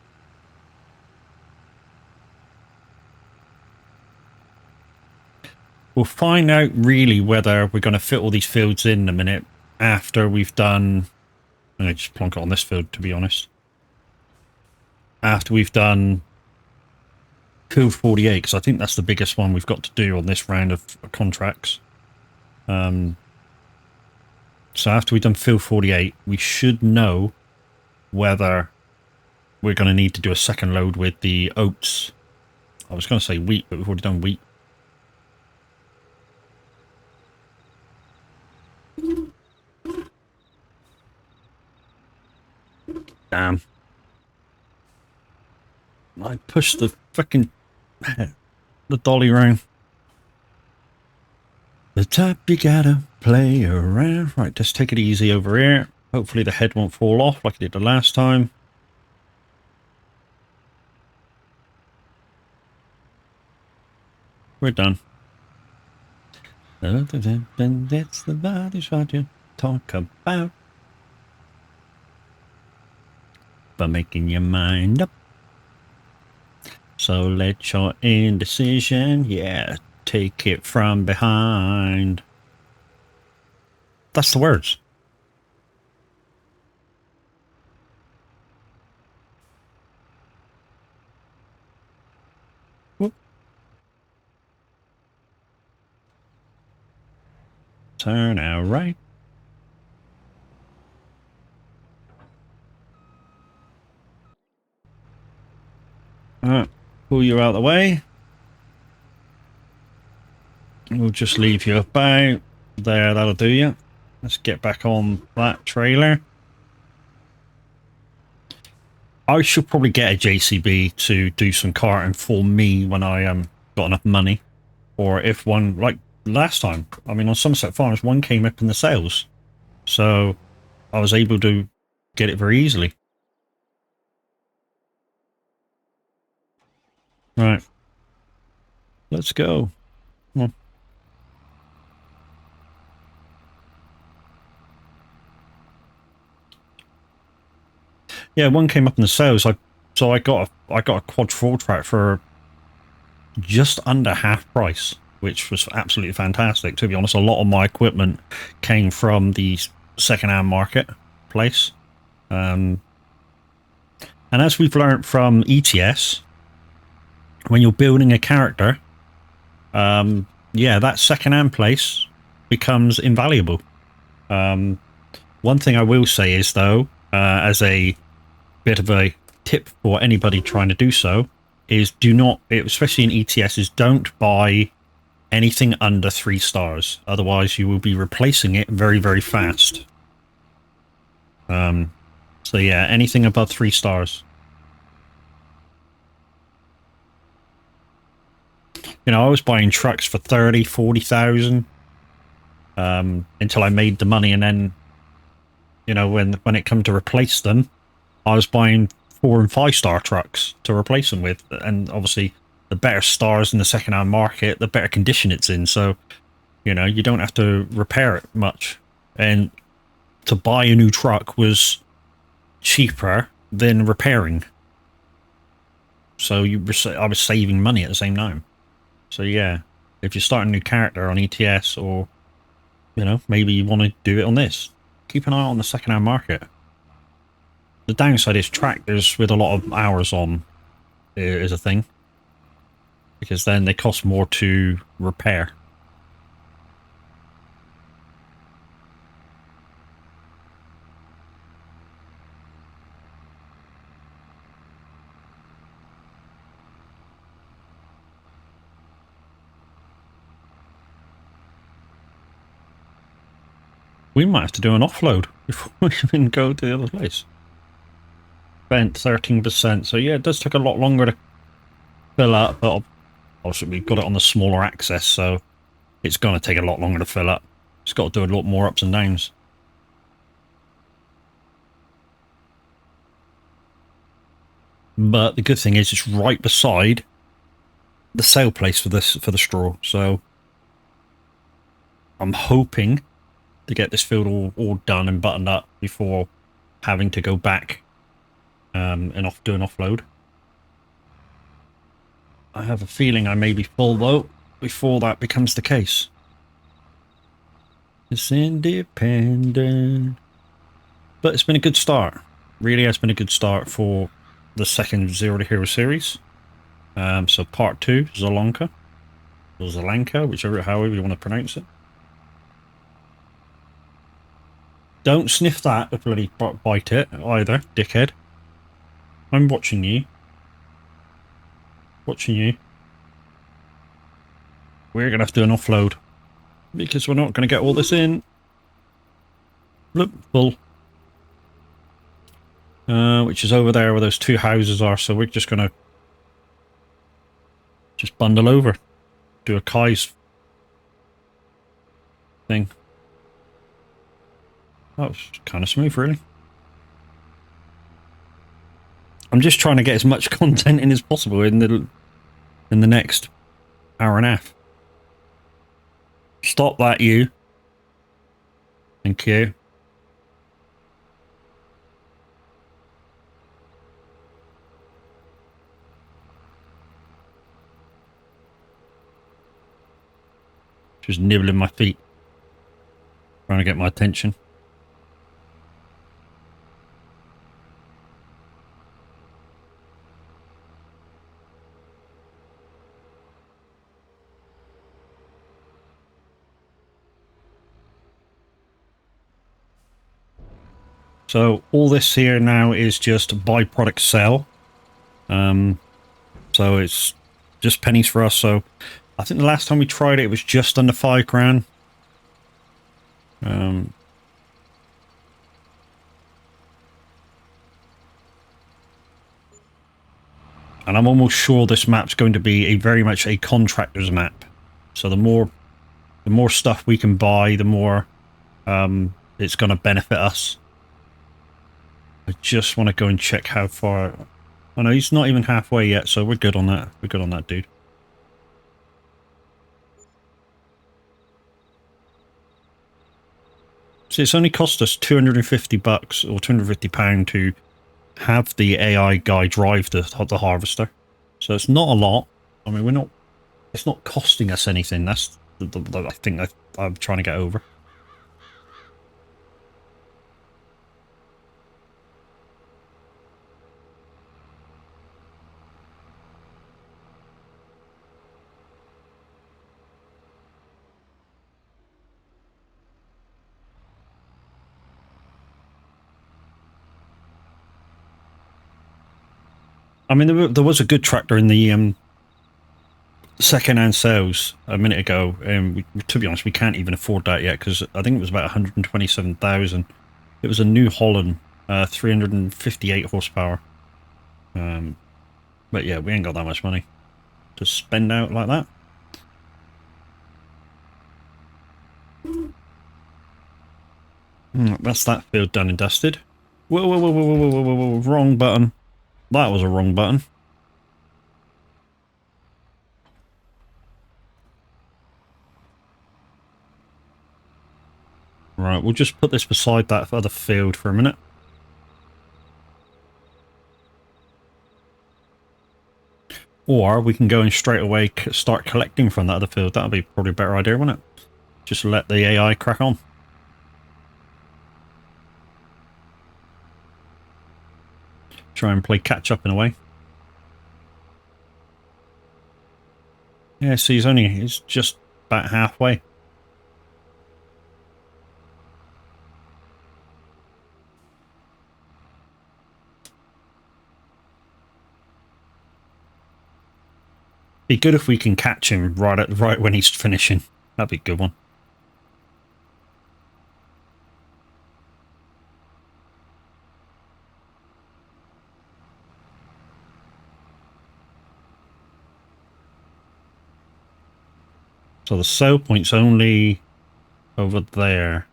We'll find out really whether we're going to fit all these fields in a minute after we've done... I'm going to just plonk it on this field, to be honest. After we've done field 48, because I think that's the biggest one we've got to do on this round of contracts. So after we've done field 48, we should know whether we're going to need to do a second load with the oats. I was going to say wheat, but we've already done wheat. Damn. I pushed the fucking the dolly round. The top you gotta play around. Right, just take it easy over here. Hopefully the head won't fall off like it did the last time. We're done. That's the body's what you talk about. But making your mind up. So let your indecision, yeah, take it from behind. That's the words. Whoop. Turn out right. Pull you out of the way. We'll just leave you about there. That'll do you. Let's get back on that trailer. I should probably get a JCB to do some carting for me when I got enough money, or if one, like last time, I mean on Somerset Farms, one came up in the sales, so I was able to get it very easily. Right, let's go. Come on. Yeah, one came up in the sales. So I got a quad 4 track for just under half price. which was absolutely fantastic. To be honest, a lot of my equipment came from the second-hand market place. And as we've learned from ETS, when you're building a character, yeah, that second-hand place becomes invaluable. One thing I will say is, though, as a bit of a tip for anybody trying to do so, is do not, especially in ETS, is don't buy anything under 3 stars. Otherwise, you will be replacing it very, very fast. So yeah, anything above 3 stars. You know, I was buying trucks for 30, 40,000 until I made the money, and then, you know, when it come to replace them, I was buying 4 and 5 star trucks to replace them with, and obviously the better stars in the second-hand market, the better condition it's in. So, you know, you don't have to repair it much, and to buy a new truck was cheaper than repairing. So I was saving money at the same time. So yeah, if you're starting a new character on ETS, or, you know, maybe you want to do it on this, keep an eye on the second-hand market. The downside is tractors with a lot of hours on is a thing, because then they cost more to repair. We might have to do an offload before we even go to the other place. Spent 13%, so yeah, it does take a lot longer to fill up, but obviously we've got it on the smaller axis, so it's going to take a lot longer to fill up. It's got to do a lot more ups and downs. But the good thing is it's right beside the sale place for the straw, so I'm hoping to get this field all done and buttoned up before having to go back and do an offload. I have a feeling I may be full, though, before that becomes the case. It's independent. But it's been a good start. Really has been a good start for the second Zero to Hero series. So part 2, Zielonka. Or Zielonka, however you want to pronounce it. Don't sniff that, or bloody bite it, either, dickhead. I'm watching you. Watching you. We're going to have to do an offload, because we're not going to get all this in. Look, full. Which is over there where those 2 houses are, so we're just going to just bundle over. Do a Kai's thing. That was kind of smooth, really. I'm just trying to get as much content in as possible in the next hour and a half. Stop that, you. Thank you. Just nibbling my feet. Trying to get my attention. So all this here now is just byproduct sell. So it's just pennies for us. So I think the last time we tried it, it was just under 5 grand. And I'm almost sure this map's going to be very much a contractor's map. So the more stuff we can buy, the more it's going to benefit us. I just want to go and check how far. Oh no, he's not even halfway yet, so we're good on that. We're good on that, dude. So it's only cost us $250 or £250 to have the AI guy drive the harvester. So it's not a lot. I mean, we're not It's not costing us anything. That's the I think I'm trying to get over. I mean, there was a good tractor in the second-hand sales a minute ago, and to be honest, we can't even afford that yet because I think it was about 127,000. It was a New Holland, 358 horsepower. But yeah, we ain't got that much money to spend out like that. That's that field done and dusted. Whoa, whoa, whoa, whoa, whoa, whoa, whoa, whoa, wrong button. That was a wrong button. Right, we'll just put this beside that other field for a minute. Or we can go and straight away start collecting from that other field. That'll be probably a better idea, wouldn't it? Just let the AI crack on. Try and play catch up in a way. Yeah, see, he's just about halfway. Be good if we can catch him right when he's finishing. That'd be a good one. So the sale point's only over there.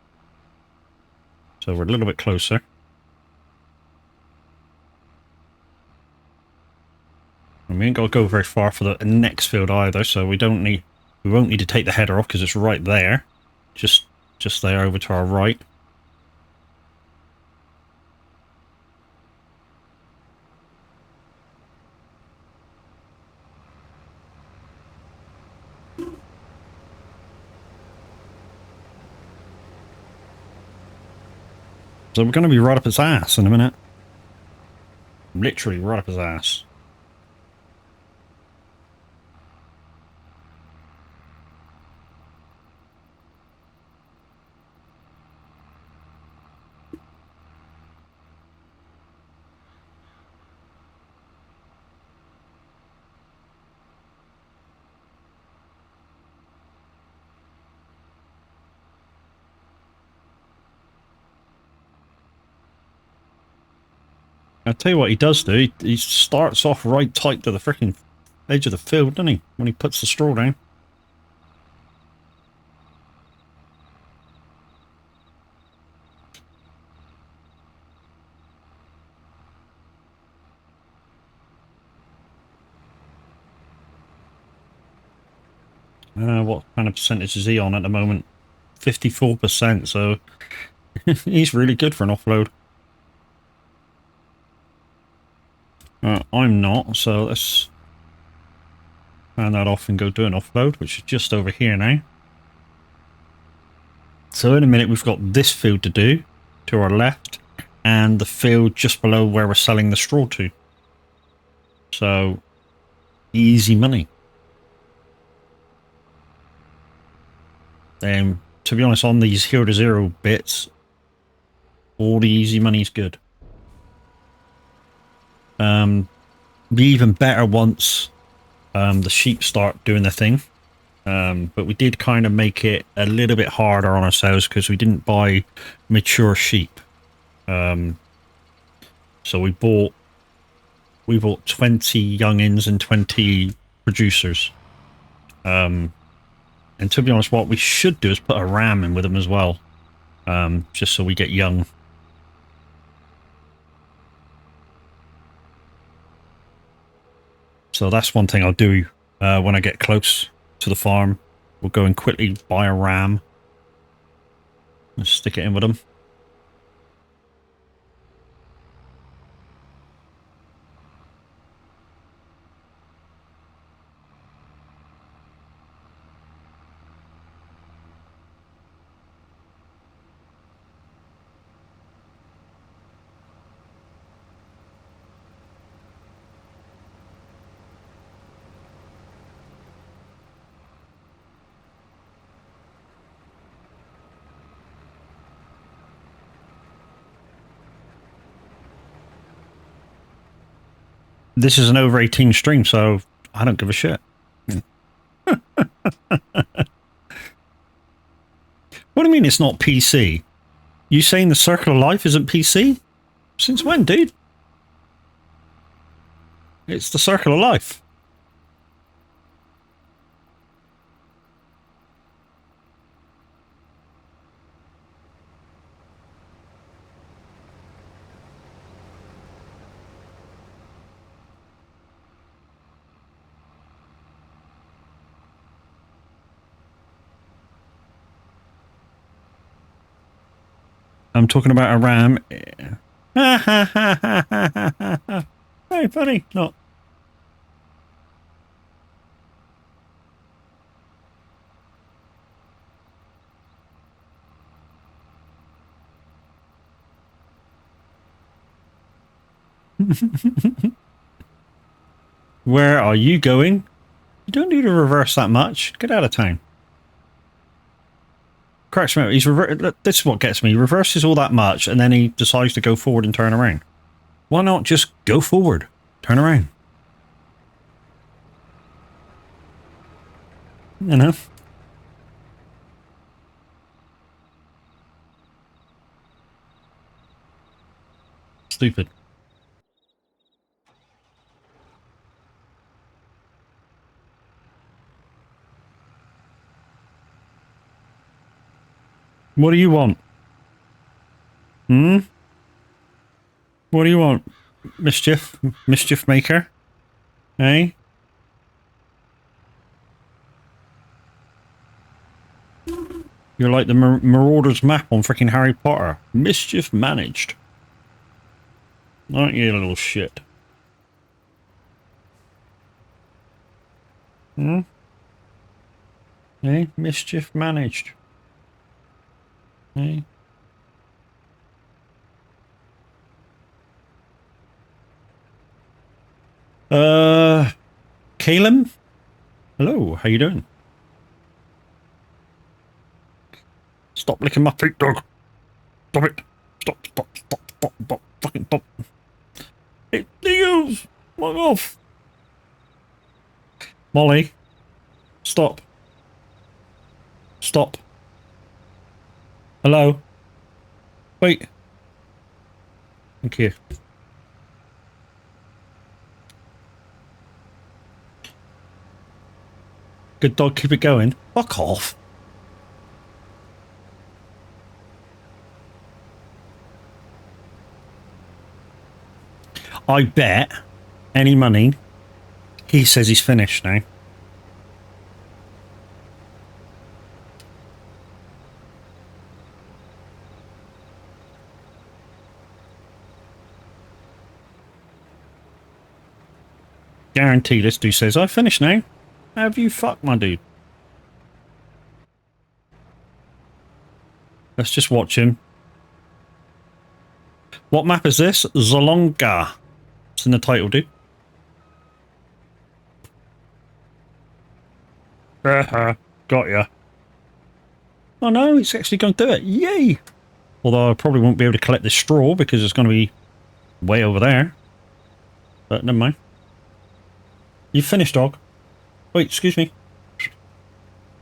So we're a little bit closer. And we ain't got to go very far for the next field either, so we won't need to take the header off because it's right there. Just there over to our right. So we're going to be right up his ass in a minute. Literally right up his ass. I'll tell you what he does do. He starts off right tight to the freaking edge of the field, doesn't he? When he puts the straw down. What kind of percentage is he on at the moment? 54%, so he's really good for an offload. I'm not, so let's turn that off and go do an offload, which is just over here now. So in a minute we've got this field to do to our left and the field just below where we're selling the straw to. So easy money. To be honest, on these 0 to 0 bits, all the easy money is good. Be even better once the sheep start doing their thing. But we did kind of make it a little bit harder on ourselves because we didn't buy mature sheep. So we bought 20 youngins and 20 producers. And to be honest, what we should do is put a ram in with them as well, just so we get young. So that's one thing I'll do when I get close to the farm. We'll go and quickly buy a ram and stick it in with them. This is an over 18 stream, so I don't give a shit. What do you mean it's not PC? You saying the Circle of Life isn't PC? Since when, dude? It's the Circle of Life. I'm talking about a RAM. Very funny. Not. Where are you going? You don't need to reverse that much. Get out of town. Cracks me out. This is what gets me. He reverses all that much, and then he decides to go forward and turn around. Why not just go forward? Turn around. You know? Stupid. What do you want? Hmm? What do you want? Mischief? Mischief maker? Eh? You're like the Marauder's map on freaking Harry Potter. Mischief managed. Aren't you, little shit? Hmm? Eh? Mischief managed. Eh? Caleb? Hello, how you doing? Stop licking my feet, dog. Stop it. Stop. Fucking stop. It deals. Fuck off. Molly. Stop. Stop. Hello? Wait. Thank you. Good dog, keep it going. Fuck off. I bet any money he says he's finished now. Guarantee this dude says, I finished now. Have you fucked my dude? Let's just watch him. What map is this? Zielonka. It's in the title, dude. Got ya. Oh no, he's actually going to do it. Yay! Although I probably won't be able to collect this straw because it's going to be way over there. But never mind. You finished, dog. Wait, excuse me.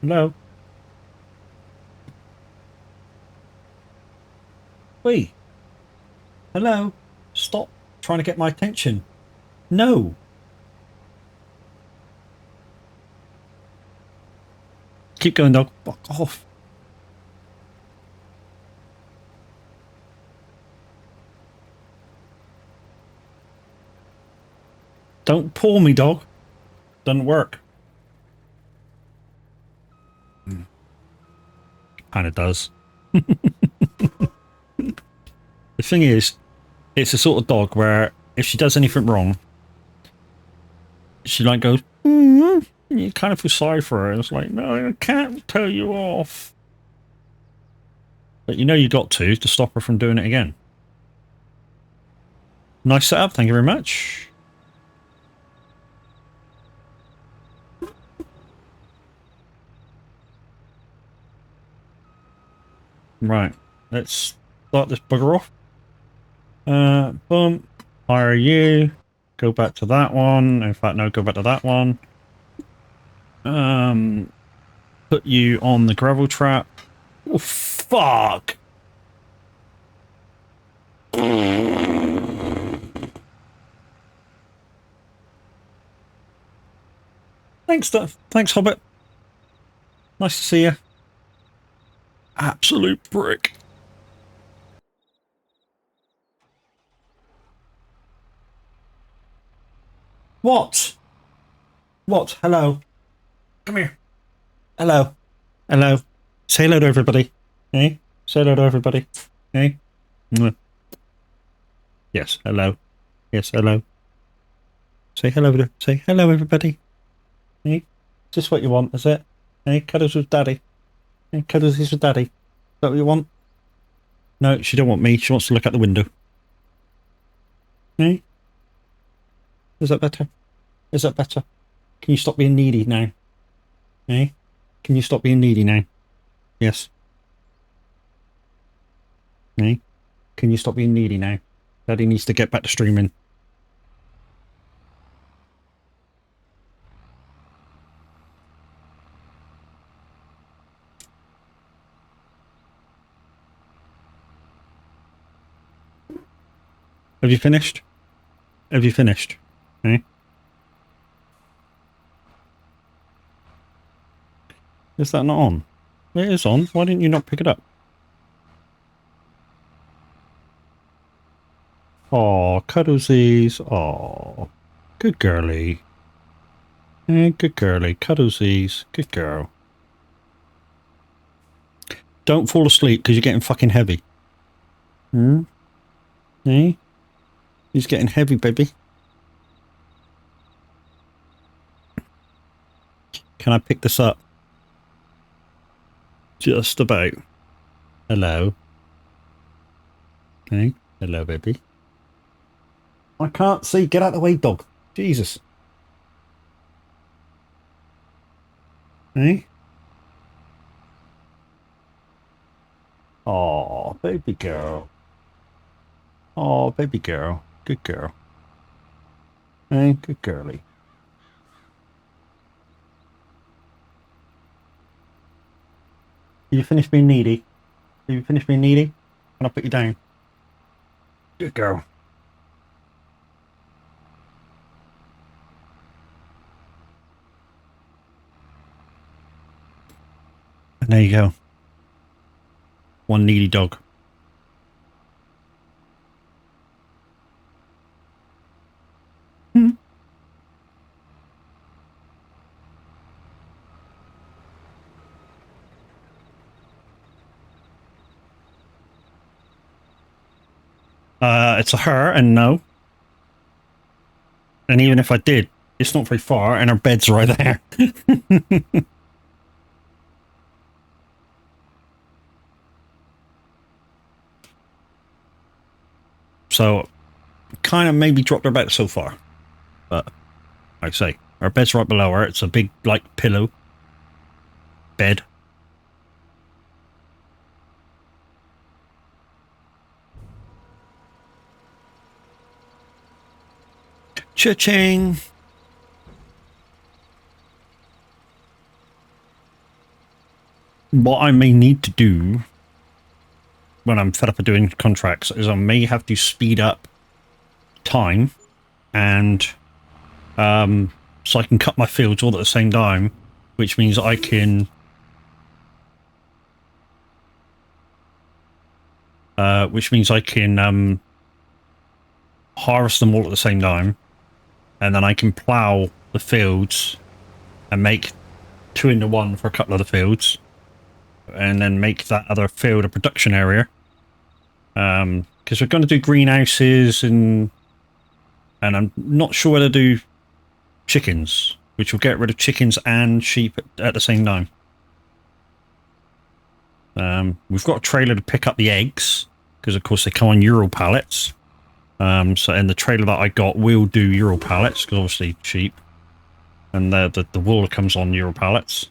Hello? Wait. Hello? Stop trying to get my attention. No. Keep going, dog. Fuck off. Don't pull me, dog. Doesn't work. Kind of does. The thing is, it's a sort of dog where if she does anything wrong, she like goes, and you kind of feel sorry for her. It's like, no, I can't tell you off. But you know you got to stop her from doing it again. Nice setup, thank you very much. Right, let's start this bugger off. Boom. Hire you. Go back to that one. In fact, no, go back to that one. Put you on the gravel trap. Oh, fuck! Thanks, thanks, Hobbit. Nice to see you. Absolute prick. What? What? Hello. Come here. Hello. Hello. Say hello to everybody. Hey? Say hello to everybody. Hey? Yes, hello. Yes, hello. Say hello, everybody. Hey? Is this what you want, is it? Hey, cuddles with daddy. Hey, cuddles with daddy. Is that what you want? No, she don't want me. She wants to look out the window. Hey? Is that better? Is that better? Can you stop being needy now? Hey? Can you stop being needy now? Yes. Hey? Can you stop being needy now? Daddy needs to get back to streaming. Have you finished? Have you finished? Hey? Is that not on? It is on. Why didn't you not pick it up? Oh, cuddlesies. Oh, good girly. Hey, good girly. Cuddlesies. Good girl. Don't fall asleep because you're getting fucking heavy. Hmm? Hey? He's getting heavy, baby. Can I pick this up? Just about. Hello. Hey? Hello, baby. I can't see. Get out of the way, dog. Jesus. Hey? Oh, baby girl. Oh, baby girl. Good girl. Hey, good girly. You finished being needy? Have you finished being needy? Can I put you down? Good girl. And there you go. One needy dog. Hmm. It's a her and no. And even if I did, it's not very far and her bed's right there. So, kind of maybe dropped her back so far. But, like I say, her bed's right below her. It's a big, like, pillow bed. Cha-ching! What I may need to do when I'm fed up of doing contracts is I may have to speed up time and so I can cut my fields all at the same time, which means I can harvest them all at the same time, and then I can plow the fields and make 2 into 1 for a couple of the fields, and then make that other field a production area. Because we're going to do greenhouses and I'm not sure whether to do chickens, which will get rid of chickens and sheep at the same time. We've got a trailer to pick up the eggs, because of course they come on Euro pallets. So in the trailer that I got will do Euro pallets, because obviously cheap. And the wool comes on Euro pallets.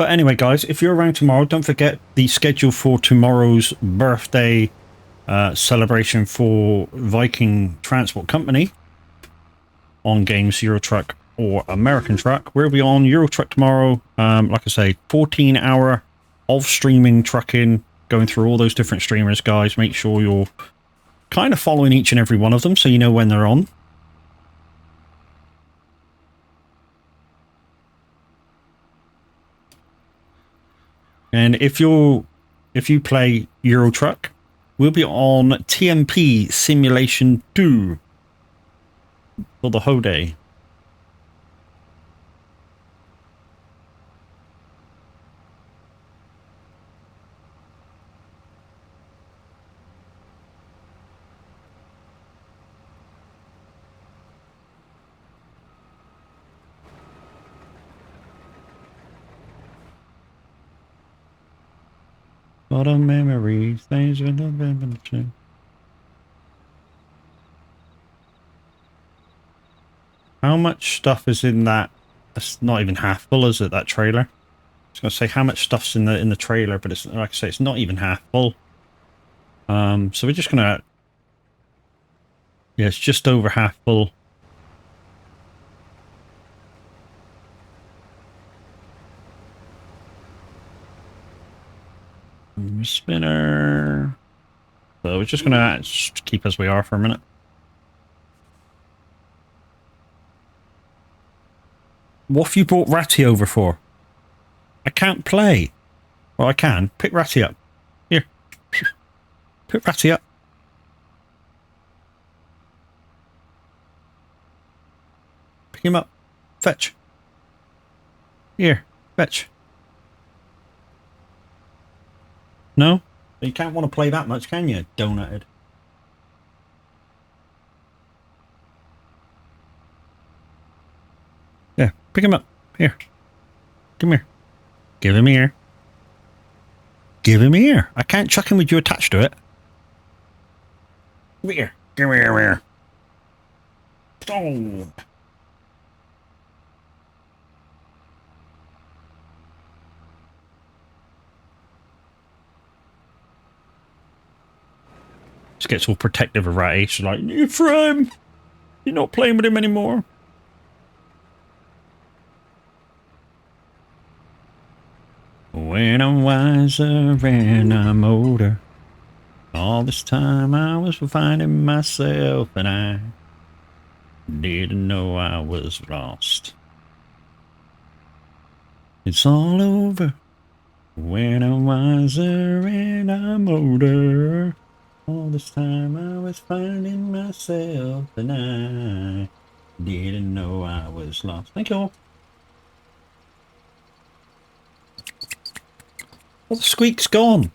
But anyway, guys, if you're around tomorrow, don't forget the schedule for tomorrow's birthday celebration for Viking Transport Company on games Euro Truck or American Truck. We'll be on Euro Truck tomorrow. Like I say, 14-hour of streaming trucking, going through all those different streamers, guys. Make sure you're kind of following each and every one of them so you know when they're on. And if you play Euro Truck, we'll be on TMP Simulation 2 for the whole day. Lot of memories, things will never change. How much stuff is in that? That's not even half full, is it? That trailer. I was gonna say how much stuff's in the trailer, but it's like I say, it's not even half full. So we're just gonna, yeah, it's just over half full. Spinner. So we're just gonna just keep as we are for a minute. What have you brought Ratty over for? I can't play. Well, I can. Pick Ratty up. Here. Pick Ratty up. Pick him up. Fetch. Here. Fetch. No? You can't want to play that much, can you? Donutted. Yeah. Pick him up. Here. Come here. Give him here. Give him here. I can't chuck him with you attached to it. Come here. Come here. Oh. Just gets all protective of Ratty. She's like, Ephraim, you're not playing with him anymore. When I'm wiser and I'm older, all this time I was finding myself and I didn't know I was lost. It's all over when I'm wiser and I'm older. All this time I was finding myself and I didn't know I was lost. Thank you all. Well, the squeak's gone.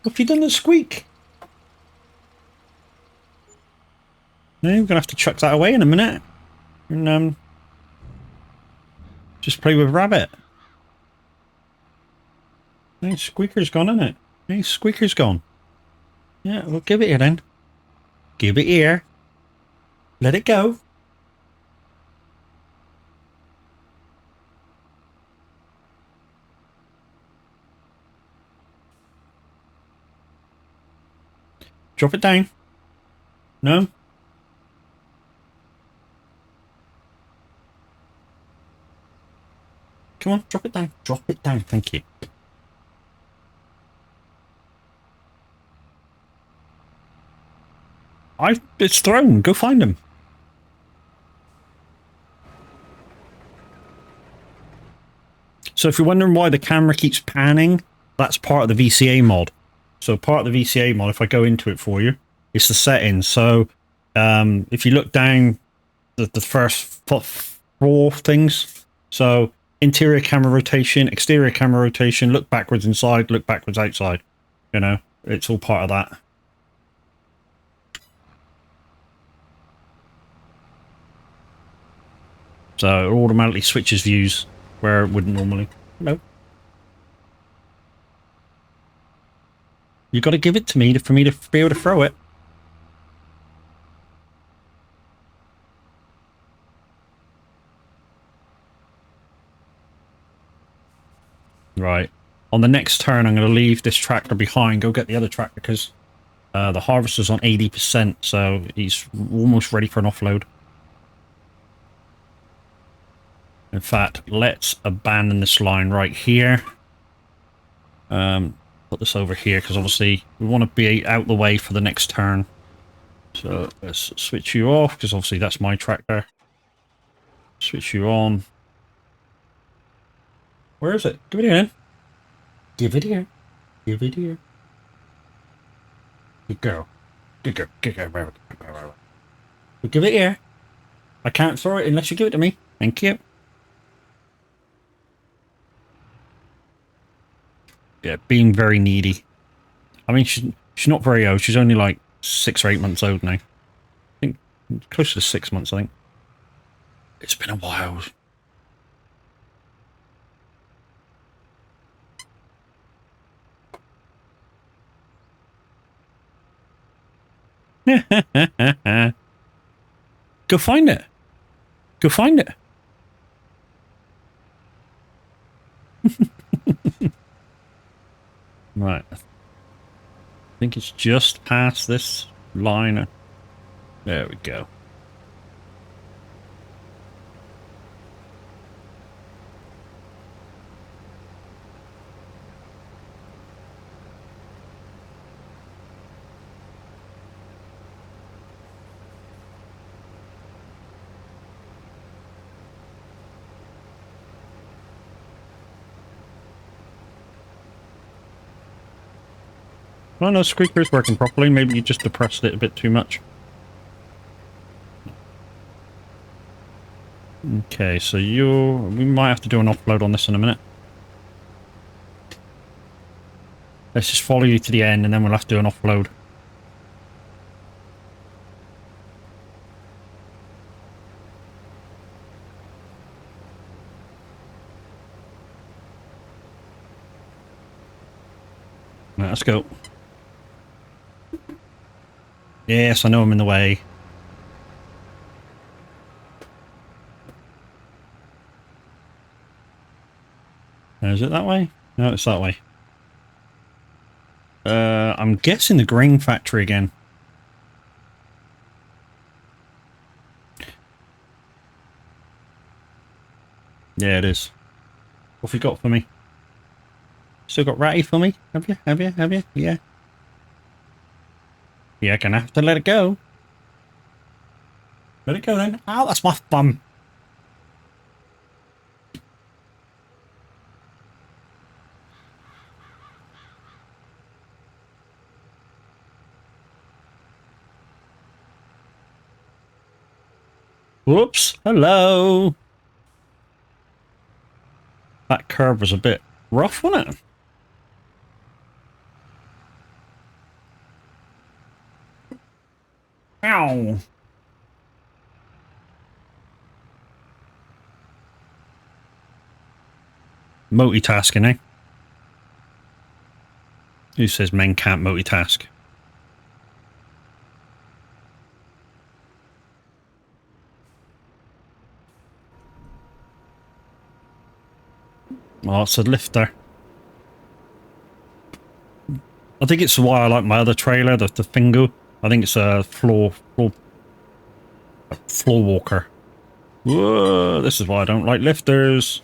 What have you done to the squeak? No, we're going to have to chuck that away in a minute. And just play with Rabbit. Hey, squeaker's gone, isn't it? Hey, squeaker's gone. Yeah, well, give it here then. Give it here. Let it go. Drop it down. No? Come on, drop it down. Drop it down, thank you. It's thrown. Go find him. So if you're wondering why the camera keeps panning, that's part of the VCA mod. So part of the VCA mod, if I go into it for you, it's the settings. So if you look down the first four things, so interior camera rotation, exterior camera rotation, look backwards inside, look backwards outside, you know, it's all part of that. So it automatically switches views where it wouldn't normally. No. You got to give it to me for me to be able to throw it. Right. On the next turn, I'm going to leave this tractor behind, go get the other tractor, because the harvester's on 80%, so he's almost ready for an offload. In fact, let's abandon this line right here. Put this over here, because obviously we want to be out the way for the next turn. So let's switch you off, because obviously that's my tractor. Switch you on. Where is it? Give it here, then. Give it here. Give it here. Good girl. Good girl. Good girl. Give it here. I can't throw it unless you give it to me. Thank you. Yeah, being very needy. I mean, she's not very old. She's only like 6 or 8 months old now. I think close to 6 months, I think. It's been a while. Go find it. Go find it. Right. I think it's just past this line. There we go. Oh no, squeaker's working properly. Maybe you just depressed it a bit too much. Okay, so we might have to do an offload on this in a minute. Let's just follow you to the end and then we'll have to do an offload. Right, let's go. Yes, I know I'm in the way. Is it that way? No, it's that way. I'm guessing the grain factory again. Yeah, it is. What have you got for me? Still got ratty for me? Have you? Have you? Have you? Yeah. Yeah, gonna have to let it go. Let it go then. Ow, that's my thumb. Whoops. Hello. That curve was a bit rough, wasn't it? Ow. Multitasking, eh? Who says men can't multitask? Oh, it's a lifter. I think it's why I like my other trailer, the Fingo. I think it's a floor walker. Whoa, this is why I don't like lifters.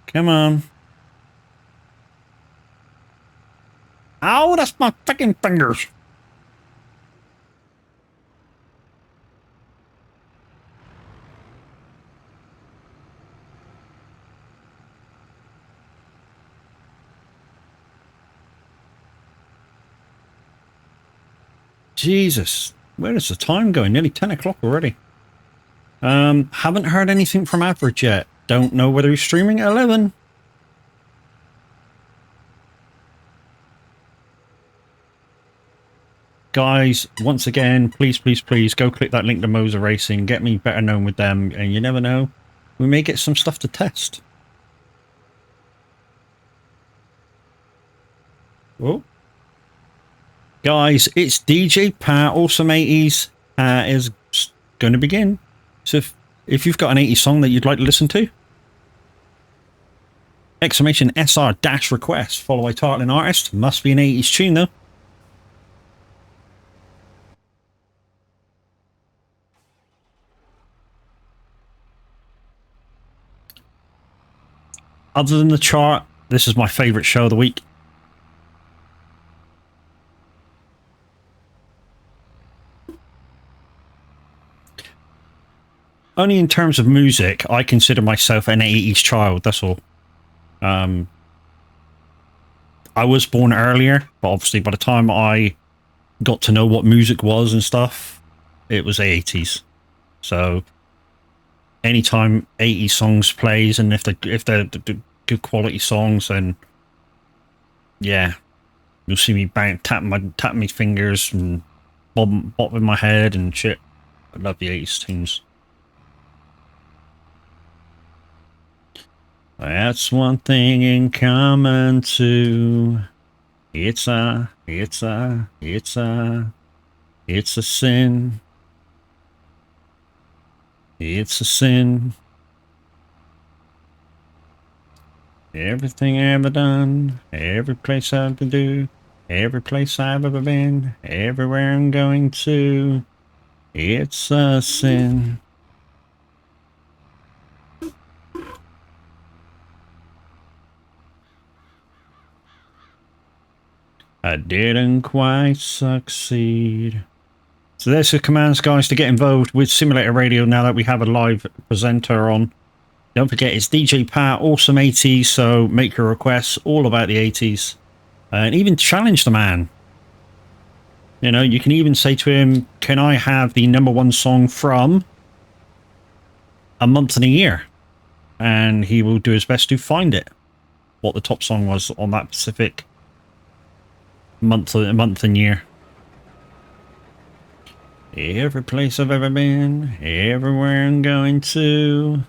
Come on. Ow, that's my fucking fingers. Jesus, where is the time going? Nearly 10 o'clock already. Haven't heard anything from Average yet. Don't know whether he's streaming at 11. Guys, once again, please, please, please go click that link to Moser Racing. Get me better known with them. And you never know, we may get some stuff to test. Oh. Guys, it's DJ Pat, Awesome 80s is going to begin. So if you've got an 80s song that you'd like to listen to, exclamation SR dash request, followed by title and artist. Must be an 80s tune though. Other than the chart, this is my favorite show of the week. Only in terms of music, I consider myself an 80s child, that's all. I was born earlier, but obviously by the time I got to know what music was and stuff, it was the 80s. So anytime 80s songs plays, and if they're good quality songs, then yeah, you'll see me tapping my fingers and bobbing my head and shit. I love the 80s tunes. That's one thing in common too. It's a sin. It's a sin. Everything I've ever done, every place I've been to, every place I've ever been, everywhere I'm going to, it's a sin. I didn't quite succeed. So there's the commands, guys, to get involved with Simulator Radio now that we have a live presenter on. Don't forget, it's DJ Pat, Awesome 80s, so make your requests all about the 80s. And even challenge the man. You know, you can even say to him, can I have the #1 song from a month and a year? And he will do his best to find it. What the top song was on that specific month and year. Every place I've ever been, everywhere I'm going to,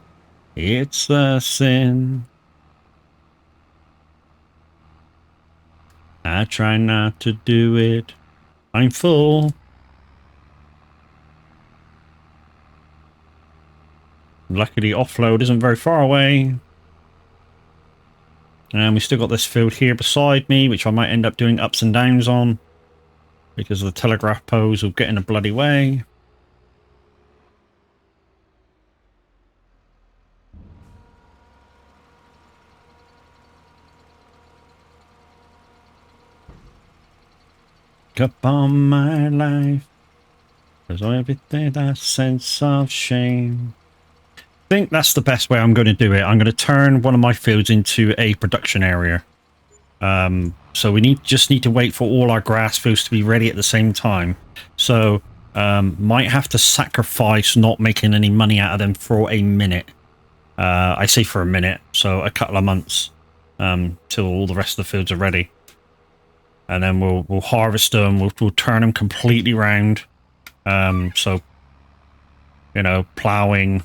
it's a sin. I try not to do it. I'm full. Luckily, offload isn't very far away. And we still got this field here beside me, which I might end up doing ups and downs on, because the telegraph poles will get in the bloody way. Up on my life, there's everything, that sense of shame. I think that's the best way I'm going to do it. I'm going to turn one of my fields into a production area. So we just need to wait for all our grass fields to be ready at the same time. So might have to sacrifice not making any money out of them for a minute. I say for a minute, so a couple of months till all the rest of the fields are ready. And then we'll harvest them. We'll turn them completely round. So, you know, ploughing,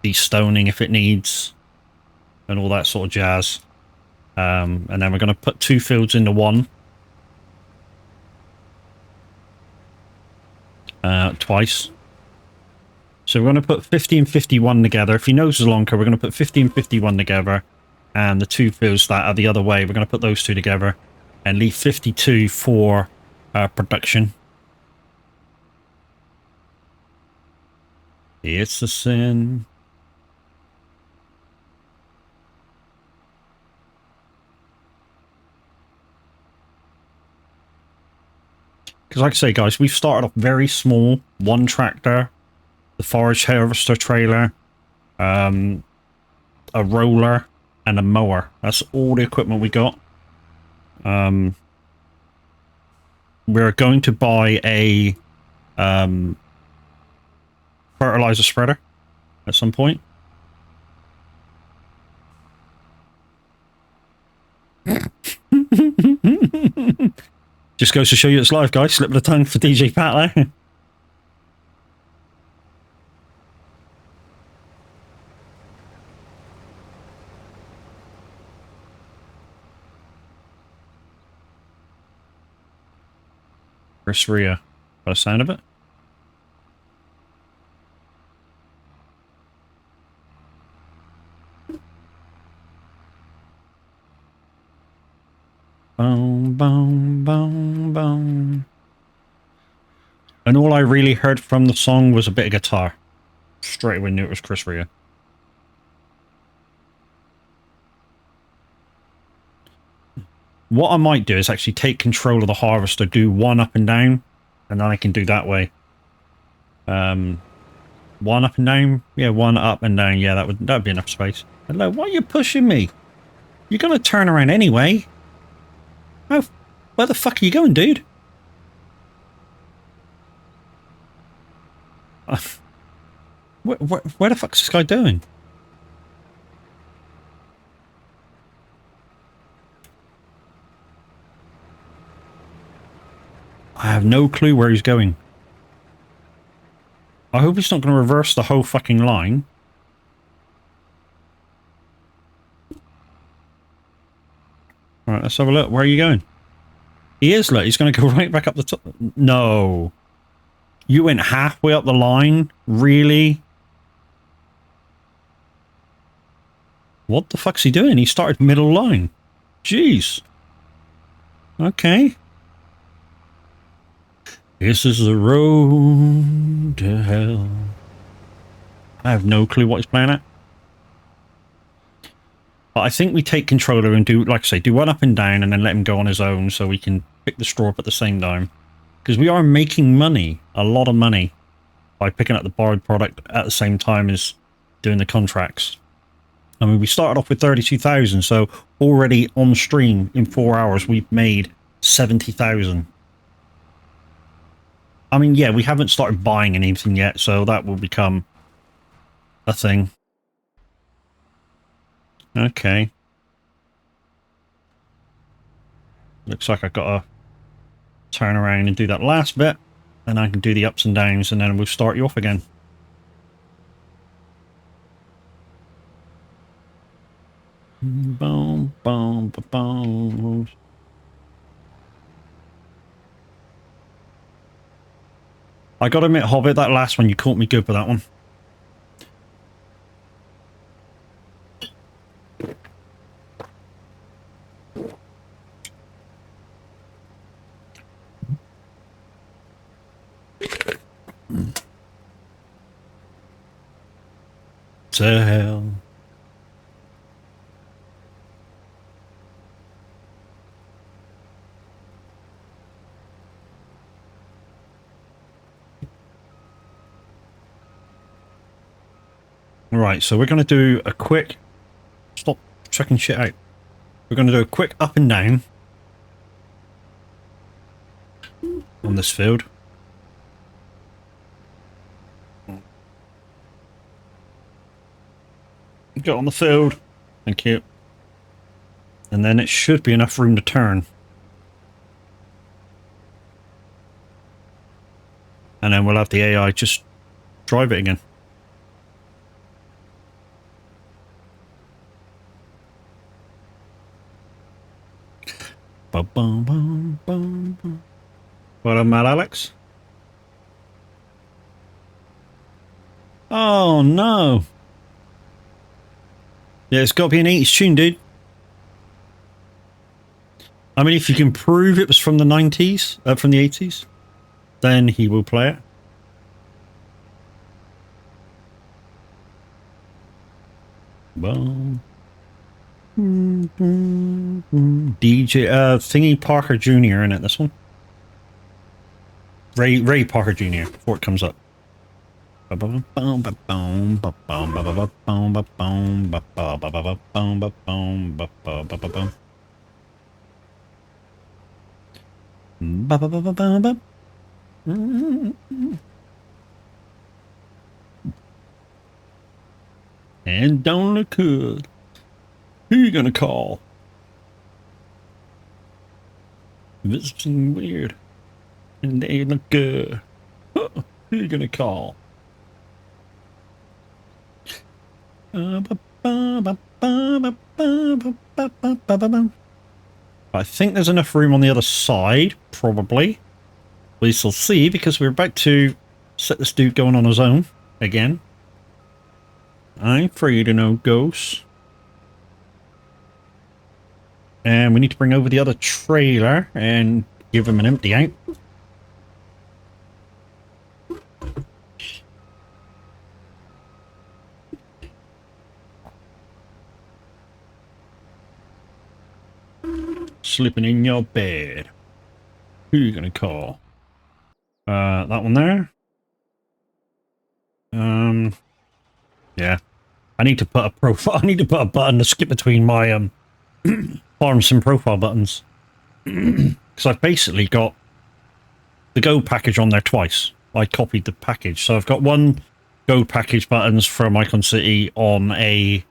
destoning if it needs, and all that sort of jazz. And then we're going to put 2 fields into one. Twice. So we're going to put 50 and 51 together. If you know Zielonka, we're going to put 50 and 51 together. And the 2 fields that are the other way, we're going to put those 2 together. And leave 52 for production. It's a sin. Because like I say, guys, we've started off very small. 1 tractor, the forage harvester trailer, a roller, and a mower. That's all the equipment we got. We're going to buy a fertilizer spreader at some point. Just goes to show you it's live, guys. Slip of the tongue for DJ Pat there. Chris Rea, by the sound of it. Boom, boom, boom, boom. And all I really heard from the song was a bit of guitar. Straight away knew it was Chris Rea. What I might do is actually take control of the harvester, do one up and down, and then I can do that way. One up and down? Yeah, one up and down. Yeah, that'd be enough space. Hello, why are you pushing me? You're gonna turn around anyway. Oh, where the fuck are you going, dude? Where the fuck's this guy doing? I have no clue where he's going. I hope he's not going to reverse the whole fucking line. Alright, let's have a look. Where are you going? He is, look. He's going to go right back up the top. No. You went halfway up the line? Really? What the fuck's he doing? He started middle line. Jeez. Okay. This is the road to hell. I have no clue what he's playing at. But I think we take controller and do, like I say, do one up and down and then let him go on his own so we can pick the straw up at the same time. Because we are making money, a lot of money, by picking up the borrowed product at the same time as doing the contracts. I mean, we started off with 32,000, so already on stream in 4 hours we've made 70,000. I mean, yeah, we haven't started buying anything yet, so that will become a thing. Okay. Looks like I've got to turn around and do that last bit, and I can do the ups and downs, and then we'll start you off again. Boom, boom, boom, boom. I gotta admit, Hobbit, that last one, you caught me good with that one. To hell. Right, so we're going to do a quick... Stop checking shit out. We're going to do a quick up and down on this field. Get on the field. Thank you. And then it should be enough room to turn. And then we'll have the AI just drive it again. Ba-bum, bum, bum, bum. What up, Matt Alex? Oh, no. Yeah, it's got to be an 80s tune, dude. I mean, if you can prove it was from the 90s, from the 80s, then he will play it. Boom. DJ Thingy Parker Jr. in it, this one. Ray Parker Jr. before it comes up. And don't look good. Who you gonna call? Visiting weird. And they look good. Who you gonna call? I think there's enough room on the other side, probably. We shall see, because we're about to set this dude going on his own again. I'm afraid of no ghosts. And we need to bring over the other trailer and give him an empty out. Sleeping in your bed. Who are you gonna call? That one there. Yeah. I need to put a profile. I need to put a button to skip between my forms and profile buttons, because I've basically got the Go package on there twice. I copied the package, so I've got one Go package buttons from Icon City on a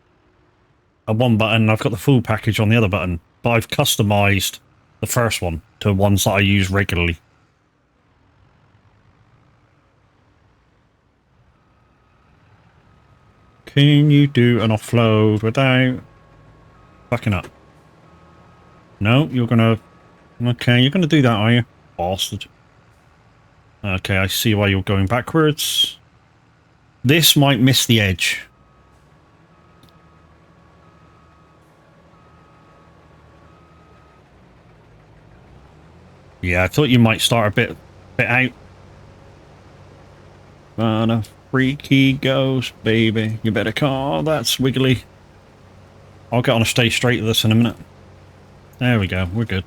one button. I've got the full package on the other button, but I've customized the first one to ones that I use regularly. Can you do an offload without fucking up? No, you're gonna... Okay, you're gonna do that, are you? Bastard. Okay, I see why you're going backwards. This might miss the edge. Yeah, I thought you might start a bit out. But a freaky ghost, baby. You better call. That's wiggly. I'll get on a stay straight of this in a minute. There we go. We're good.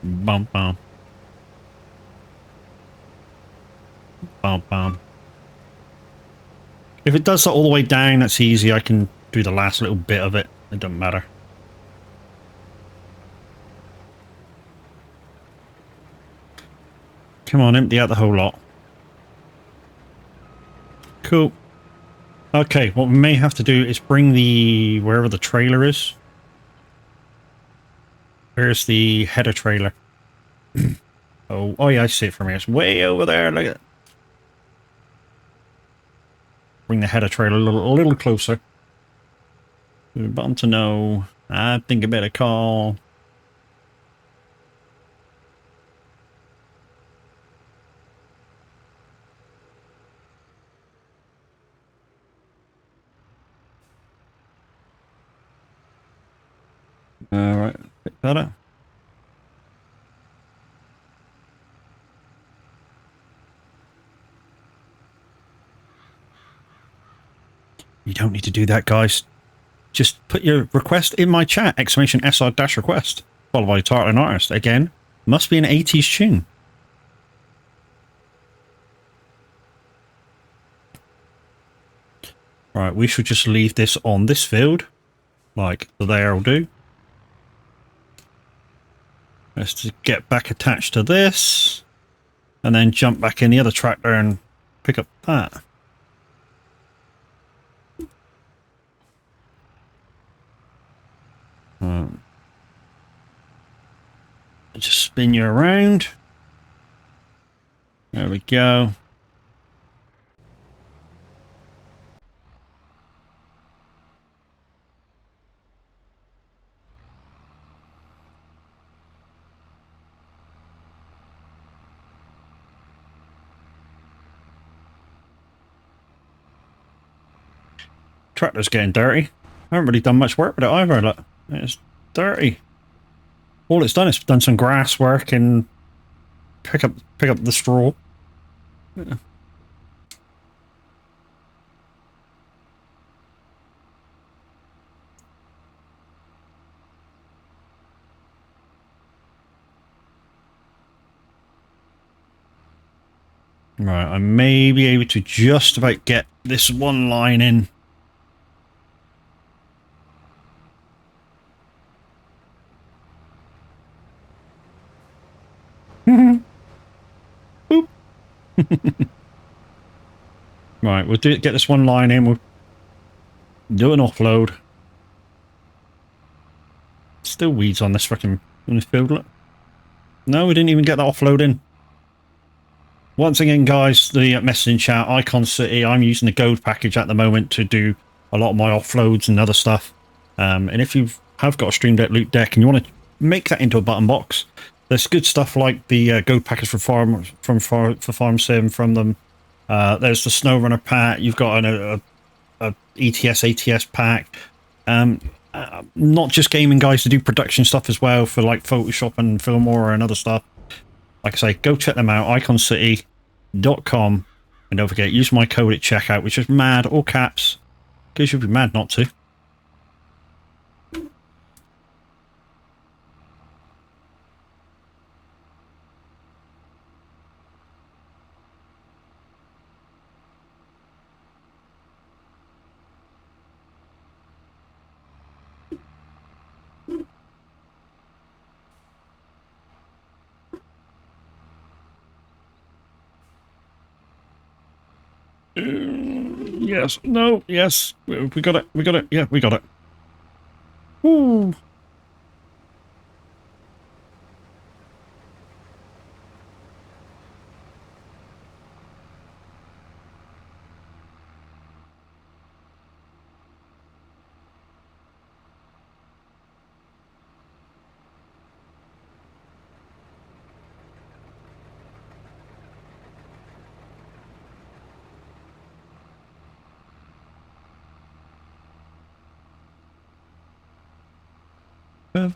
Bum bum. Bum bum. If it does that all the way down, that's easy. I can do the last little bit of it. It doesn't matter. Come on, empty out the whole lot. Cool. Okay, what we may have to do is bring the... wherever the trailer is. Where's the header trailer? Oh yeah, I see it from here. It's way over there. Look at it. Bring the header trailer a little closer. Button to know. I think I better call. Alright, pick that up. You don't need to do that, guys. Just put your request in my chat, exclamation SR-request, followed by title and artist. Again, must be an 80s tune. Right, we should just leave this on this field, like there will do. Let's just get back attached to this, and then jump back in the other tractor and pick up that. Just spin you around. There we go. Tractor's getting dirty. I haven't really done much work with it either. Look, it's dirty. All it's done is done some grass work and pick up the straw. Yeah. Right, I may be able to just about get this one line in. Boop. Right, we'll get this one line in. We'll do an offload. Still weeds on this fucking field. Look. No, we didn't even get that offload in. Once again, guys, the messaging chat, Icon City, I'm using the Gold package at the moment to do a lot of my offloads and other stuff. And if you have got a Stream Deck loot deck and you want to make that into a button box, There's good stuff like the Go Packers for Farm Sim from them. There's the SnowRunner pack. You've got a ETS ATS pack. Not just gaming guys to do production stuff as well for like Photoshop and Filmora and other stuff. Like I say, go check them out, iconcity.com, and don't forget, use my code at checkout, which is MAD, all caps, because you'd be mad not to. Yes, no, yes, we got it, yeah, we got it. Woo!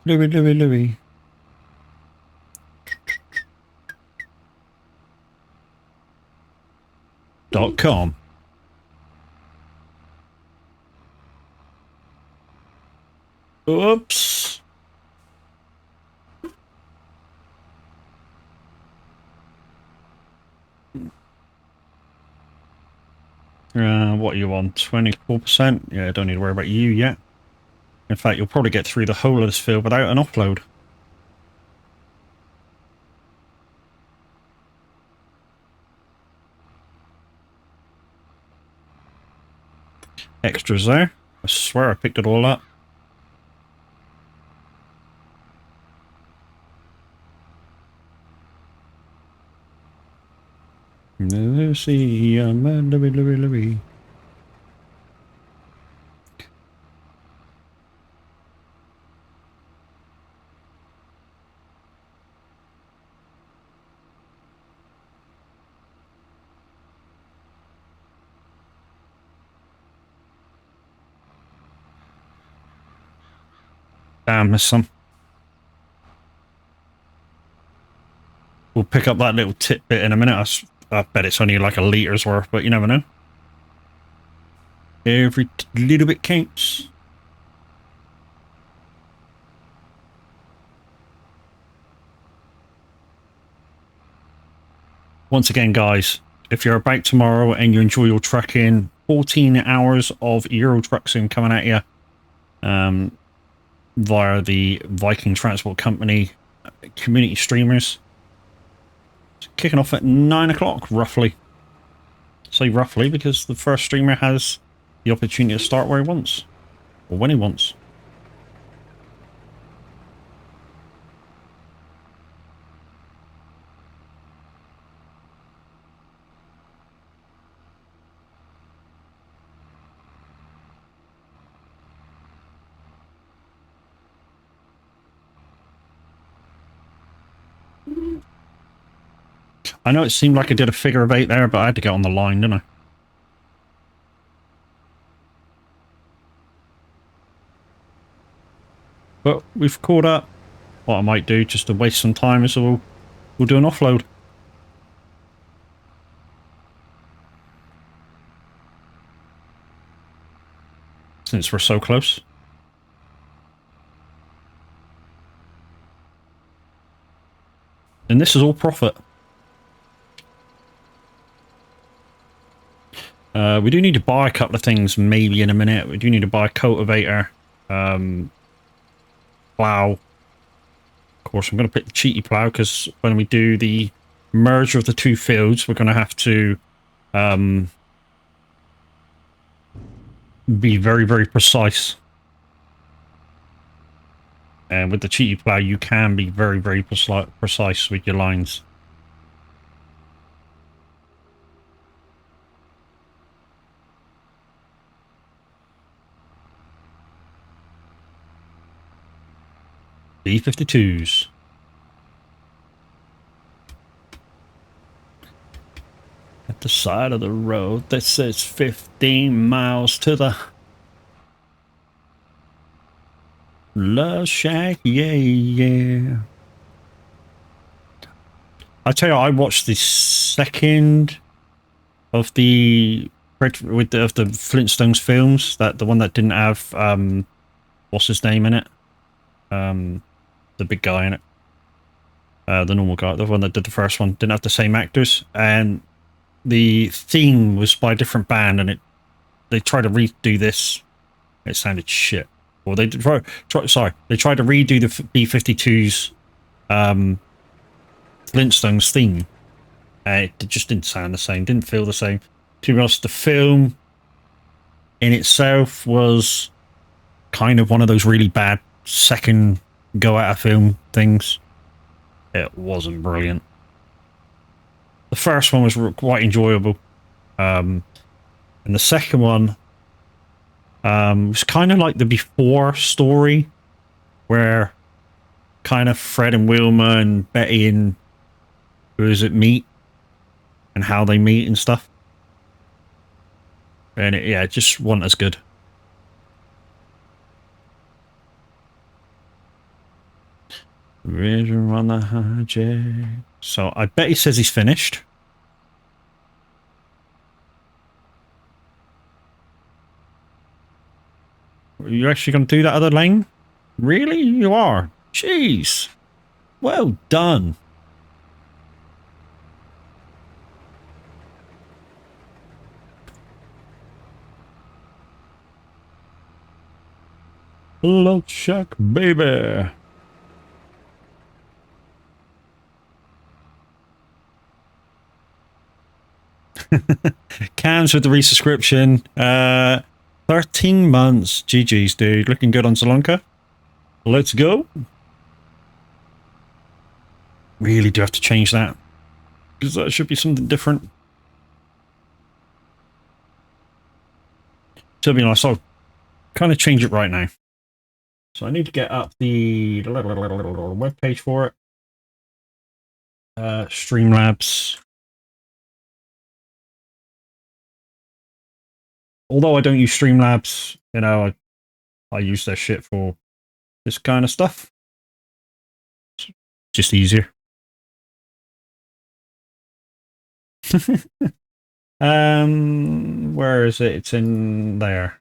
Louis. .com. Oops. What are you on? 24%? Yeah, don't need to worry about you yet. In fact, you'll probably get through the whole of this field without an offload. Extras there. I swear I picked it all up. Lucy, Louis. Damn, missed some. We'll pick up that little tidbit in a minute. I bet it's only like a litres worth, but you never know. Every little bit counts. Once again, guys, if you're about tomorrow and you enjoy your trucking, 14 hours of Euro Truck Sim coming at you via the Viking Transport Company community streamers. It's kicking off at 9 o'clock, roughly. I say roughly because the first streamer has the opportunity to start where he wants, or when he wants. I know it seemed like I did a figure of 8 there, but I had to get on the line, didn't I? But we've caught up. What I might do, just to waste some time, is we'll do an offload. Since we're so close. And this is all profit. We do need to buy a couple of things maybe in a minute. We do need to buy a cultivator. Plow. Of course, I'm going to pick the cheaty plow because when we do the merger of the two fields, we're going to have to be very, very precise. And with the cheaty plow, you can be very, very precise with your lines. B-52s. side of the road that says 15 miles to the Love Shack. Yeah, yeah. I tell you, I watched the second of the of the Flintstones films, that the one that didn't have what's his name in it, the big guy in it, the normal guy, the one that did the first one, didn't have the same actors, and the theme was by a different band, and they tried to redo this. It sounded shit. Well, they tried to redo the B-52's Flintstones theme. It just didn't sound the same, didn't feel the same. To be honest, the film in itself was kind of one of those really bad second go at a film things. It wasn't brilliant. The first one was quite enjoyable. And the second one was kind of like the before story, where kind of Fred and Wilma and Betty and who is it meet and how they meet and stuff. And it just wasn't as good. On the hijack. So I bet he says he's finished. Are you actually going to do that other lane? Really? You are? Jeez. Well done. Love Shack, baby. Cams with the resubscription. 13 months. GG's, dude. Looking good on Zielonka. Let's go. Really do have to change that, because that should be something different. To be honest, I'll kind of change it right now. So I need to get up the web page for it. Streamlabs. Although I don't use Streamlabs, you know, I use their shit for this kind of stuff. It's just easier. Where is it? It's in there.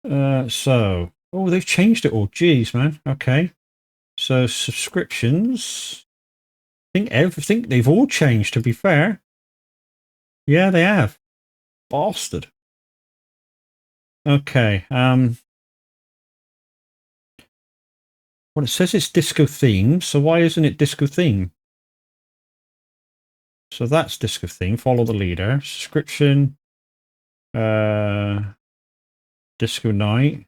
So, oh, they've changed it all. Jeez, man. Okay. So subscriptions. I think they've all changed, to be fair. Yeah, they have. Bastard. Okay. Well, it says it's disco theme, so why isn't it disco theme? So that's disco theme. Follow the leader. Subscription. Disco night.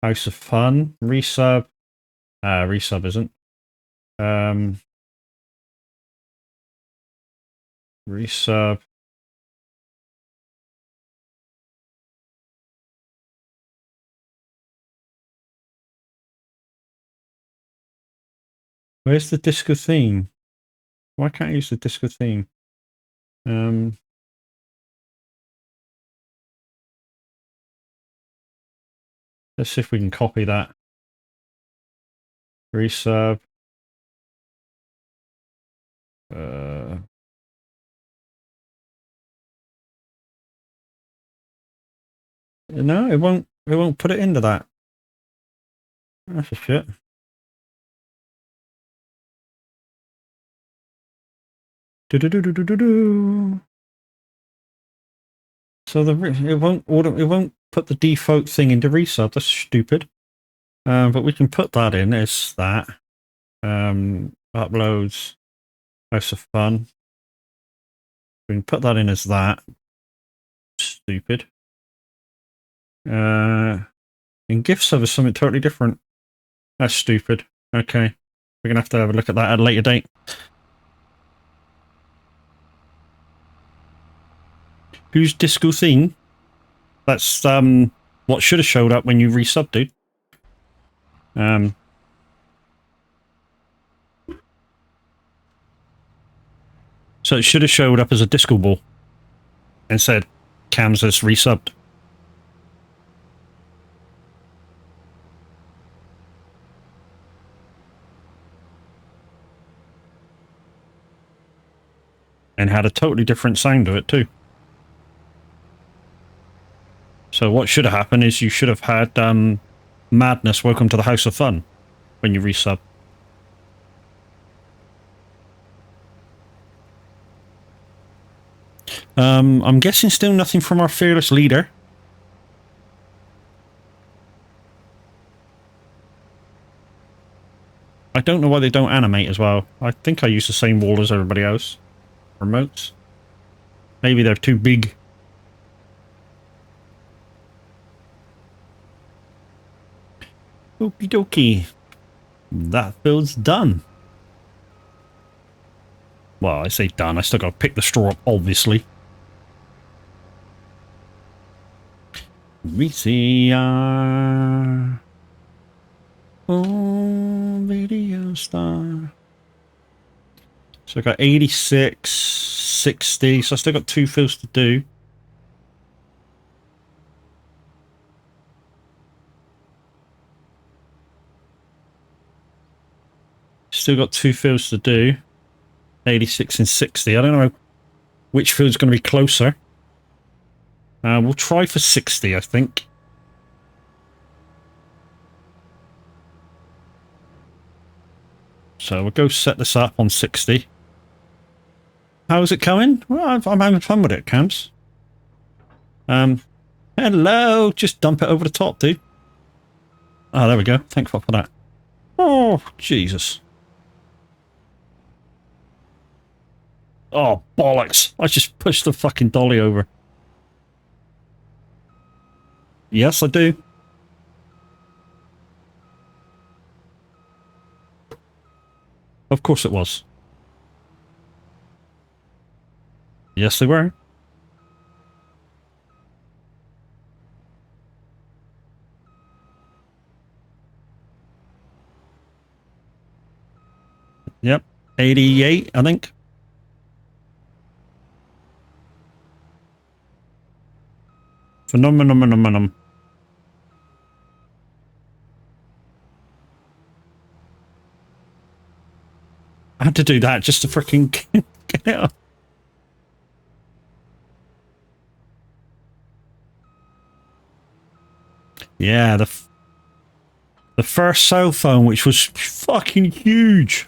House of Fun. Resub. Resub isn't. Resub. Where's the disco theme? Why can't I use the disco theme? Let's see if we can copy that. Resub. No, it won't. It won't put it into that. That's a shit. Do do do do do do do. So it won't put the default thing into resub. That's stupid. But we can put that in as that. Uploads. House of Fun. We can put that in as that. Stupid. In gift service, something totally different. That's stupid. Okay. We're gonna have to have a look at that at a later date. Who's disco theme? That's what should have showed up when you resubbed, dude. So it should have showed up as a disco ball and said cams has resubbed. And had a totally different sound to it too. So what should have happened is you should have had Madness, Welcome to the House of Fun when you resub. I'm guessing still nothing from our fearless leader. I don't know why they don't animate as well. I think I use the same wall as everybody else. Remotes. Maybe they're too big. Okie dokie. That build's done. Well, I say done. I still got to pick the straw up, obviously. VCR. Oh, video star. So I got 86, 60. So I still got 2 fills to do. Still got 2 fills to do. 86 and 60. I don't know which field's going to be closer. We'll try for 60, I think. So we'll go set this up on 60. How's it going? Well, I'm having fun with it, Cams. Hello. Just dump it over the top, dude. Oh, there we go. Thanks for that. Oh, Jesus. Oh, bollocks. I just pushed the fucking dolly over. Yes, I do. Of course it was. Yes, they were. Yep. 88, I think. Phenomenon. I had to do that just to freaking get it up. Yeah, the first cell phone, which was fucking huge.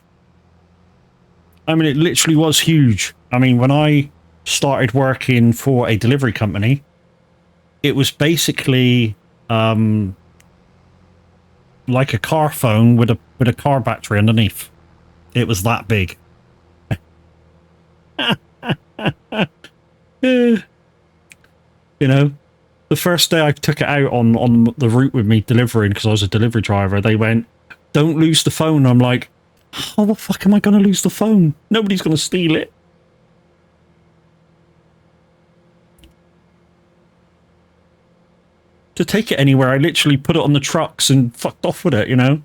I mean, it literally was huge. I mean, when I started working for a delivery company, it was basically like a car phone with a car battery underneath. It was that big. You know, the first day I took it out on the route with me delivering, because I was a delivery driver, they went, "Don't lose the phone." I'm like, how the fuck am I going to lose the phone? Nobody's going to steal it. To take it anywhere, I literally put it on the trucks and fucked off with it, you know?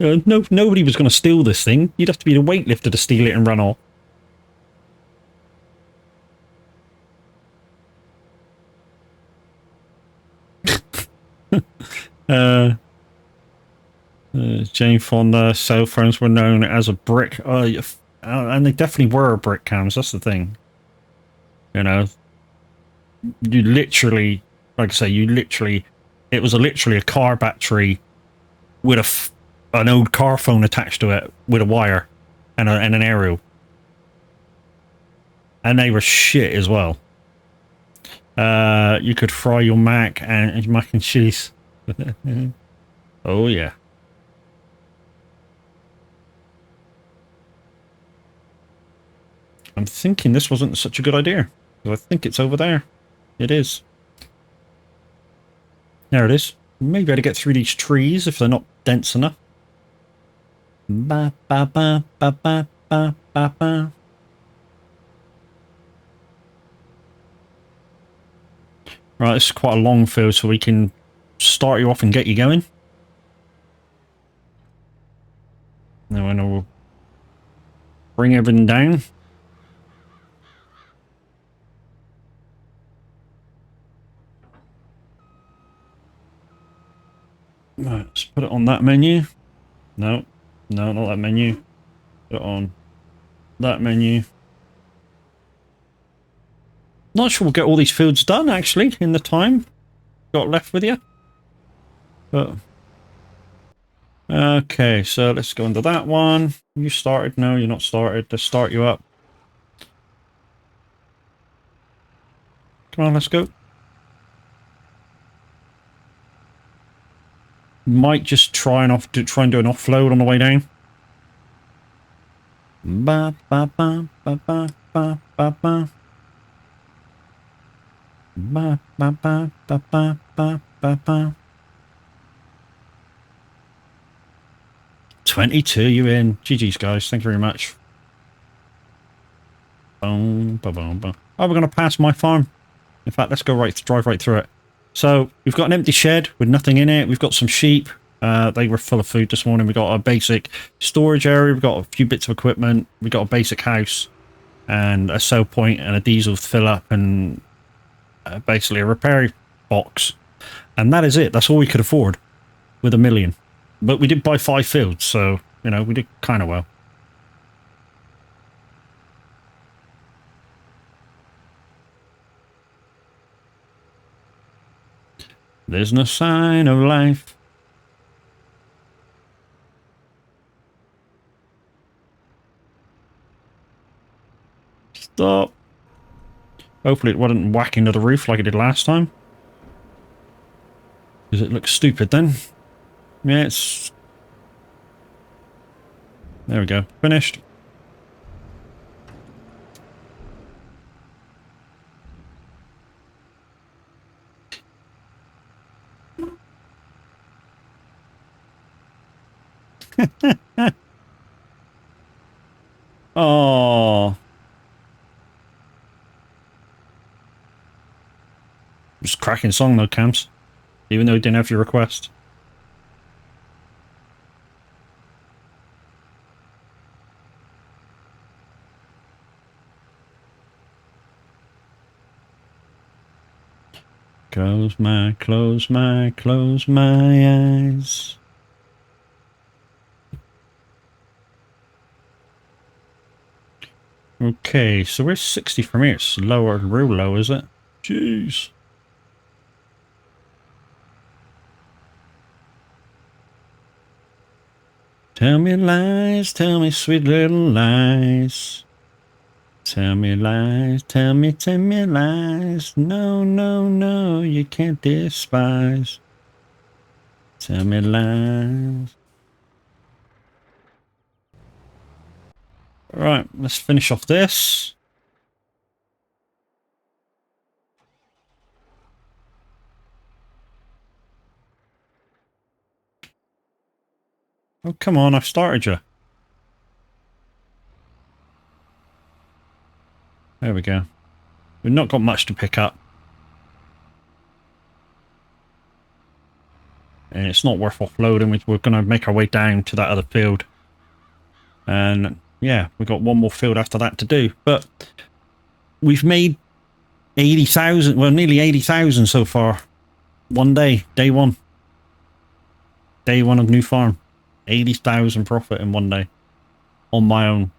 Nobody was going to steal this thing. You'd have to be the weightlifter to steal it and run off. Jane Fonda, cell phones were known as a brick. And they definitely were brick cams, that's the thing. You know? You literally, like I say, it was literally a car battery with an old car phone attached to it with a wire and an aerial. And they were shit as well. You could fry your mac and cheese. Oh, yeah. I'm thinking this wasn't such a good idea. I think it's over there. It is. There it is. Maybe I had to get through these trees if they're not dense enough. Ba ba ba ba ba ba ba ba. Right, this is quite a long field, so we can start you off and get you going. No, I know. bring everything down. Right, let's put it on that menu. No, no, not that menu. Put it on that menu. Not sure we'll get all these fields done, actually, in the time got left with you. But okay, so let's go into that one. You started? No, you're not started. Let's start you up. Come on, let's go. Might just try and do an offload on the way down. Ba ba ba ba ba ba ba ba. Ba ba ba ba ba ba ba ba. 22, you're in. GG's, guys. Thank you very much. Boom, boom, boom, boom. Oh, we're going to pass my farm. In fact, let's go drive right through it. So we've got an empty shed with nothing in it. We've got some sheep. They were full of food this morning. We've got a basic storage area. We've got a few bits of equipment. We've got a basic house and a sell point and a diesel fill up and basically a repair box. And that is it. That's all we could afford with $1 million. But we did buy 5 fields, so, you know, we did kind of well. There's no sign of life. Stop. Hopefully it wasn't whacking to the roof like it did last time. Because it looks stupid then. Yeah, it's... There we go. Finished. Oh. Just cracking song though, Camps. Even though we didn't have your request. Close my eyes. Okay, so we're 60 from here. It's lower, real low, is it? Jeez. Tell me lies, tell me sweet little lies. Tell me lies, tell me lies. No, no, no, you can't despise. Tell me lies. Right, let's finish off this. Oh, come on, I've started you. There we go. We've not got much to pick up. And it's not worth offloading. We're going to make our way down to that other field. And yeah, we've got one more field after that to do. But we've made 80,000, well, nearly 80,000 so far. One day, day one. Day one of new farm. 80,000 profit in one day. On my own.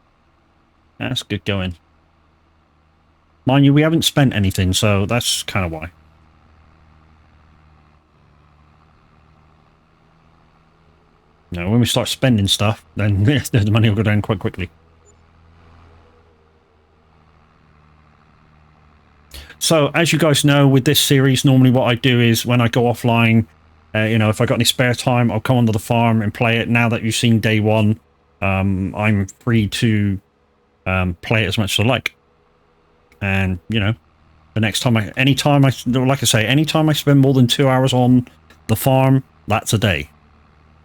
That's good going. Mind you, we haven't spent anything, so that's kind of why. Now, when we start spending stuff, then the money will go down quite quickly. So, as you guys know, with this series, normally what I do is when I go offline, you know, if I got any spare time, I'll come onto the farm and play it. Now that you've seen day one, I'm free to play it as much as I like. And, you know, the next time anytime I spend more than 2 hours on the farm, that's a day.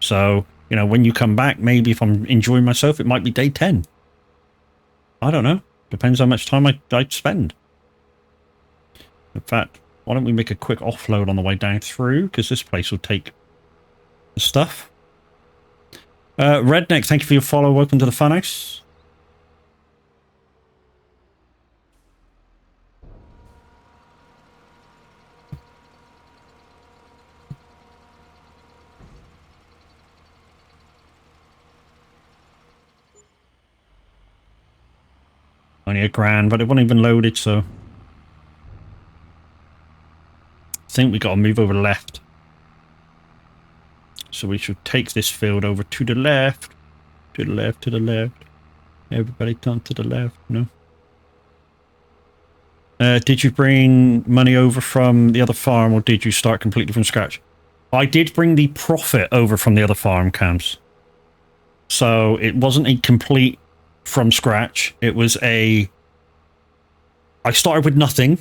So, you know, when you come back, maybe if I'm enjoying myself, it might be day 10. I don't know. Depends how much time I spend. In fact, why don't we make a quick offload on the way down through, because this place will take the stuff. Redneck, thank you for your follow. Welcome to the funhouse. Only a grand, but it wasn't even loaded, so... I think we got to move over left. So we should take this field over to the left. To the left, to the left. Everybody turn to the left, no? Did you bring money over from the other farm, or did you start completely from scratch? I did bring the profit over from the other farm, Cams. So it wasn't a complete from scratch. It was a... I started with nothing.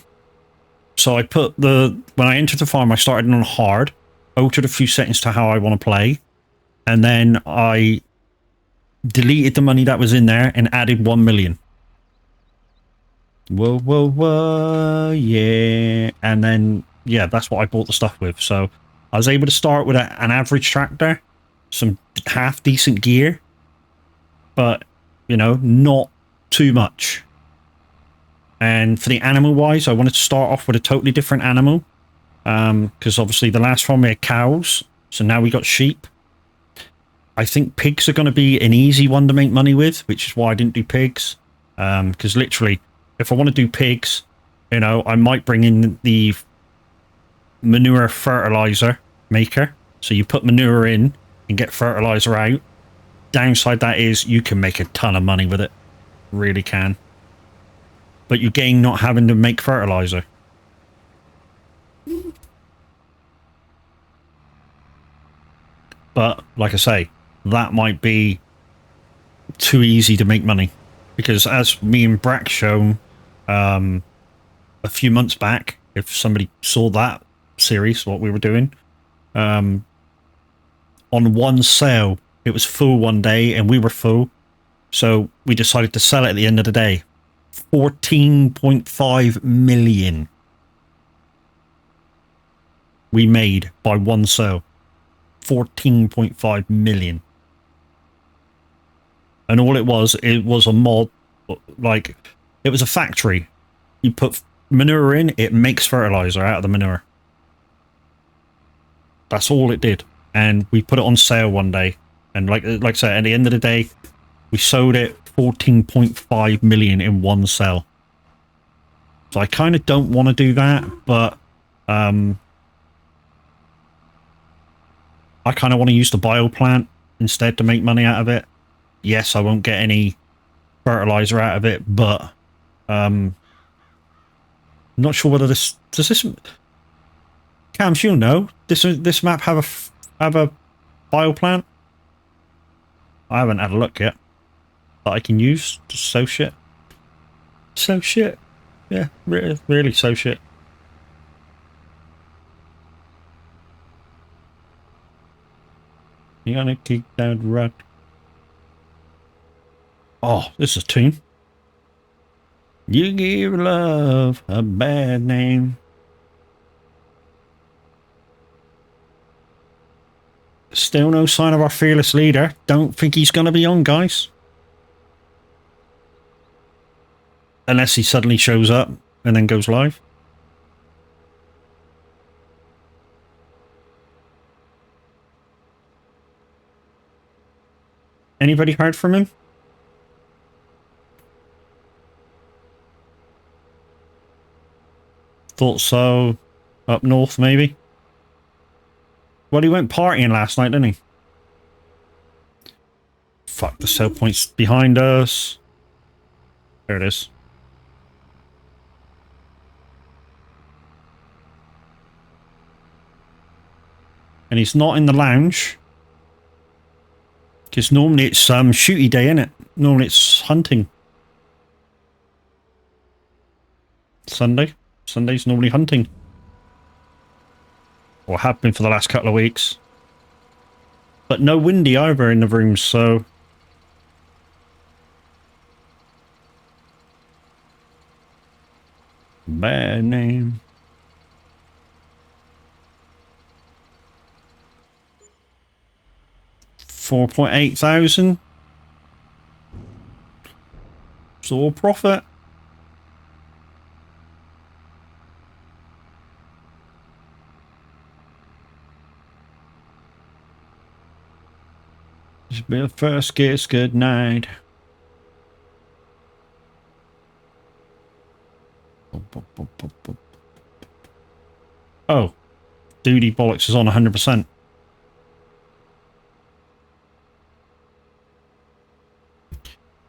So I put the... When I entered the farm, I started on hard. Altered a few settings to how I want to play. And then I deleted the money that was in there and added 1 million. Whoa, whoa, whoa, yeah. And then, yeah, that's what I bought the stuff with. So I was able to start with an average tractor, some half decent gear, but, you know, not too much. And for the animal wise, I wanted to start off with a totally different animal. Because obviously the last farm we had cows, so now we got sheep. I think pigs are going to be an easy one to make money with, which is why I didn't do pigs. Because literally, if I want to do pigs, you know, I might bring in the manure fertilizer maker. So you put manure in and get fertilizer out. Downside that is you can make a ton of money with it. Really can. But you gain not having to make fertilizer. But, like I say, that might be too easy to make money. Because as me and Brack shown a few months back, if somebody saw that series, what we were doing, on one sale, it was full one day and we were full. So we decided to sell it at the end of the day. 14.5 million we made by one sale. 14.5 million. And all it was a mod, like, it was a factory. You put manure in, it makes fertilizer out of the manure. That's all it did. And we put it on sale one day. And like I said, at the end of the day, we sold it 14.5 million in one sell. So I kind of don't want to do that, but I kind of want to use the bio plant instead to make money out of it. Yes, I won't get any fertilizer out of it, but I'm not sure whether this does this. Cams, you'll know. This map have a bio plant? I haven't had a look yet. That I can use to sow shit. So shit. Yeah, really so shit. You gonna kick that rut? Oh, this is a tune. You give love a bad name. Still no sign of our fearless leader. Don't think he's gonna be on, guys. Unless he suddenly shows up and then goes live. Anybody heard from him? Thought so. Up north, maybe? Well, he went partying last night, didn't he? Fuck, the sell point's behind us. There it is. And he's not in the lounge. Because normally it's shooty day, innit? Normally it's hunting. Sunday's normally hunting. Or have been for the last couple of weeks. But no windy either in the rooms, so... Bad name. $4,800. It's all profit. This will be the first kiss, good night. duty bollocks is on 100%.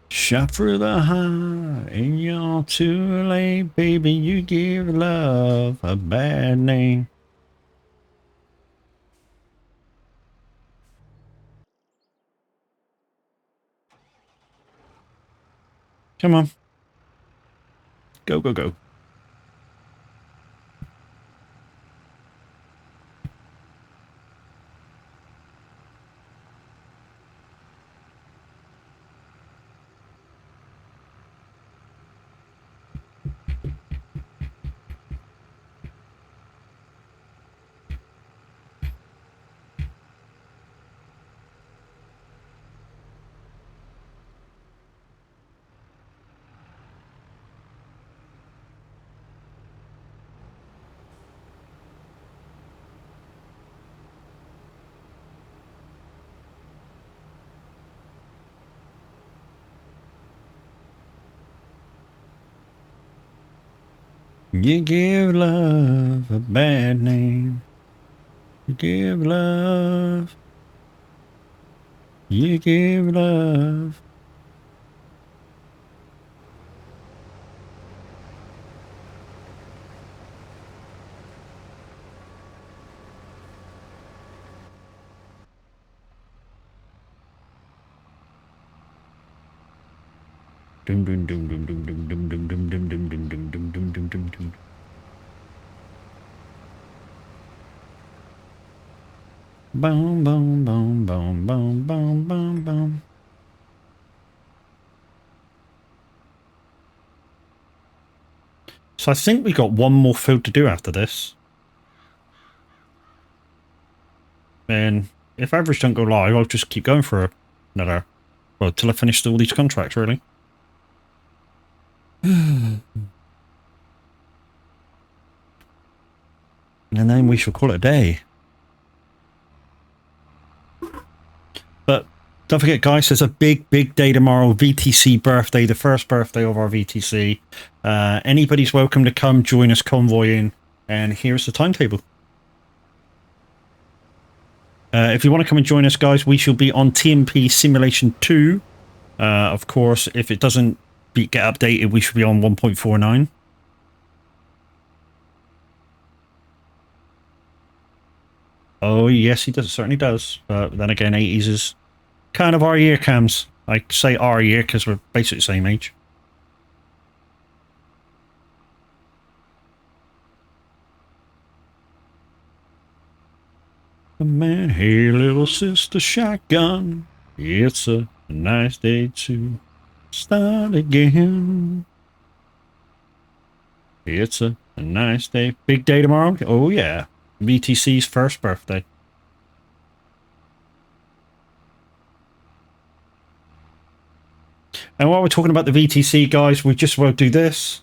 Shot through the heart and you're too late, baby. You give love a bad name. Come on. Go, go, go. You give love a bad name. You give love. You give love. Dum dum dum dum dum dum dum dum dum dum dum dum dum dum dum dum dum dum. Boom boom boom boom boom boom boom boom. So I think we got one more field to do after this. And if average don't go live, I'll just keep going for another, well, till I finish all these contracts, really. And then we shall call it a day. But don't forget, guys, there's a big, big day tomorrow. VTC birthday, the first birthday of our VTC. Anybody's welcome to come join us convoying. And here's the timetable. If you want to come and join us, guys, we shall be on TMP Simulation 2. Of course, if it doesn't get updated, we should be on 1.49. Oh, yes, he does. Certainly does. But then again, 80s is kind of our year, Cams. I say our year because we're basically the same age. Man, hey, little sister shotgun. It's a nice day to start again. It's a nice day. Big day tomorrow. Oh, yeah. VTC's first birthday. And while we're talking about the VTC, guys, we just will do this.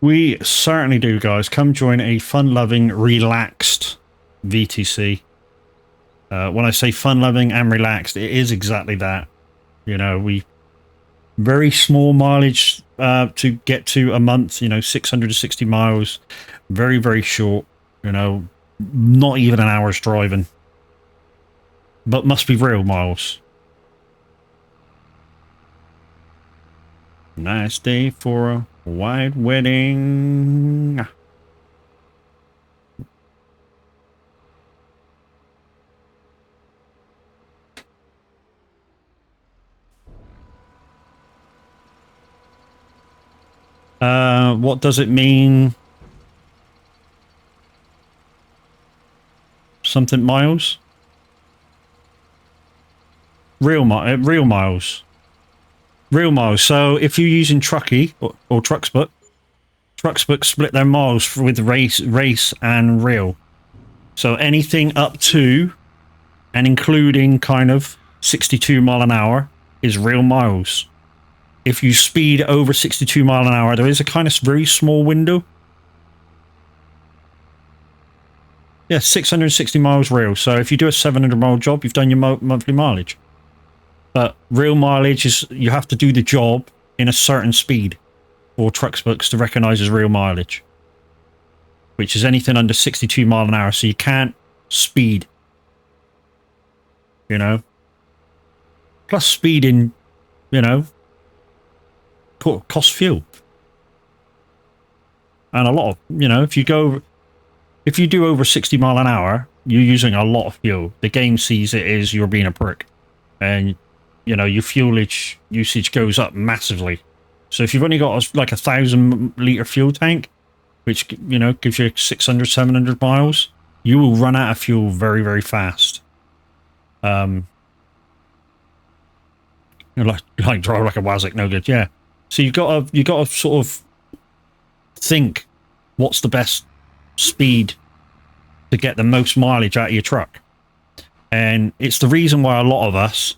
We certainly do, guys. Come join a fun-loving, relaxed VTC. When I say fun-loving and relaxed, it is exactly that. You know, we very small mileage to get to a month. You know, 660 miles. Very, very short. You know, not even an hour's driving. But must be real miles. Nice day for a white wedding. What does it mean? Something miles? real miles. Real miles. So if you're using Truckee or Trucksbook, Trucksbook split their miles with race and real. So anything up to and including kind of 62 mile an hour is real miles. If you speed over 62 mile an hour, there is a kind of very small window. Yeah, 660 miles real. So if you do a 700 mile job, you've done your monthly mileage. But real mileage is you have to do the job in a certain speed for Trucksbooks to recognise as real mileage, which is anything under 62 mile an hour. So you can't speed, you know. Plus speeding, you know, costs fuel. And a lot of, you know, if you do over 60 mile an hour, you're using a lot of fuel. The game sees it as you're being a prick. And, you know, your fuel usage goes up massively. So if you've only got like 1,000 litre fuel tank, which, you know, gives you 600, 700 miles, you will run out of fuel very, very fast. You know, like drive like a Wazik, no good, yeah. So you got to sort of think what's the best speed to get the most mileage out of your truck. And it's the reason why a lot of us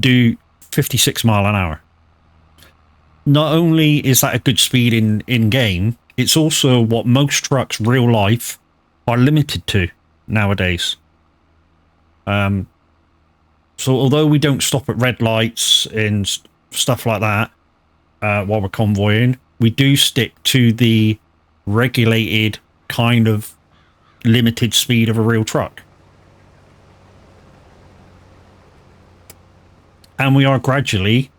do 56 mile an hour. Not only is that a good speed in game, it's also what most trucks real life are limited to nowadays. So although we don't stop at red lights and stuff like that while we're convoying, we do stick to the regulated kind of limited speed of a real truck. And we are gradually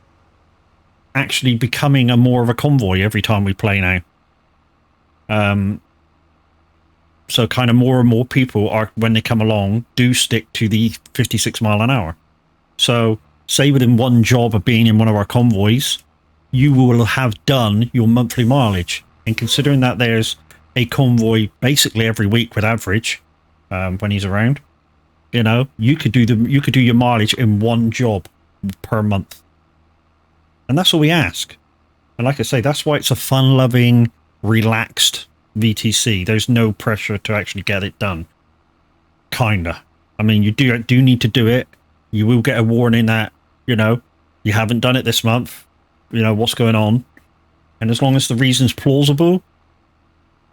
actually becoming more of a convoy every time we play now. So kind of more and more people are, when they come along, do stick to the 56 mile an hour. So say within one job of being in one of our convoys, you will have done your monthly mileage. And considering that there's a convoy basically every week with average, when he's around, you know, you could do your mileage in one job per month. And that's all we ask. And like I say, that's why it's a fun-loving, relaxed VTC. There's no pressure to actually get it done. Kinda. I mean, you do need to do it. You will get a warning that, you know, you haven't done it this month. You know, what's going on. And as long as the reason's plausible,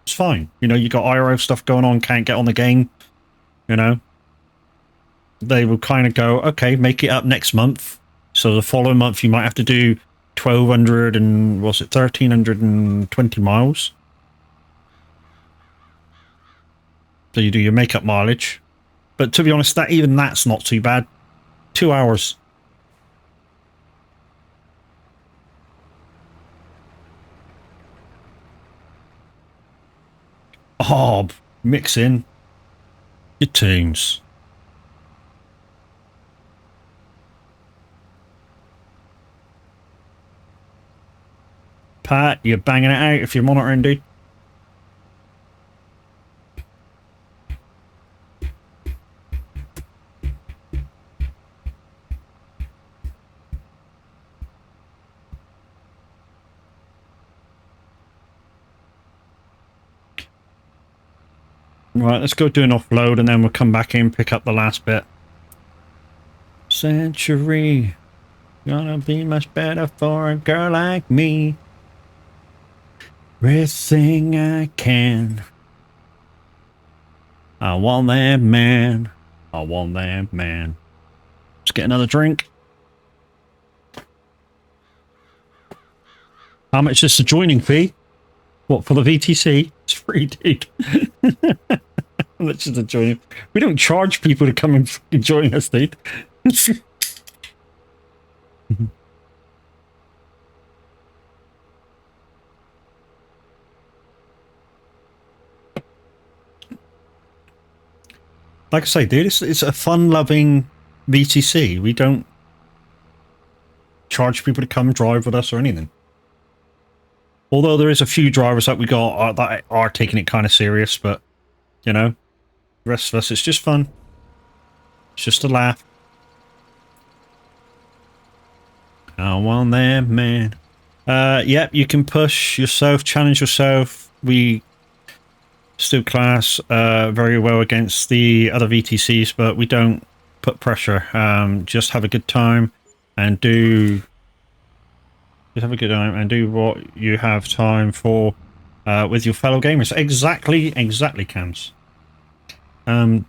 it's fine. You know, you got IRO stuff going on, can't get on the game. You know, they will kind of go, okay, make it up next month. So the following month, you might have to do 1,200 and, was it 1,320 miles? So you do your makeup mileage. But to be honest, even that's not too bad. 2 hours. Oh, mix in your tunes. Pat, you're banging it out if you're monitoring, dude. Right, let's go do an offload and then we'll come back in, pick up the last bit. Century, gonna be much better for a girl like me. Everything I can. I want that man. I want that man. Let's get another drink. How much is the joining fee? What, for the VTC? It's free, dude. How much is the joining? We don't charge people to come and join us, dude. Like I say, dude, it's a fun-loving VTC. We don't charge people to come drive with us or anything. Although there is a few drivers that we got that are taking it kind of serious, but, you know, the rest of us, it's just fun. It's just a laugh. Oh, on there, man. Yep, you can push yourself, challenge yourself. We still class very well against the other VTCs, but we don't put pressure. Just have a good time and do what you have time for with your fellow gamers. Exactly, Cams. Like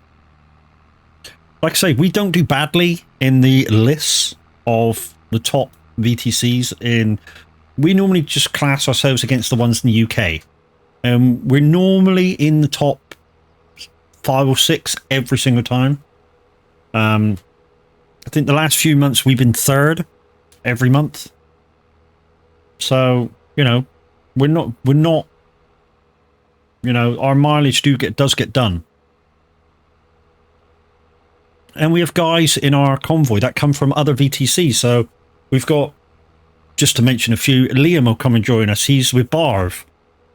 I say, we don't do badly in the lists of the top VTCs. We normally just class ourselves against the ones in the UK. We're normally in the top 5 or 6 every single time. I think the last few months we've been 3rd every month. So, you know, we're not, you know, our mileage does get done. And we have guys in our convoy that come from other VTCs. So we've got, just to mention a few, Liam will come and join us. He's with Barv.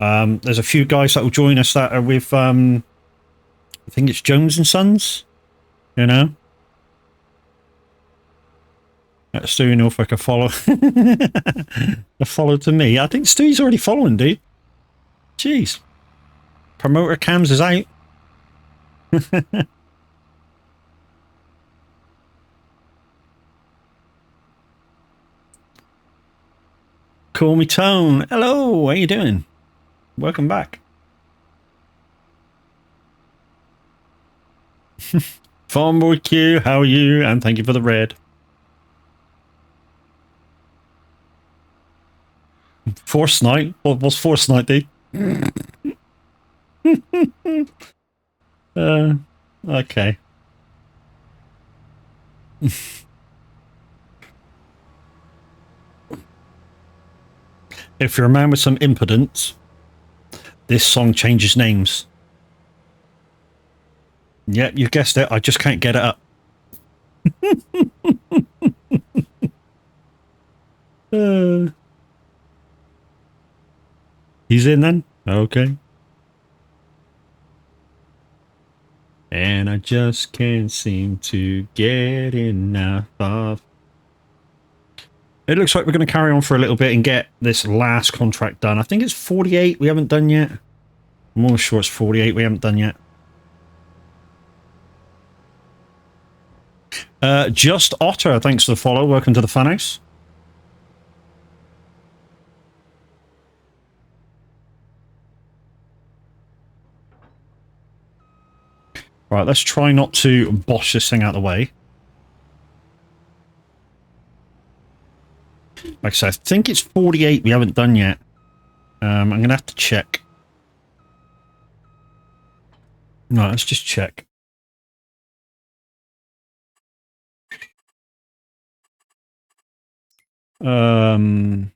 There's a few guys that will join us that are with, I think it's Jones and Sons, you know. That's Stewie Norfolk a follow. A follow to me. I think Stewie's already following, dude. Jeez. Promoter Cams is out. Call me Tone. Hello, how you doing? Welcome back. Farmboy Q, how are you? And thank you for the red. Force Night? What's Force Night, dude? Okay. If you're a man with some impudence, this song changes names. Yep, you guessed it. I just can't get it up. He's in then? Okay. And I just can't seem to get enough of. It looks like we're going to carry on for a little bit and get this last contract done. I think it's 48 we haven't done yet. I'm almost sure it's 48 we haven't done yet. Just Otter, thanks for the follow. Welcome to the funhouse. Right, let's try not to bosh this thing out of the way. Like I said, I think it's 48 we haven't done yet. I'm going to have to check. No, let's just check. So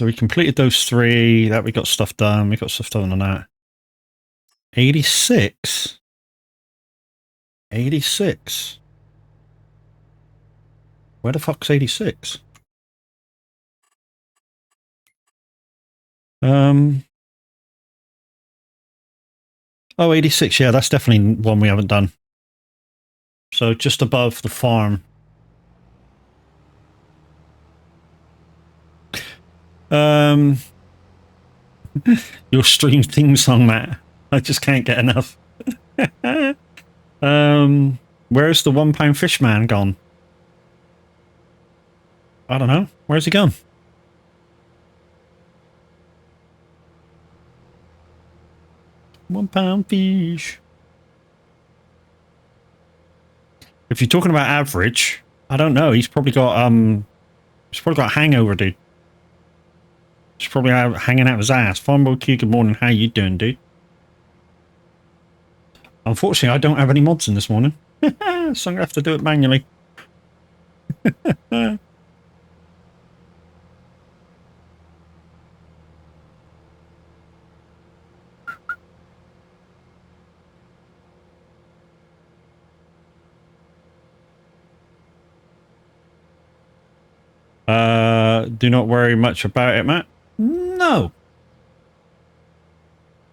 we completed those 3. That we got stuff done. We got stuff done on that. 86? 86? Where the fuck's 86? Oh, 86, yeah, that's definitely one we haven't done. So just above the farm. Your stream theme song, Matt. I just can't get enough. Where's the £1 fish man gone? I don't know. Where's he gone? £1 fish. If you're talking about average, I don't know. He's probably got a hangover, dude. He's probably out hanging out his ass. Farmboy Q, good morning. How you doing, dude? Unfortunately, I don't have any mods in this morning. So I'm gonna have to do it manually. Do not worry much about it, Matt. No.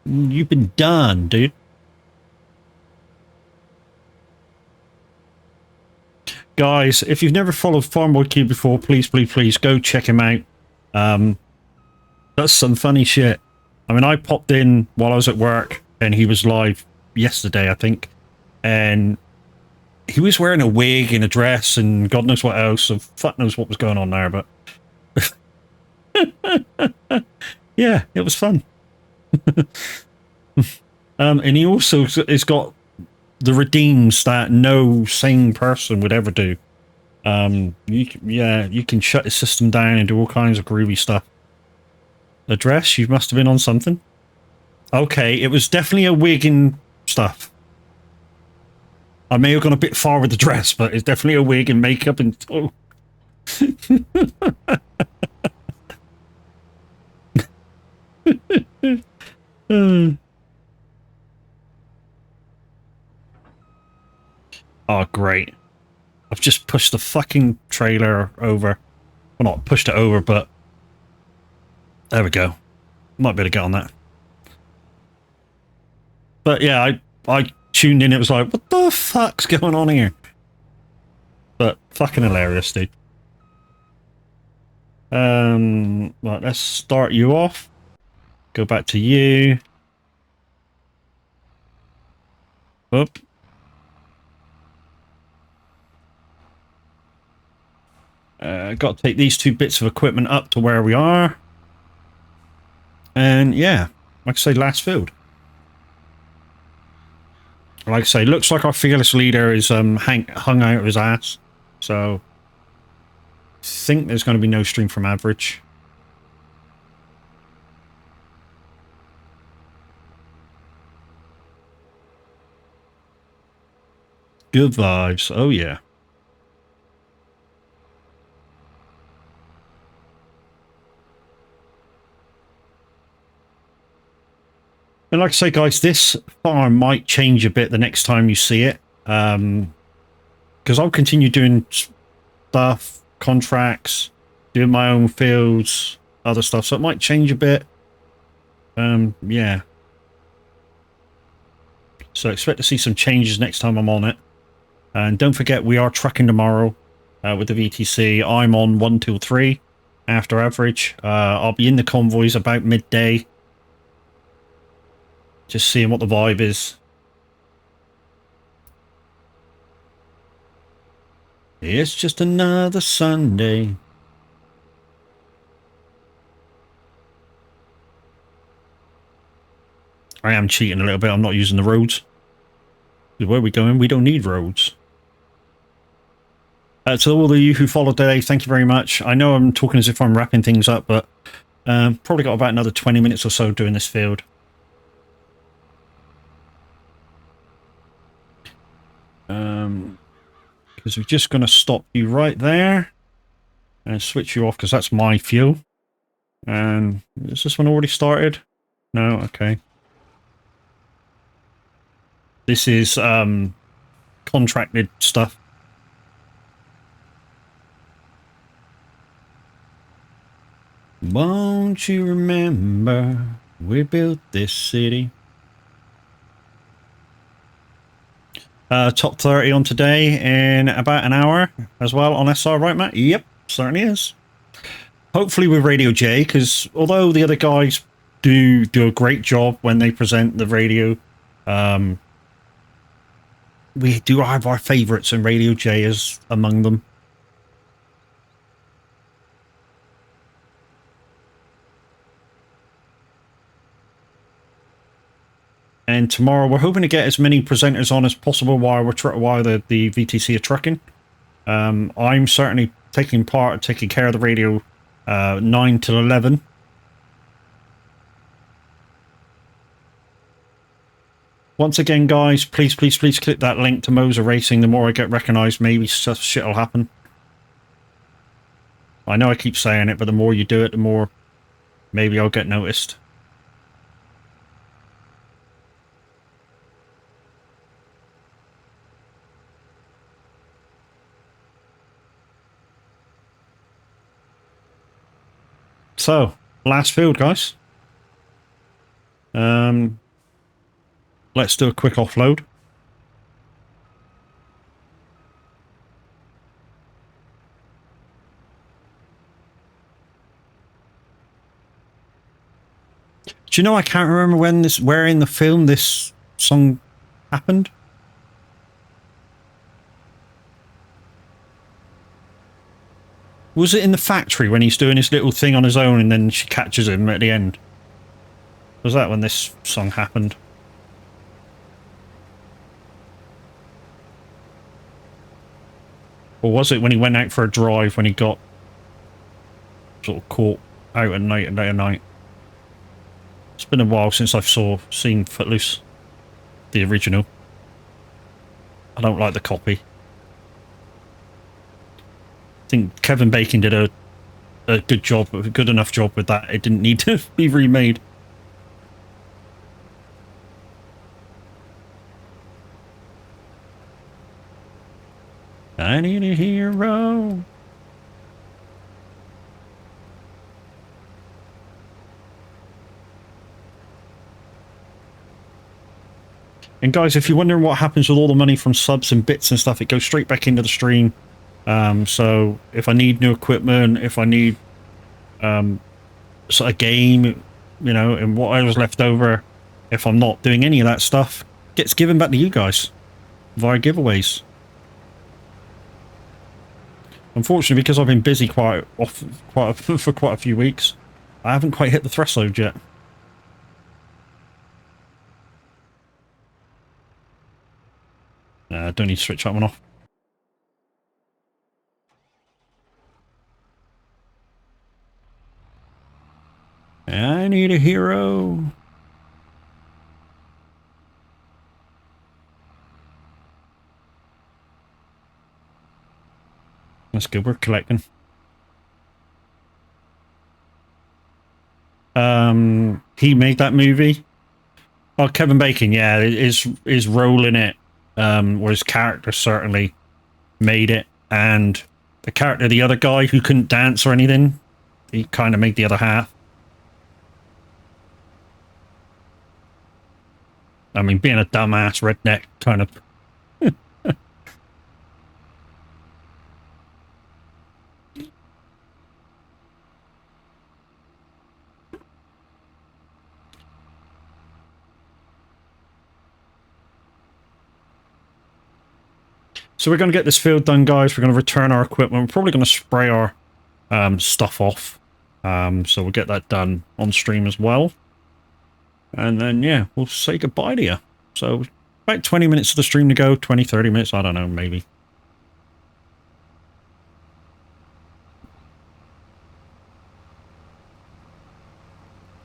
You've been done, dude. Guys, if you've never followed Farmboy Q before, please go check him out. That's some funny shit. I mean, I popped in while I was at work, and he was live yesterday, I think, and he was wearing a wig and a dress and God knows what else, so fuck knows what was going on there, but yeah, it was fun. And he also has got the redeems that no sane person would ever do. You can shut his system down and do all kinds of groovy stuff. The dress, you must have been on something. Okay, it was definitely a wig and stuff. I may have gone a bit far with the dress, but it's definitely a wig and makeup and... Oh. Oh, great. I've just pushed the fucking trailer over. Well, not pushed it over, but... There we go. Might be able to get on that. But yeah, I tuned in, it was like, what the fuck's going on here? But fucking hilarious, dude. Right, let's start you off. Go back to you. Up. Got to take these two bits of equipment up to where we are. And yeah, like I say, last field. Like I say, looks like our fearless leader is hung out of his ass. So I think there's going to be no stream from average. Good vibes. Oh yeah. And like I say, guys, this farm might change a bit the next time you see it. Because I'll continue doing stuff, contracts, doing my own fields, other stuff. So it might change a bit. Yeah. So expect to see some changes next time I'm on it. And don't forget, we are trucking tomorrow with the VTC. I'm on 1 till 3 after average. I'll be in the convoys about midday. Just seeing what the vibe is. It's just another Sunday. I am cheating a little bit. I'm not using the roads. Where are we going? We don't need roads. To all of you who followed today, thank you very much. I know I'm talking as if I'm wrapping things up, but probably got about another 20 minutes or so doing this field. Because we're just going to stop you right there and switch you off because that's my fuel. And is this one already started? No, okay. This is contracted stuff. Won't you remember we built this city? Top 30 on today in about an hour as well on SR, right, Matt? Yep, certainly is. Hopefully with Radio J, because although the other guys do a great job when they present the radio, we do have our favourites, and Radio J is among them. And tomorrow we're hoping to get as many presenters on as possible while the VTC are trucking. I'm certainly taking care of the radio 9 till 11. Once again, guys, please click that link to Moser Racing. The more I get recognised, maybe shit will happen. I know I keep saying it, but the more you do it, the more maybe I'll get noticed. So, last field, guys. Let's do a quick offload. Do you know I can't remember where in the film this song happened? Was it in the factory when he's doing his little thing on his own and then she catches him at the end? Was that when this song happened? Or was it when he went out for a drive when he got sort of caught out at night and late at night? It's been a while since I've seen Footloose, the original. I don't like the copy. I think Kevin Bacon did a good job, a good enough job with that. It didn't need to be remade. I need a hero. And guys, if you're wondering what happens with all the money from subs and bits and stuff, it goes straight back into the stream. So if I need new equipment, if I need a game, you know, and what I was left over, if I'm not doing any of that stuff, gets given back to you guys via giveaways. Unfortunately, because I've been busy for quite a few weeks, I haven't quite hit the threshold yet. I don't need to switch that one off. I need a hero. That's good, we're collecting. He made that movie. Oh, Kevin Bacon, yeah, his role in it, or his character certainly made it, and the character, the other guy who couldn't dance or anything, he kind of made the other half. I mean, being a dumbass redneck kind of. So we're going to get this field done, guys. We're going to return our equipment. We're probably going to spray our stuff off. So we'll get that done on stream as well. And then, yeah, we'll say goodbye to you. So about 20 minutes of the stream to go. 20, 30 minutes. I don't know, maybe.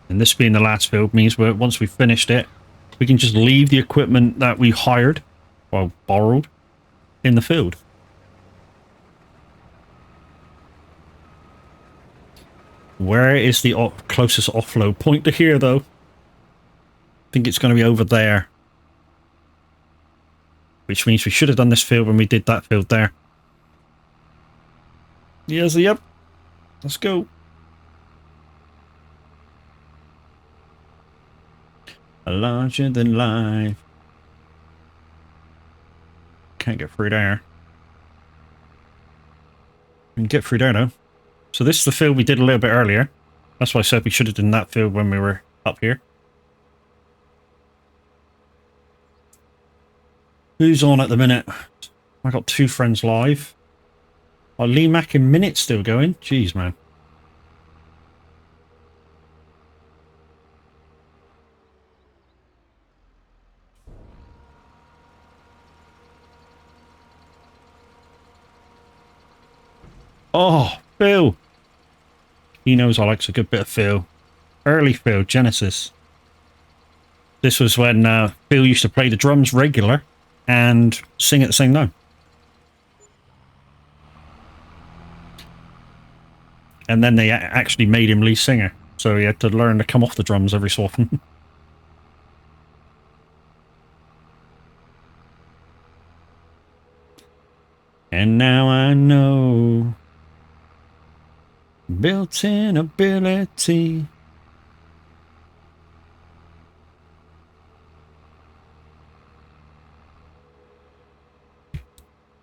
And this being the last field means once we've finished it, we can just leave the equipment that we hired, well, borrowed, in the field. Where is the closest offload point to here, though? I think it's going to be over there. Which means we should have done this field when we did that field there. Yes, yep. Let's go. Larger than life. Can't get through there. We can get through there now. So this is the field we did a little bit earlier. That's why I said we should have done that field when we were up here. Who's on at the minute? I got 2 friends live. Oh, Lee Mack in minutes still going. Jeez, man. Oh, Phil. He knows I like a good bit of Phil. Early Phil, Genesis. This was when Phil used to play the drums regular and sing at the same time. And then they actually made him lead singer. So he had to learn to come off the drums every so often. And now I know. Built-in ability.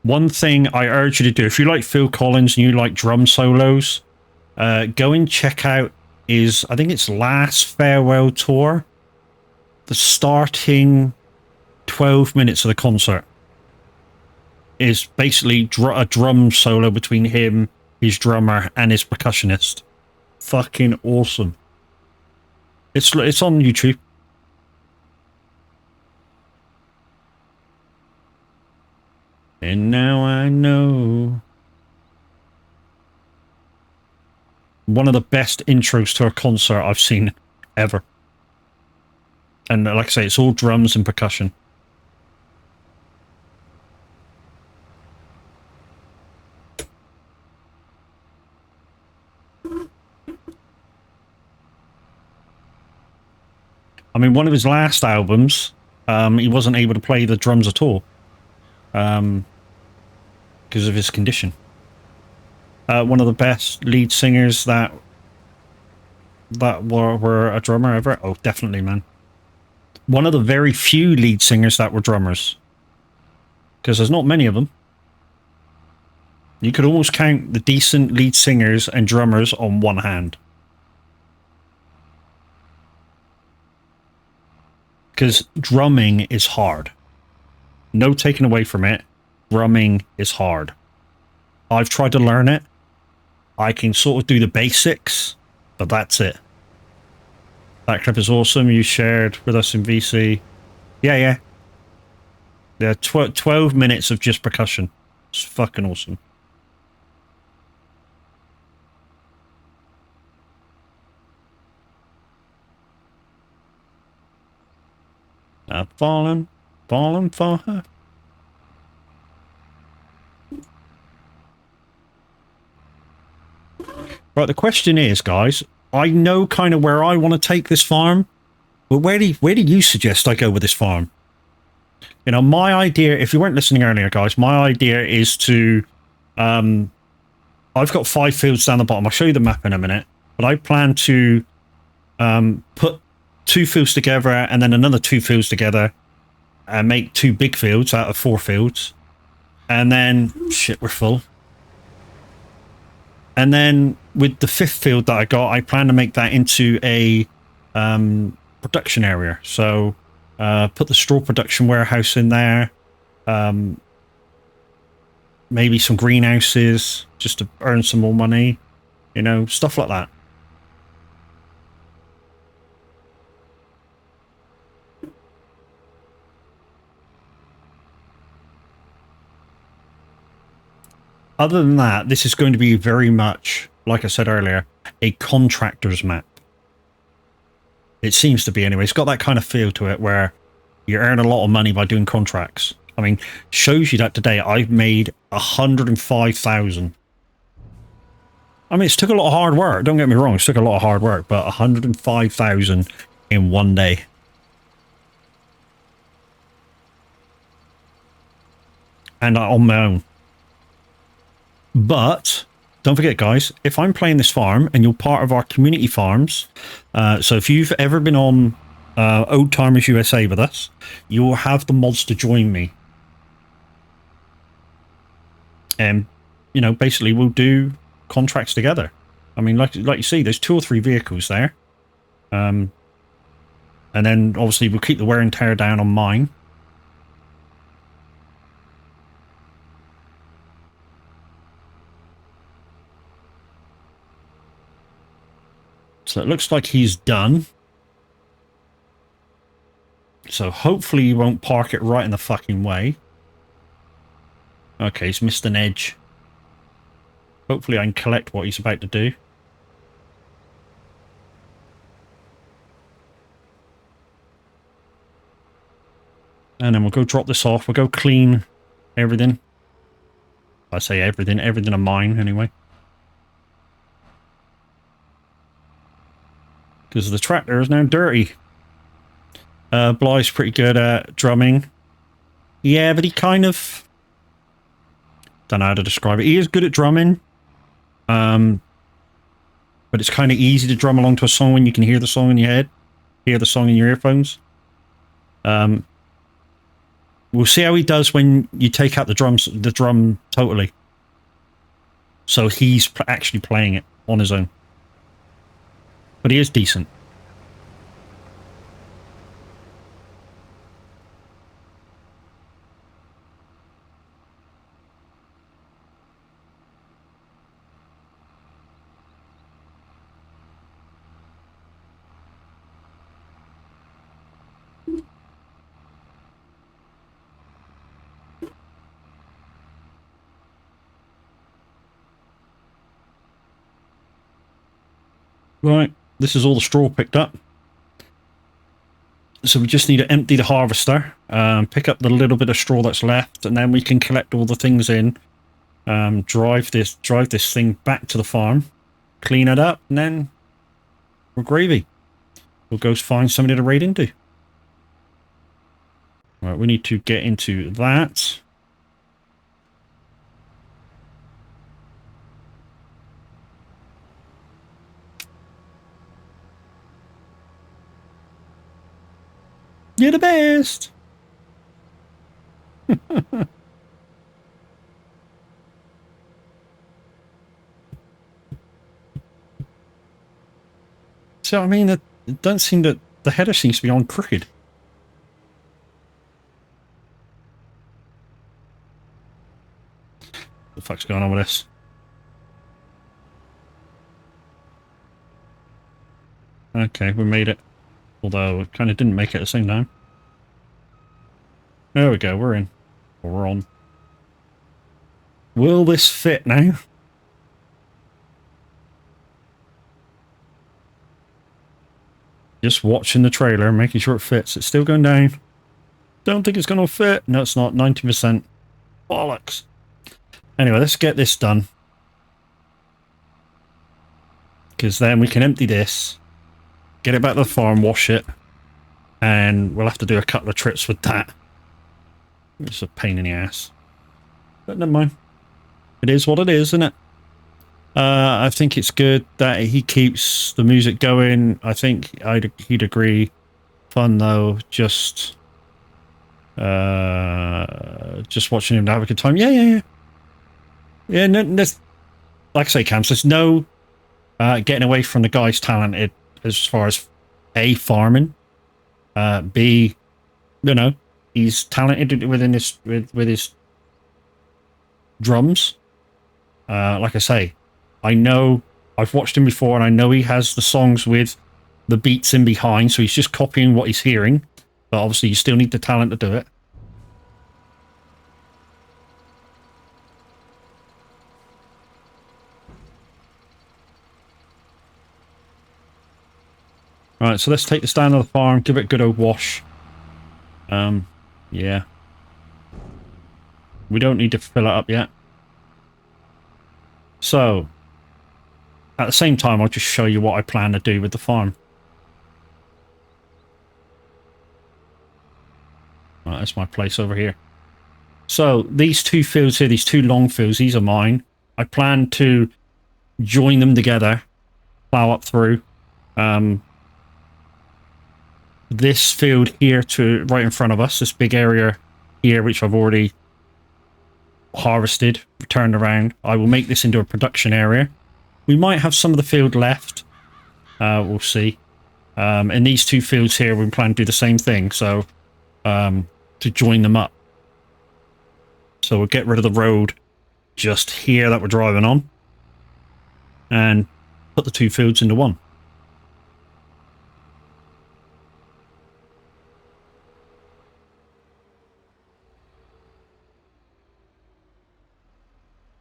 One thing I urge you to do, if you like Phil Collins and you like drum solos, go and check out is, I think it's last farewell tour. The starting 12 minutes of the concert is basically a drum solo between him, his drummer, and his percussionist. Fucking awesome. It's on YouTube. And now I know. One of the best intros to a concert I've seen ever. And like I say, it's all drums and percussion. I mean, one of his last albums, he wasn't able to play the drums at all. Because of his condition. One of the best lead singers that were a drummer ever. Oh, definitely, man. One of the very few lead singers that were drummers. Because there's not many of them. You could almost count the decent lead singers and drummers on one hand. Because drumming is hard. No taking away from it. Drumming is hard. I've tried to learn it. I can sort of do the basics, but that's it. That clip is awesome. You shared with us in VC. Yeah. 12 minutes of just percussion. It's fucking awesome. Falling for her. Right, the question is, guys, I know kind of where I want to take this farm, but where do you suggest I go with this farm? You know, my idea, if you weren't listening earlier, guys, my idea is to, I've got 5 fields down the bottom. I'll show you the map in a minute, but I plan to put 2 fields together and then another 2 fields together and make 2 big fields out of 4 fields. And then, shit, we're full. And then with the 5th field that I got, I plan to make that into a production area. So put the straw production warehouse in there. Maybe some greenhouses just to earn some more money. You know, stuff like that. Other than that, this is going to be very much, like I said earlier, a contractor's map. It seems to be anyway. It's got that kind of feel to it where you earn a lot of money by doing contracts. I mean, shows you that today I've made 105,000. I mean, it's took a lot of hard work. Don't get me wrong. It's took a lot of hard work, but 105,000 in one day. And on my own. But don't forget, guys, if I'm playing this farm and you're part of our community farms, so if you've ever been on Old Timers USA with us, you will have the mods to join me. And, you know, basically we'll do contracts together. I mean, like you see, there's 2 or 3 vehicles there. And then obviously we'll keep the wear and tear down on mine. So it looks like he's done. So hopefully you won't park it right in the fucking way. Okay, he's missed an edge. Hopefully I can collect what he's about to do. And then we'll go drop this off. We'll go clean everything. I say everything of mine anyway. Because the tractor is now dirty. Bly's pretty good at drumming. Yeah, but he kind of... don't know how to describe it. He is good at drumming. But it's kind of easy to drum along to a song when you can hear the song in your head. Hear the song in your earphones. We'll see how he does when you take out the drum totally. So he's actually playing it on his own. But he is decent. Right, this is all the straw picked up. So we just need to empty the harvester, pick up the little bit of straw that's left, and then we can collect all the things in, drive this thing back to the farm, clean it up, and then we're gravy. We'll go find somebody to raid into. Right, we need to get into that. You're the best! So, I mean, it doesn't seem that the header seems to be on crooked. What the fuck's going on with this? Okay, we made it. Although, we kind of didn't make it at the same time. There we go, we're in. We're on. Will this fit now? Just watching the trailer, making sure it fits. It's still going down. Don't think it's going to fit. No, it's not. 90%. Bollocks. Anyway, let's get this done. Because then we can empty this, get it back to the farm, wash it, and we'll have to do a couple of trips with that. It's a pain in the ass. But never mind. It is what it is, isn't it? I think it's good that he keeps the music going. I think he'd agree. Fun though, just watching him have a good time. Yeah. No, like I say, Camps, there's no getting away from the guy's talented as far as A, farming, B, you know, he's talented within his with his drums. Like I say, I know I've watched him before, and I know he has the songs with the beats in behind, so he's just copying what he's hearing. But obviously, you still need the talent to do it. Right, so let's take this down to the farm, give it a good old wash. Yeah. We don't need to fill it up yet. So, at the same time, I'll just show you what I plan to do with the farm. Right, that's my place over here. So, these two fields here, these two long fields, these are mine. I plan to join them together, plow up through. This field here to right in front of us, this big area here, which I've already harvested, turned around. I will make this into a production area. We might have some of the field left. We'll see. And these two fields here, we plan to do the same thing. So, to join them up. So we'll get rid of the road just here that we're driving on. And put the two fields into one.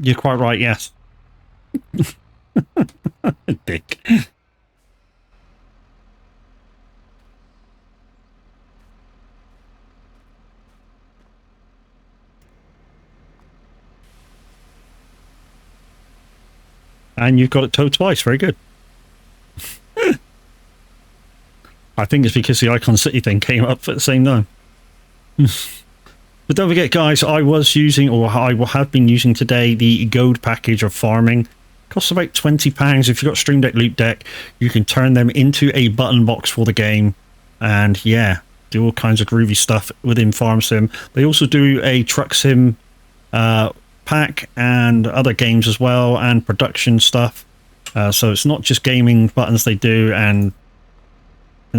You're quite right, yes. Dick. And you've got it towed twice. Very good. I think it's because the Icon City thing came up at the same time. But don't forget, guys, I was using, or I have been using today, the gold package of farming. Costs about £20. If you've got Stream Deck Loot Deck, you can turn them into a button box for the game. And yeah, do all kinds of groovy stuff within Farm Sim. They also do a Truck Sim pack and other games as well, and production stuff. So it's not just gaming buttons they do and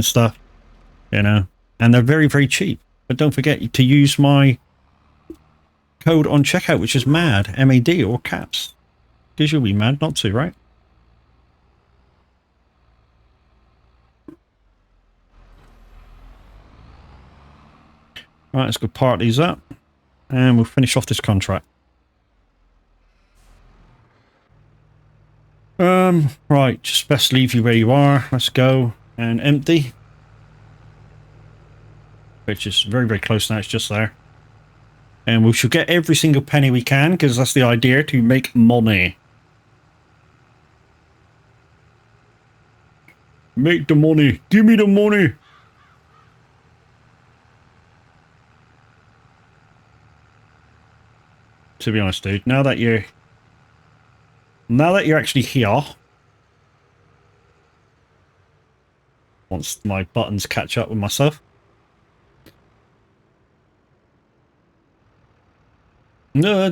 stuff, you know. And they're very, very cheap. But don't forget to use my code on checkout, which is MAD, M-A-D, or caps. Because you'll be mad not to, right? Right, let's go part these up. And we'll finish off this contract. Right, just best leave you where you are. Let's go and empty. Which is very, very close now, it's just there. And we should get every single penny we can, because that's the idea, to make money. Make the money. Give me the money. To be honest, dude, now that you're actually here, once my buttons catch up with myself. No.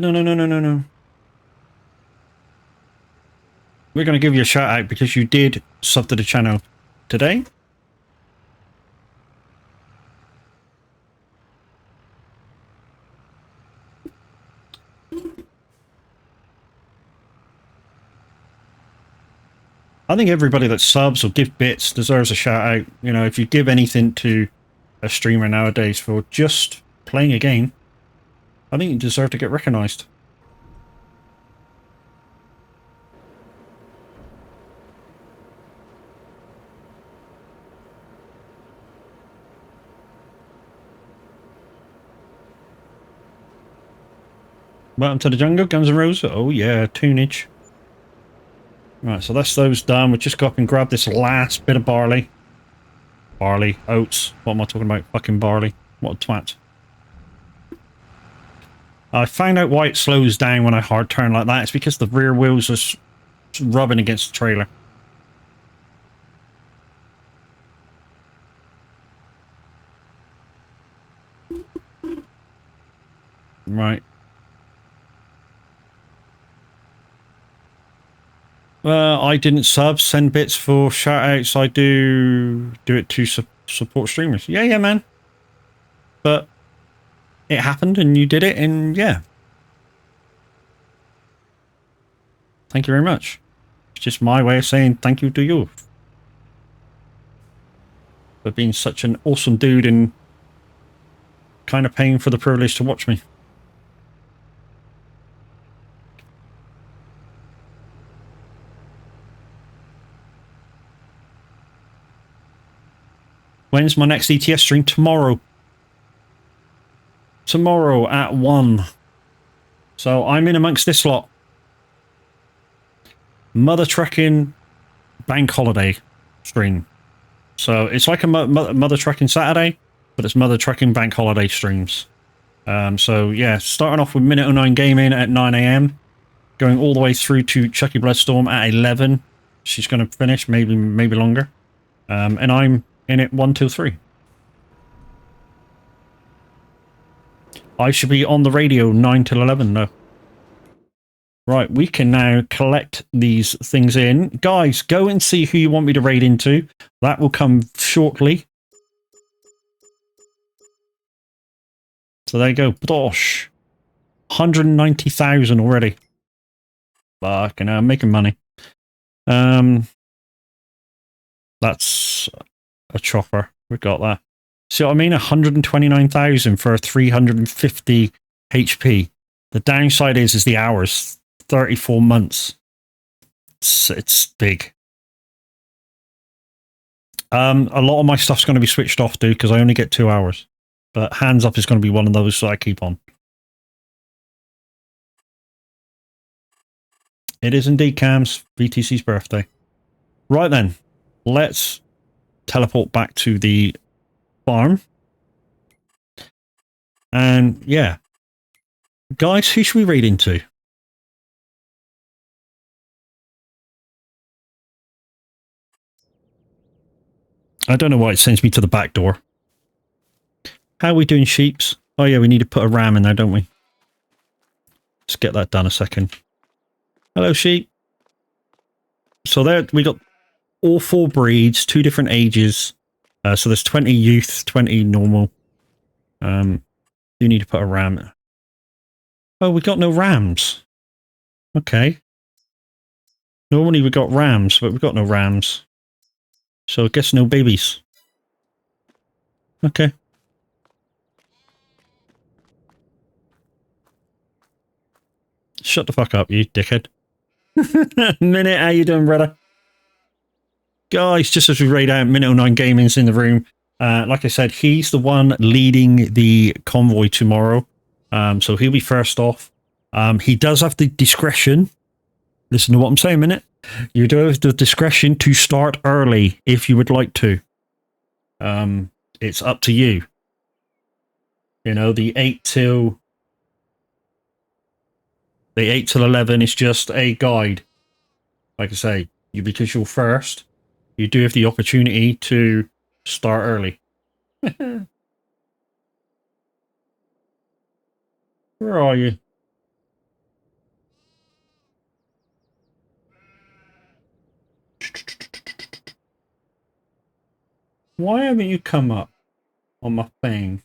We're going to give you a shout out because you did sub to the channel today. I think everybody that subs or give bits deserves a shout out. You know, if you give anything to a streamer nowadays for just playing a game, I think you deserve to get recognized. Welcome to the jungle, Guns N' Roses. Oh yeah, tunage. Right, so that's those done. We'll just go up and grab this last bit of barley. Barley, oats. What am I talking about? Fucking barley. What a twat. I found out why it slows down when I hard turn like that. It's because the rear wheels are rubbing against the trailer. Right. I didn't send bits for shout-outs. I do it to support streamers. Yeah, man. But it happened and you did it, and yeah. Thank you very much. It's just my way of saying thank you to you. For being such an awesome dude and kind of paying for the privilege to watch me. When's my next ETS stream? Tomorrow. Tomorrow at 1. So I'm in amongst this lot. Mother Trucking Bank Holiday stream. So it's like a Mother Trucking Saturday, but it's Mother Trucking Bank Holiday streams. So yeah, starting off with Minute 09 Gaming at 9 AM, going all the way through to Chucky Bloodstorm at 11. She's going to finish, maybe longer. And I'm in it 1 till 3. I should be on the radio 9 till 11 though. Right, we can now collect these things in. Guys, go and see who you want me to raid into. That will come shortly. So there you go. Bosh. 190,000 already. Fucking hell, making money. That's a chopper. We got that. See what I mean? 129,000 for 350 HP. The downside is the hours. 34 months. It's big. A lot of my stuff's going to be switched off, dude, because I only get 2 hours. But hands up is going to be one of those that I keep on. It is indeed Cam's VTC's birthday. Right then, let's teleport back to the farm. And yeah. Guys, who should we raid into? I don't know why it sends me to the back door. How are we doing, sheeps? Oh yeah, we need to put a ram in there, don't we? Let's get that done a second. Hello, sheep. So there we got all 4 breeds, 2 different ages. So there's 20 youth, 20 normal. You need to put a ram. Oh, we got no rams. Okay. Normally we got rams, but we've got no rams. So I guess no babies. Okay. Shut the fuck up, you dickhead. Minute, how you doing, brother? Guys, just as we raid out, Minute 09 Gaming's in the room. Like I said, he's the one leading the convoy tomorrow. So he'll be first off. He does have the discretion. Listen to what I'm saying, Minute. You do have the discretion to start early if you would like to. It's up to you. You know, the 8 till 11 is just a guide. Like I say, because you're first, you do have the opportunity to start early. Where are you? Why haven't you come up on my thing?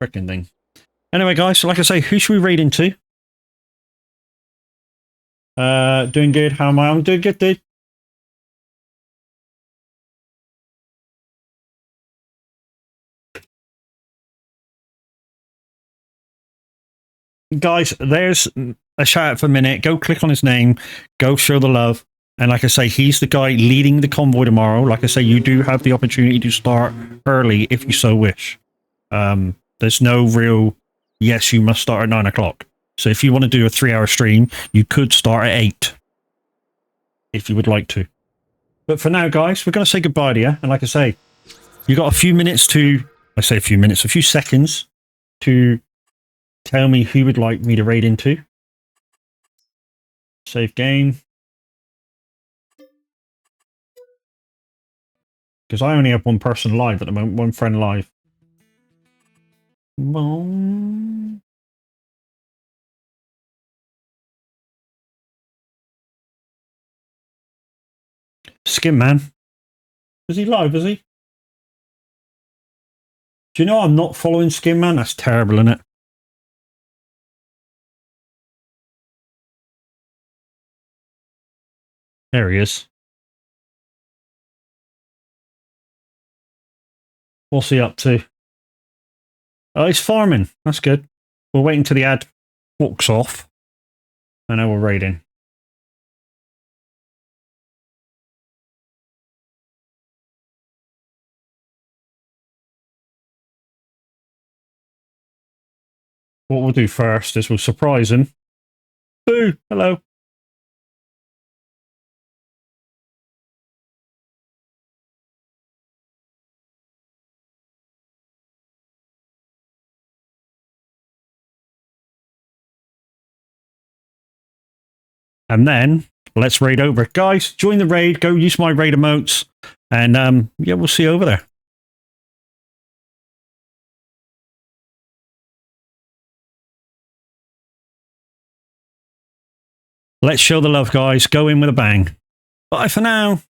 Frickin' thing. Anyway, guys, so like I say, who should we raid into? Doing good. How am I? I'm doing good, dude. Guys, there's a shout out for a minute. Go click on his name. Go show the love. And like I say, he's the guy leading the convoy tomorrow. Like I say, you do have the opportunity to start early if you so wish. There's no real, yes, you must start at 9 o'clock. So if you want to do a 3-hour stream, you could start at 8. If you would like to. But for now, guys, we're going to say goodbye to you. And like I say, you got a few minutes to, I say a few minutes, a few seconds to tell me who would like me to raid into. Save game. Because I only have one person live at the moment, one friend live. Skin Man. Is he live, is he? Do you know I'm not following Skin Man? That's terrible, isn't it? There he is. What's he up to? Oh, he's farming. That's good. We're waiting till the ad walks off. And now we're raiding. What we'll do first is we'll surprise him. Boo! Hello. And then let's raid over. Guys, join the raid. Go use my raid emotes. And yeah, we'll see you over there. Let's show the love, guys. Go in with a bang. Bye for now.